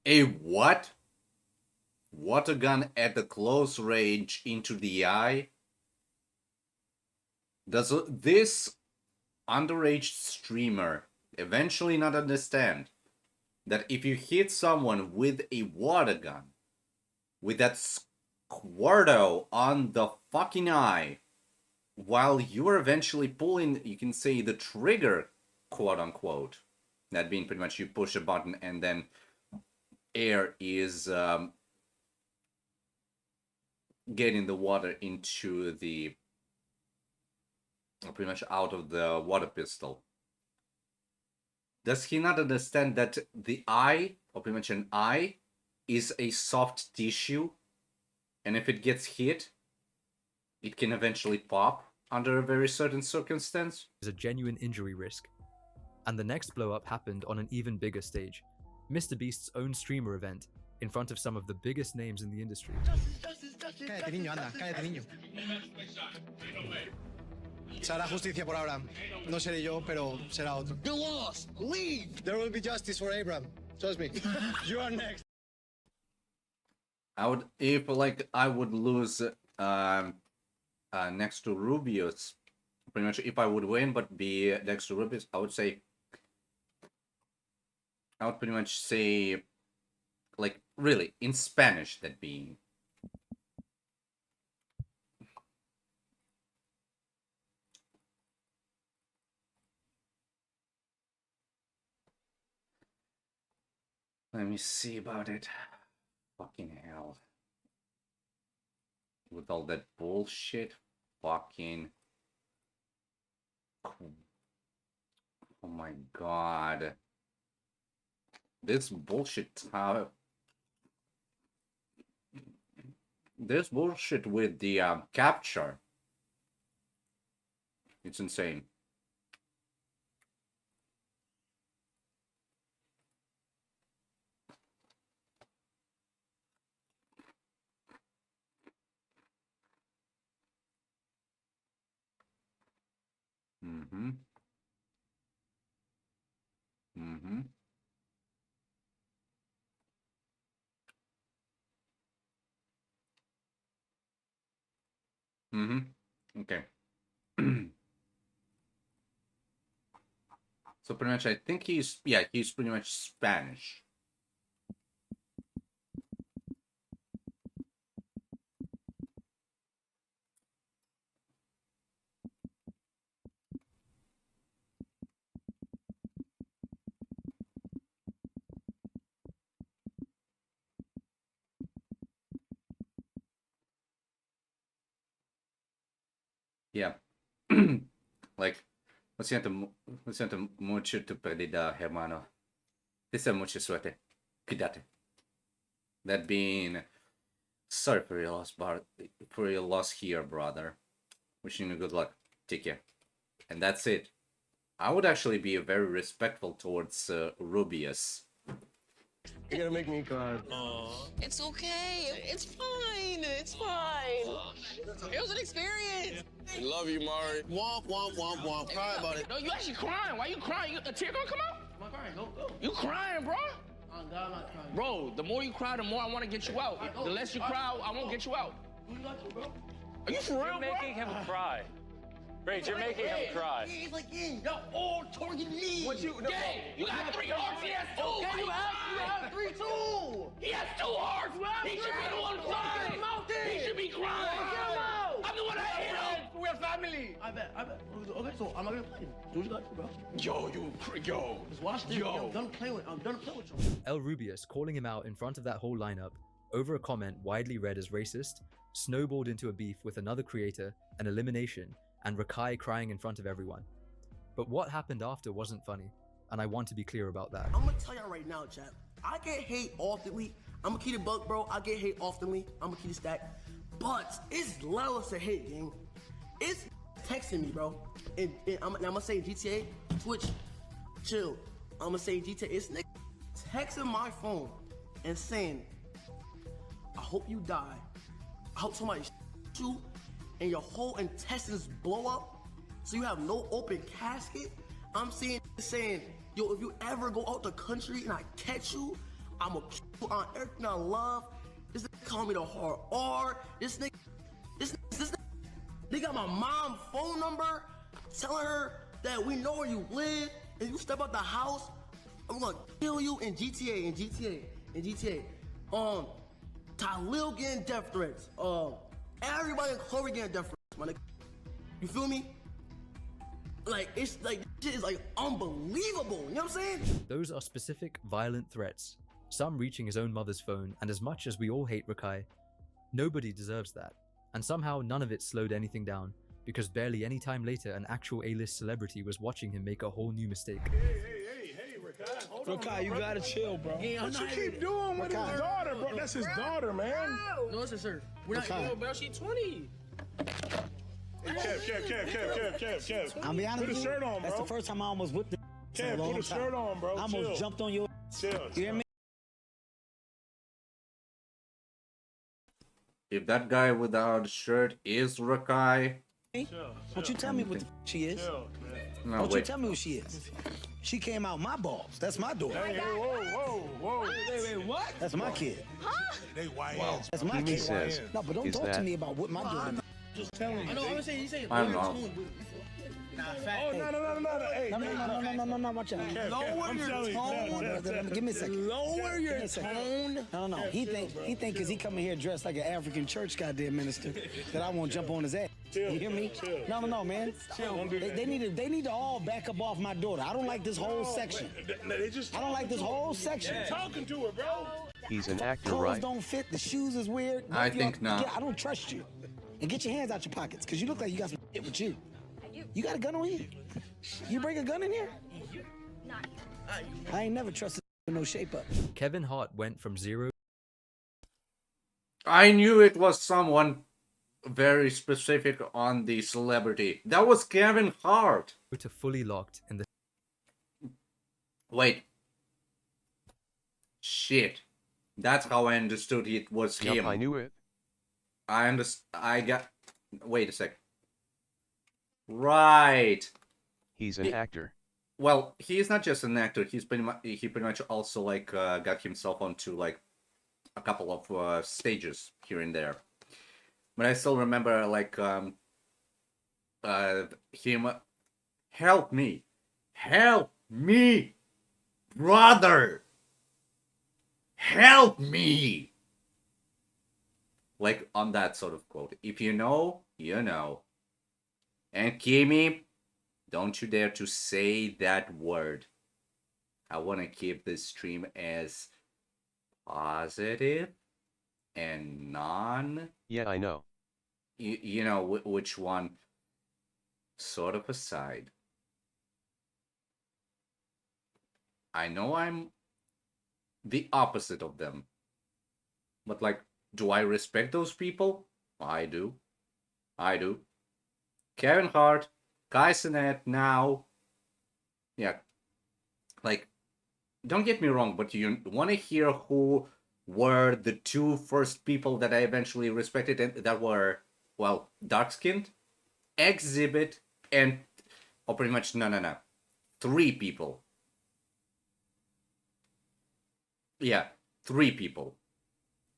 A what? Water gun at the close range into the eye? Does this underage streamer eventually not understand that if you hit someone with a water gun, with that squirto on the fucking eye, while you're eventually pulling, you can say, the trigger, quote unquote, that being pretty much you push a button and then air is getting the water into the, pretty much out of the water pistol. Does he not understand that the eye, or pretty much an eye, is a soft tissue, and if it gets hit, it can eventually pop under a very certain circumstance? a genuine injury risk. And the next blow-up happened on an even bigger stage. Mr. Beast's own streamer event, in front of some of the biggest names in the industry. Cállate, niño, anda, cállate, niño. Se hará justicia por Abraham. No seré yo, pero será otro. You lost! Leave! There will be justice for Abraham. Trust me. You are next. I would, if like I would lose next to Rubio's. Pretty much, if I would win, but be next to Rubio's, I would pretty much say, like, really in Spanish, that being. Let me see about it. Fucking hell. With all that bullshit. Fucking. Oh my god. This bullshit. This bullshit with the capture. It's insane. Mm-hmm. Mm-hmm. Mm-hmm. Okay. So pretty much I think he's pretty much Spanish. Yeah. Like, lo siento mucho tu pérdida, hermano. Deseo mucha suerte. Cuídate. That being, sorry for your loss here, brother. Wishing you good luck. Take care. And that's it. I would actually be very respectful towards Rubius. You're gonna make me cry. It's okay. It's fine. It's fine. It was an experience. I love you, Mari. Womp, womp, womp, womp. Cry about it. No, you actually crying. Why you crying? A tear gonna come out? I'm not crying. Go. You crying, bro? I'm not crying. Bro, the more you cry, the more I want to get you out. The less you cry, I won't get you out. Are you for real, bro? You're making him cry. Rage, you're making him cry. He's like, y'all all targeting me. What you? You got 3 hearts. He has 2. Okay, you have 3 too. He has 2 hearts. He should be the one crying. He should be crying. I'm the one that hit him. We're family. I bet. Okay, so I'm not gonna play. Do what you got to, bro. Yo. Just watch this. I'm done playing with you. El Rubius calling him out in front of that whole lineup over a comment widely read as racist snowballed into a beef with another creator, an elimination, and Rakai crying in front of everyone. But what happened after wasn't funny, and I want to be clear about that. I'm gonna tell y'all right now, chat. I get hate oftenly. I'm gonna keep it buck, bro. I get hate oftenly. I'm gonna keep it stacked. But it's levels to hate, gang. It's texting me, bro. And I'm gonna say GTA, Twitch, chill. I'm gonna say GTA. It's texting my phone and saying, I hope you die. I hope somebody you and your whole intestines blow up so you have no open casket. I'm saying, yo, if you ever go out the country and I catch you, I'm gonna kill you on everything I love. This nigga call me the hard R. This nigga, they got my mom's phone number, telling her that we know where you live, and you step out the house, I'm gonna kill you in GTA. Talil getting death threats. Everybody in Chloe getting death threats, my nigga. You feel me? Like, it's like, this shit is like unbelievable. You know what I'm saying? Those are specific, violent threats, some reaching his own mother's phone, and as much as we all hate Rakai, nobody deserves that. And somehow none of it slowed anything down, because barely any time later an actual A-list celebrity was watching him make a whole new mistake. Hey, Rakai, you gotta chill, bro. Yeah, what you keep doing with his daughter, bro? That's his daughter, man. No, listen, sir. We're not, bro, she's 20. Kev. I'll be honest put a with shirt you, on, bro. That's the first time I almost whipped the Kev, put a shirt on, bro. I almost jumped on your Chill. You hear me? If that guy without a shirt is Rakai, Won't you tell me what the she is? No, Won't you wait. tell me who she is? She came out my balls. That's my daughter. Hey, whoa. Wait, what? That's my kid. Huh? They Wow. That's my case. Says, no, but don't is talk that- to me about what my daughter. Just tell him. I know. I'm gonna say he's saying I don't lower know. tone. Nah, fat. Oh, no. Hey, no, watch out. Lower your tone. Give me a second. Lower your tone. No. He think because he coming here dressed like an African church goddamn minister that I won't jump on his ass. You hear me? No, man. They need to all back up off my daughter. I don't like this whole section. I don't like this whole section. Talking to her, bro. He's an actor, Clothes right? don't fit. The shoes is weird. I think not. I don't trust you. And get your hands out your pockets, because you look like you got some shit with you. You got a gun on you? You bring a gun in here? I ain't never trusted with no shape up. Kevin Hart went from 0 I knew it was someone very specific on the celebrity. That was Kevin Hart. to fully locked in the Wait. Shit. That's how I understood it was him. Yup, I knew it. Wait a sec. Right. He's an actor. Well, he is not just an actor. He pretty much also like got himself onto like a couple of stages here and there. But I still remember like him. Help me, brother. Help me. Like on that sort of quote. If you know, you know. And Kimmy, don't you dare to say that word. I want to keep this stream as positive and non... Yeah, I know. You know which one? Sort of aside. I know I'm the opposite of them. But like, do I respect those people? I do. Kevin Hart, Kai Cenat now. Yeah. Like, don't get me wrong, but you want to hear who were the two first people that I eventually respected and that were, well, dark-skinned, Exhibit, and... Oh, pretty much, no. 3 people. Yeah, 3 people.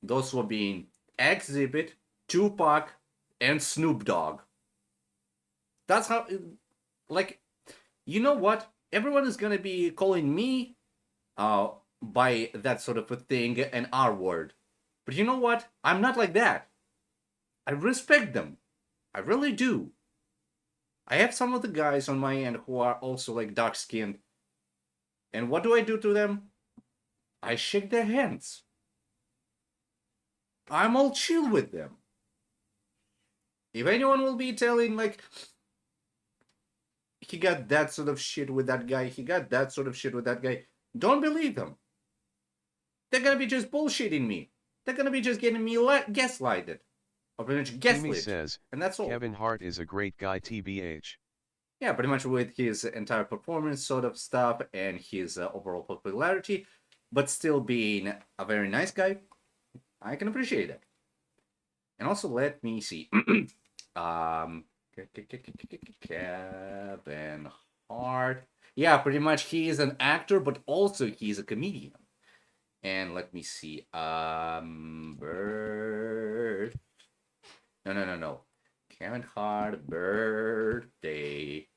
Those were being Exhibit, Tupac, and Snoop Dogg. That's how, like, you know what? Everyone is gonna be calling me, by that sort of a thing, an R word. But you know what? I'm not like that. I respect them. I really do. I have some of the guys on my end who are also, like, dark-skinned. And what do I do to them? I shake their hands. I'm all chill with them. If anyone will be telling, like, he got that sort of shit with that guy, he got that sort of shit with that guy, don't believe them. They're gonna be just bullshitting me. They're gonna be just getting me gaslighted. Or pretty much Jimmy gaslit. says, and that's all. Kevin Hart is a great guy, TBH. Yeah, pretty much with his entire performance sort of stuff and his overall popularity, but still being a very nice guy, I can appreciate it. And also, let me see. Kevin Hart. Yeah, pretty much he is an actor, but also he's a comedian. And let me see. Birth. No. Kevin Hart birthday.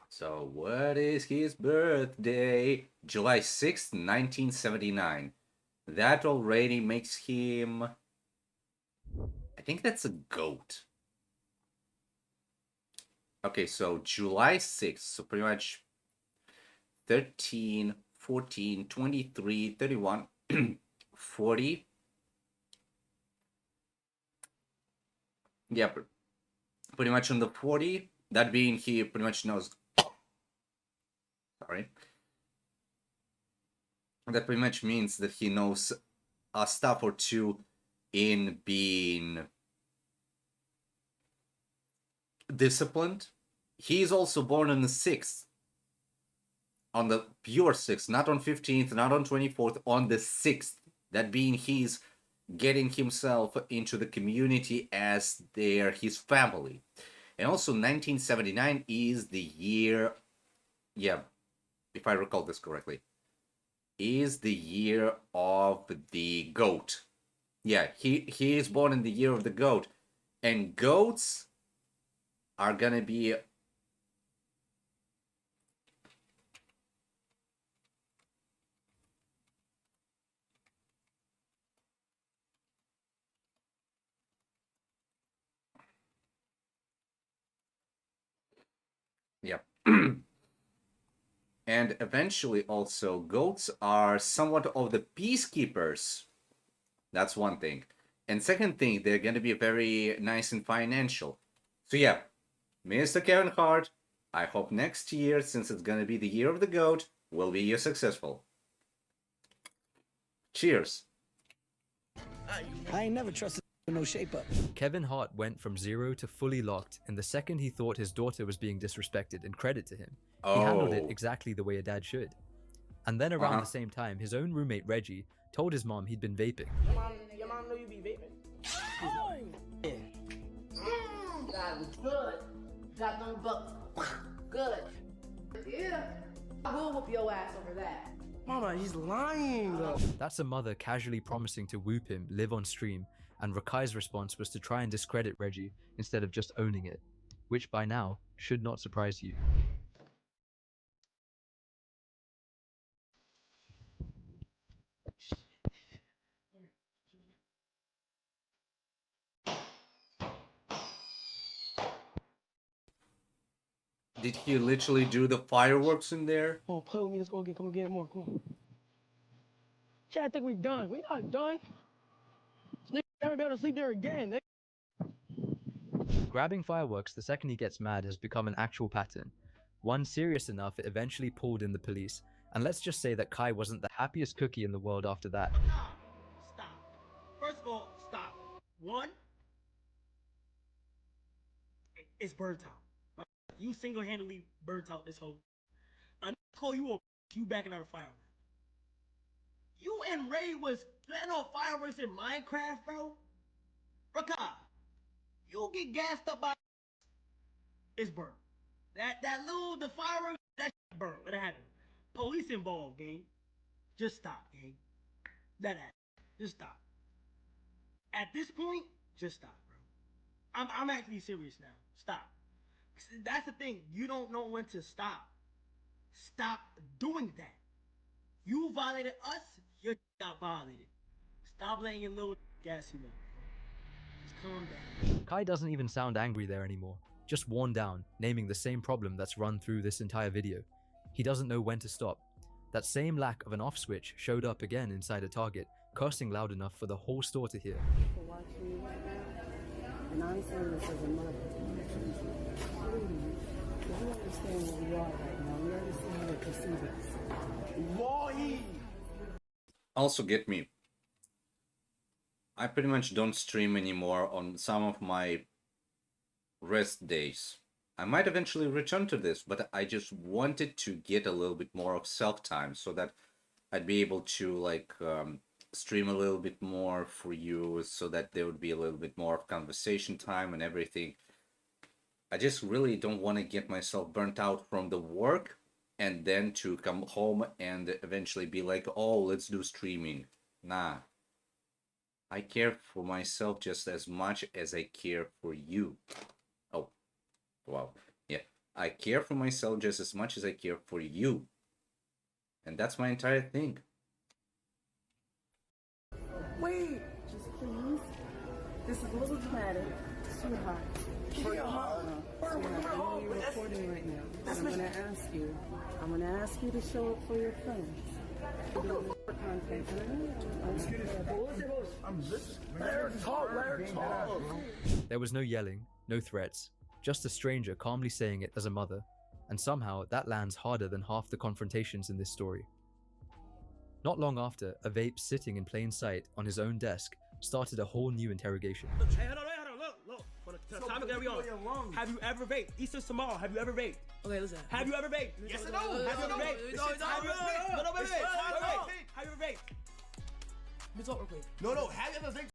So what is his birthday? July 6th, 1979. That already makes him... I think that's a goat. Okay, so July 6th, so pretty much 13, 14, 23, 31, 40. Yeah, pretty much on the 40. That being he pretty much knows... Sorry. That pretty much means that he knows a stuff or two in being disciplined. He's also born on the 6th. On the pure 6th, not on 15th, not on 24th, on the 6th. That being he's getting himself into the community as his family. And also 1979 is the year, yeah, if I recall this correctly, is the year of the goat. Yeah, he is born in the year of the goat, and goats are gonna be yep. And eventually also goats are somewhat of the peacekeepers. That's one thing. And second thing, they're gonna be very nice and financial. So yeah, Mr. Kevin Hart, I hope next year, since it's gonna be the year of the goat, will be successful. Cheers. I ain't never trusted no shape up. Kevin Hart went from 0 to fully locked in the second he thought his daughter was being disrespected, and credit to him. He handled it exactly the way a dad should. And then around the same time, his own roommate Reggie told his mom he'd been vaping. Your mom know you be vaping? Oh! Yeah. That was good. Got them bucks. Good. Yeah. I will whoop your ass over that. Mama, he's lying. That's a mother casually promising to whoop him live on stream, and Rakai's response was to try and discredit Reggie instead of just owning it, which by now should not surprise you. Did he literally do the fireworks in there? Come on, play with me. Let's go again. Come get more. Come on. Chad, I think we're done. We not done. Nigga never be able to sleep there again. Grabbing fireworks the second he gets mad has become an actual pattern, one serious enough it eventually pulled in the police, and let's just say that Kai wasn't the happiest cookie in the world after that. Stop. First of all, stop. One, it's burnt out. You single-handedly burnt out this whole. I call you a you backing out of fireworks. You and Ray was planning on fireworks in Minecraft, bro. Rakai, you'll get gassed up by. It's burnt. The fireworks that burnt. What happened? Police involved, gang. Just stop, gang. That happened. Just stop. At this point, just stop, bro. I'm actually serious now. Stop. That's the thing. You don't know when to stop. Stop doing that. You violated us. You got violated. Stop letting your little gas you up. Just calm down. Kai doesn't even sound angry there anymore, just worn down, naming the same problem that's run through this entire video. He doesn't know when to stop. That same lack of an off switch showed up again inside a Target, cursing loud enough for the whole store to hear. For watching me right now, and I'm saying this as a mother. You understand where we are right now. We understand what proceedings. Also get me. I pretty much don't stream anymore on some of my rest days. I might eventually return to this, but I just wanted to get a little bit more of self-time so that I'd be able to like stream a little bit more for you, so that there would be a little bit more of conversation time and everything. I just really don't want to get myself burnt out from the work and then to come home and eventually be like, oh, let's do streaming. Nah. I care for myself just as much as I care for you. Oh, wow. Yeah. I care for myself just as much as I care for you. And that's my entire thing. Wait, just please. This is a little dramatic, sweetheart. Sweetheart, I know you're recording right now. And I'm gonna ask you to show up for your friends. There was no yelling, no threats, just a stranger calmly saying it as a mother, and somehow that lands harder than half the confrontations in this story. Not long after, a vape sitting in plain sight on his own desk started a whole new interrogation. Hey, hold on, look. For the topic that we on. Have you ever vaped? Easter tomorrow, have you ever vaped? Okay, listen. Have you ever vaped? Yes or no? Have you ever vaped? No, wait. Have you ever vaped? Let me talk real quick. No, have you ever vaped?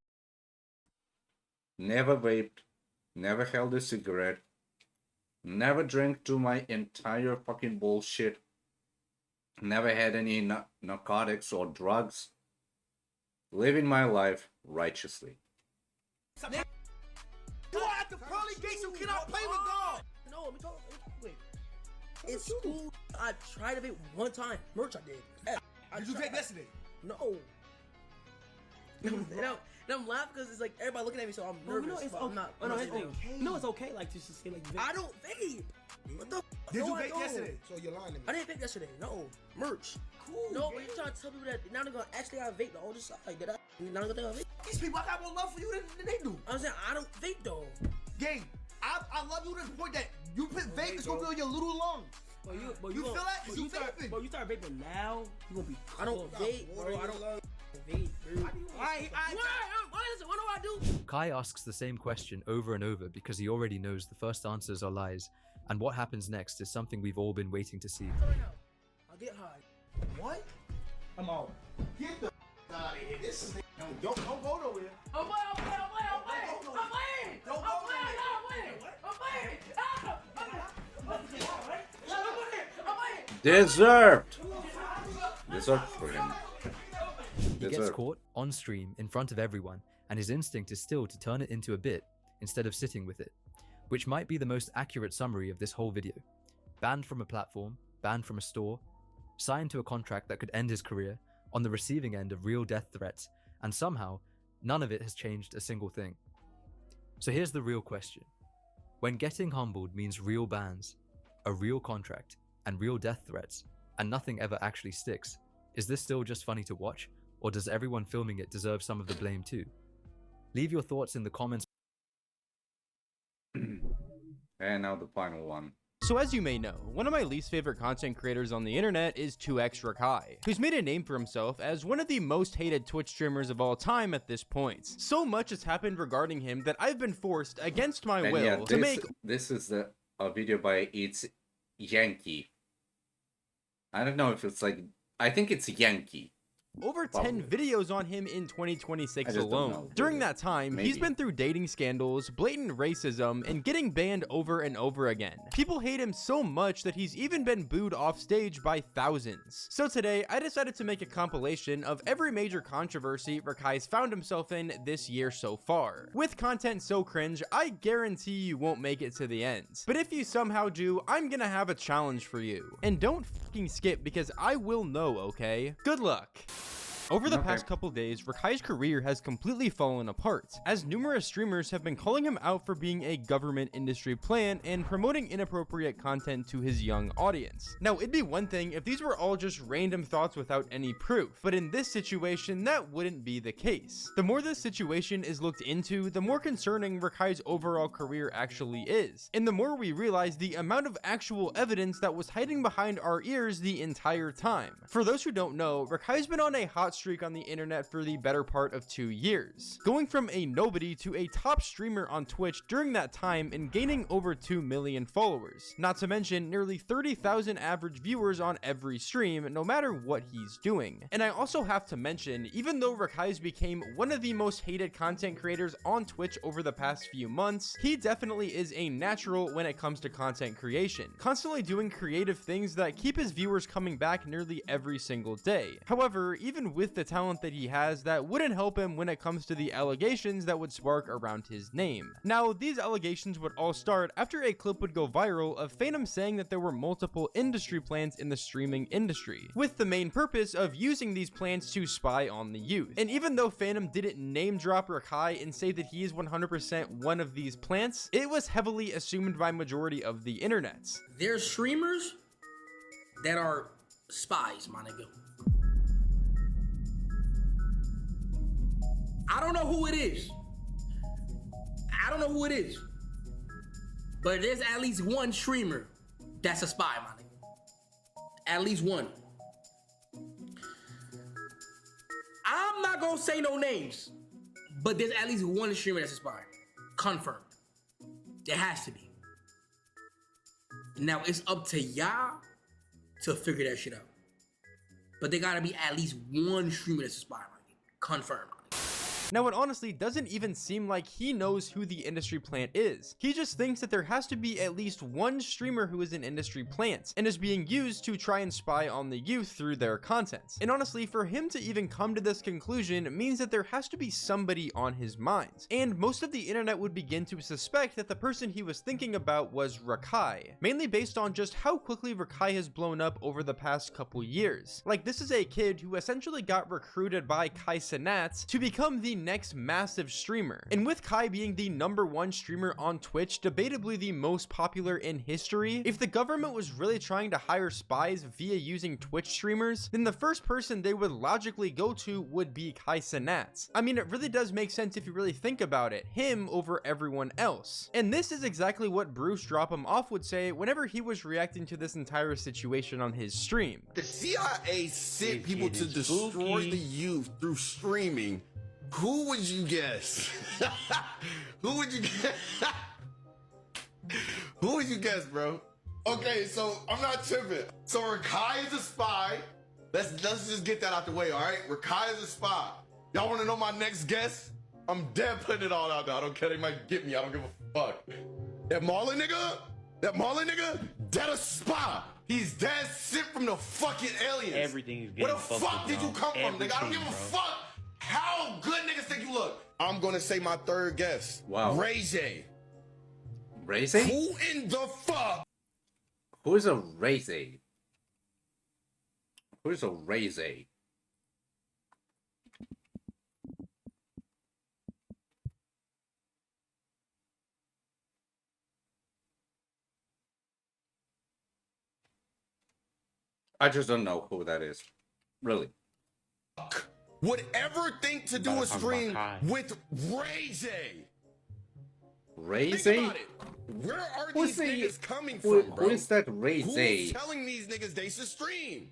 Never vaped, never held a cigarette, never drank to my entire fucking bullshit, never had any narcotics or drugs. Living my life righteously. You are at the pearly gates. You cannot play with God. No, let me talk. Wait. In school, I tried to vape one time. Merch, I did. Did you vape yesterday? No. And I'm laughing because it's like everybody looking at me, so I'm nervous. No, it's but okay. I'm not. No, I'm not it's saying okay. No, it's okay. Like just say like you vape. I don't vape. What the? Did No, you I vape don't. yesterday? So you're lying to me. I didn't vape yesterday. No. Merch. Cool. No, but you're trying to tell people that now they're gonna actually have vape the whole side. Like, did I? Now they're gonna vape. These people, I got more love for you than they do. I'm saying I don't vape though. Gang, I love you to the point that you put vape, it's gonna be on your little lungs. But You feel that? But You you start, vaping. but you start vaping now, you gonna be. I don't vape, bro. I don't vape, bro. What do I do? Kai asks the same question over and over because he already knows the first answers are lies, and what happens next is something we've all been waiting to see. Right now, I'll get high. What? I'm out. Get the out of here. This is don't go nowhere. I'm playing. Don't go Deserved. Deserved for him. He gets caught on stream in front of everyone, and his instinct is still to turn it into a bit instead of sitting with it, which might be the most accurate summary of this whole video. Banned from a platform, banned from a store, signed to a contract that could end his career, on the receiving end of real death threats, and somehow, none of it has changed a single thing. So here's the real question. When getting humbled means real bans, a real contract, and real death threats, and nothing ever actually sticks, is this still just funny to watch, or does everyone filming it deserve some of the blame too? Leave your thoughts in the comments. And now the final one. So as you may know, one of my least favorite content creators on the internet is 2X Rakai, who's made a name for himself as one of the most hated Twitch streamers of all time at this point. So much has happened regarding him that I've been forced, against my will, to make... This is a video by It's Yankee. I don't know if it's like... I think it's Yankee. over 10 videos on him in 2026 alone. During that time, Maybe. he's been through dating scandals, blatant racism, and getting banned over and over again. People hate him so much that he's even been booed off stage by thousands. So today, I decided to make a compilation of every major controversy Rakai's found himself in this year so far. With content so cringe, I guarantee you won't make it to the end. But if you somehow do, I'm gonna have a challenge for you. And don't fucking skip because I will know, okay? Good luck. Over the past couple days, Rakai's career has completely fallen apart, as numerous streamers have been calling him out for being a government industry plant and promoting inappropriate content to his young audience. Now, it'd be one thing if these were all just random thoughts without any proof, but in this situation, that wouldn't be the case. The more this situation is looked into, the more concerning Rakai's overall career actually is, and the more we realize the amount of actual evidence that was hiding behind our ears the entire time. For those who don't know, Rakai's been on a hot streak on the internet for the better part of 2 years, going from a nobody to a top streamer on Twitch during that time and gaining over 2 million followers, not to mention nearly 30,000 average viewers on every stream, no matter what he's doing. And I also have to mention, even though Rakai's became one of the most hated content creators on Twitch over the past few months, he definitely is a natural when it comes to content creation, constantly doing creative things that keep his viewers coming back nearly every single day. However, even with the talent that he has, that wouldn't help him when it comes to the allegations that would spark around his name. Now, these allegations would all start after a clip would go viral of Phantom saying that there were multiple industry plans in the streaming industry, with the main purpose of using these plans to spy on the youth. And even though Phantom didn't name drop Rakai and say that he is 100% one of these plants, it was heavily assumed by majority of the internet. There's streamers that are spies, my nigga. I don't know who it is. But there's at least one streamer that's a spy, my nigga. At least one. I'm not gonna say no names, but there's at least one streamer that's a spy. Confirmed. There has to be. Now it's up to y'all to figure that shit out. But there gotta be at least one streamer that's a spy, my nigga. Confirmed. Now, it honestly doesn't even seem like he knows who the industry plant is. He just thinks that there has to be at least one streamer who is an industry plant and is being used to try and spy on the youth through their content. And honestly, for him to even come to this conclusion means that there has to be somebody on his mind. And most of the internet would begin to suspect that the person he was thinking about was Rakai, mainly based on just how quickly Rakai has blown up over the past couple years. Like, this is a kid who essentially got recruited by Kai Cenat to become the next massive streamer. And with Kai being the #1 streamer on Twitch, debatably the most popular in history, if the government was really trying to hire spies via using Twitch streamers, then the first person they would logically go to would be Kai Cenat. I mean, it really does make sense if you really think about it, him over everyone else. And this is exactly what Bruce Drop 'Em Off would say whenever he was reacting to this entire situation on his stream. The CIA sent people to destroy the youth through streaming. Who would you guess? Who would you guess? Who would you guess, bro? Okay, so I'm not tripping. So Rakai is a spy. Let's just get that out the way, all right? Rakai is a spy. Y'all want to know my next guess? I'm dead putting it all out there. I don't care. They might get me. I don't give a fuck. That Marlon nigga, dead a spy. He's dead sent from the fucking aliens. Everything is getting Where the fuck did you come from, nigga? I don't give a fuck how good niggas think you look. I'm gonna say my third guess. Wow. Rage. Rage? Who in the fuck? Who is a Rage? Who is a Rage? I just don't know who that is. Really. Would ever think to do a stream with Rage? Rage? Think about it. Where are these niggas coming from, bro? Who is that Rage? Who's telling these niggas they should stream?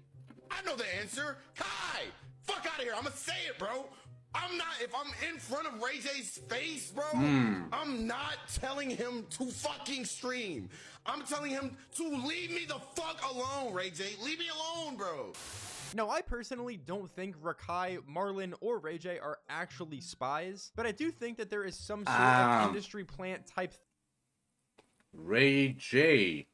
I know the answer. Kai! Fuck out of here. I'm gonna say it, bro. I'm not, if I'm in front of Ray J's face, bro, I'm not telling him to fucking stream. I'm telling him to leave me the fuck alone, Ray J. Leave me alone, bro. Now, I personally don't think Rakai, Marlon, or Ray J are actually spies, but I do think that there is some sort of industry plant type. Ray J.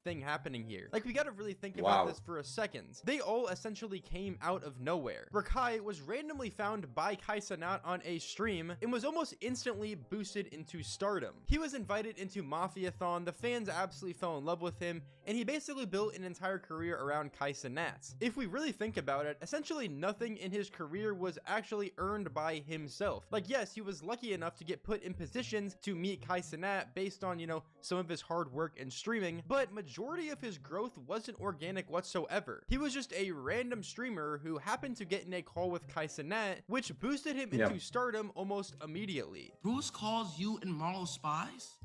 Thing happening here. Like, we gotta really think about this for a second. They all essentially came out of nowhere. Rakai was randomly found by Kai Cenat on a stream and was almost instantly boosted into stardom. He was invited into Mafiathon, the fans absolutely fell in love with him, and he basically built an entire career around Kai Cenat. If we really think about it, essentially nothing in his career was actually earned by himself. Like, yes, he was lucky enough to get put in positions to meet Kai Cenat based on, you know, some of his hard work and streaming, but majority of his growth wasn't organic whatsoever. He was just a random streamer who happened to get in a call with Kai Cenat, which boosted him into stardom almost immediately. Bruce calls you and Marlo spies?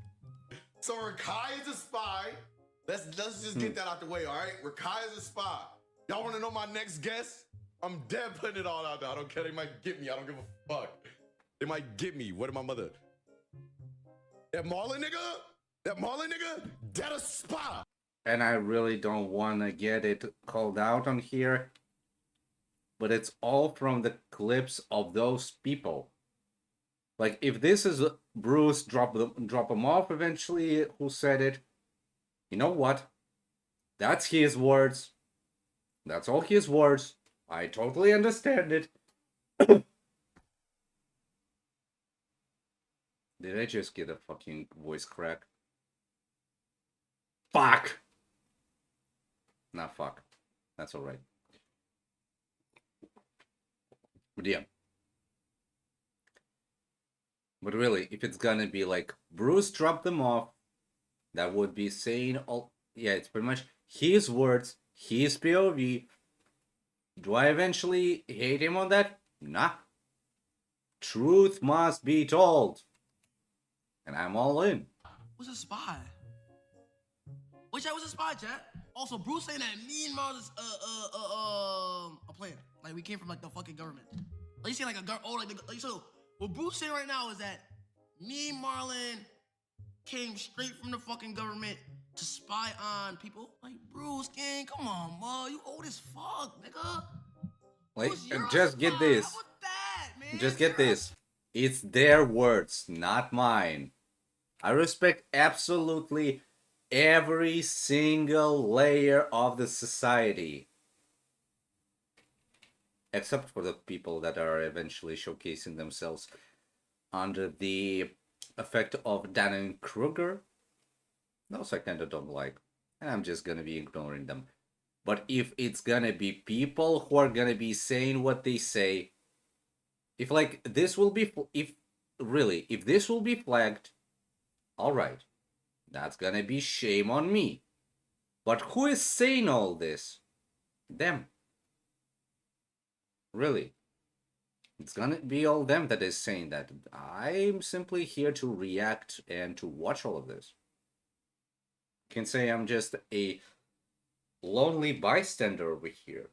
So Rakai is a spy. Let's just get that out the way, all right? Rakai is a spy. Y'all want to know my next guess? I'm dead putting it all out there. I don't care. They might get me. I don't give a fuck. They might get me. What am my mother? That Marlon nigga, dead a spy. And I really don't want to get it called out on here, but it's all from the clips of those people. Like, if this is Bruce drop him off eventually, who said it, you know what? That's his words. That's all his words. I totally understand it. Did I just get a fucking voice crack? Fuck! Nah, fuck. That's alright. But yeah. But really, if it's gonna be like, Bruce dropped them off, that would be saying all... Yeah, it's pretty much his words, his POV. Do I eventually hate him on that? Nah. Truth must be told. And I'm all in. What's a spy? Which I was a spy, chat. Also, Bruce saying that me and Marlon is a plan. Like, we came from like the fucking government. Like, you saying like so what Bruce saying right now is that me and Marlon came straight from the fucking government to spy on people. Like, Bruce, gang, come on, bro. You old as fuck, nigga. Like, Bruce, you're a just get spy. this. How about that, man? Just get this. It's their words, not mine. I respect absolutely every single layer of the society. Except for the people that are eventually showcasing themselves under the effect of Dunning-Kruger. Those I kind of don't like. And I'm just gonna be ignoring them. But if it's gonna be people who are gonna be saying what they say, if like this will be, if this will be flagged, alright, that's gonna be shame on me. But who is saying all this? Them. Really. It's gonna be all them that is saying that. I'm simply here to react and to watch all of this. You can say I'm just a lonely bystander over here.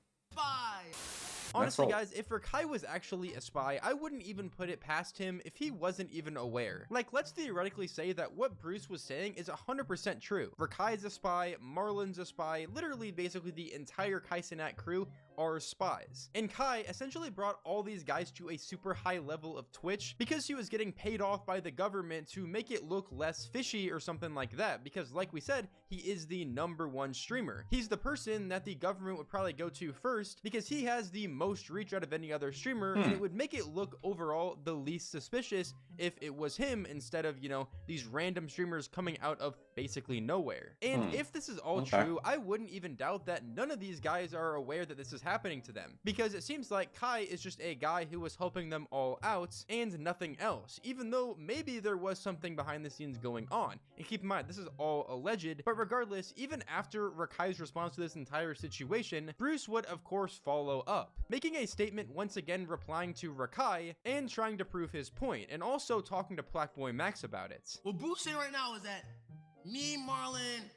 Honestly, guys, if Rakai was actually a spy, I wouldn't even put it past him if he wasn't even aware. Like, let's theoretically say that what Bruce was saying is 100% true. Rakai's a spy, Marlon's a spy, literally basically the entire Kaisenat crew are spies. And Kai essentially brought all these guys to a super high level of Twitch because he was getting paid off by the government to make it look less fishy or something like that, because like we said, he is the #1 streamer. He's the person that the government would probably go to first because he has the most reach out of any other streamer, and it would make it look overall the least suspicious if it was him instead of, you know, these random streamers coming out of basically nowhere. And if this is all true, I wouldn't even doubt that none of these guys are aware that this is happening to them, because it seems like Kai is just a guy who was helping them all out and nothing else, even though maybe there was something behind the scenes going on. And keep in mind, this is all alleged, but regardless, even after Rakai's response to this entire situation, Bruce would of course follow up, making a statement once again replying to Rakai and trying to prove his point, and also talking to Blackboy Max about it. What Bruce saying right now is that me, Marlon,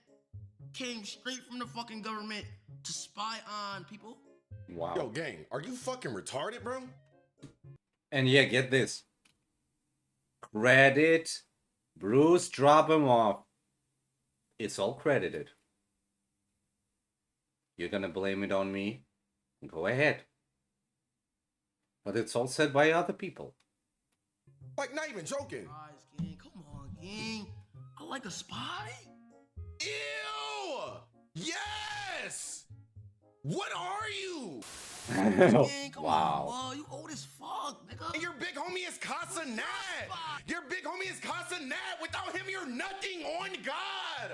came straight from the fucking government to spy on people. Wow. Yo, gang, are you fucking retarded, bro? And yeah, get this. Credit. Bruce, drop him off. It's all credited. You're gonna blame it on me? Go ahead. But it's all said by other people. Like, not even joking. Guys, gang, come on, gang. I like a spy. Ew! Yes! What are you? Gang, come Wow. on, bro. You old as fuck, nigga. And your big homie is Casanat. Your big homie is Casanat. Without him, you're nothing. On God.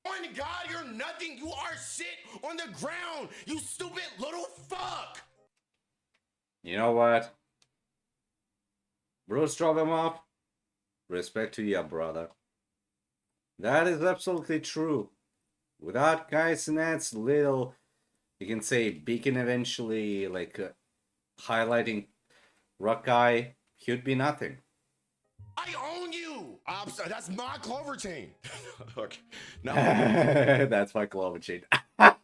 On God, you're nothing. You are shit on the ground. You stupid little fuck. You know what? Bruce, drop him off. Respect to you, brother. That is absolutely true. Without Kaisenat's little, you can say, beacon eventually, like, highlighting Rakai, he'd be nothing. I own you. That's my clover chain. Okay. No. That's my clover chain. Nice.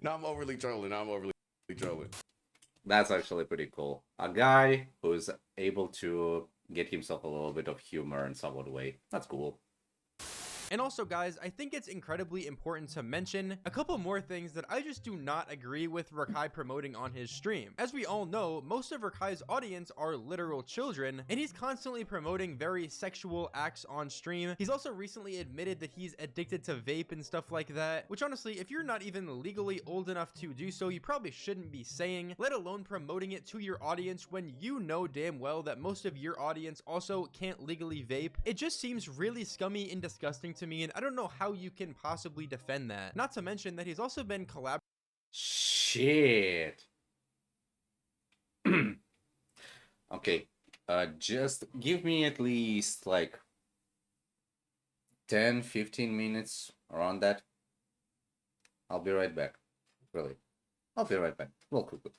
Now I'm overly trolling. That's actually pretty cool. A guy who's able to get himself a little bit of humor in some way. That's cool. And also, guys, I think it's incredibly important to mention a couple more things that I just do not agree with Rakai promoting on his stream. As we all know, most of Rakai's audience are literal children, and he's constantly promoting very sexual acts on stream. He's also recently admitted that he's addicted to vape and stuff like that, which honestly, if you're not even legally old enough to do so, you probably shouldn't be saying, let alone promoting it to your audience when you know damn well that most of your audience also can't legally vape. It just seems really scummy and disgusting to me, and I don't know how you can possibly defend that. Not to mention that he's also been collaborating. Shit. Okay, just give me at least like 10-15 minutes around that. I'll be right back. Really. I'll be right back. Real quickly.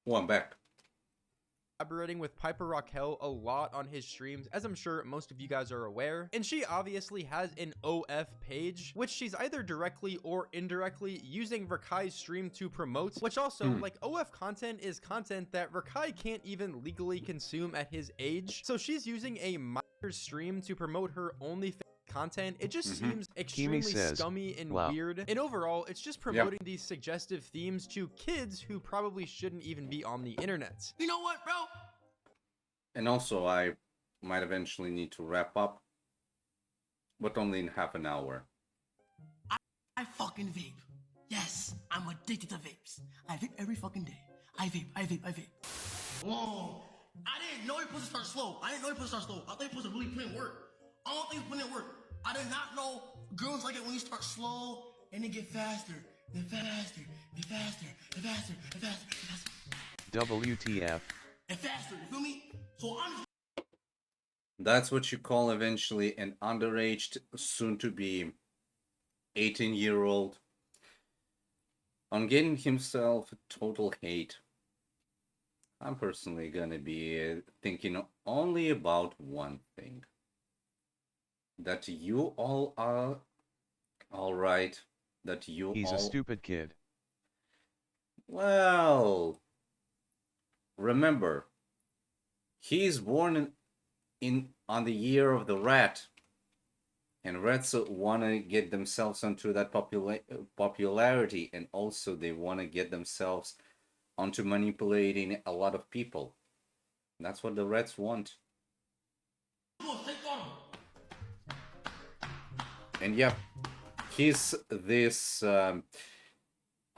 Oh, I'm back. Collaborating with Piper Raquel a lot on his streams, as I'm sure most of you guys are aware. And she obviously has an OF page, which she's either directly or indirectly using Rakai's stream to promote, which also, like, OF content is content that Rakai can't even legally consume at his age. So she's using a minor's stream to promote her OnlyFans content. It just seems extremely says, scummy and wow. weird. And overall, it's just promoting these suggestive themes to kids who probably shouldn't even be on the internet. You know what, bro? And also, I might eventually need to wrap up, but only in half an hour. I fucking vape. Yes, I'm addicted to vapes. I vape every fucking day. I vape. Whoa. I didn't know you're supposed to start slow. I thought you're supposed to really put in work. I don't think you put in work. I did not know girls like it when you start slow and then get faster, then faster, then faster, then faster, then faster, then faster. WTF. And faster, you feel me? So I'm That's what you call eventually an underaged, soon-to-be 18-year-old on getting himself total hate. I'm personally gonna be thinking only about one thing. That you all are alright. That you He's all... a stupid kid. Well... Remember, he's born on the year of the rat. And rats want to get themselves onto that popularity, and also they want to get themselves onto manipulating a lot of people. That's what the rats want. And yeah, he's this...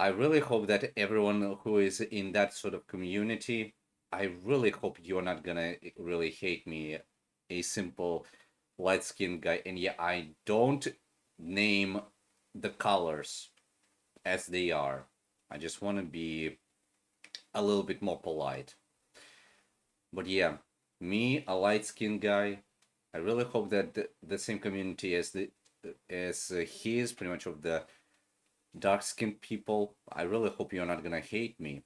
I really hope that everyone who is in that sort of community, I really hope you're not gonna really hate me, a simple light-skinned guy. And yeah, I don't name the colors as they are. I just want to be a little bit more polite. But yeah, me, a light-skinned guy, I really hope that the same community as he is, pretty much of the dark-skinned people, I really hope you're not gonna hate me.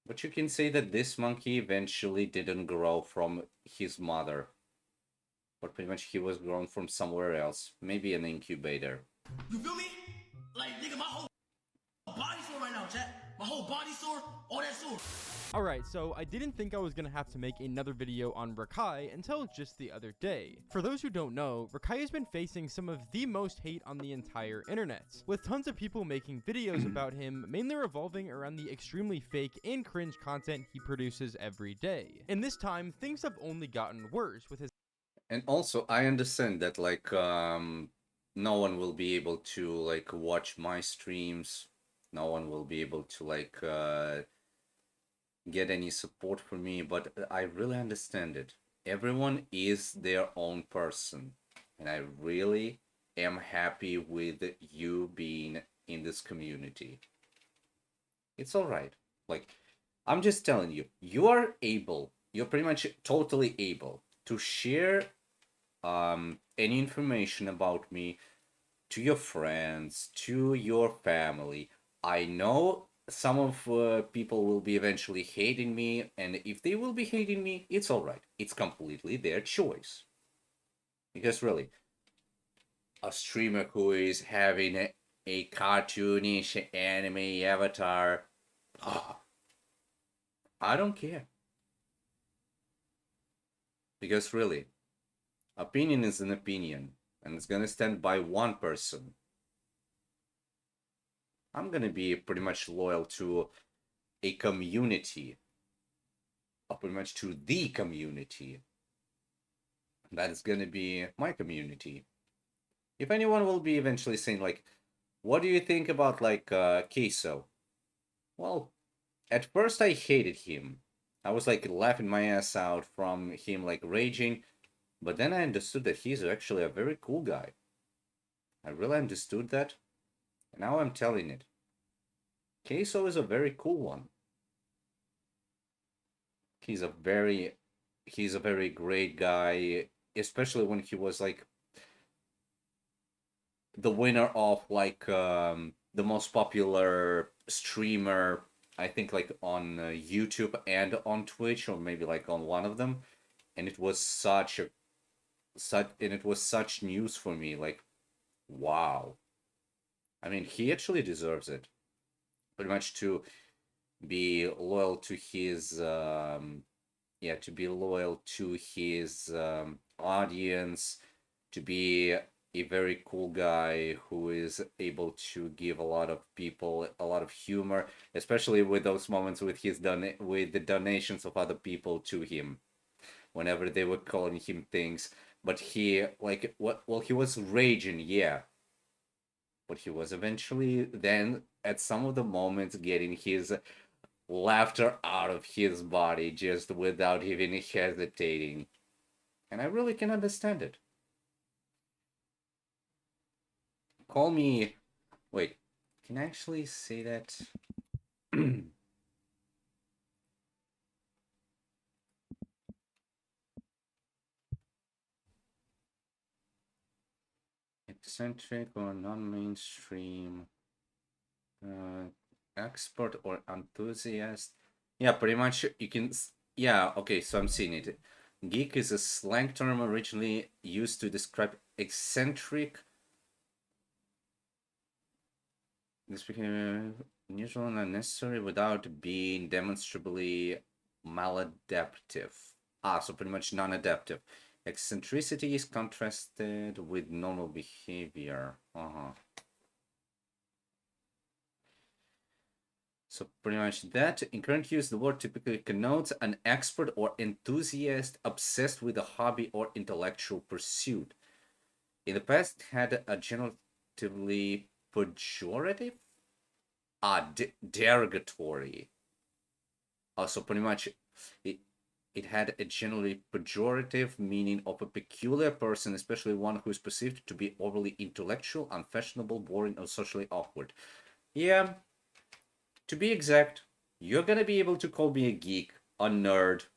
But you can say that this monkey eventually didn't grow from his mother. But pretty much he was grown from somewhere else. Maybe an incubator. You feel me? Like, nigga, my whole body sore right now, chat. My whole body sore, all that sore. Alright, so I didn't think I was gonna have to make another video on Rakai until just the other day. For those who don't know, Rakai has been facing some of the most hate on the entire internet, with tons of people making videos about him, mainly revolving around the extremely fake and cringe content he produces every day. And this time, things have only gotten worse with his... And also, I understand that, like, no one will be able to, like, watch my streams. No one will be able to, like, get any support from me, but I really understand it. Everyone is their own person, and I really am happy with you being in this community. It's alright. Like, I'm just telling you, you're pretty much totally able to share any information about me to your friends, to your family. I know some of people will be eventually hating me, and if they will be hating me, it's alright. It's completely their choice. Because really, a streamer who is having a cartoonish anime avatar, I don't care. Because really, opinion is an opinion, and it's gonna stand by one person. I'm gonna be pretty much loyal to a community, or pretty much to the community. That is gonna be my community. If anyone will be eventually saying, like, what do you think about, like, Queso? Well, at first I hated him. I was, like, laughing my ass out from him, like, raging. But then I understood that he's actually a very cool guy. I really understood that. And now I'm telling it. Queso is a very cool one. He's a very great guy, especially when he was like the winner of like the most popular streamer I think like on YouTube and on Twitch, or maybe like on one of them, and it was such news for me. Like, wow. I mean, he actually deserves it, pretty much, to be loyal to his to be loyal to his audience, to be a very cool guy who is able to give a lot of people a lot of humor, especially with those moments with with the donations of other people to him whenever they were calling him things. But he like what well he was raging, yeah, but he was eventually then at some of the moments getting his laughter out of his body just without even hesitating. And I really can understand it. Call me. Wait, can I actually say that? Eccentric or non-mainstream, expert or enthusiast. Yeah, pretty much you can. Yeah, okay, so I'm seeing it. Geek is a slang term originally used to describe eccentric. This became unusual and unnecessary without being demonstrably maladaptive. Ah, so pretty much non-adaptive. Eccentricity is contrasted with normal behavior. So pretty much that. In current use, the word typically connotes an expert or enthusiast obsessed with a hobby or intellectual pursuit. In the past, it had a generatively pejorative, derogatory. So pretty much, it had a generally pejorative meaning of a peculiar person, especially one who is perceived to be overly intellectual, unfashionable, boring, or socially awkward. Yeah, to be exact, you're gonna be able to call me a geek, a nerd,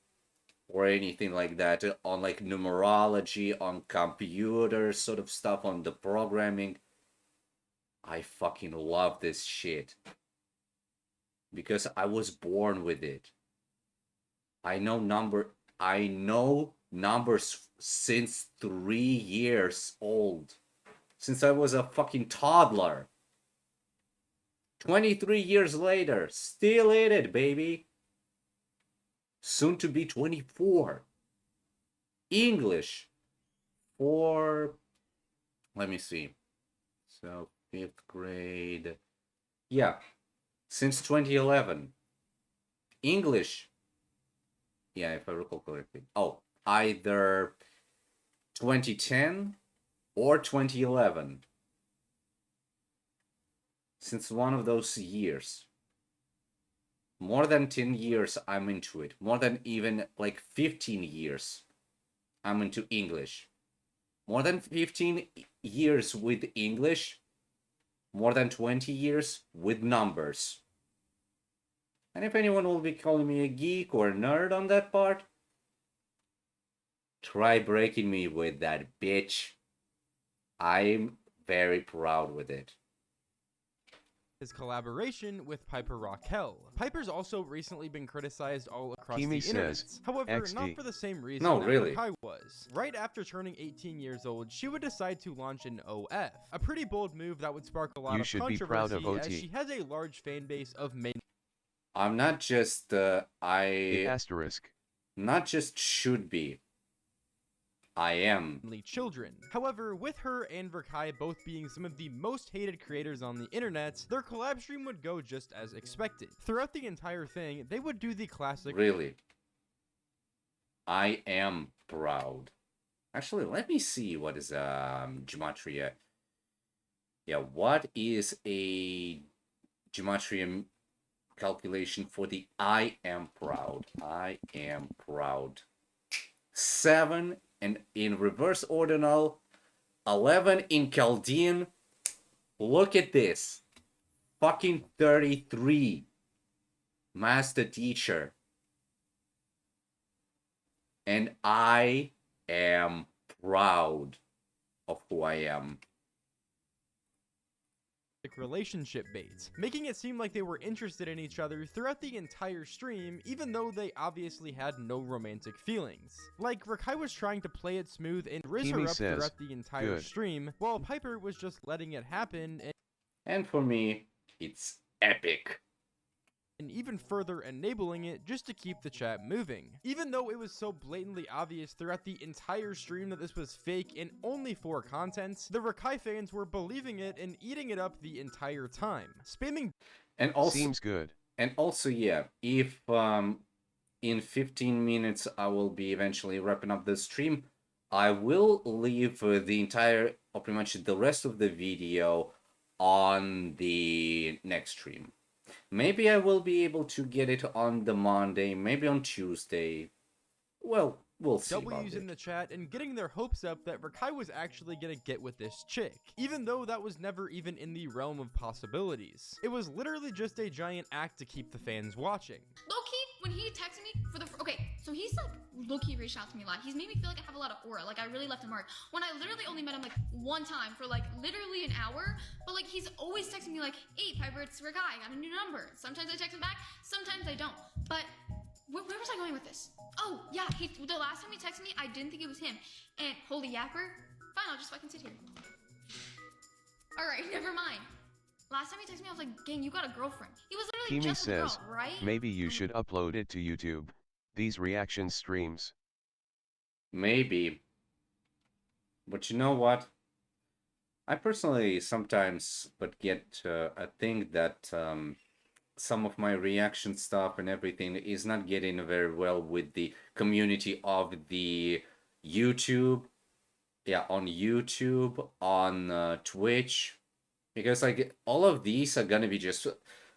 or anything like that on like numerology, on computer sort of stuff, on the programming. I fucking love this shit because I was born with it. I know numbers since 3 years old. Since I was a fucking toddler. 23 years later, still in it, baby. Soon to be 24. English for, let me see. So 5th grade. Yeah, since 2011. English, yeah, if I recall correctly. Oh, either 2010 or 2011. Since one of those years. More than 10 years I'm into it. More than even like 15 years I'm into English. More than 15 years with English. More than 20 years with numbers. And if anyone will be calling me a geek or a nerd on that part, try breaking me with that, bitch. I'm very proud with it. His collaboration with Piper Raquel. Piper's also recently been criticized all across Kimi the internet. says, However, XD. not for the same reason No, that really. Rakai was. Right after turning 18 years old, she would decide to launch an OF. A pretty bold move that would spark a lot You of should be proud controversy of as OT. she has a large fan base of I'm not just, Asterisk. not just should be. I am. mainly children. However, with her and Rakai both being some of the most hated creators on the internet, their collab stream would go just as expected. Throughout the entire thing, they would do the classic Really. I am proud. Actually, let me see what is gematria. Yeah, what is a gematria calculation for the I am proud? I am proud. 7 and in reverse ordinal, 11 in Chaldean. Look at this. Fucking 33. Master teacher. And I am proud of who I am. relationship bait, making it seem like they were interested in each other throughout the entire stream, even though they obviously had no romantic feelings. Like, Rakai was trying to play it smooth and rizz her Kimi up says, throughout the entire "Good." stream, while Piper was just letting it happen And for me, it's epic. And even further enabling it just to keep the chat moving. Even though it was so blatantly obvious throughout the entire stream that this was fake and only for content, the Rakai fans were believing it and eating it up the entire time, spamming. And also, Seems good. And also, yeah, if in 15 minutes I will be eventually wrapping up the stream, I will leave the entire, or pretty much the rest of the video on the next stream. Maybe I will be able to get it on the Monday, maybe on Tuesday. Well, we'll see about W's it. in the chat and getting their hopes up that Rakai was actually gonna get with this chick, even though that was never even in the realm of possibilities. It was literally just a giant act to keep the fans watching. Low-key, when he texted me for the okay, so he's like low-key reached out to me a lot. He's made me feel like I have a lot of aura, like I really left a mark. When I literally only met him like one time for like literally an hour, but like he's always texting me like, hey Piper, it's Rakai, I got a new number. Sometimes I text him back, sometimes I don't. But where was I going with this? Oh, yeah, the last time he texted me, I didn't think it was him. And holy yapper, fine, I'll just fucking sit here. Alright, never mind. Last time he texted me, I was like, gang, you got a girlfriend. He was literally Kimi just with a girl, says, right? maybe you should upload it to YouTube. These reaction streams. Maybe. But you know what? I personally sometimes get a thing that some of my reaction stuff and everything is not getting very well with the community of the YouTube. Yeah, on YouTube, on Twitch. Because like all of these are gonna be just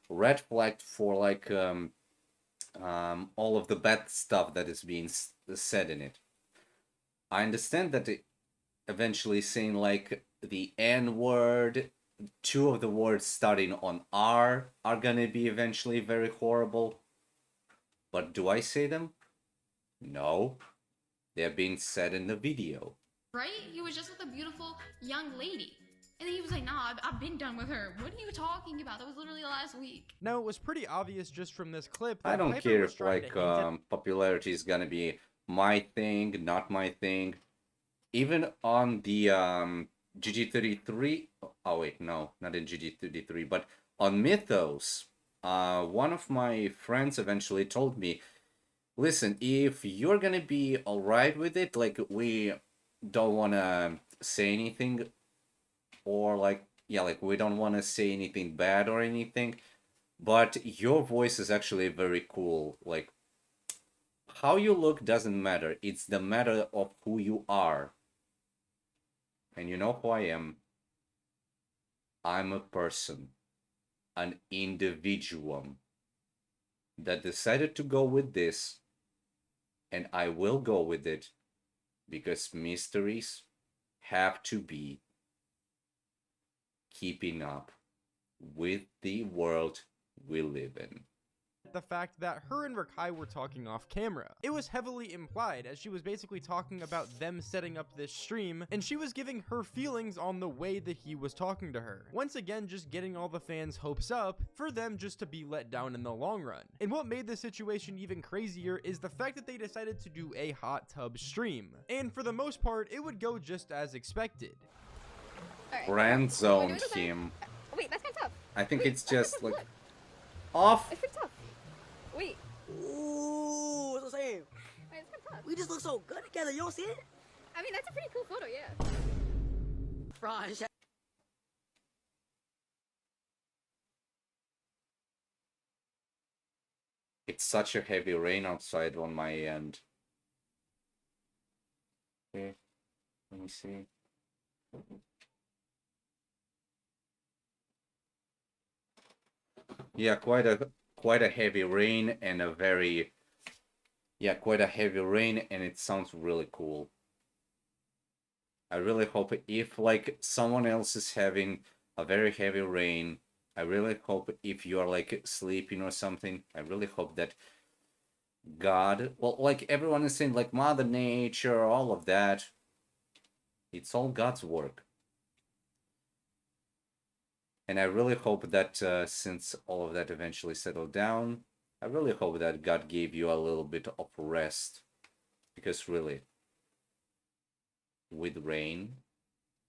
red flagged for like all of the bad stuff that is being said in it. I understand that eventually saying like the N word, two of the words starting on R are gonna be eventually very horrible. But do I say them? No. They're being said in the video. Right? He was just with a beautiful young lady. And then he was like, nah, I've been done with her. What are you talking about? That was literally last week. Now, it was pretty obvious just from this clip that I don't Piper care was if trying like to hint at popularity is gonna be my thing, not my thing. Even on the GG33, oh wait, no, not in GG33, but on Mythos, one of my friends eventually told me, listen, if you're gonna be alright with it, like we don't wanna say anything, or like, yeah, like we don't wanna say anything bad or anything, but your voice is actually very cool. Like, how you look doesn't matter, it's the matter of who you are. And you know who I am. I'm a person, an individual that decided to go with this, and I will go with it because mysteries have to be keeping up with the world we live in. the fact that her and Rakai were talking off camera. It was heavily implied, as she was basically talking about them setting up this stream, and she was giving her feelings on the way that he was talking to her. Once again, just getting all the fans' hopes up for them just to be let down in the long run. And what made the situation even crazier is the fact that they decided to do a hot tub stream. And for the most part, it would go just as expected. Friend zone him. Wait, that's kind of tough. I think it's just like off. It's pretty tough. Wait. Ooh, what's I'm saying? Wait, it's kind of tough. We just look so good together. You don't see it? I mean, that's a pretty cool photo, yeah. Fries. It's such a heavy rain outside on my end. Okay, let me see. Yeah, quite a heavy rain and a very quite a heavy rain, and it sounds really cool. I really hope if like someone else is having a very heavy rain, I really hope if you are like sleeping or something, I really hope that God, well, like everyone is saying, like Mother Nature, all of that, it's all God's work. And I really hope that since all of that eventually settled down, I really hope that God gave you a little bit of rest. Because really, with rain,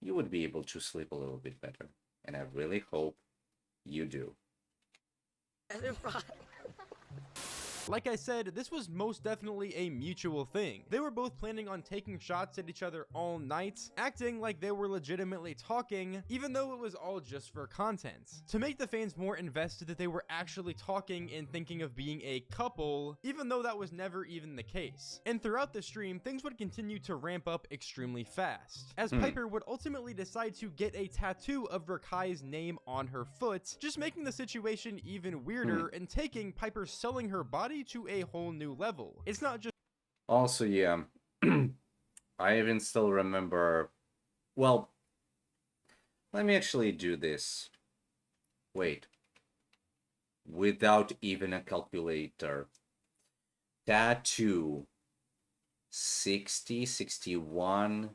you would be able to sleep a little bit better. And I really hope you do. Like I said, this was most definitely a mutual thing. They were both planning on taking shots at each other all night, acting like they were legitimately talking, even though it was all just for content. To make the fans more invested that they were actually talking and thinking of being a couple, even though that was never even the case. And throughout the stream, things would continue to ramp up extremely fast, as Piper would ultimately decide to get a tattoo of Rakai's name on her foot, just making the situation even weirder and taking Piper selling her body to a whole new level. It's not just Also, yeah, I even still remember, well, let me actually do this. Wait. Without even a calculator. Tattoo. 60, 61.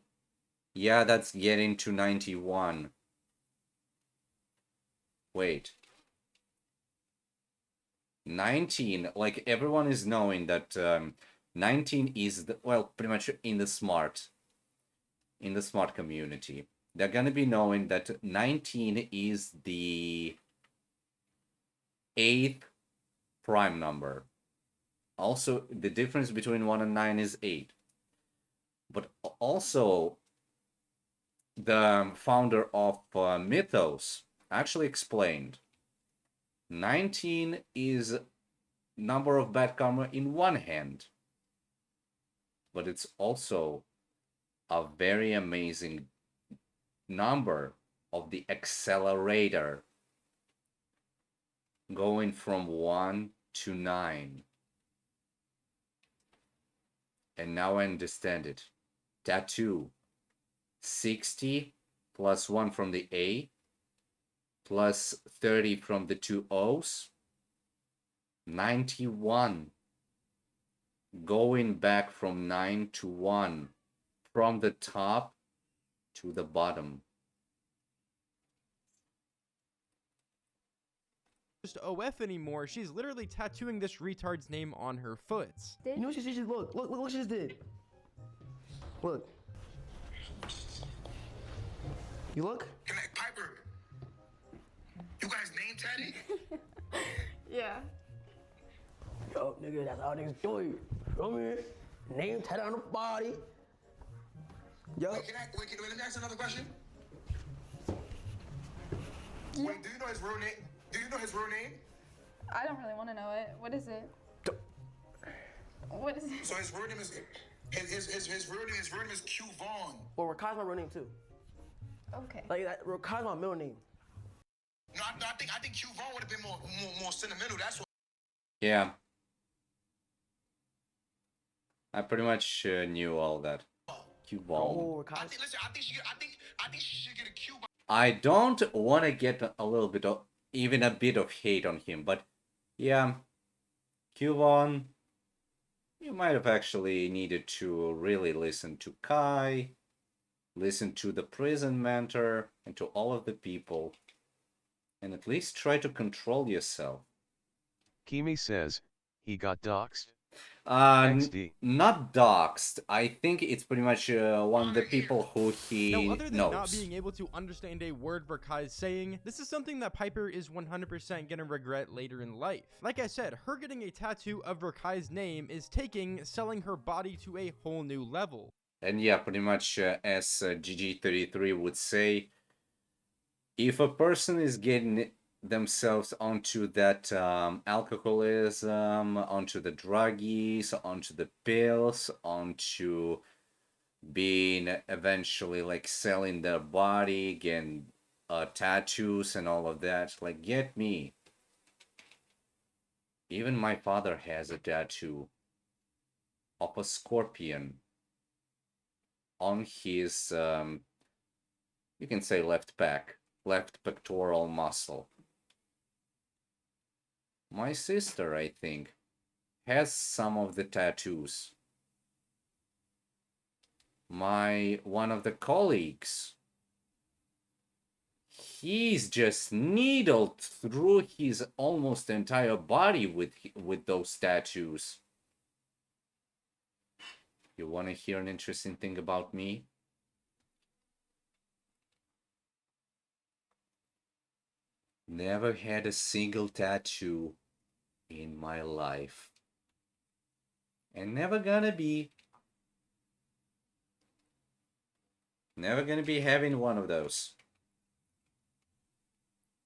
Yeah, that's getting to 91. Wait. 19, like everyone is knowing that 19 is the, well, pretty much in the smart community. They're gonna be knowing that 19 is the 8th prime number. Also, the difference between 1 and 9 is 8. But also, the founder of Mythos actually explained 19 is number of bad karma in one hand, but it's also a very amazing number of the accelerator, going from 1 to 9. And now I understand it. Tattoo. 60 plus 1 from the A plus 30 from the 2 O's, 91. Going back from 9 to 1, from the top to the bottom. just OF anymore, she's literally tattooing this retard's name on her foot. You know what she just look what she just did. Look. You look? Piper, you guys name tatted? Yeah. Yo, nigga, that's how niggas do it. Feel me? Name tatted on the body. Yo. Wait, let me ask another question. Yeah. Wait, do you know his real name? Do you know his real name? I don't really want to know it. What is it? What is it? So his real name is his real name is Q Vaughn. Well, Rakai's my real name too. Okay. Like Rakai's my middle name. No, I think Q Vaughn would have been more sentimental. That's what. Yeah. I pretty much knew all that. Q Vaughn. Oh, I think she should get a Q. I don't want to get a little bit of, even a bit of hate on him, but yeah, Q Vaughn, you might have actually needed to really listen to Kai, listen to the prison mentor, and to all of the people, and at least try to control yourself. Kimi says, he got doxxed? Not doxed. I think it's pretty much one of the people who he No, other than knows. not being able to understand a word Rakai is saying, this is something that Piper is 100% gonna regret later in life. Like I said, her getting a tattoo of Rakai's name is selling her body to a whole new level. And yeah, pretty much as GG33 would say, if a person is getting themselves onto that alcoholism, onto the druggies, onto the pills, onto being eventually like selling their body, getting tattoos and all of that, like get me. Even my father has a tattoo of a scorpion on his, you can say left pectoral muscle. My sister, I think, has some of the tattoos. One of the colleagues, he's just needled through his almost entire body with those tattoos. You want to hear an interesting thing about me? Never had a single tattoo in my life. And never gonna be. Never gonna be having one of those.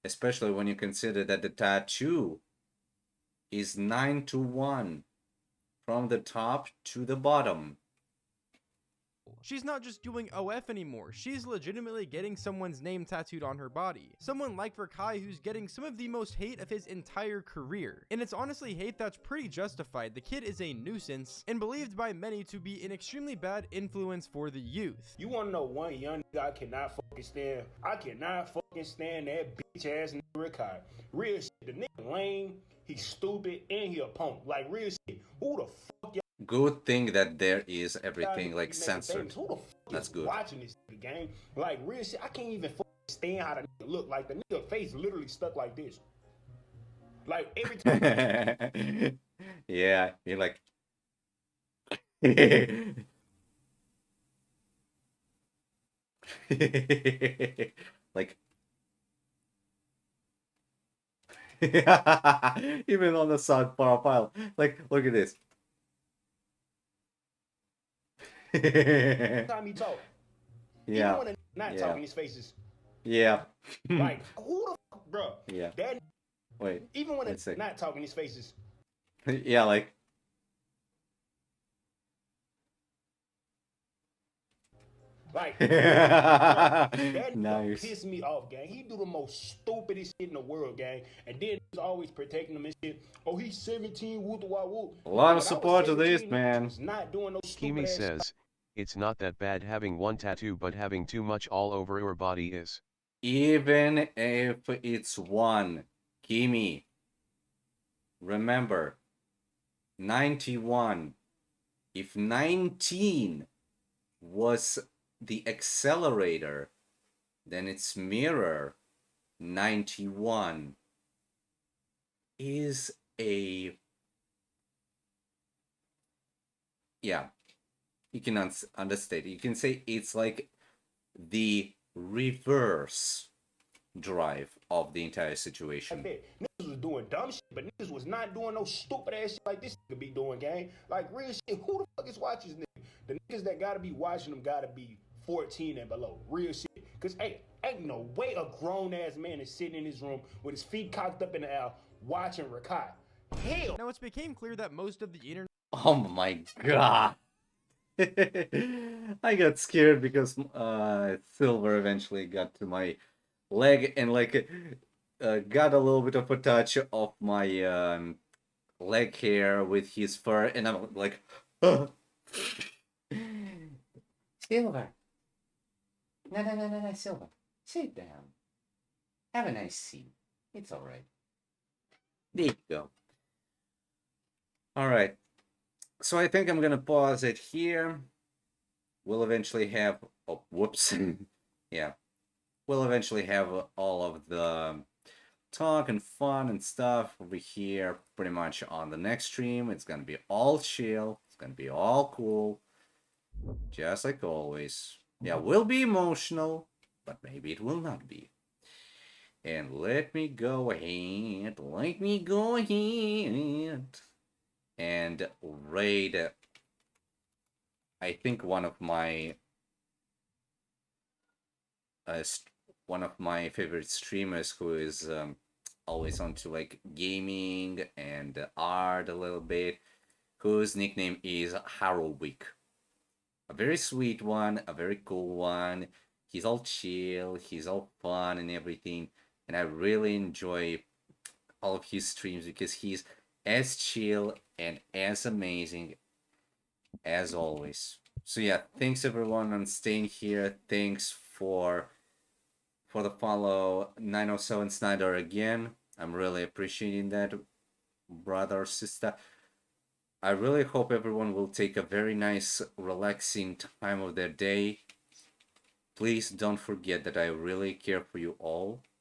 Especially when you consider that the tattoo is 9-1 from the top to the bottom. She's not just doing OF anymore, she's legitimately getting someone's name tattooed on her body. Someone like Rakai who's getting some of the most hate of his entire career. And it's honestly hate that's pretty justified. The kid is a nuisance and believed by many to be an extremely bad influence for the youth. You wanna know one young nigga I cannot fucking stand? I cannot fucking stand that bitch ass nigga Rakai. Real shit, the nigga lame, he's stupid, and he a punk. Like real shit, who the fuck y'all? Good thing that there is everything like censored. Who the fuck That's is good. watching this game? Like real shit, I can't even fucking stand how the nigga look. Like the nigga face literally stuck like this. Like every time. Yeah, you're like. Like. Even on the side profile. Like, look at this. Time he talk. Yeah. Even when not talking, his faces. Yeah. Like who the fuck, bro? Yeah. That. Wait. Even when let's it's see. not talking, his faces. Yeah, like. Like that Nice. piss me off, gang. He do the most stupidest shit in the world, gang. And then he's always protecting him and shit. Oh, he's 17, whoop wah whoop. A lot of support to this, man. Not doing no stupid Kimi ass says, it's not that bad having one tattoo, but having too much all over your body is. Even if it's one, Kimi, remember, 91. If 19 was the accelerator, then its mirror, 91, is a... Yeah, you can understate it. You can say it's like the reverse drive of the entire situation. Niggas was doing dumb shit, but niggas was not doing no stupid ass shit like this nigga be doing, gang. Like real shit. Who the fuck is watching this nigga? The niggas that gotta be watching them gotta be 14 and below. Real shit. Cause hey, ain't no way a grown ass man is sitting in his room with his feet cocked up in the air watching Rakai. Hell. Now it's became clear that most of the internet. Oh my god. I got scared because Silver eventually got to my leg and like got a little bit of a touch of my leg hair with his fur, and I'm like, oh. Silver. No, Silver. Sit down. Have a nice seat. It's all right. There you go. All right. So I think I'm gonna pause it here. We'll eventually have. Oh, whoops. Yeah. We'll eventually have all of the talk and fun and stuff over here pretty much on the next stream. It's gonna be all chill. It's gonna be all cool. Just like always. Yeah, we'll be emotional, but maybe it will not be. And let me go ahead. And raid, I think one of my favorite streamers who is always onto like gaming and art a little bit, whose nickname is Harrowwick. A very sweet one, a very cool one. He's all chill, he's all fun and everything, and I really enjoy all of his streams because he's as chill and as amazing as always. So yeah, thanks everyone on staying here. Thanks for the follow, 907 Snyder again. I'm really appreciating that, brother or sister. I really hope everyone will take a very nice relaxing time of their day please don't forget that I really care for you all